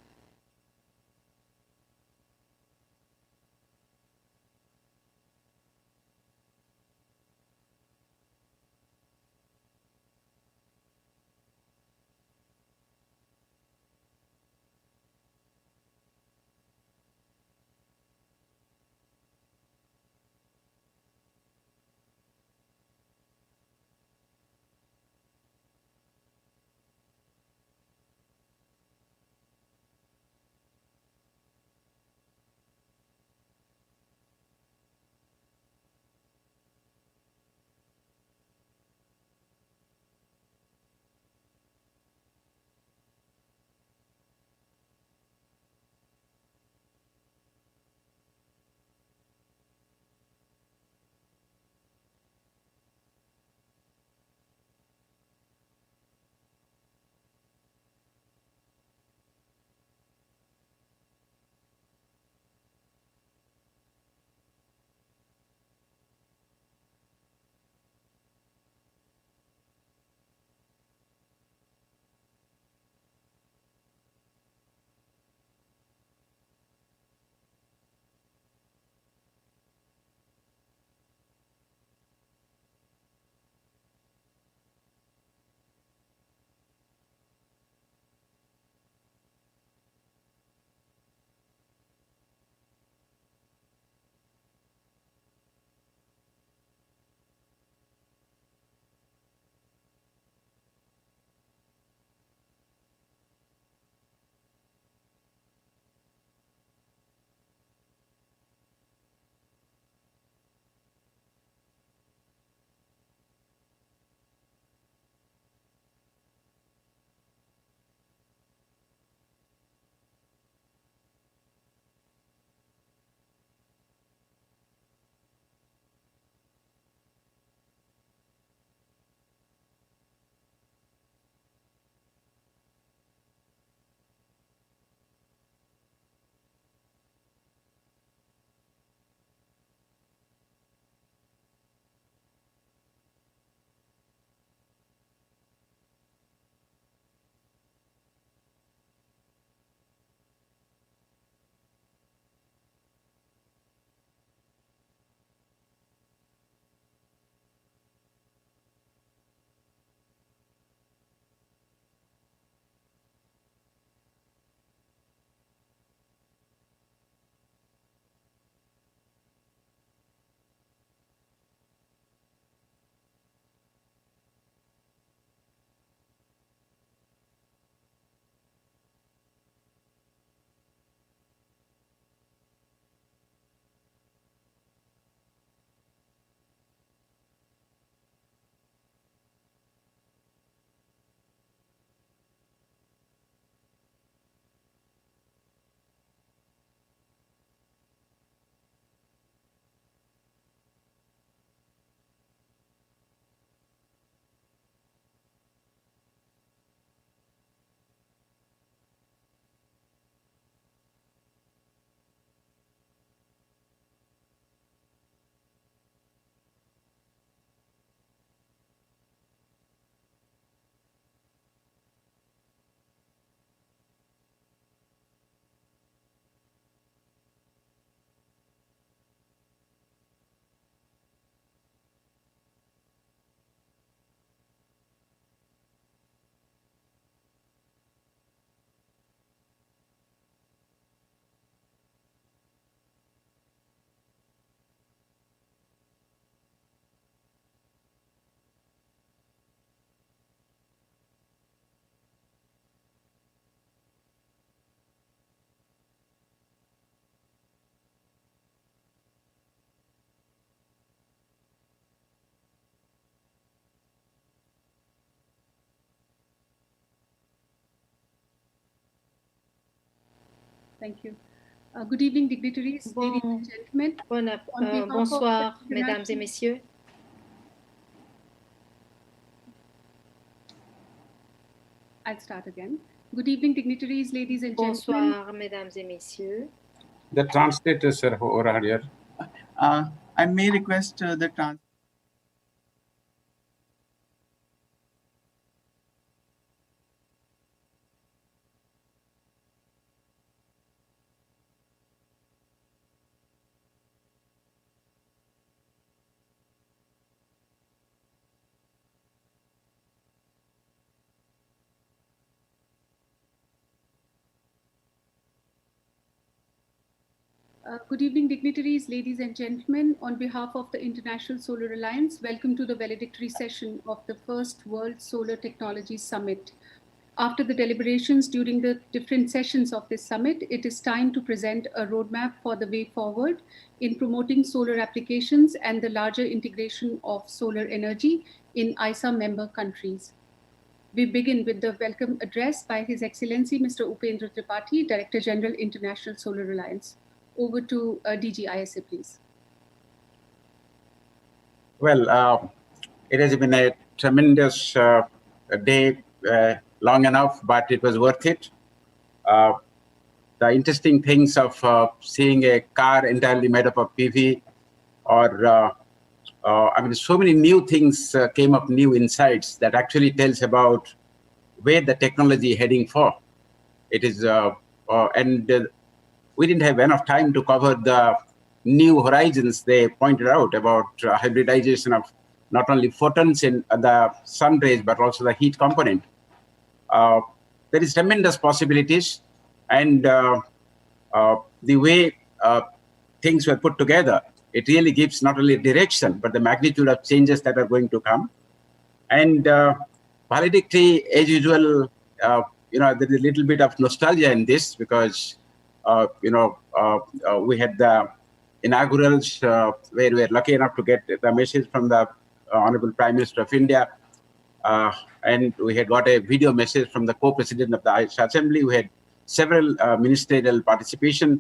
Thank you. Good evening, dignitaries, ladies and gentlemen.
Bonsoir, mesdames et messieurs.
I'll start again. Good evening, dignitaries, ladies and gentlemen.
Bonsoir, mesdames et messieurs.
The translators are over here. I may request the translator.
Good evening, dignitaries, ladies and gentlemen. On behalf of the International Solar Alliance, welcome to the valedictory session of the first World Solar Technology Summit. After the deliberations during the different sessions of this summit, it is time to present a roadmap for the way forward in promoting solar applications and the larger integration of solar energy in ISA member countries. We begin with the welcome address by His Excellency Mr. Upendra Tripathi, Director General, International Solar Alliance. Over to DG ISA, please.
Well, it has been a tremendous day, long enough, but it was worth it. The interesting things of seeing a car entirely made up of PV, or I mean, so many new things came up, new insights that actually tells about where the technology is heading for. It is, we didn't have enough time to cover the new horizons they pointed out about hybridization of not only photons in the sun rays, but also the heat component. There is tremendous possibilities, and the way things were put together, it really gives not only direction, but the magnitude of changes that are going to come. And valedictory, as usual, there's a little bit of nostalgia in this because we had the inaugurals where we were lucky enough to get the message from the Honorable Prime Minister of India. And we had got a video message from the co-president of the ISA Assembly. We had several ministerial participation.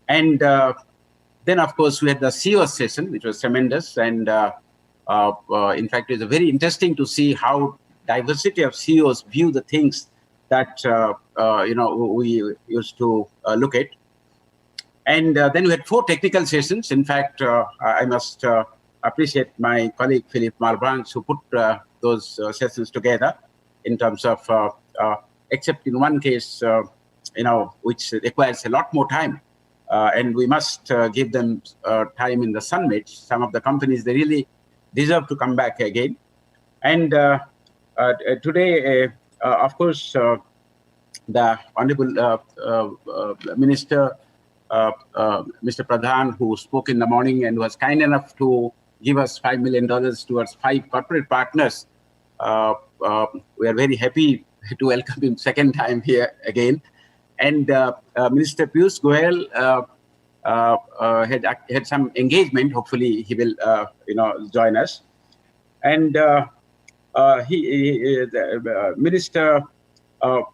And then, of course, we had the CEO session, which was tremendous. And in fact, it was very interesting to see how diversity of CEOs view the things that we used to look at. And then we had 4 technical sessions. In fact, I must appreciate my colleague Philippe Malebranche, who put those sessions together in terms of, except in one case, which requires a lot more time. And we must give them time in the summit. Some of the companies, they really deserve to come back again. And today, of course, the Honorable Minister, Mr. Pradhan, who spoke in the morning and was kind enough to give us $5 million towards 5 corporate partners. We are very happy to welcome him second time here again. And Minister Piyush Goyal had some engagement. Hopefully, he will join us. And Minister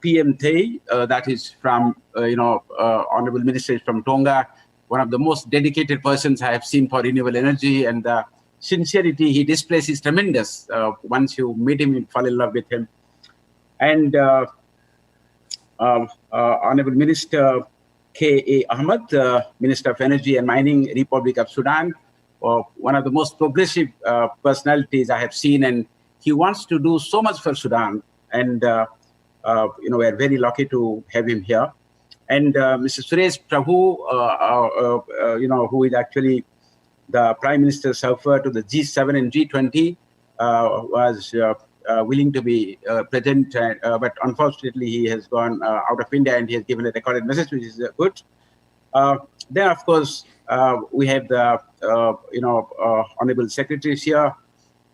PM Thay, that is from Honorable Minister from Tonga, one of the most dedicated persons I have seen for renewable energy, and the sincerity he displays is tremendous. Once you meet him, you fall in love with him. And Honorable Minister K.A. Ahmed, Minister of Energy and Mining, Republic of Sudan, one of the most progressive personalities I have seen, and he wants to do so much for Sudan. And we are very lucky to have him here. And Mr. Suresh Prabhu, who is actually the Prime Minister's helper to the G7 and G20, was willing to be present, but unfortunately he has gone out of India, and he has given a recorded message, which is good. Then, of course, we have the honorable secretaries here.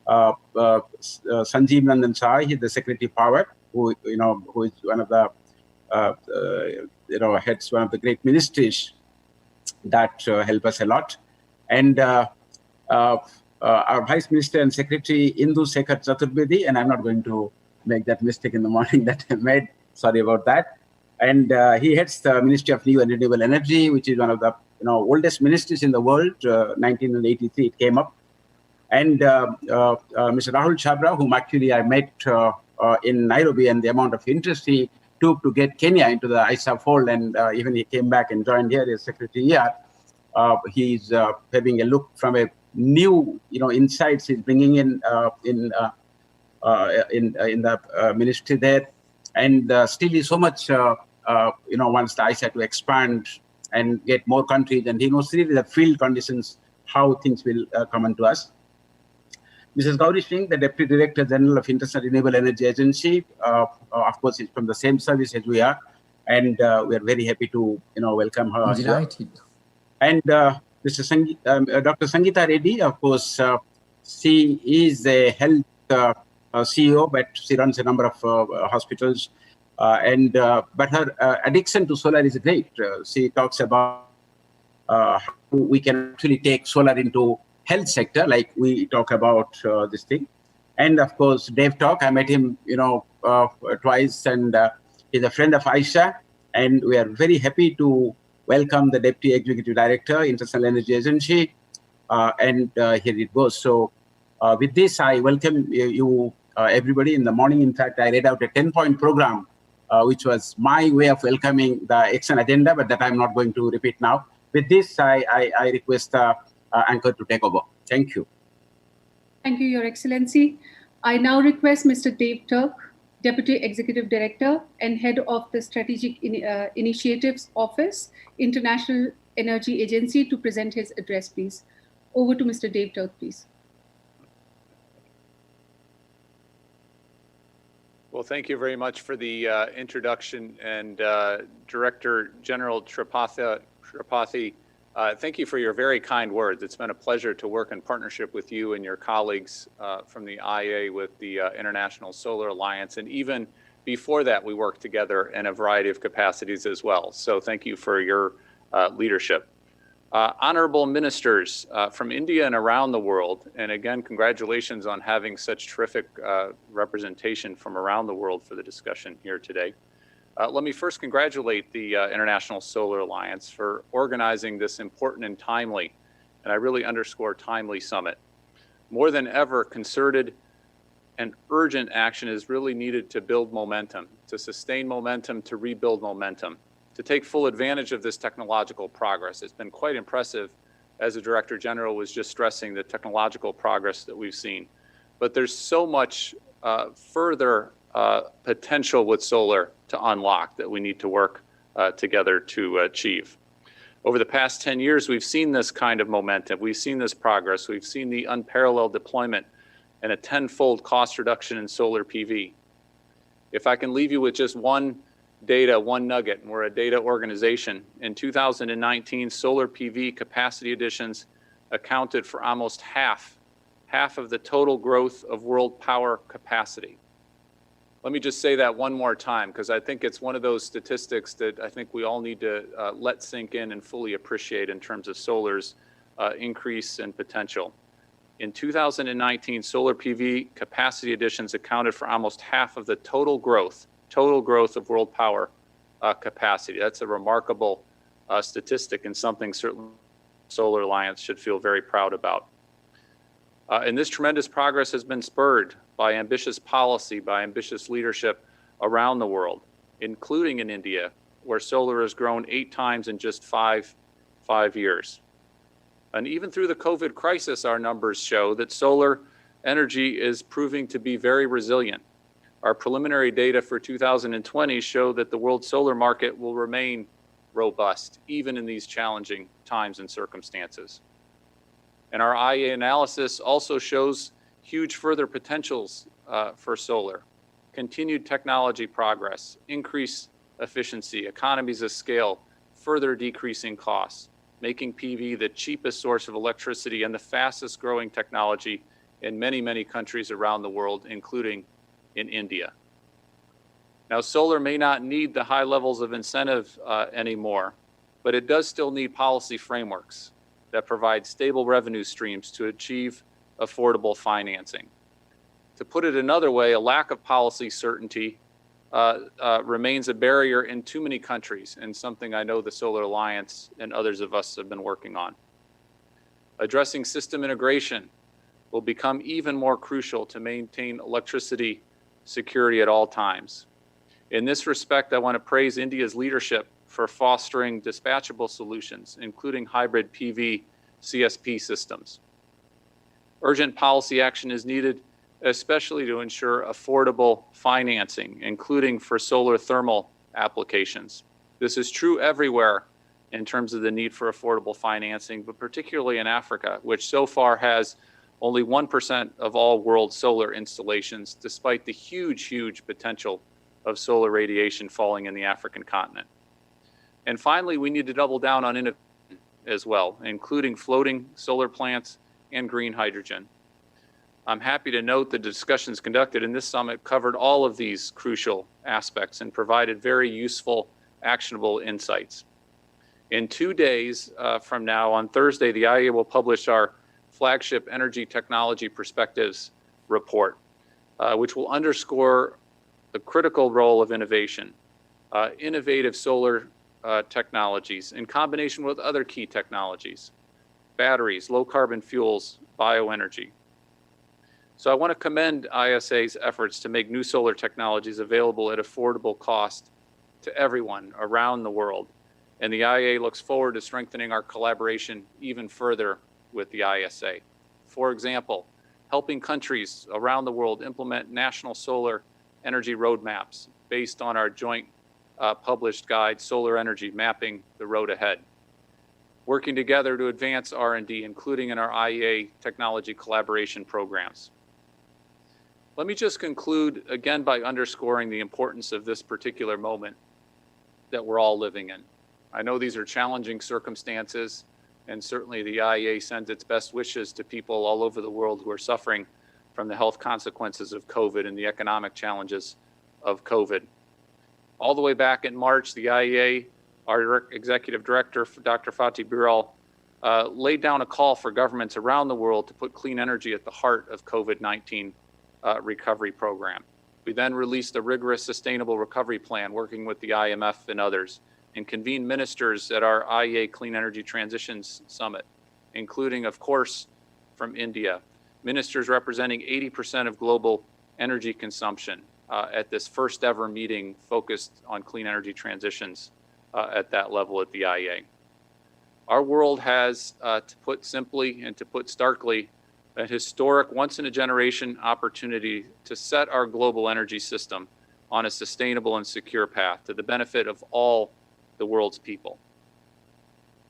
Sanjeev Nandan Sai, he's the Secretary Power, who is one of the heads one of the great ministries that help us a lot. And our Vice Minister and Secretary Indu Sekhar Chaturvedi, and I'm not going to make that mistake in the morning that I made. Sorry about that. And he heads the Ministry of New and Renewable Energy, which is one of the oldest ministries in the world. 1983 it came up. And Mr. Rahul Chabra, whom actually I met in Nairobi and the amount of interest he took to get Kenya into the ISA fold, and even he came back and joined here as Secretary ER. He's having a look from a new, insights he's bringing in the ministry there, and still is so much, wants the ISA to expand and get more countries, and he knows really the field conditions, how things will come into us. Mrs. Gauri Singh, the Deputy Director General of International Renewable Energy Agency, of course, is from the same service as we are, and we are very happy to, welcome her.
Delighted.
And Dr. Sangeeta Reddy, of course, she is a health CEO, but she runs a number of hospitals. But her addiction to solar is great. She talks about how we can actually take solar into health sector, like we talk about this thing. And of course, Dave Talk, I met him, twice, and he's a friend of Aisha. And we are very happy to welcome the Deputy Executive Director, International Energy Agency. And here it goes. So with this, I welcome you, everybody. In the morning, in fact, I read out a 10-point program, which was my way of welcoming the action agenda, but that I'm not going to repeat now. With this, I request Anchor to take over. Thank you.
Thank you, Your Excellency. I now request Mr. Dave Turk, Deputy Executive Director and Head of the Strategic Initiatives Office, International Energy Agency, to present his address, please. Over to Mr. Dave Turk, please.
Well, thank you very much for the introduction, and Director General Tripathi, thank you for your very kind words. It's been a pleasure to work in partnership with you and your colleagues from the IA with the International Solar Alliance. And even before that, we worked together in a variety of capacities as well. So thank you for your leadership. Honorable ministers from India and around the world, and again, congratulations on having such terrific representation from around the world for the discussion here today. Let me first congratulate the International Solar Alliance for organizing this important and timely, and I really underscore timely, summit. More than ever, concerted and urgent action is really needed to build momentum, to sustain momentum, to rebuild momentum, to take full advantage of this technological progress. It's been quite impressive, as the Director General was just stressing, the technological progress that we've seen. But there's so much further potential with solar to unlock that we need to work together to achieve. Over the past 10 years, we've seen this kind of momentum. We've seen this progress. We've seen the unparalleled deployment and a 10-fold cost reduction in solar PV. If I can leave you with just one nugget, and we're a data organization, in 2019, solar PV capacity additions accounted for almost half of the total growth of world power capacity. Let me just say that one more time, because I think it's one of those statistics that I think we all need to let sink in and fully appreciate in terms of solar's increase and potential. In 2019, solar PV capacity additions accounted for almost half of the total growth of world power capacity. That's a remarkable statistic, and something certainly Solar Alliance should feel very proud about. And this tremendous progress has been spurred by ambitious policy, by ambitious leadership around the world, including in India, where solar has grown 8 times in just five years. And even through the COVID crisis, our numbers show that solar energy is proving to be very resilient. Our preliminary data for 2020 show that the world solar market will remain robust, even in these challenging times and circumstances. And our IA analysis also shows huge further potentials for solar, continued technology progress, increased efficiency, economies of scale, further decreasing costs, making PV the cheapest source of electricity and the fastest growing technology in many, many countries around the world, including in India. Now, solar may not need the high levels of incentive anymore, but it does still need policy frameworks that provide stable revenue streams to achieve affordable financing. To put it another way, a lack of policy certainty remains a barrier in too many countries, and something I know the Solar Alliance and others of us have been working on. Addressing system integration will become even more crucial to maintain electricity security at all times. In this respect, I want to praise India's leadership for fostering dispatchable solutions, including hybrid PV CSP systems. Urgent policy action is needed, especially to ensure affordable financing, including for solar thermal applications. This is true everywhere in terms of the need for affordable financing, but particularly in Africa, which so far has only 1% of all world solar installations, despite the huge potential of solar radiation falling in the African continent. And finally, we need to double down on innovation as well, including floating solar plants and green hydrogen. I'm happy to note the discussions conducted in this summit covered all of these crucial aspects and provided very useful, actionable insights. In 2 days from now, on Thursday, the IEA will publish our flagship Energy Technology Perspectives report, which will underscore the critical role of innovation, innovative solar technologies in combination with other key technologies, batteries, low carbon fuels, bioenergy. So I want to commend ISA's efforts to make new solar technologies available at affordable cost to everyone around the world. And the IEA looks forward to strengthening our collaboration even further with the ISA. For example, helping countries around the world implement national solar energy roadmaps based on our joint published guide, Solar Energy Mapping the Road Ahead. Working together to advance R&D, including in our IEA technology collaboration programs. Let me just conclude again by underscoring the importance of this particular moment that we're all living in. I know these are challenging circumstances, and certainly the IEA sends its best wishes to people all over the world who are suffering from the health consequences of COVID and the economic challenges of COVID. All the way back in March, the IEA, our executive director, Dr. Fatih Birol, laid down a call for governments around the world to put clean energy at the heart of COVID-19 recovery program. We then released a rigorous sustainable recovery plan working with the IMF and others, and convened ministers at our IEA Clean Energy Transitions Summit, including, of course, from India, ministers representing 80% of global energy consumption at this first ever meeting focused on clean energy transitions at that level at the IEA. Our world has, to put simply and to put starkly, a historic once-in-a-generation opportunity to set our global energy system on a sustainable and secure path to the benefit of all the world's people.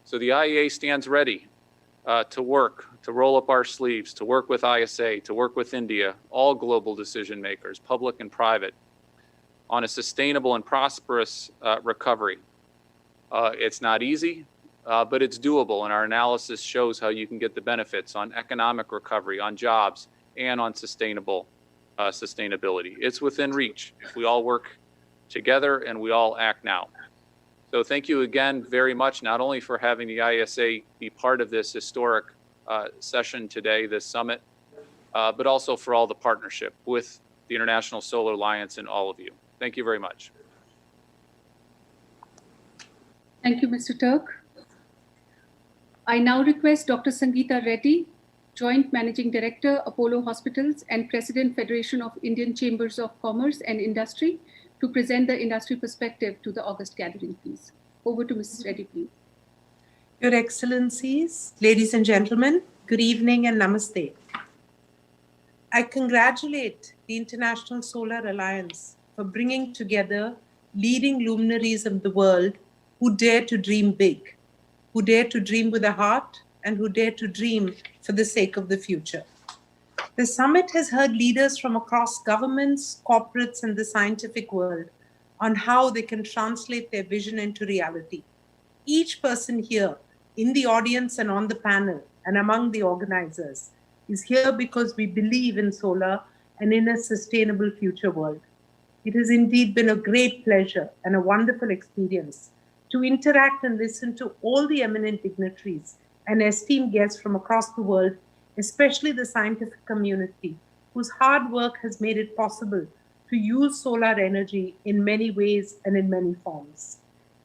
So the IEA stands ready to work, to roll up our sleeves, to work with ISA, to work with India, all global decision makers, public and private, on a sustainable and prosperous recovery. It's not easy, but it's doable, and our analysis shows how you can get the benefits on economic recovery, on jobs, and on sustainability. It's within reach if we all work together and we all act now. So thank you again very much, not only for having the ISA be part of this historic session today, this summit, but also for all the partnership with the International Solar Alliance and all of you. Thank you very much.
Thank you, Mr. Turk. I now request Dr. Sangeeta Reddy, Joint Managing Director, Apollo Hospitals and President, Federation of Indian Chambers of Commerce and Industry, to present the industry perspective to the August gathering, please. Over to Mrs. Reddy, please.
Your Excellencies, ladies and gentlemen, good evening and namaste. I congratulate the International Solar Alliance for bringing together leading luminaries of the world who dare to dream big, who dare to dream with a heart, and who dare to dream for the sake of the future. The summit has heard leaders from across governments, corporates, and the scientific world on how they can translate their vision into reality. Each person here in the audience and on the panel and among the organizers is here because we believe in solar and in a sustainable future world. It has indeed been a great pleasure and a wonderful experience to interact and listen to all the eminent dignitaries and esteemed guests from across the world, especially the scientific community, whose hard work has made it possible to use solar energy in many ways and in many forms.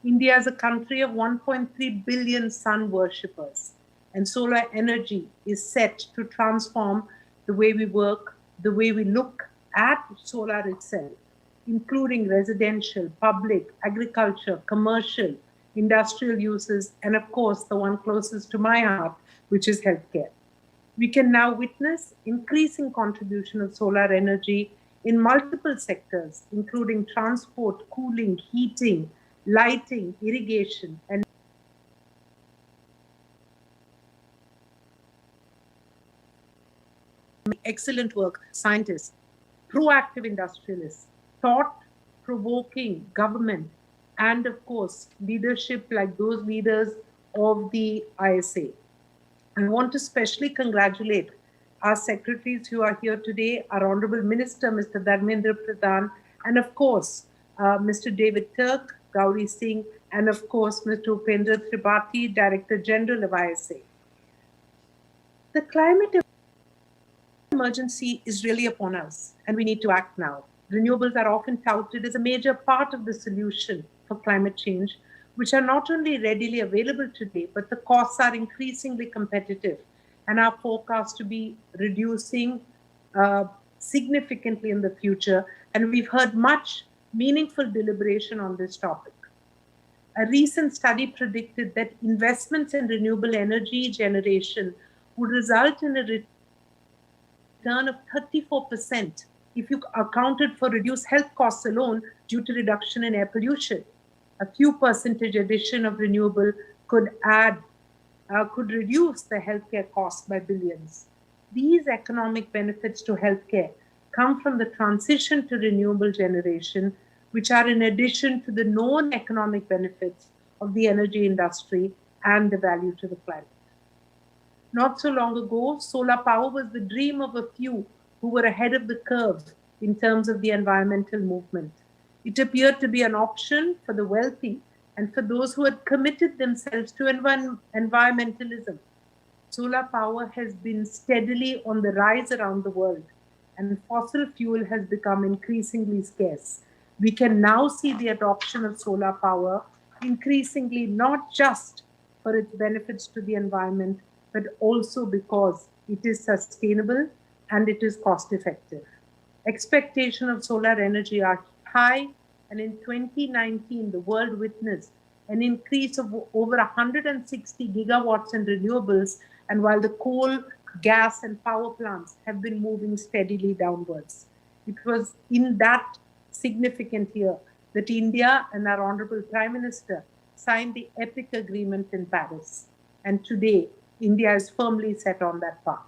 India is a country of 1.3 billion sun worshippers, and solar energy is set to transform the way we work, the way we look at solar itself, including residential, public, agriculture, commercial, industrial uses, and of course, the one closest to my heart, which is healthcare. We can now witness increasing contribution of solar energy in multiple sectors, including transport, cooling, heating, lighting, irrigation, and excellent work, scientists, proactive industrialists, thought-provoking government, and of course, leadership like those leaders of the ISA. I want to specially congratulate our secretaries who are here today, our Honorable Minister, Mr. Dharmendra Pradhan, and of course, Mr. David Turk, Gauri Singh, and of course, Mr. Upendra Tripathi, Director General of ISA. The climate emergency is really upon us, and we need to act now. Renewables are often touted as a major part of the solution for climate change, which are not only readily available today, but the costs are increasingly competitive and are forecast to be reducing significantly in the future. And we've heard much meaningful deliberation on this topic. A recent study predicted that investments in renewable energy generation would result in a return of 34% if you accounted for reduced health costs alone due to reduction in air pollution. A few percentage addition of renewable could reduce the healthcare costs by billions. These economic benefits to healthcare come from the transition to renewable generation, which are in addition to the known economic benefits of the energy industry and the value to the planet. Not so long ago, solar power was the dream of a few who were ahead of the curve in terms of the environmental movement. It appeared to be an option for the wealthy and for those who had committed themselves to environmentalism. Solar power has been steadily on the rise around the world, and fossil fuel has become increasingly scarce. We can now see the adoption of solar power increasingly not just for its benefits to the environment, but also because it is sustainable and it is cost effective. Expectations of solar energy are high, and in 2019, the world witnessed an increase of over 160 gigawatts in renewables, and while the coal, gas, and power plants have been moving steadily downwards. It was in that significant year that India and our Honorable Prime Minister signed the EPIC agreement in Paris, and today, India is firmly set on that path.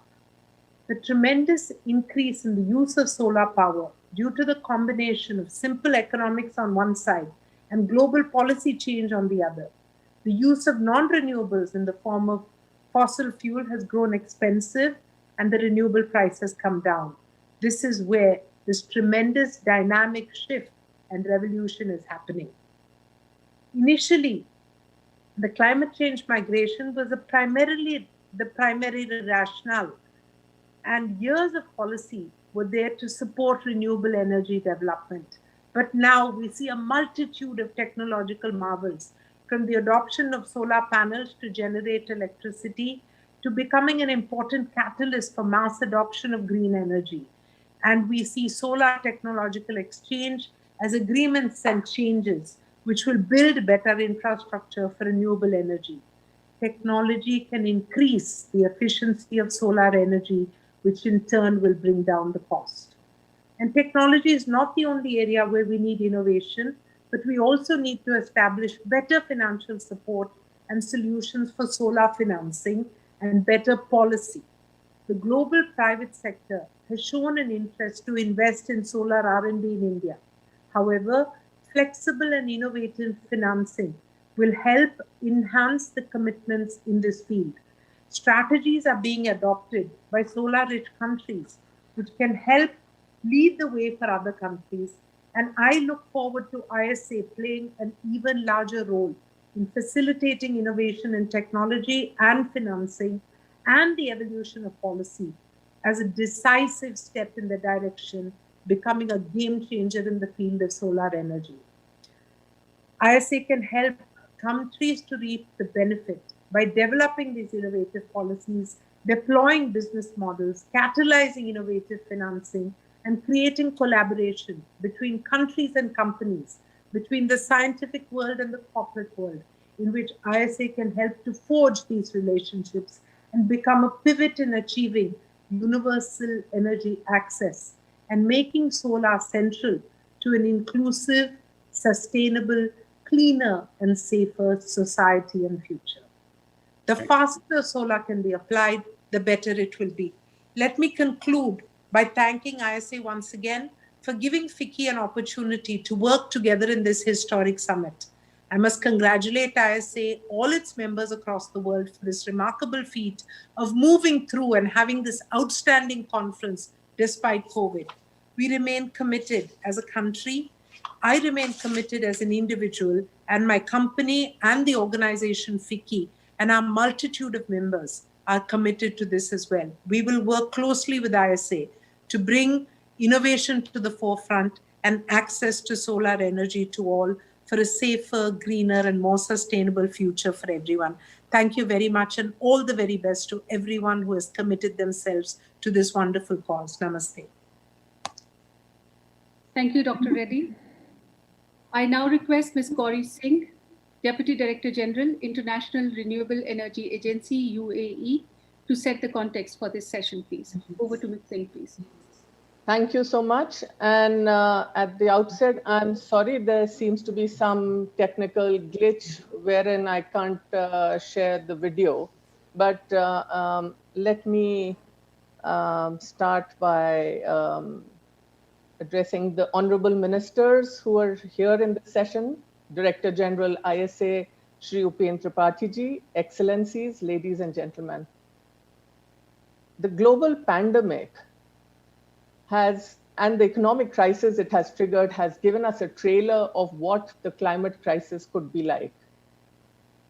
The tremendous increase in the use of solar power due to the combination of simple economics on one side and global policy change on the other. The use of non-renewables in the form of fossil fuel has grown expensive and the renewable price has come down. This is where this tremendous dynamic shift and revolution is happening. Initially, the climate change migration was the primary rationale, and years of policy were there to support renewable energy development. But now we see a multitude of technological marvels, from the adoption of solar panels to generate electricity, to becoming an important catalyst for mass adoption of green energy. And we see solar technological exchange as agreements and changes which will build better infrastructure for renewable energy. Technology can increase the efficiency of solar energy, which in turn will bring down the cost. And technology is not the only area where we need innovation, but we also need to establish better financial support and solutions for solar financing and better policy. The global private sector has shown an interest to invest in solar R&D in India. However, flexible and innovative financing will help enhance the commitments in this field. Strategies are being adopted by solar-rich countries, which can help lead the way for other countries. And I look forward to ISA playing an even larger role in facilitating innovation in technology and financing and the evolution of policy as a decisive step in the direction becoming a game changer in the field of solar energy. ISA can help countries to reap the benefit by developing these innovative policies, deploying business models, catalyzing innovative financing, and creating collaboration between countries and companies, between the scientific world and the corporate world, in which ISA can help to forge these relationships and become a pivot in achieving universal energy access and making solar central to an inclusive, sustainable, cleaner, and safer society and future. The faster solar can be applied, the better it will be. Let me conclude by thanking ISA once again for giving FICCI an opportunity to work together in this historic summit. I must congratulate ISA, all its members across the world for this remarkable feat of moving through and having this outstanding conference despite COVID. We remain committed as a country. I remain committed as an individual, and my company and the organization FICCI and our multitude of members are committed to this as well. We will work closely with ISA to bring innovation to the forefront and access to solar energy to all for a safer, greener, and more sustainable future for everyone. Thank you very much, and all the very best to everyone who has committed themselves to this wonderful cause. Namaste.
Thank you, Dr. Reddy. I now request Ms. Gauri Singh, Deputy Director General, International Renewable Energy Agency, UAE, to set the context for this session, please. Over to Ms. Singh, please.
Thank you so much. And at the outset, I'm sorry, there seems to be some technical glitch wherein I can't share the video. But let me start by addressing the honorable ministers who are here in the session. Director General ISA, Shri Upen Tripathi ji, Excellencies, ladies and gentlemen. The global pandemic and the economic crisis it has triggered has given us a trailer of what the climate crisis could be like.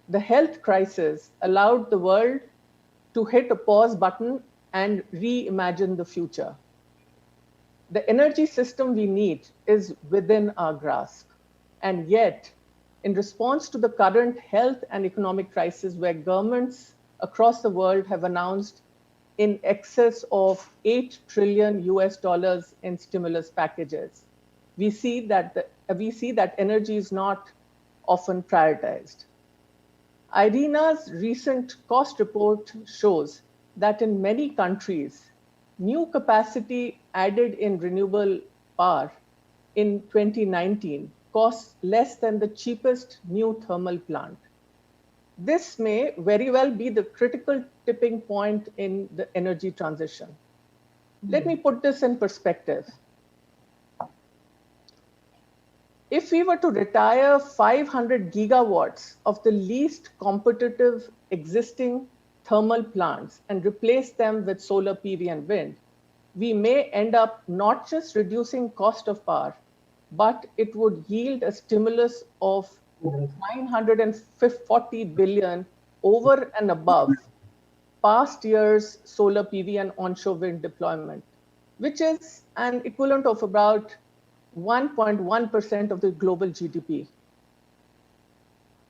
The health crisis allowed the world to hit a pause button and reimagine the future. The energy system we need is within our grasp. And yet, in response to the current health and economic crisis where governments across the world have announced in excess of $8 trillion in stimulus packages, we see that energy is not often prioritized. IRENA's recent cost report shows that in many countries, new capacity added in renewable power in 2019 costs less than the cheapest new thermal plant. This may very well be the critical tipping point in the energy transition. Let me put this in perspective. If we were to retire 500 gigawatts of the least competitive existing thermal plants and replace them with solar PV and wind, we may end up not just reducing cost of power, but it would yield a stimulus of 940 billion over and above past year's solar PV and onshore wind deployment, which is an equivalent of about 1.1% of the global GDP.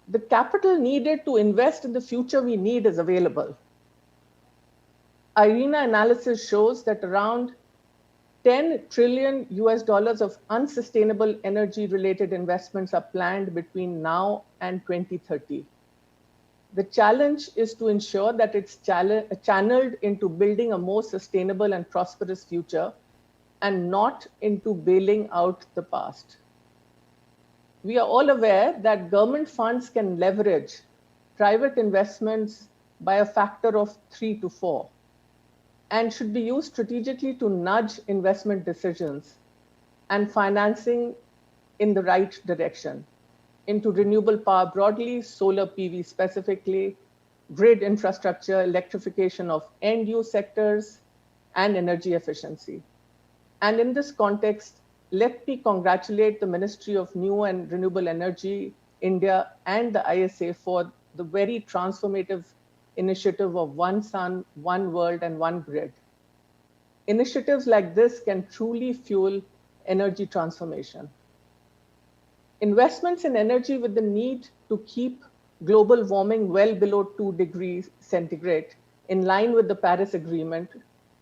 The capital needed to invest in the future we need is available. IRENA analysis shows that around $10 trillion of unsustainable energy-related investments are planned between now and 2030. The challenge is to ensure that it's channeled into building a more sustainable and prosperous future and not into bailing out the past. We are all aware that government funds can leverage private investments by a factor of 3 to 4 and should be used strategically to nudge investment decisions and financing in the right direction into renewable power broadly, solar PV specifically, grid infrastructure, electrification of end-use sectors, and energy efficiency. And in this context, let me congratulate the Ministry of New and Renewable Energy, India, and the ISA for the very transformative initiative of One Sun, One World, and One Grid. Initiatives like this can truly fuel energy transformation. Investments in energy with the need to keep global warming well below 2 degrees centigrade in line with the Paris Agreement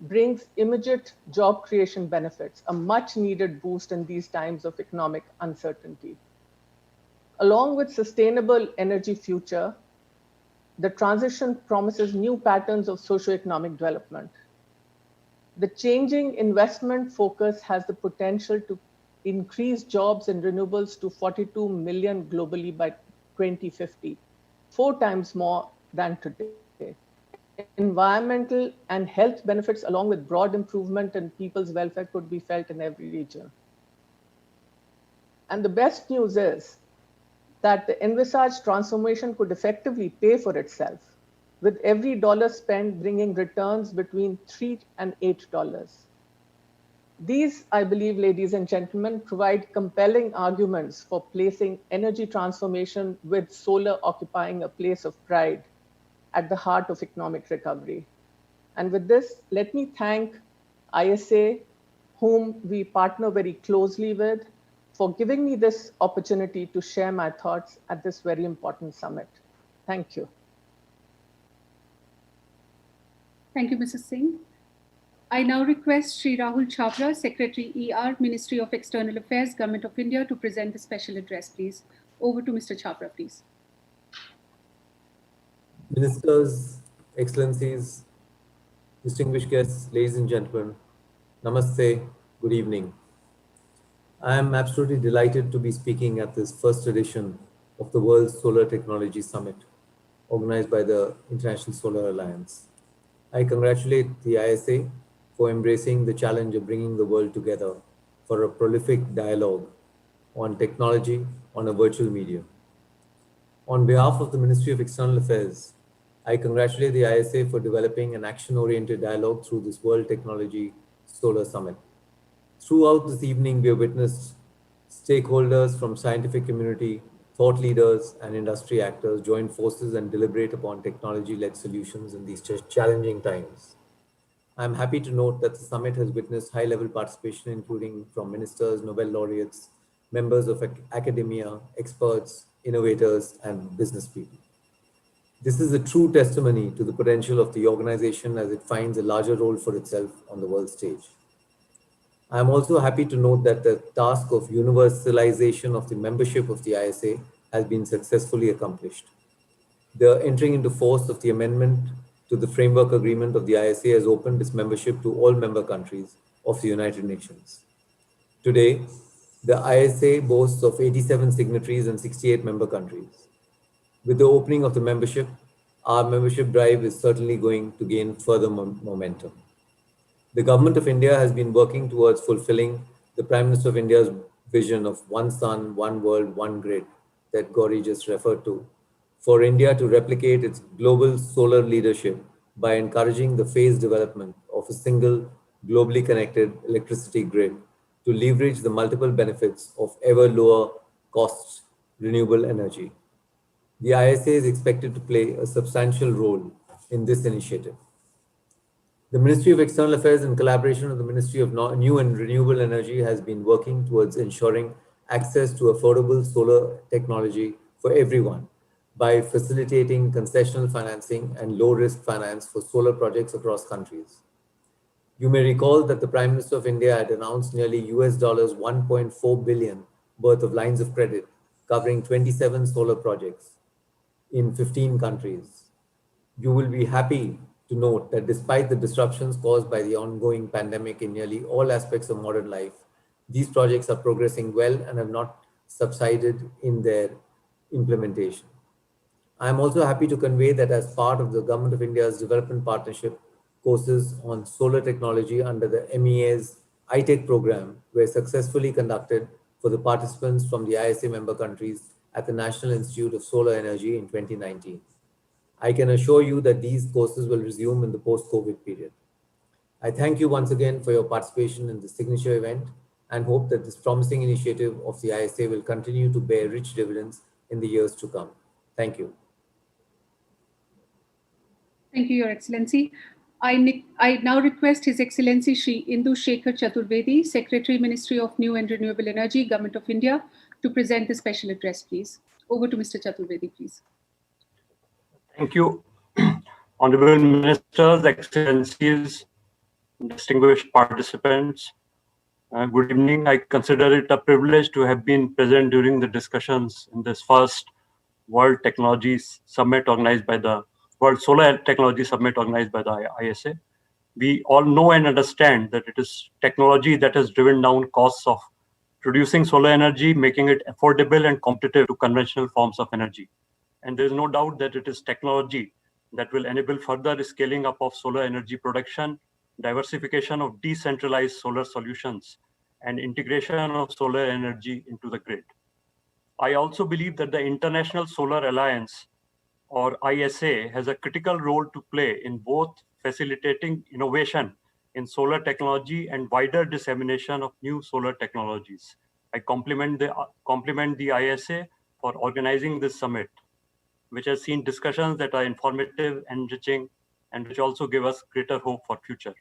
brings immediate job creation benefits, a much needed boost in these times of economic uncertainty. Along with sustainable energy future, the transition promises new patterns of socioeconomic development. The changing investment focus has the potential to increase jobs in renewables to 42 million globally by 2050, 4 times more than today. Environmental and health benefits, along with broad improvement in people's welfare, could be felt in every region. And the best news is that the envisaged transformation could effectively pay for itself, with every dollar spent bringing returns between $3 and $8. These, I believe, ladies and gentlemen, provide compelling arguments for placing energy transformation with solar occupying a place of pride at the heart of economic recovery. And with this, let me thank ISA, whom we partner very closely with, for giving me this opportunity to share my thoughts at this very important summit. Thank you.
Thank you, Mrs. Singh. I now request Sri Rahul Chhabra, Secretary ER, Ministry of External Affairs, Government of India, to present the special address, please. Over to Mr. Chhabra, please.
Ministers, Excellencies, distinguished guests, ladies and gentlemen, Namaste, good evening. I am absolutely delighted to be speaking at this first edition of the World Solar Technology Summit, organized by the International Solar Alliance. I congratulate the ISA for embracing the challenge of bringing the world together for a prolific dialogue on technology on a virtual medium. On behalf of the Ministry of External Affairs, I congratulate the ISA for developing an action-oriented dialogue through this World Technology Solar Summit. Throughout this evening, we have witnessed stakeholders from scientific community, thought leaders, and industry actors join forces and deliberate upon technology-led solutions in these challenging times. I'm happy to note that the summit has witnessed high-level participation, including from ministers, Nobel laureates, members of academia, experts, innovators, and business people. This is a true testimony to the potential of the organization as it finds a larger role for itself on the world stage. I am also happy to note that the task of universalization of the membership of the ISA has been successfully accomplished. The entering into force of the amendment to the Framework Agreement of the ISA has opened its membership to all member countries of the United Nations. Today, the ISA boasts of 87 signatories and 68 member countries. With the opening of the membership, our membership drive is certainly going to gain further momentum. The Government of India has been working towards fulfilling the Prime Minister of India's vision of one sun, one world, one grid that Gauri just referred to, for India to replicate its global solar leadership by encouraging the phased development of a single globally connected electricity grid to leverage the multiple benefits of ever lower cost renewable energy. The ISA is expected to play a substantial role in this initiative. The Ministry of External Affairs, in collaboration with the Ministry of New and Renewable Energy, has been working towards ensuring access to affordable solar technology for everyone by facilitating concessional financing and low-risk finance for solar projects across countries. You may recall that the Prime Minister of India had announced nearly $1.4 billion worth of lines of credit covering 27 solar projects in 15 countries. You will be happy to note that despite the disruptions caused by the ongoing pandemic in nearly all aspects of modern life, these projects are progressing well and have not subsided in their implementation. I am also happy to convey that as part of the Government of India's development partnership, courses on solar technology under the MEA's iTech program were successfully conducted for the participants from the ISA member countries at the National Institute of Solar Energy in 2019. I can assure you that these courses will resume in the post-COVID period. I thank you once again for your participation in the signature event and hope that this promising initiative of the ISA will continue to bear rich dividends in the years to come. Thank you.
Thank you, Your Excellency. I now request His Excellency Shri Indu Shekhar Chaturvedi, Secretary, Ministry of New and Renewable Energy, Government of India, to present the special address, please. Over to Mr. Chaturvedi, please.
Thank you. Honorable Ministers, Excellencies,
distinguished participants. Good evening. I consider it a privilege to have been present during the discussions in this first World Technology Summit organized by the World Solar Technology Summit organized by the ISA. We all know and understand that it is technology that has driven down costs of producing solar energy, making it affordable and competitive to conventional forms of energy. And there is no doubt that it is technology that will enable further scaling up of solar energy production, diversification of decentralized solar solutions, and integration of solar energy into the grid. I also believe that the International Solar Alliance, or ISA, has a critical role to play in both facilitating innovation in solar technology and wider dissemination of new solar technologies. I compliment the ISA for organizing this summit, which has seen discussions that are informative, enriching, and which also give us greater hope for future.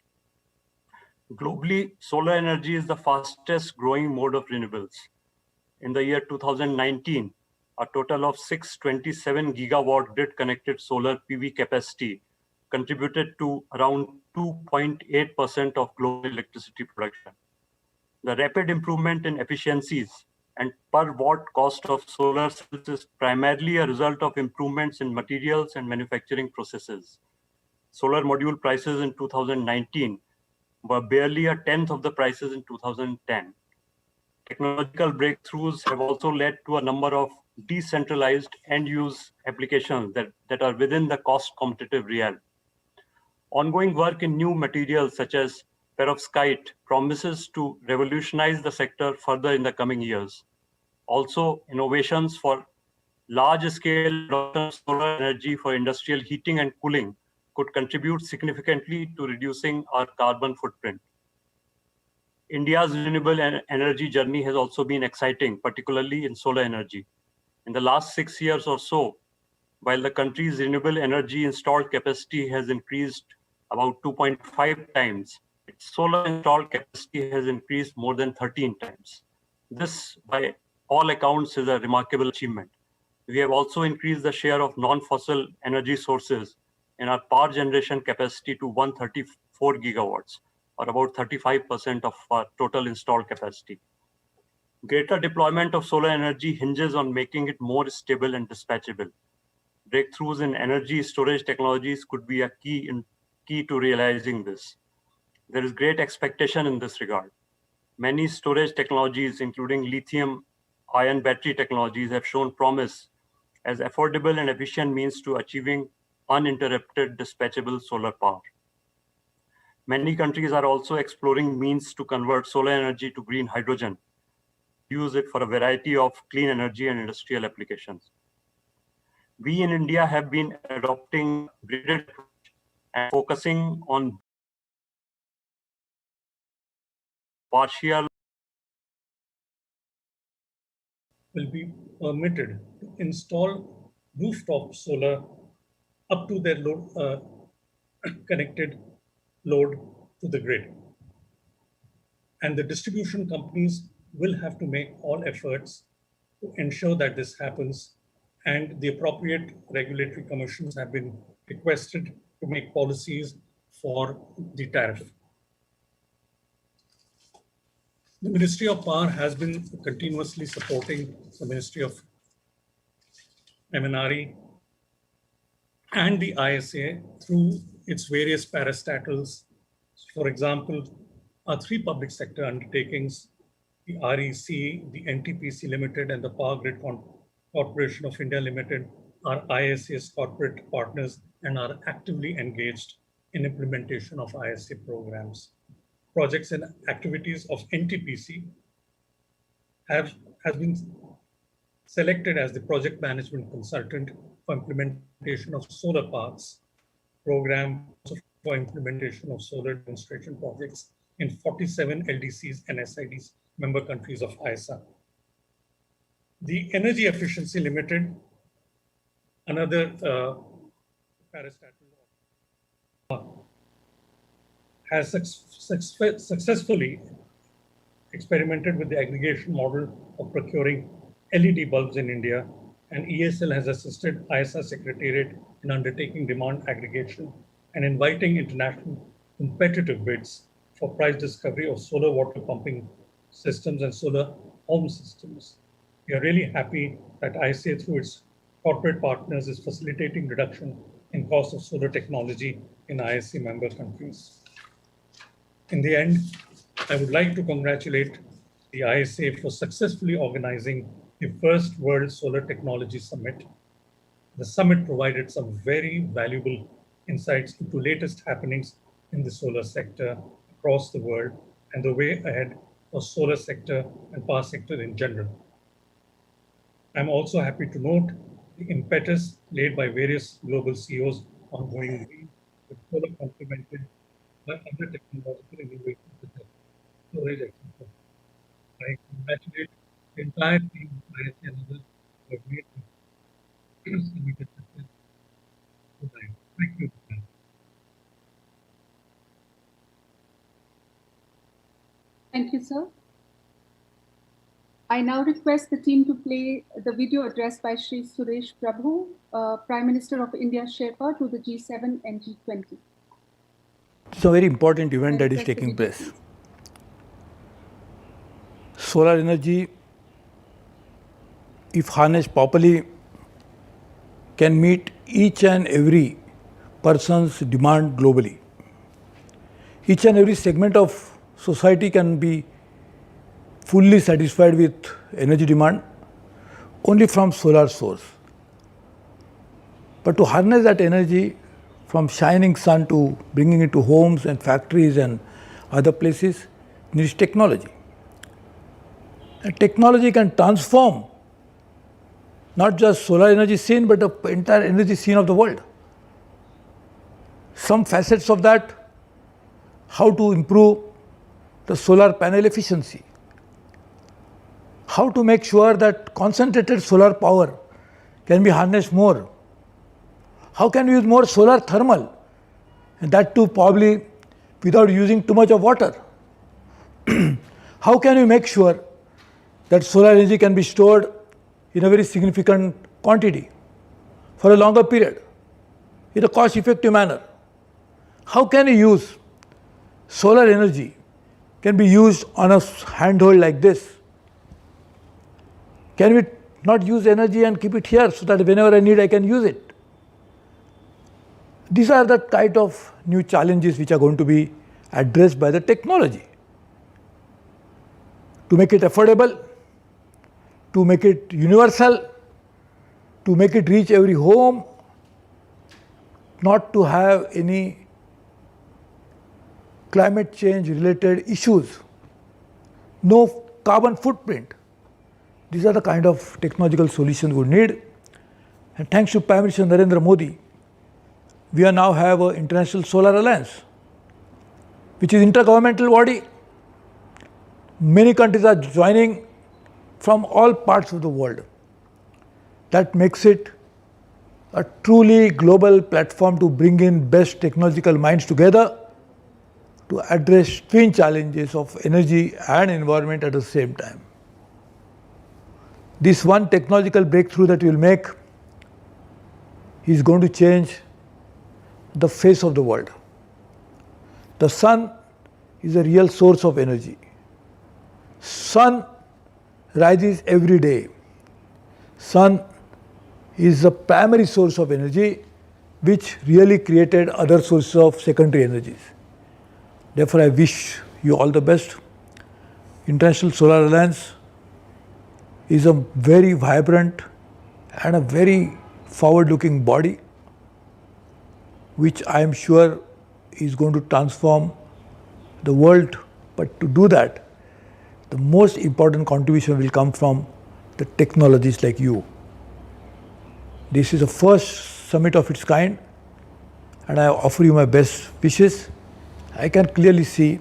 Globally, solar energy is the fastest growing mode of renewables. In the year 2019, a total of 627 gigawatt grid connected solar PV capacity contributed to around 2.8% of global electricity production. The rapid improvement in efficiencies and per watt cost of solar cells is primarily a result of improvements in materials and manufacturing processes. Solar module prices in 2019 were barely a tenth of the prices in 2010. Technological breakthroughs have also led to a number of decentralized end-use applications that are within the cost-competitive realm. Ongoing work in new materials such as perovskite promises to revolutionize the sector further in the coming years. Also, innovations for large-scale solar energy for industrial heating and cooling could contribute significantly to reducing our carbon footprint. India's renewable energy journey has also been exciting, particularly in solar energy. In the last 6 years or so, while the country's renewable energy installed capacity has increased about 2.5 times, its solar installed capacity has increased more than 13 times. This, by all accounts, is a remarkable achievement. We have also increased the share of non-fossil energy sources in our power generation capacity to 134 gigawatts, or about 35% of our total installed capacity. Greater deployment of solar energy hinges on making it more stable and dispatchable. Breakthroughs in energy storage technologies could be a key to realizing this. There is great expectation in this regard. Many storage technologies, including lithium-ion battery technologies, have shown promise as affordable and efficient means to achieving uninterrupted dispatchable solar power. Many countries are also exploring means to convert solar energy to green hydrogen, use it for a variety of clean energy and industrial applications. We in India have been adopting graded approach and focusing on partial
will be permitted to install rooftop solar up to their load, connected load to the grid. And the distribution companies will have to make all efforts to ensure that this happens, and the appropriate regulatory commissions have been requested to make policies for the tariff. The Ministry of Power has been continuously supporting the Ministry of MNRE and the ISA through its various parastatals. For example, our 3 public sector undertakings, the REC, the NTPC Limited, and the Power Grid Corporation of India Limited, are ISA's corporate partners and are actively engaged in implementation of ISA programs. Projects and activities of NTPC has been selected as the project management consultant for implementation of solar parks program for implementation of solar demonstration projects in 47 LDCs and SIDs, member countries of ISA. The Energy Efficiency Limited, another parastatal, has successfully experimented with the aggregation model of procuring LED bulbs in India, and ESL has assisted ISA Secretariat in undertaking demand aggregation and inviting international competitive bids for price discovery of solar water pumping systems and solar home systems. We are really happy that ISA, through its corporate partners, is facilitating reduction in cost of solar technology in ISA member countries. In the end, I would like to congratulate the ISA for successfully organizing the first World Solar Technology Summit. The summit provided some very valuable insights into latest happenings in the solar sector across the world and the way ahead for solar sector and power sector in general. I'm also happy to note the impetus laid by various global CEOs on going green, with solar complemented by other technological innovations such as storage, etc. I congratulate the entire team of ISA and others who have made this summit a success. Thank you.
Thank you, sir. I now request the team to play the video address by Shri Suresh Prabhu, Prime Minister of India Sherpa, to the G7 and G20.
It's a very important event that is taking place. Solar energy, if harnessed properly, can meet each and every person's demand globally. Each and every segment of society can be fully satisfied with energy demand only from solar source. But to harness that energy from shining sun to bringing it to homes and factories and other places needs technology. And technology can transform not just solar energy scene but the entire energy scene of the world. Some facets of that: how to improve the solar panel efficiency, how to make sure that concentrated solar power can be harnessed more, how can we use more solar thermal, and that too probably without using too much of water. How can we make sure that solar energy can be stored in a very significant quantity for a longer period in a cost-effective manner? How can we use solar energy can be used on a handhold like this? Can we not use energy and keep it here so that whenever I need, I can use it? These are the kind of new challenges which are going to be addressed by the technology. To make it affordable, to make it universal, to make it reach every home, not to have any climate change related issues, no carbon footprint. These are the kind of technological solutions we need. And thanks to Prime Minister Narendra Modi, we now have an International Solar Alliance, which is an intergovernmental body. Many countries are joining from all parts of the world. That makes it a truly global platform to bring in best technological minds together to address twin challenges of energy and environment at the same time. This one technological breakthrough that we will make is going to change the face of the world. The sun is a real source of energy. Sun rises every day. Sun is the primary source of energy which really created other sources of secondary energies. Therefore, I wish you all the best. International Solar Alliance is a very vibrant and a very forward-looking body which I am sure is going to transform the world. But to do that, the most important contribution will come from the technologies like you. This is the first summit of its kind, and I offer you my best wishes. I can clearly see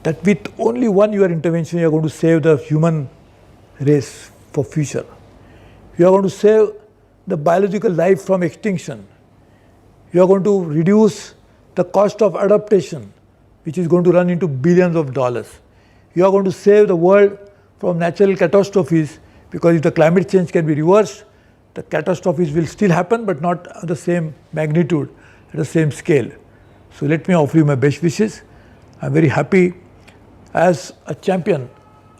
that with only one your intervention, you are going to save the human race for future. You are going to save the biological life from extinction. You are going to reduce the cost of adaptation, which is going to run into billions of dollars. You are going to save the world from natural catastrophes, because if the climate change can be reversed, the catastrophes will still happen, but not at the same magnitude, at the same scale. So let me offer you my best wishes. I'm very happy as a champion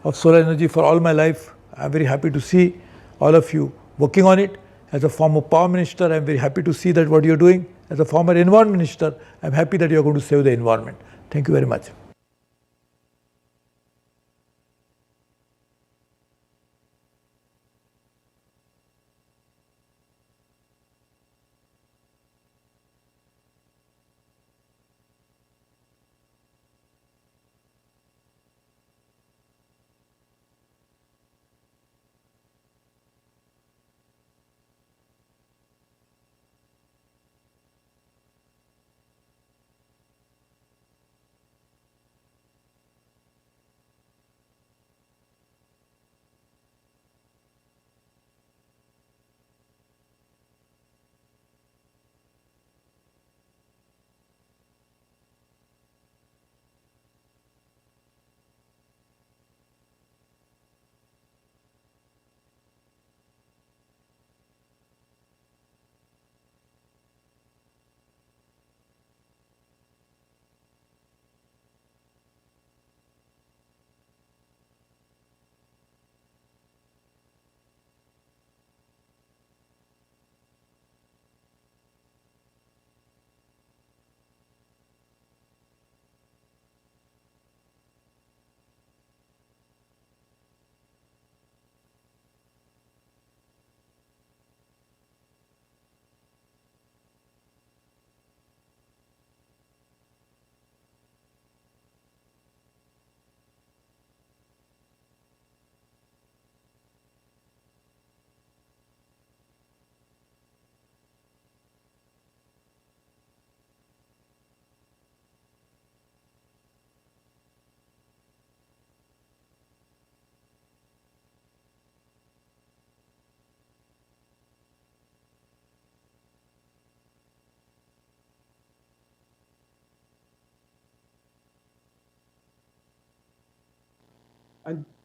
of solar energy for all my life. I'm very happy to see all of you working on it. As a former power minister, I'm very happy to see that what you're doing. As a former environment minister, I'm happy that you're going to save the environment. Thank you very much.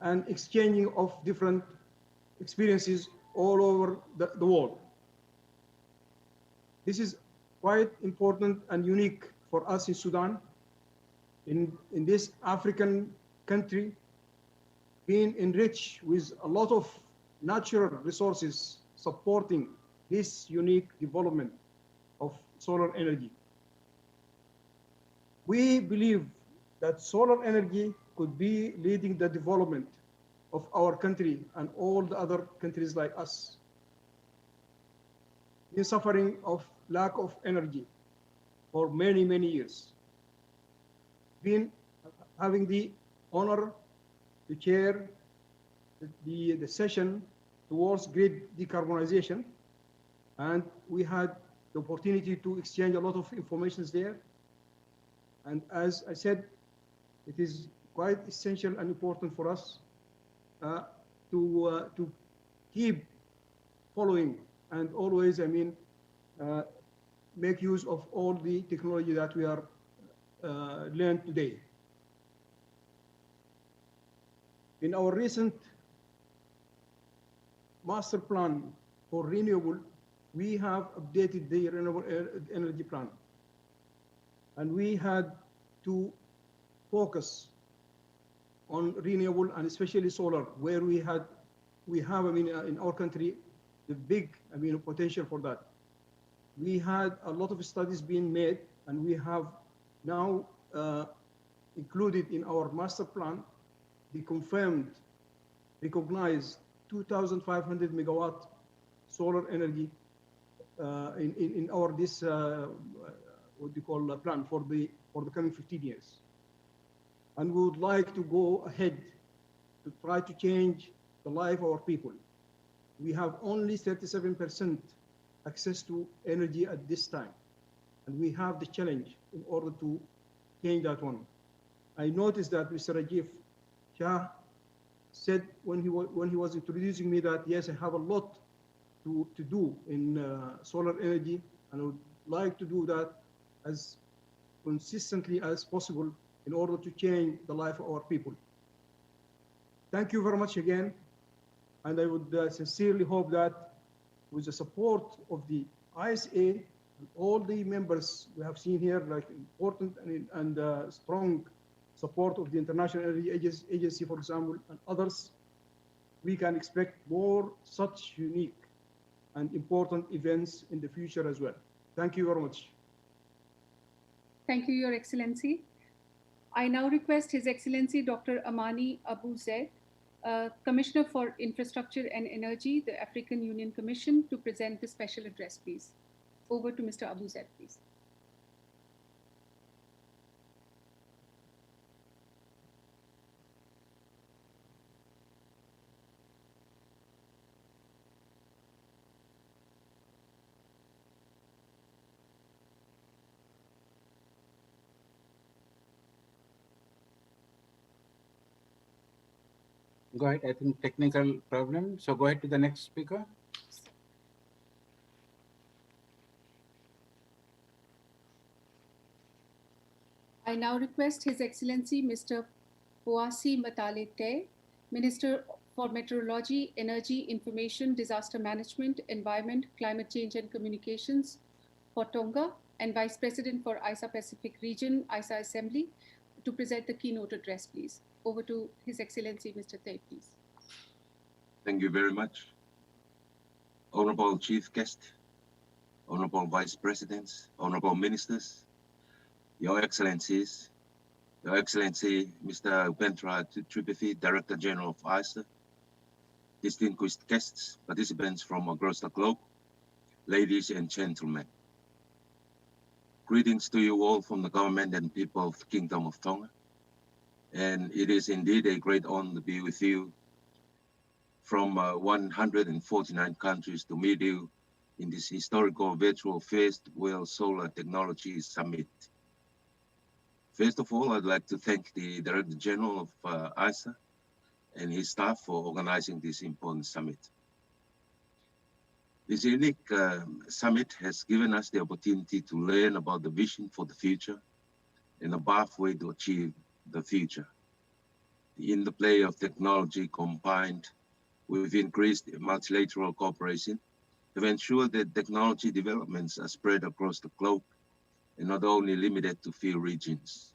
and exchanging of different experiences all over the world. This is quite important and unique for us in Sudan, in this African country, being enriched with a lot of natural resources supporting this unique development of solar energy. We believe that solar energy could be leading the development of our country and all the other countries like us in suffering of lack of energy for many, many years. Having the honor to chair the session towards grid decarbonization, and we had the opportunity to exchange a lot of information there. And as I said, it is quite essential and important for us to keep following and always, make use of all the technology that we are learned today. In our recent master plan for renewable, we have updated the renewable energy plan. And we had to focus on renewable and especially solar, where we have, in our country, the big, potential for that. We had a lot of studies being made, and we have now included in our master plan the confirmed, recognized 2,500 megawatt solar energy in our what do you call plan for the coming 15 years. And we would like to go ahead to try to change the life of our people. We have only 37% access to energy at this time. And we have the challenge in order to change that one. I noticed that Mr. Rajiv Shah said when he was introducing me that, yes, I have a lot to do in solar energy, and I would like to do that as consistently as possible in order to change the life of our people. Thank you very much again. And I would sincerely hope that with the support of the ISA All the members we have seen here, like important and strong support of the International Energy Agency, for example, and others, we can expect more such unique and important events in the future as well. Thank you very much.
Thank you, Your Excellency. I now request His Excellency Dr. Amani Abu Zaid, Commissioner for Infrastructure and Energy, the African Union Commission, to present the special address, please. Over to Mr. Abu Zaid, please.
Go ahead, I think technical problem. So go ahead to the next speaker.
I now request His Excellency Mr. Poasi Matale Te, Minister for Meteorology, Energy, Information, Disaster Management, Environment, Climate Change and Communications for Tonga, and Vice President for ISA Pacific Region, ISA Assembly, to present the keynote address, please. Over to His Excellency Mr. Te, please.
Thank you very much. Honorable Chief Guest, Honorable Vice Presidents, Honorable Ministers, Your Excellencies, Your Excellency Mr. Upentra Tripathi, Director General of ISA, distinguished guests, participants from across the globe, ladies and gentlemen. Greetings to you all from the government and people of the Kingdom of Tonga. And it is indeed a great honor to be with you from 149 countries to meet you in this historical virtual First World Solar Technology Summit. First of all, I'd like to thank the Director General of ISA and his staff for organizing this important summit. This unique summit has given us the opportunity to learn about the vision for the future and the pathway to achieve the future. The interplay of technology combined with increased multilateral cooperation have ensured that technology developments are spread across the globe and not only limited to few regions.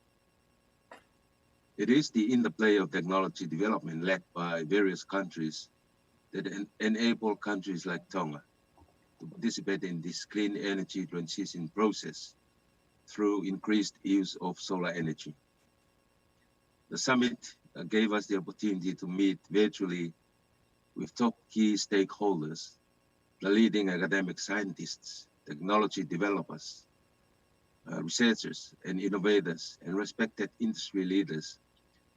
It is the interplay of technology development led by various countries that enable countries like Tonga to participate in this clean energy transition process through increased use of solar energy. The summit gave us the opportunity to meet virtually with top key stakeholders, the leading academic scientists, technology developers, researchers and innovators, and respected industry leaders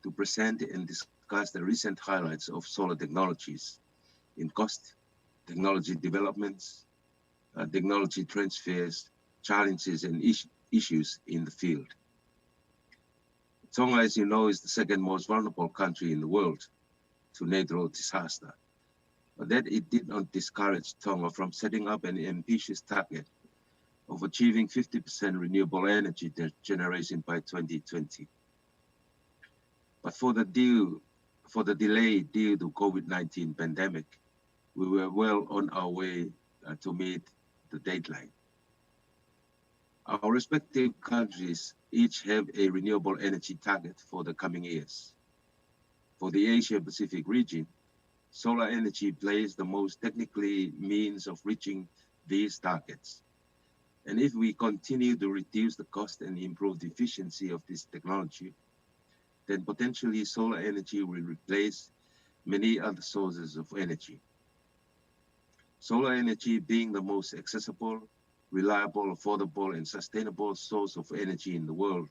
to present and discuss the recent highlights of solar technologies in cost, technology developments, technology transfers, challenges and issues in the field. Tonga, as you know, is the second most vulnerable country in the world to natural disaster. But that it did not discourage Tonga from setting up an ambitious target of achieving 50% renewable energy generation by 2020. But for the delay due to COVID-19 pandemic, we were well on our way to meet the deadline. Our respective countries each have a renewable energy target for the coming years. For the Asia-Pacific region, solar energy plays the most technically means of reaching these targets. And if we continue to reduce the cost and improve the efficiency of this technology, then potentially solar energy will replace many other sources of energy. Solar energy being the most accessible, reliable, affordable, and sustainable source of energy in the world,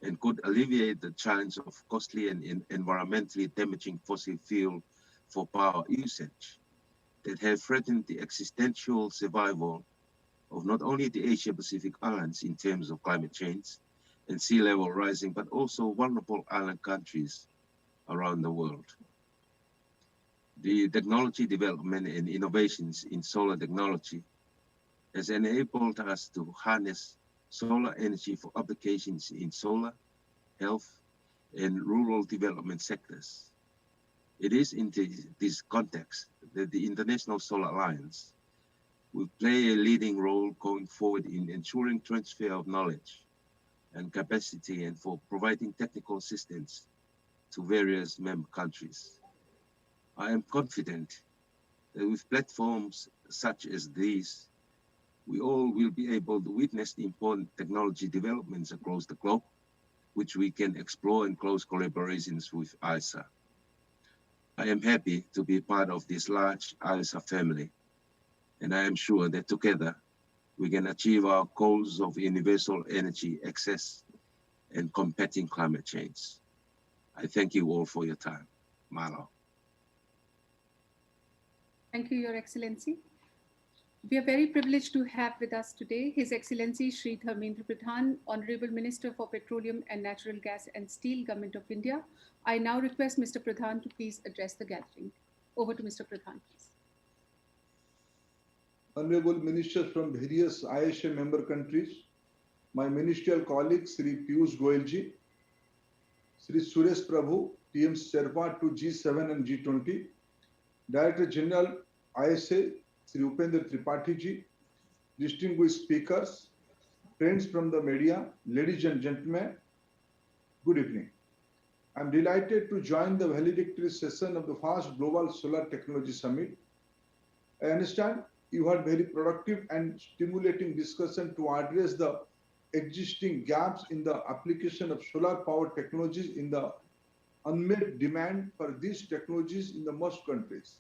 and could alleviate the challenge of costly and environmentally damaging fossil fuel for power usage that have threatened the existential survival of not only the Asia-Pacific islands in terms of climate change and sea level rising, but also vulnerable island countries around the world. The technology development and innovations in solar technology has enabled us to harness solar energy for applications in solar, health, and rural development sectors. It is in this context that the International Solar Alliance will play a leading role going forward in ensuring transfer of knowledge and capacity and for providing technical assistance to various member countries. I am confident that with platforms such as these, we all will be able to witness the important technology developments across the globe, which we can explore in close collaborations with ISA. I am happy to be part of this large ISA family, and I am sure that together we can achieve our goals of universal energy access and combating climate change. I thank you all for your time. Malo.
Thank you, Your Excellency. We are very privileged to have with us today His Excellency Shri Dharmendra Pradhan, Honorable Minister for Petroleum and Natural Gas and Steel, Government of India. I now request Mr. Pradhan to please address the gathering. Over to Mr. Pradhan, please.
Honorable Ministers from various ISA member countries, my ministerial colleagues Sri Piyush Goyal ji, Sri Suresh Prabhu, TM Sherpa to G7 and G20, Director General ISA Sri Upendra Tripathi ji, distinguished speakers, friends from the media, ladies and gentlemen, good evening. I'm delighted to join the valedictory session of the first Global Solar Technology Summit. I understand you had very productive and stimulating discussion to address the existing gaps in the application of solar power technologies in the unmet demand for these technologies in the most countries.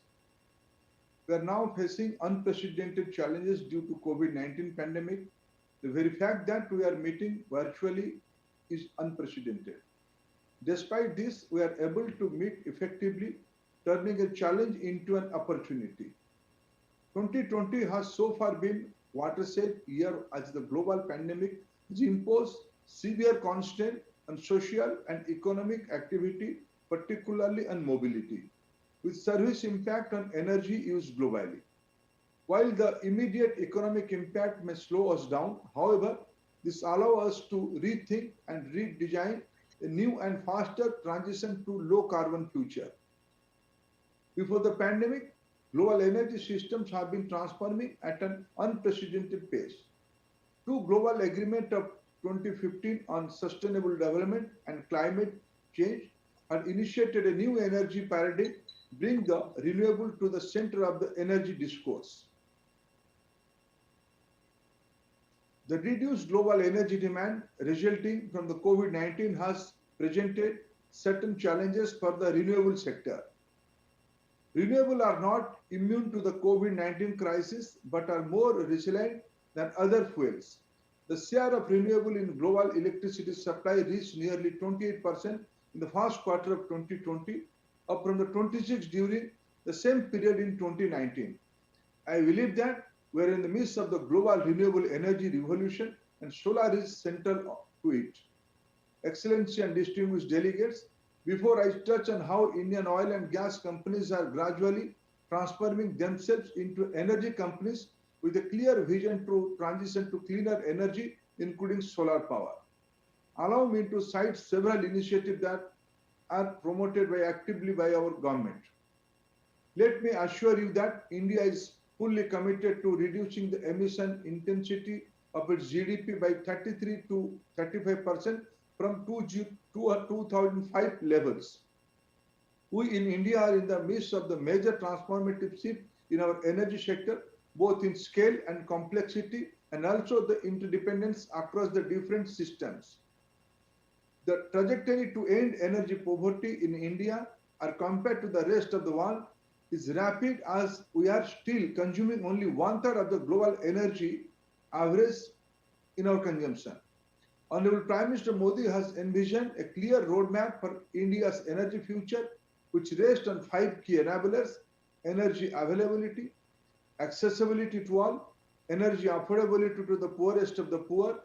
We are now facing unprecedented challenges due to COVID-19 pandemic. The very fact that we are meeting virtually is unprecedented. Despite this, we are able to meet effectively, turning a challenge into an opportunity. 2020 has so far been watershed year as the global pandemic has imposed severe constraint on social and economic activity, particularly on mobility, with service impact on energy use globally. While the immediate economic impact may slow us down, however, this allows us to rethink and redesign a new and faster transition to low carbon future. Before the pandemic, global energy systems have been transforming at an unprecedented pace. Two global agreements of 2015 on sustainable development and climate change had initiated a new energy paradigm, bring the renewable to the center of the energy discourse. The reduced global energy demand resulting from the COVID-19 has presented certain challenges for the renewable sector. Renewables are not immune to the COVID-19 crisis, but are more resilient than other fuels. The share of renewable in global electricity supply reached nearly 28% in the first quarter of 2020, up from the 26% during the same period in 2019. I believe that we are in the midst of the global renewable energy revolution, and solar is central to it. Excellency and distinguished delegates, before I touch on how Indian oil and gas companies are gradually transforming themselves into energy companies with a clear vision to transition to cleaner energy, including solar power, allow me to cite several initiatives that are promoted actively by our government. Let me assure you that India is fully committed to reducing the emission intensity of its GDP by 33 to 35% from 2005 levels. We in India are in the midst of the major transformative shift in our energy sector, both in scale and complexity, and also the interdependence across the different systems. The trajectory to end energy poverty in India, as compared to the rest of the world, is rapid, as we are still consuming only 1/3 of the global energy average in our consumption. Honorable Prime Minister Modi has envisioned a clear roadmap for India's energy future, which rests on 5 key enablers: energy availability, accessibility to all, energy affordability to the poorest of the poor,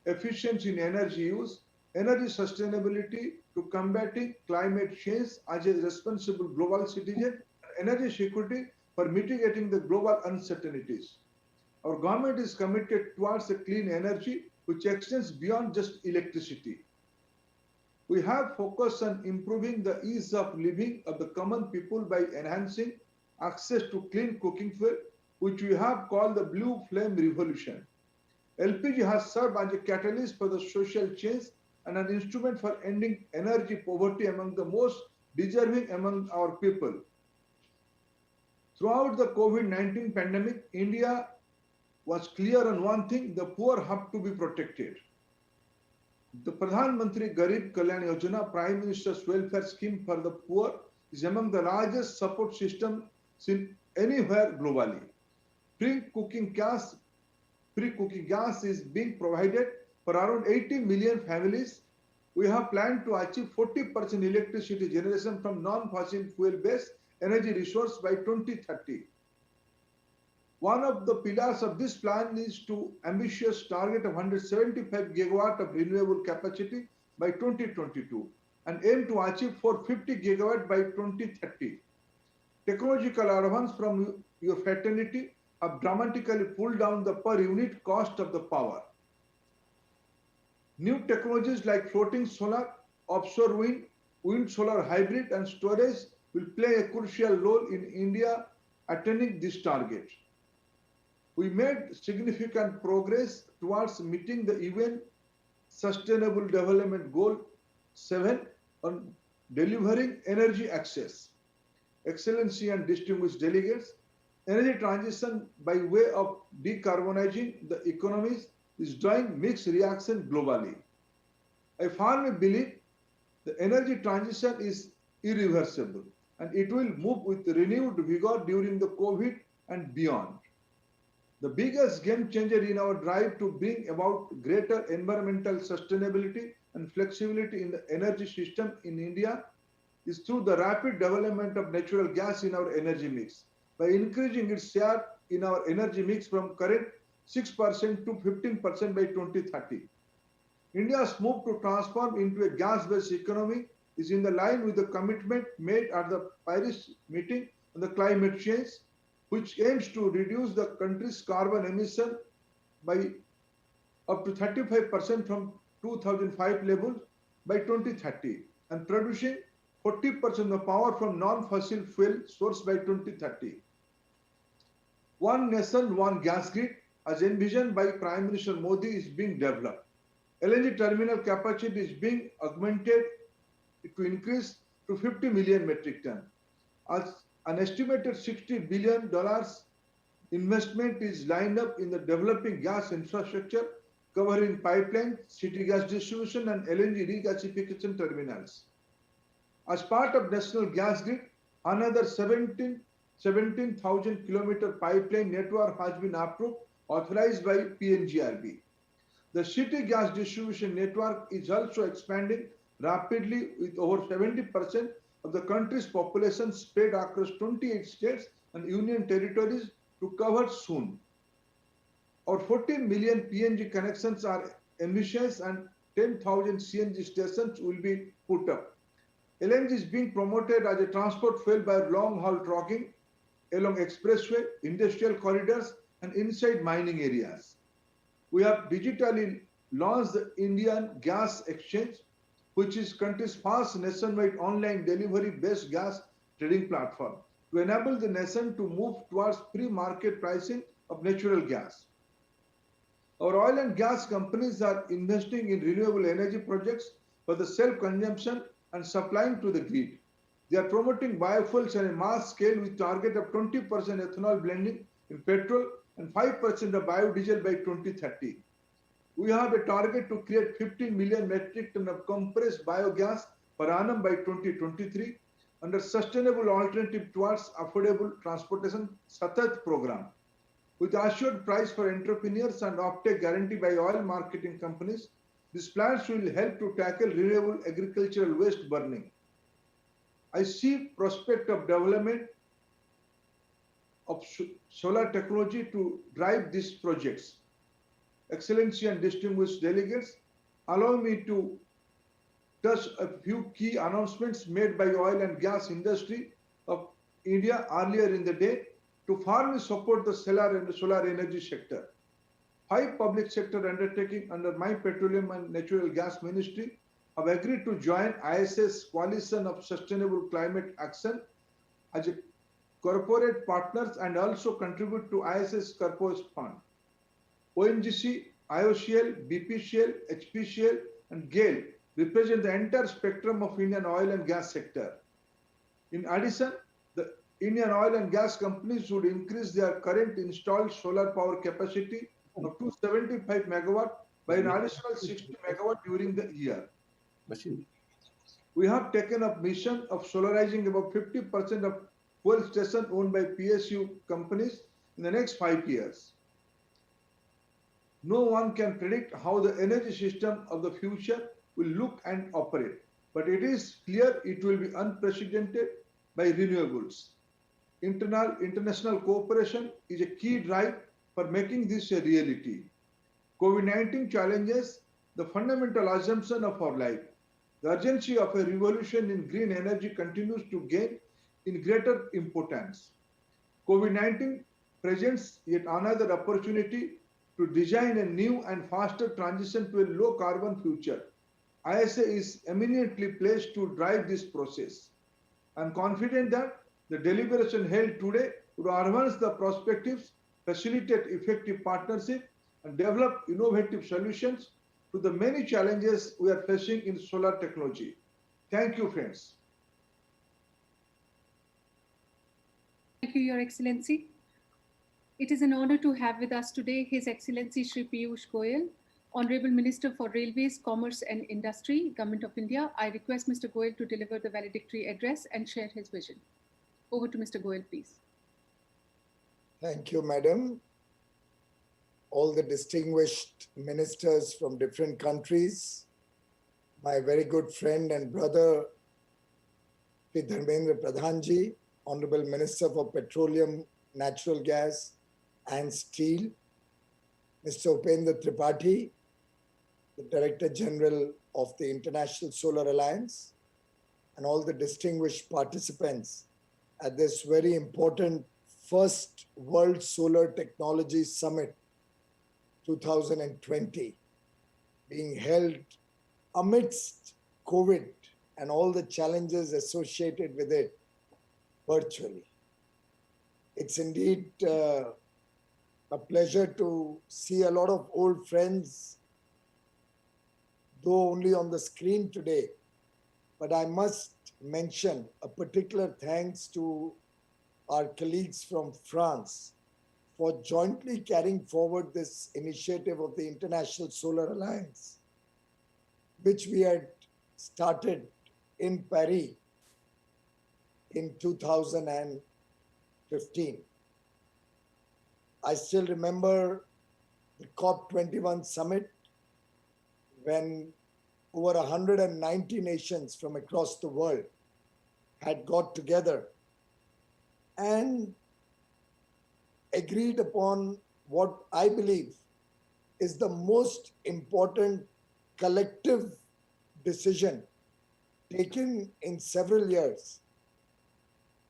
efficiency in energy use, energy sustainability to combating climate change as a responsible global citizen, and energy security for mitigating the global uncertainties. Our government is committed towards a clean energy which extends beyond just electricity. We have focused on improving the ease of living of the common people by enhancing access to clean cooking fuel, which we have called the Blue Flame Revolution. LPG has served as a catalyst for the social change and an instrument for ending energy poverty among the most deserving among our people. Throughout the COVID-19 pandemic, India was clear on one thing: the poor have to be protected. The Pradhan Mantri Garib Kalyan Yojana, Prime Minister's welfare scheme for the poor, is among the largest support systems seen anywhere globally. Free cooking gas is being provided for around 80 million families. We have planned to achieve 40% electricity generation from non-fossil fuel-based energy resource by 2030. One of the pillars of this plan is to ambitious target of 175 gigawatt of renewable capacity by 2022 and aim to achieve 450 gigawatt by 2030. Technological advance from your fraternity have dramatically pulled down the per unit cost of the power. New technologies like floating solar, offshore wind, wind solar hybrid and storage will play a crucial role in India attaining this target. We made significant progress towards meeting the UN Sustainable Development Goal 7 on delivering energy access. Excellency and distinguished delegates, energy transition by way of decarbonizing the economies is drawing mixed reaction globally. I firmly believe the energy transition is irreversible and it will move with renewed vigor during the COVID and beyond. The biggest game changer in our drive to bring about greater environmental sustainability and flexibility in the energy system in India is through the rapid development of natural gas in our energy mix, by increasing its share in our energy mix from current 6% to 15% by 2030. India's move to transform into a gas-based economy is in the line with the commitment made at the Paris meeting on the climate change, which aims to reduce the country's carbon emission by up to 35% from 2005 levels by 2030 and producing 40% of the power from non-fossil fuel source by 2030. One nation, one gas grid, as envisioned by Prime Minister Modi, is being developed. LNG terminal capacity is being augmented to increase to 50 million metric ton. As an estimated $60 billion investment is lined up in the developing gas infrastructure, covering pipeline, city gas distribution, and LNG regasification terminals. As part of National Gas Grid, another 17,000 kilometer pipeline network has been approved, authorized by PNGRB. The city gas distribution network is also expanding rapidly, with over 70% of the country's population spread across 28 states and union territories to cover soon. Our 14 million PNG connections are envisaged and 10,000 CNG stations will be put up. LNG is being promoted as a transport fuel by long-haul trucking along expressway, industrial corridors, and inside mining areas. We have digitally launched the Indian Gas Exchange, which is country's first nationwide online delivery-based gas trading platform, to enable the nation to move towards pre-market pricing of natural gas. Our oil and gas companies are investing in renewable energy projects for the self-consumption and supplying to the grid. They are promoting biofuels on a mass scale with target of 20% ethanol blending in petrol and 5% of biodiesel by 2030. We have a target to create 15 million metric ton of compressed biogas per annum by 2023 under Sustainable Alternative Towards Affordable Transportation SATAT program. With assured price for entrepreneurs and offtake guarantee by oil marketing companies, these plans will help to tackle renewable agricultural waste burning. I see prospect of development of solar technology to drive these projects. Excellency and distinguished delegates, allow me to touch a few key announcements made by oil and gas industry of India earlier in the day to firmly support the solar energy sector. 5 public sector undertakings under my Petroleum and Natural Gas Ministry have agreed to join ISS Coalition of Sustainable Climate Action as a corporate partners and also contribute to ISS Corpus Fund. ONGC, IOCL, BPCL, HPCL, and GAIL represent the entire spectrum of Indian oil and gas sector. In addition, the Indian oil and gas companies would increase their current installed solar power capacity of 275 megawatt by an additional 60 megawatt during the year. We have taken up mission of solarizing about 50% of fuel stations owned by PSU companies in the next 5 years. No one can predict how the energy system of the future will look and operate, but it is clear it will be unprecedented by renewables. International cooperation is a key drive for making this a reality. COVID-19 challenges the fundamental assumption of our life. The urgency of a revolution in green energy continues to gain in greater importance. COVID-19 presents yet another opportunity to design a new and faster transition to a low carbon future. ISA is eminently placed to drive this process. I am confident that the deliberation held today would advance the perspectives, facilitate effective partnership, and develop innovative solutions to the many challenges we are facing in solar technology. Thank you, friends.
Thank you, Your Excellency. It is an honor to have with us today His Excellency Shri Piyush Goyal, Honorable Minister for Railways, Commerce and Industry, Government of India. I request Mr. Goyal to deliver the valedictory address and share his vision. Over to Mr. Goyal, please.
Thank you, Madam. All the distinguished ministers from different countries, my very good friend and brother, P. Dharmendra Pradhanji, Honorable Minister for Petroleum, Natural Gas and Steel, Mr. Upendra Tripathi, the Director General of the International Solar Alliance, and all the distinguished participants at this very important first World Solar Technology Summit 2020, being held amidst COVID and all the challenges associated with it virtually. It's indeed a pleasure to see a lot of old friends, though only on the screen today. But I must mention a particular thanks to our colleagues from France for jointly carrying forward this initiative of the International Solar Alliance, which we had started in Paris in 2015. I still remember the COP21 summit when over 190 nations from across the world had got together and agreed upon what I believe is the most important collective decision taken in several years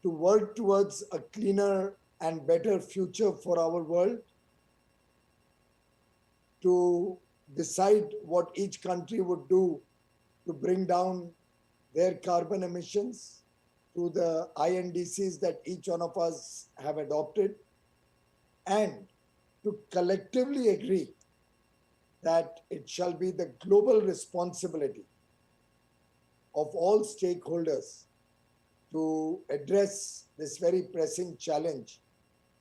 to work towards a cleaner and better future for our world, to decide what each country would do to bring down their carbon emissions through the INDCs that each one of us have adopted, and to collectively agree that it shall be the global responsibility of all stakeholders to address this very pressing challenge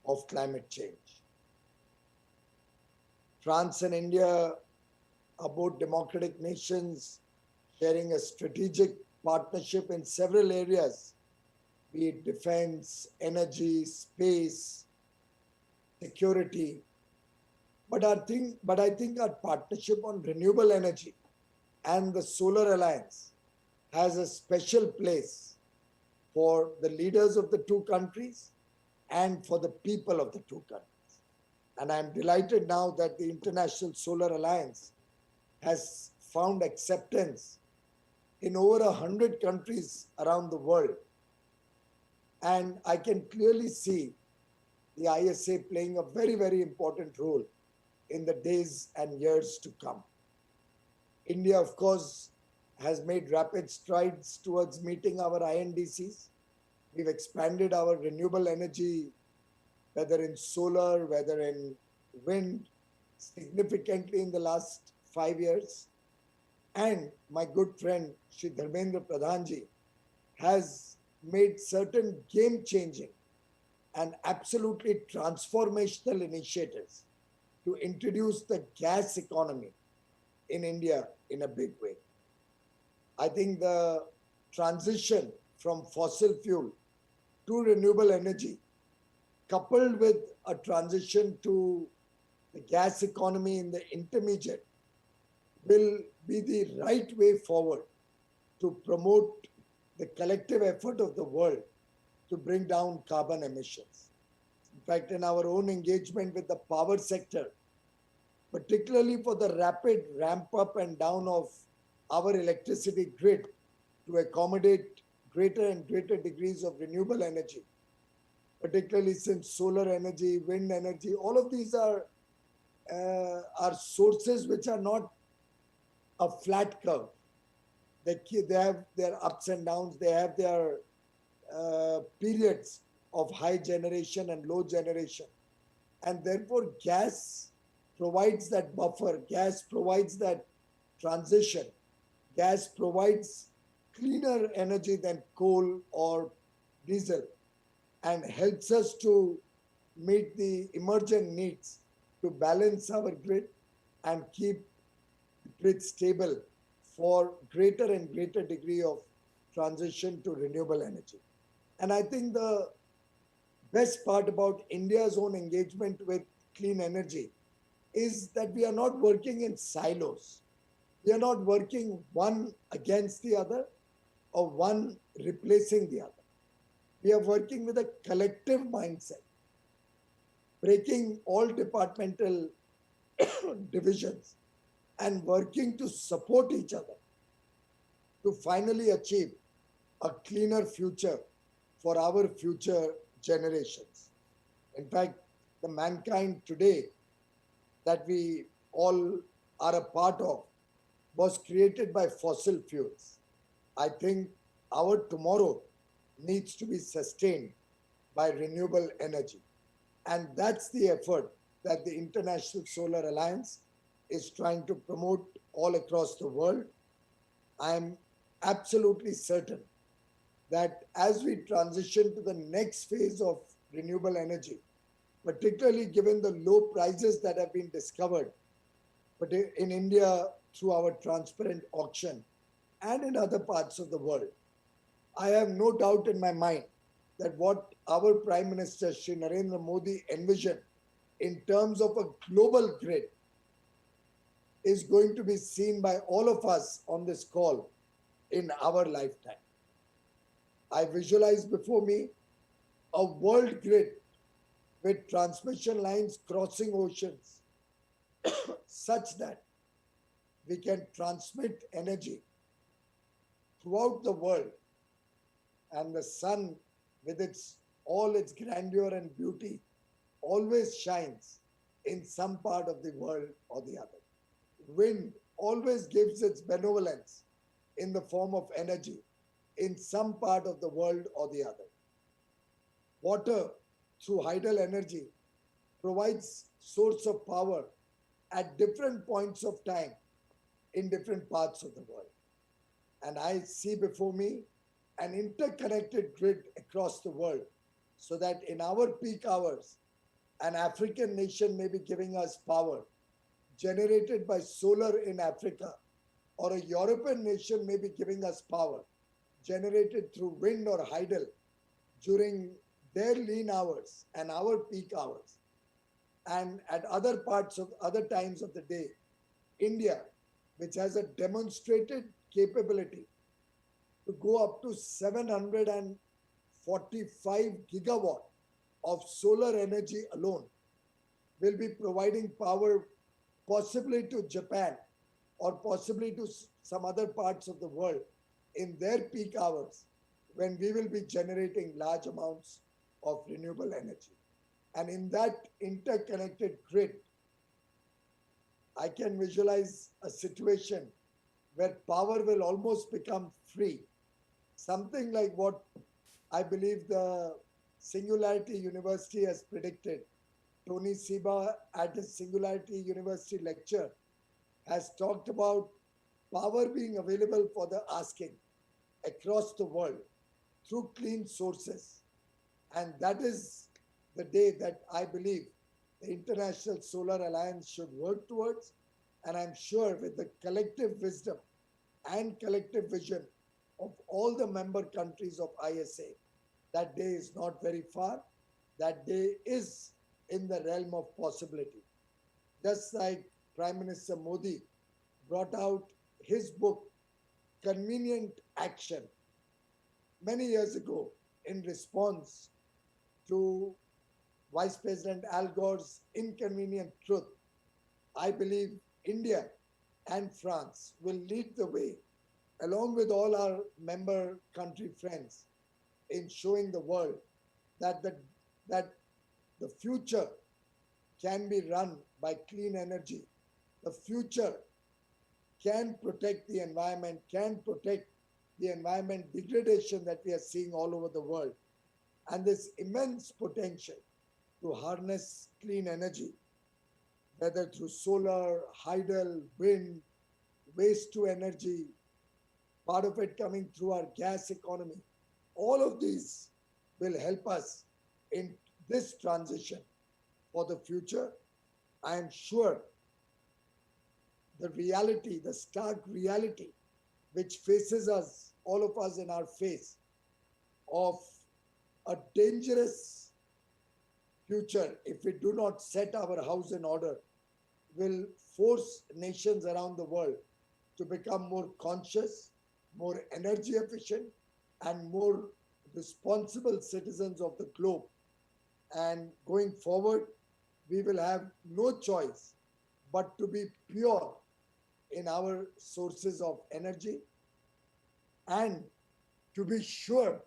of climate change. France and India are both democratic nations sharing a strategic partnership in several areas, be it defense, energy, space, security. But I think our partnership on renewable energy and the Solar Alliance has a special place for the leaders of the two countries and for the people of the two countries. And I'm delighted now that the International Solar Alliance has found acceptance in over 100 countries around the world. And I can clearly see the ISA playing a very, very important role in the days and years to come. India, of course, has made rapid strides towards meeting our INDCs. We've expanded our renewable energy, whether in solar, whether in wind, significantly in the last 5 years. And my good friend, Shri Dharmendra Pradhanji, has made certain game-changing and absolutely transformational initiatives to introduce the gas economy in India in a big way. I think the transition from fossil fuel to renewable energy, coupled with a transition to the gas economy in the intermediate, will be the right way forward to promote the collective effort of the world to bring down carbon emissions. In fact, in our own engagement with the power sector, particularly for the rapid ramp up and down of our electricity grid to accommodate greater and greater degrees of renewable energy, particularly since solar energy, wind energy, all of these are sources which are not a flat curve. They have their ups and downs. They have their periods of high generation and low generation. And therefore, gas provides that buffer. Gas provides that transition. Gas provides cleaner energy than coal or diesel and helps us to meet the emergent needs to balance our grid and keep the grid stable for greater and greater degree of transition to renewable energy. And I think the best part about India's own engagement with clean energy is that we are not working in silos. We are not working one against the other or one replacing the other. We are working with a collective mindset, breaking all departmental divisions and working to support each other to finally achieve a cleaner future for our future generations. In fact, the mankind today that we all are a part of was created by fossil fuels. I think our tomorrow needs to be sustained by renewable energy. And that's the effort that the International Solar Alliance is trying to promote all across the world. I'm absolutely certain that as we transition to the next phase of renewable energy, particularly given the low prices that have been discovered, but in India through our transparent auction and in other parts of the world, I have no doubt in my mind that what our Prime Minister Shri Narendra Modi envisioned in terms of a global grid is going to be seen by all of us on this call in our lifetime. I visualize before me a world grid with transmission lines crossing oceans such that we can transmit energy throughout the world, and the sun with all its grandeur and beauty always shines in some part of the world or the other. Wind always gives its benevolence in the form of energy in some part of the world or the other. Water through hydel energy provides source of power at different points of time in different parts of the world. And I see before me an interconnected grid across the world so that in our peak hours, an African nation may be giving us power generated by solar in Africa, or a European nation may be giving us power generated through wind or hydel during their lean hours and our peak hours. And at other times of the day, India, which has a demonstrated capability to go up to 745 gigawatt of solar energy alone, will be providing power possibly to Japan or possibly to some other parts of the world in their peak hours when we will be generating large amounts of renewable energy. And in that interconnected grid, I can visualize a situation where power will almost become free. Something like what I believe the Singularity University has predicted. Tony Seba at his Singularity University lecture has talked about power being available for the asking across the world through clean sources. And that is the day that I believe the International Solar Alliance should work towards. And I'm sure with the collective wisdom and collective vision of all the member countries of ISA, that day is not very far. That day is in the realm of possibility. Just like Prime Minister Modi brought out his book, Convenient Action, many years ago in response to Vice President Al Gore's Inconvenient Truth. I believe India and France will lead the way, along with all our member country friends, in showing the world that the future can be run by clean energy. The future can protect the environment, can protect the environment degradation that we are seeing all over the world. And this immense potential to harness clean energy, whether through solar, hydel, wind, waste to energy, part of it coming through our gas economy. All of these will help us in this transition for the future. I am sure the reality, the stark reality, which faces us, all of us in our face, of a dangerous future if we do not set our house in order, will force nations around the world to become more conscious, more energy efficient, and more responsible citizens of the globe. And going forward, we will have no choice but to be pure in our sources of energy and to be sure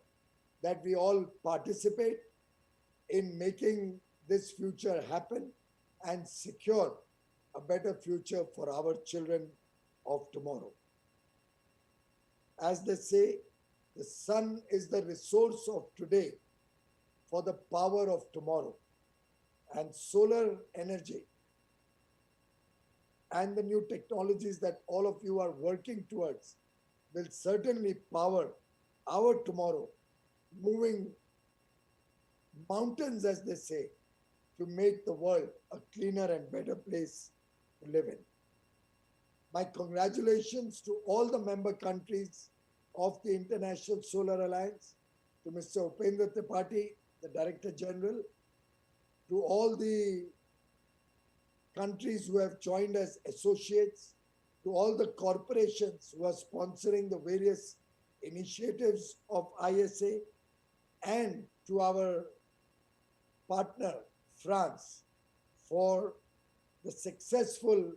that we all participate in making this future happen and secure a better future for our children of tomorrow. As they say, the sun is the resource of today for the power of tomorrow. And solar energy and the new technologies that all of you are working towards will certainly power our tomorrow, moving mountains, as they say, to make the world a cleaner and better place to live in. My congratulations to all the member countries of the International Solar Alliance, to Mr. Upendra Tripathi, the Director General, to all the countries who have joined as associates, to all the corporations who are sponsoring the various initiatives of ISA, and to our partner, France, for the successful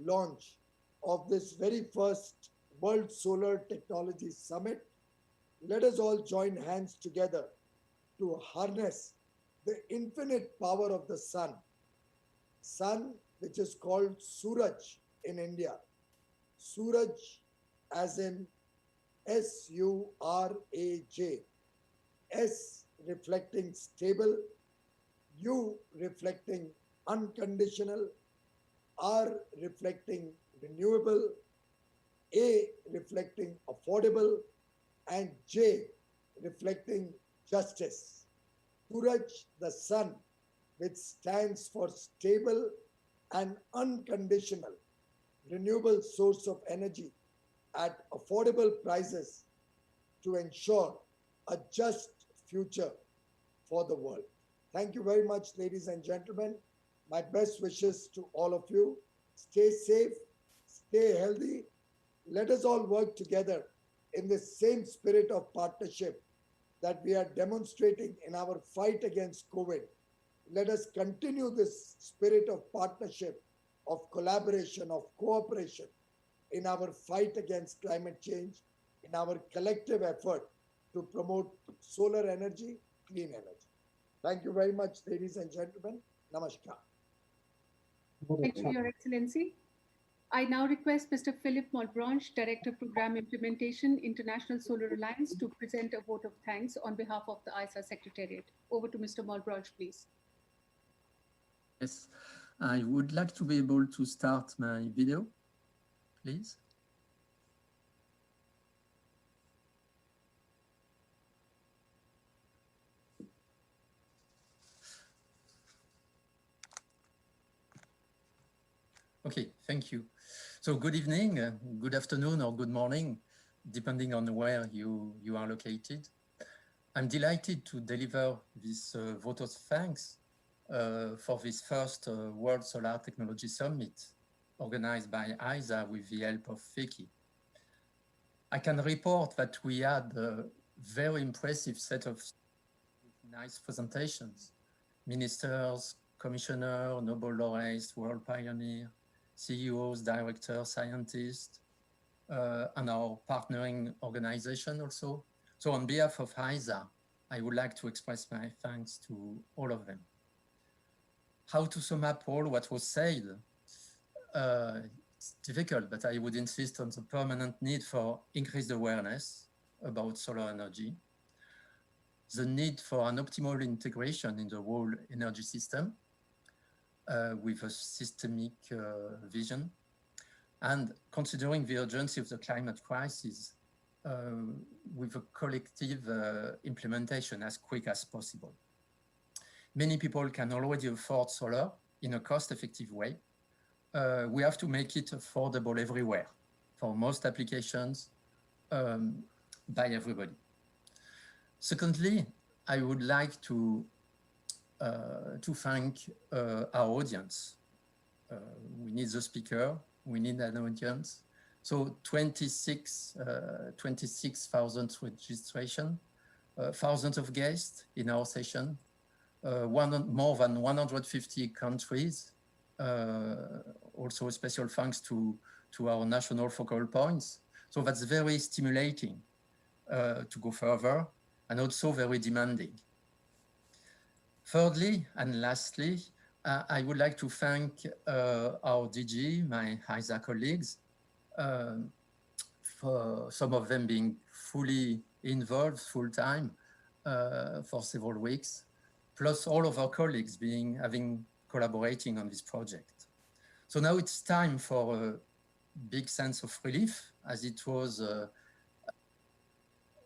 launch of this very first World Solar Technology Summit. Let us all join hands together to harness the infinite power of the sun. Sun, which is called Suraj in India. Suraj as in S-U-R-A-J. S reflecting stable, U reflecting unconditional, R reflecting renewable, A reflecting affordable, and J reflecting justice. Suraj, the sun, which stands for stable and unconditional renewable source of energy at affordable prices to ensure a just future for the world. Thank you very much, ladies and gentlemen. My best wishes to all of you. Stay safe, stay healthy. Let us all work together in the same spirit of partnership that we are demonstrating in our fight against COVID. Let us continue this spirit of partnership, of collaboration, of cooperation in our fight against climate change, in our collective effort to promote solar energy, clean energy. Thank you very much, ladies and gentlemen. Namaskar.
Thank you, Your Excellency. I now request Mr. Philippe Malebranche, Director Program Implementation, International Solar Alliance, to present a vote of thanks on behalf of the ISA Secretariat. Over to Mr. Malebranche, please.
Yes, I would like to be able to start my video, please. Okay, thank you. So good evening, good afternoon, or good morning, depending on where you are located. I'm delighted to deliver this vote of thanks for this first World Solar Technology Summit organized by ISA with the help of FEKI. I can report that we had a very impressive set of nice presentations. Ministers, commissioner, Nobel laureates, world pioneer, CEOs, directors, scientists, and our partnering organization also. So on behalf of ISA, I would like to express my thanks to all of them. How to sum up all what was said? It's difficult, but I would insist on the permanent need for increased awareness about solar energy, the need for an optimal integration in the whole energy system with a systemic vision, and considering the urgency of the climate crisis with a collective implementation as quick as possible. Many people can already afford solar in a cost-effective way. We have to make it affordable everywhere for most applications by everybody. Secondly, I would like to thank our audience. We need the speaker, we need an audience. So 26,000 registration, thousands of guests in our session, more than 150 countries. Also a special thanks to our national focal points. So that's very stimulating to go further, and also very demanding. Thirdly, and lastly, I would like to thank our DG, my ISA colleagues, for some of them being fully involved full-time for several weeks, plus all of our colleagues collaborating on this project. So now it's time for a big sense of relief, as it was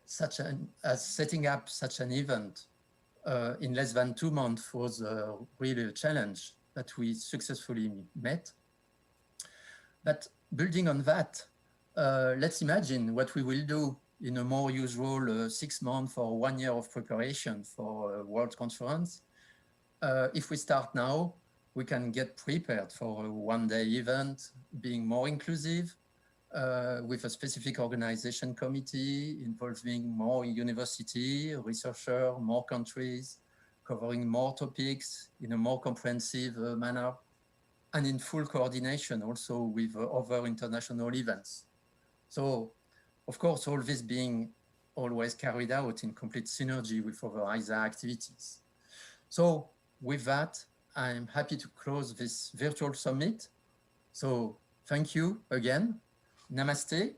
setting up such an event in less than 2 months was really a challenge that we successfully met. But building on that, let's imagine what we will do in a more usual 6 months or 1 year of preparation for a World Conference. If we start now, we can get prepared for a one-day event, being more inclusive, with a specific organization committee involving more university, researchers, more countries, covering more topics in a more comprehensive manner, and in full coordination also with other international events. So, of course, all this being always carried out in complete synergy with other ISA activities. So, with that, I'm happy to close this virtual summit. So, thank you again. Namaste.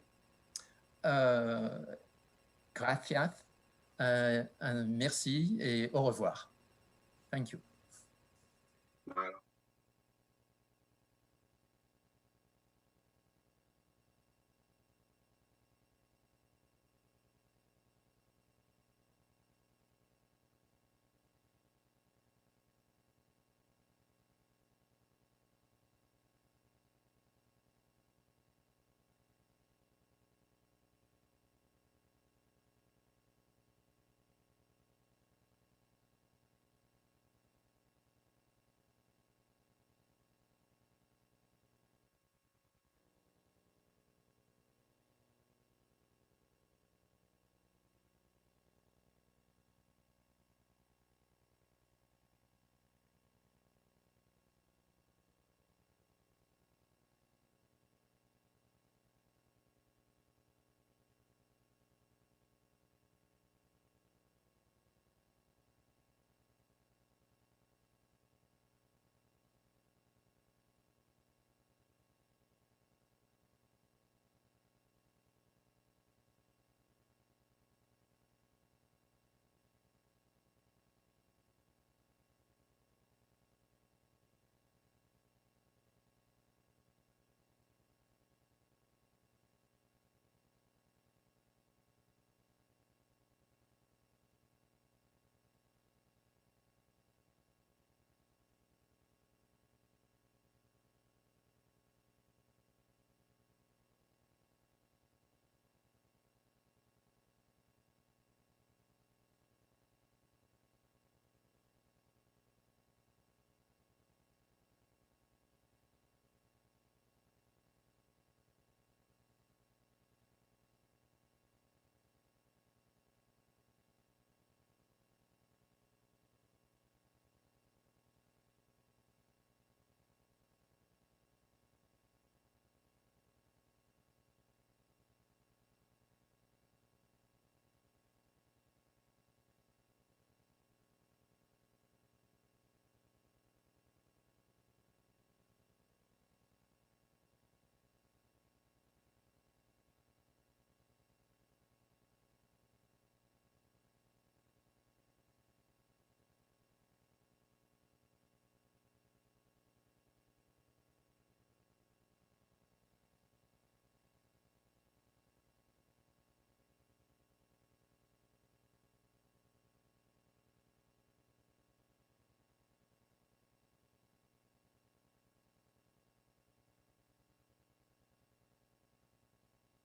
Gracias. Merci et au revoir. Thank you.